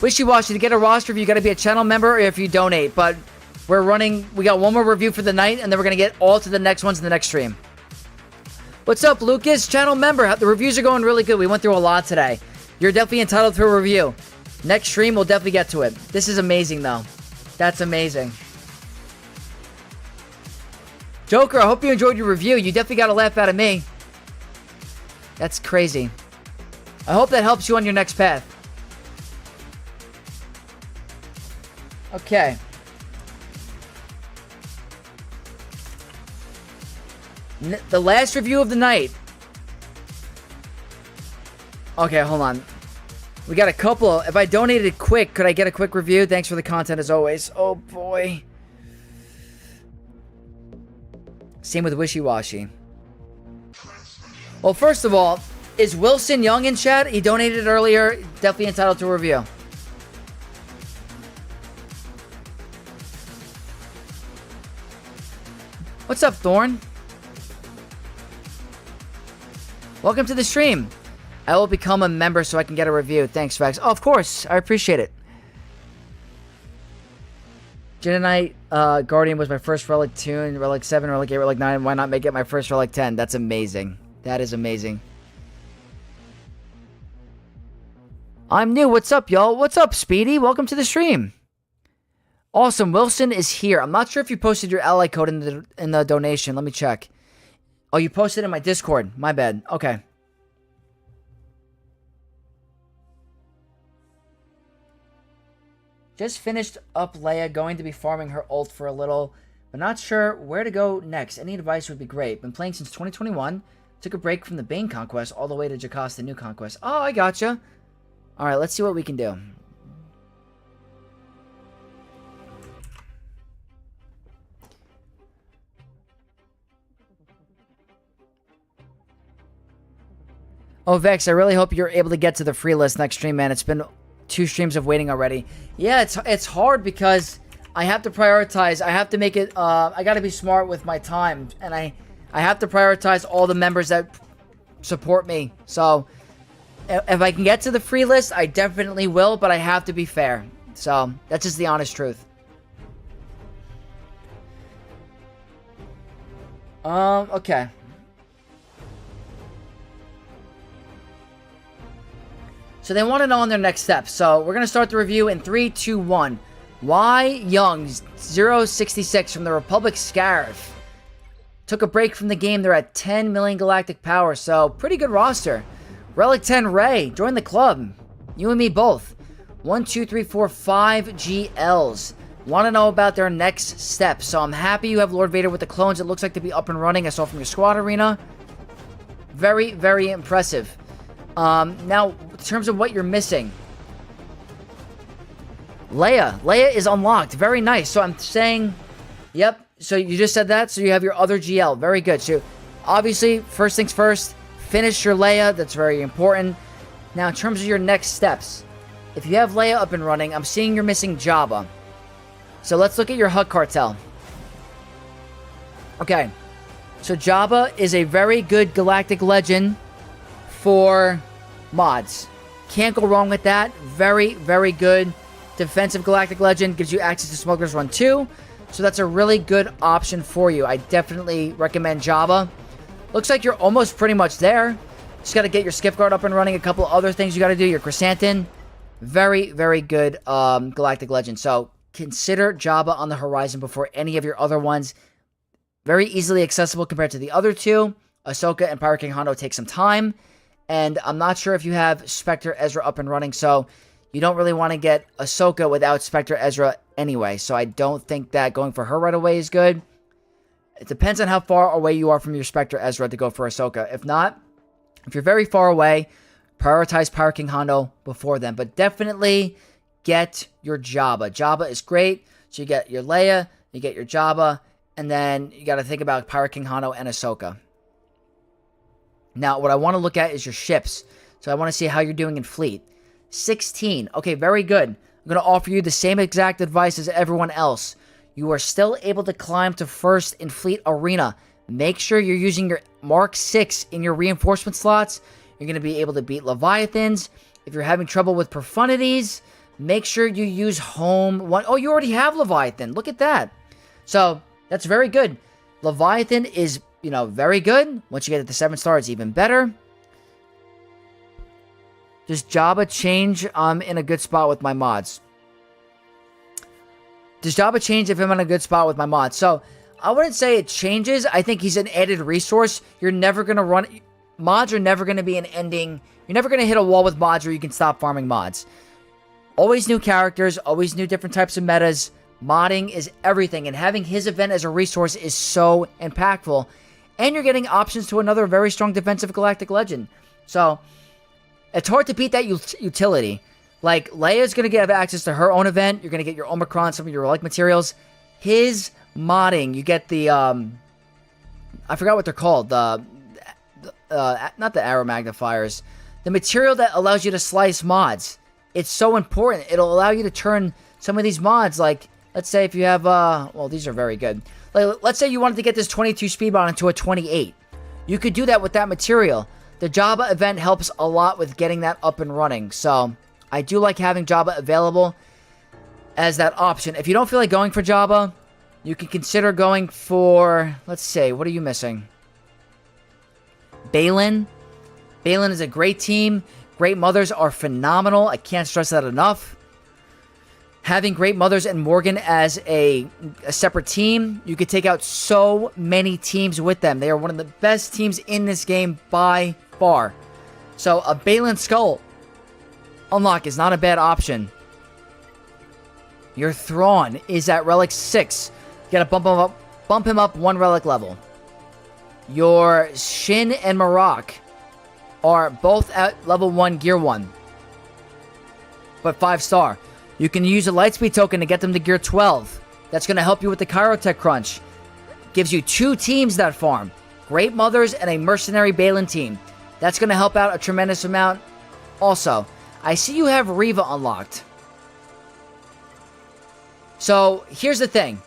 Wishy-washy, to get a roster review, you gotta be a channel member or if you donate, but we got one more review for the night, and then we're gonna get all to the next ones in the next stream. What's up, Lucas? Channel member. The reviews are going really good. We went through a lot today. You're definitely entitled to a review. Next stream, we'll definitely get to it. This is amazing, though. That's amazing. Joker, I hope you enjoyed your review. You definitely got a laugh out of me. That's crazy. I hope that helps you on your next path. Okay. The last review of the night. Okay, hold on. We got a couple. If I donated quick, could I get a quick review? Thanks for the content as always. Oh boy. Same with Wishy-Washy. Well, first of all, is Wilson Young in chat? He donated earlier. Definitely entitled to a review. What's up, Thorn? Welcome to the stream. I will become a member so I can get a review. Thanks, Vax. Oh, of course. I appreciate it. Jedi Knight Guardian was my first Relic 2, and Relic 7, Relic 8, Relic 9. Why not make it my first Relic 10? That's amazing. That is amazing. I'm new. What's up, y'all? What's up, Speedy? Welcome to the stream. Awesome. Wilson is here. I'm not sure if you posted your ally code in the donation. Let me check. Oh, you posted it in my Discord. My bad. Okay. Just finished up Leia, going to be farming her ult for a little, but not sure where to go next. Any advice would be great. Been playing since 2021. Took a break from the Bane Conquest all the way to Jocasta New Conquest. Oh, I gotcha. Alright, let's see what we can do. Oh, Vex, I really hope you're able to get to the free list next stream, man. It's been 2 streams of waiting already. Yeah, it's hard because I have to prioritize. I have to make it, I gotta be smart with my time. And I have to prioritize all the members that support me. So, if I can get to the free list, I definitely will, but I have to be fair. So, that's just the honest truth. Okay. So they want to know on their next steps. So we're going to start the review in 3, 2, 1. Y Young 066 from the Republic Scarif. Took a break from the game. They're at 10 million galactic power. So pretty good roster. Relic 10 Ray. Join the club. You and me both. 1, 2, 3, 4, 5 GLs. Want to know about their next steps. So I'm happy you have Lord Vader with the clones. It looks like to be up and running. I saw from your squad arena. Very, very impressive. Now, in terms of what you're missing. Leia. Leia is unlocked. Very nice. So I'm saying, yep. So you just said that. So you have your other GL. Very good. So obviously, first things first, finish your Leia. That's very important. Now, in terms of your next steps. If you have Leia up and running, I'm seeing you're missing Jabba. So let's look at your HUD cartel. Okay. So Jabba is a very good galactic legend for mods. Can't go wrong with that. Very, very good defensive galactic legend. Gives you access to Smuggler's Run 2. So that's a really good option for you. I definitely recommend Jabba. Looks like you're almost pretty much there. Just got to get your Skiff Guard up and running. A couple other things you got to do. Your Chrysanthemum. Very, very good galactic legend. So consider Jabba on the horizon before any of your other ones. Very easily accessible compared to the other two. Ahsoka and Pirate King Hondo take some time. And I'm not sure if you have Spectre Ezra up and running, so you don't really want to get Ahsoka without Spectre Ezra anyway. So I don't think that going for her right away is good. It depends on how far away you are from your Spectre Ezra to go for Ahsoka. If not, if you're very far away, prioritize Pirate King Hondo before them. But definitely get your Jabba. Jabba is great. So you get your Leia, you get your Jabba, and then you got to think about Pirate King Hondo and Ahsoka. Now, what I want to look at is your ships. So I want to see how you're doing in fleet. 16. Okay, very good. I'm going to offer you the same exact advice as everyone else. You are still able to climb to first in fleet arena. Make sure you're using your Mark 6 in your reinforcement slots. You're going to be able to beat Leviathans. If you're having trouble with profundities, make sure you use home one. Oh, you already have Leviathan. Look at that. So that's very good. Leviathan is, very good. Once you get it to 7 stars, it's even better. Does Jabba change? I'm in a good spot with my mods. Does Jabba change if I'm in a good spot with my mods? So, I wouldn't say it changes. I think he's an added resource. You're never going to run... Mods are never going to be an ending... You're never going to hit a wall with mods where you can stop farming mods. Always new characters. Always new different types of metas. Modding is everything. And having his event as a resource is so impactful. And you're getting options to another very strong defensive galactic legend. So... It's hard to beat that utility. Like, Leia's going to have access to her own event. You're going to get your Omicron, some of your relic materials. His modding, you get the, I forgot what they're called. Not the arrow magnifiers. The material that allows you to slice mods. It's so important. It'll allow you to turn some of these mods, like, let's say if you have, well, these are very good. Like, let's say you wanted to get this 22 speed mod into a 28. You could do that with that material. The Jabba event helps a lot with getting that up and running. So, I do like having Jabba available as that option. If you don't feel like going for Jabba, you can consider going for, let's say, what are you missing? Balin. Balin is a great team. Great Mothers are phenomenal. I can't stress that enough. Having Great Mothers and Morgan as a separate team, you could take out so many teams with them. They are one of the best teams in this game by far. So a Balin Skull unlock is not a bad option. Your Thrawn is at Relic 6. You gotta bump him up 1 relic level. Your Shin and Marak are both at level 1 gear 1. But 5-star. You can use a Lightspeed token to get them to gear 12. That's going to help you with the Chirotech crunch. Gives you 2 teams that farm. Great Mothers and a Mercenary Balin team. That's going to help out a tremendous amount. Also, I see you have Reva unlocked. So, here's the thing.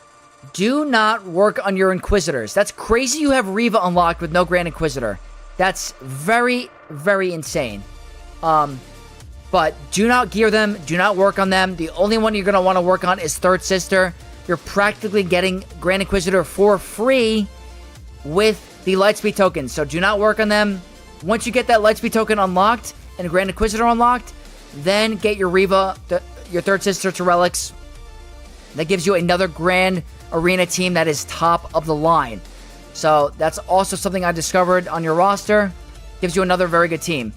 Do not work on your Inquisitors. That's crazy you have Reva unlocked with no Grand Inquisitor. That's very, very insane. But do not gear them. Do not work on them. The only one you're going to want to work on is Third Sister. You're practically getting Grand Inquisitor for free with the Lightspeed tokens. So do not work on them. Once you get that Lightspeed token unlocked and Grand Inquisitor unlocked, then get your Reva, your Third Sister to Relics. That gives you another Grand Arena team that is top of the line. So that's also something I discovered on your roster. Gives you another very good team.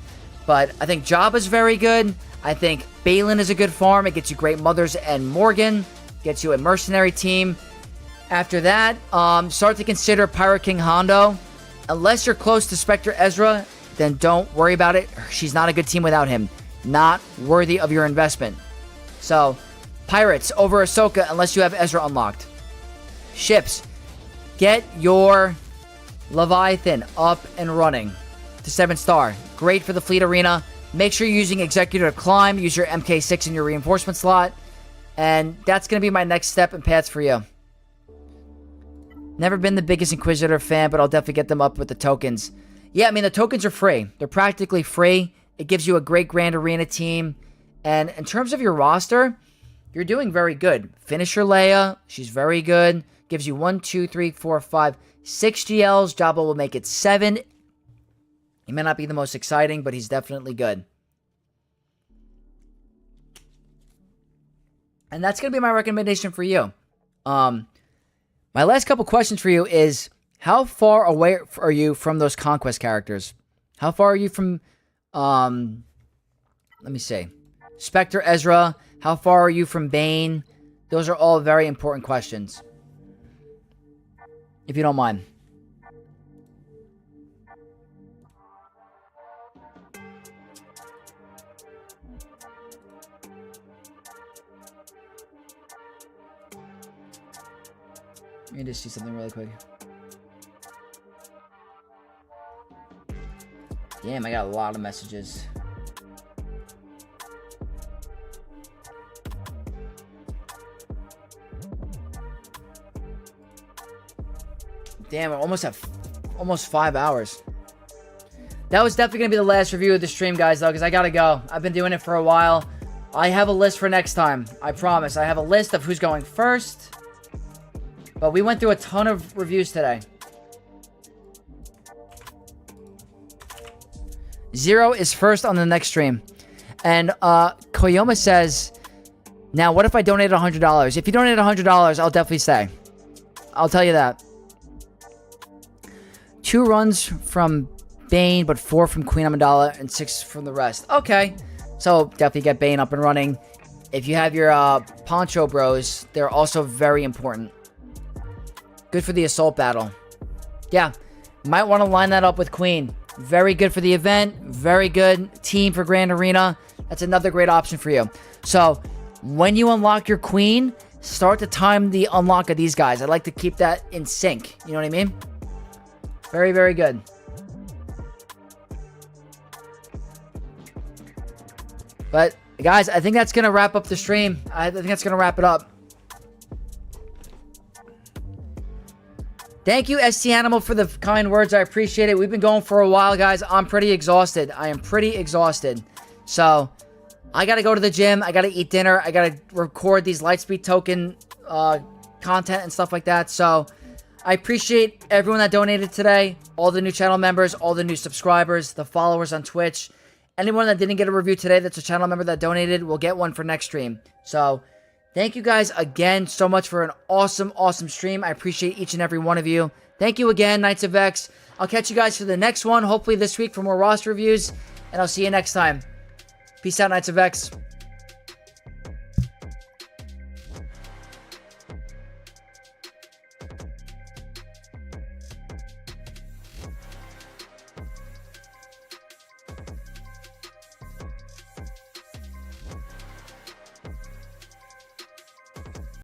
But I think Jabba's very good. I think Balin is a good farm. It gets you Great Mothers and Morgan. Gets you a mercenary team. After that, start to consider Pirate King Hondo. Unless you're close to Spectre Ezra, then don't worry about it. She's not a good team without him. Not worthy of your investment. So, Pirates over Ahsoka unless you have Ezra unlocked. Ships. Get your Leviathan up and running to 7-star. Great for the fleet arena. Make sure you're using Executor to climb. Use your MK6 in your reinforcement slot. And that's going to be my next step and paths for you. Never been the biggest Inquisitor fan, but I'll definitely get them up with the tokens. Yeah, I mean, the tokens are free. They're practically free. It gives you a great Grand Arena team. And in terms of your roster, you're doing very good. Finisher Leia, she's very good. Gives you 1, 2, 3, 4, 5, 6 GLs. Jabba will make it 7. He may not be the most exciting, but he's definitely good. And that's going to be my recommendation for you. My last couple questions for you is, how far away are you from those Conquest characters? How far are you from, let me see, Spectre Ezra? How far are you from Bane? Those are all very important questions. If you don't mind. Let me just see something really quick. Damn, I got a lot of messages. Damn, I almost have almost 5 hours. That was definitely going to be the last review of the stream, guys, though, because I got to go. I've been doing it for a while. I have a list for next time. I promise. I have a list of who's going first. But we went through a ton of reviews today. Zero is first on the next stream. And Koyoma says, now what if I donate $100? If you donate $100, I'll definitely stay. I'll tell you that. 2 runs from Bane, but 4 from Queen Amidala and 6 from the rest. Okay. So definitely get Bane up and running. If you have your Poncho Bros, they're also very important. Good for the assault battle. Yeah. Might want to line that up with Queen. Very good for the event. Very good team for Grand Arena. That's another great option for you. So, when you unlock your Queen, start to time the unlock of these guys. I like to keep that in sync. You know what I mean? Very, very good. But, guys, I think that's going to wrap up the stream. I think that's going to wrap it up. Thank you, ST Animal, for the kind words. I appreciate it. We've been going for a while, guys. I'm pretty exhausted. I am pretty exhausted. So, I got to go to the gym. I got to eat dinner. I got to record these Lightspeed token content and stuff like that. So, I appreciate everyone that donated today. All the new channel members, all the new subscribers, the followers on Twitch. Anyone that didn't get a review today that's a channel member that donated will get one for next stream. So, thank you guys again so much for an awesome, awesome stream. I appreciate each and every one of you. Thank you again, Knights of X. I'll catch you guys for the next one, hopefully this week for more roster reviews. And I'll see you next time. Peace out, Knights of X.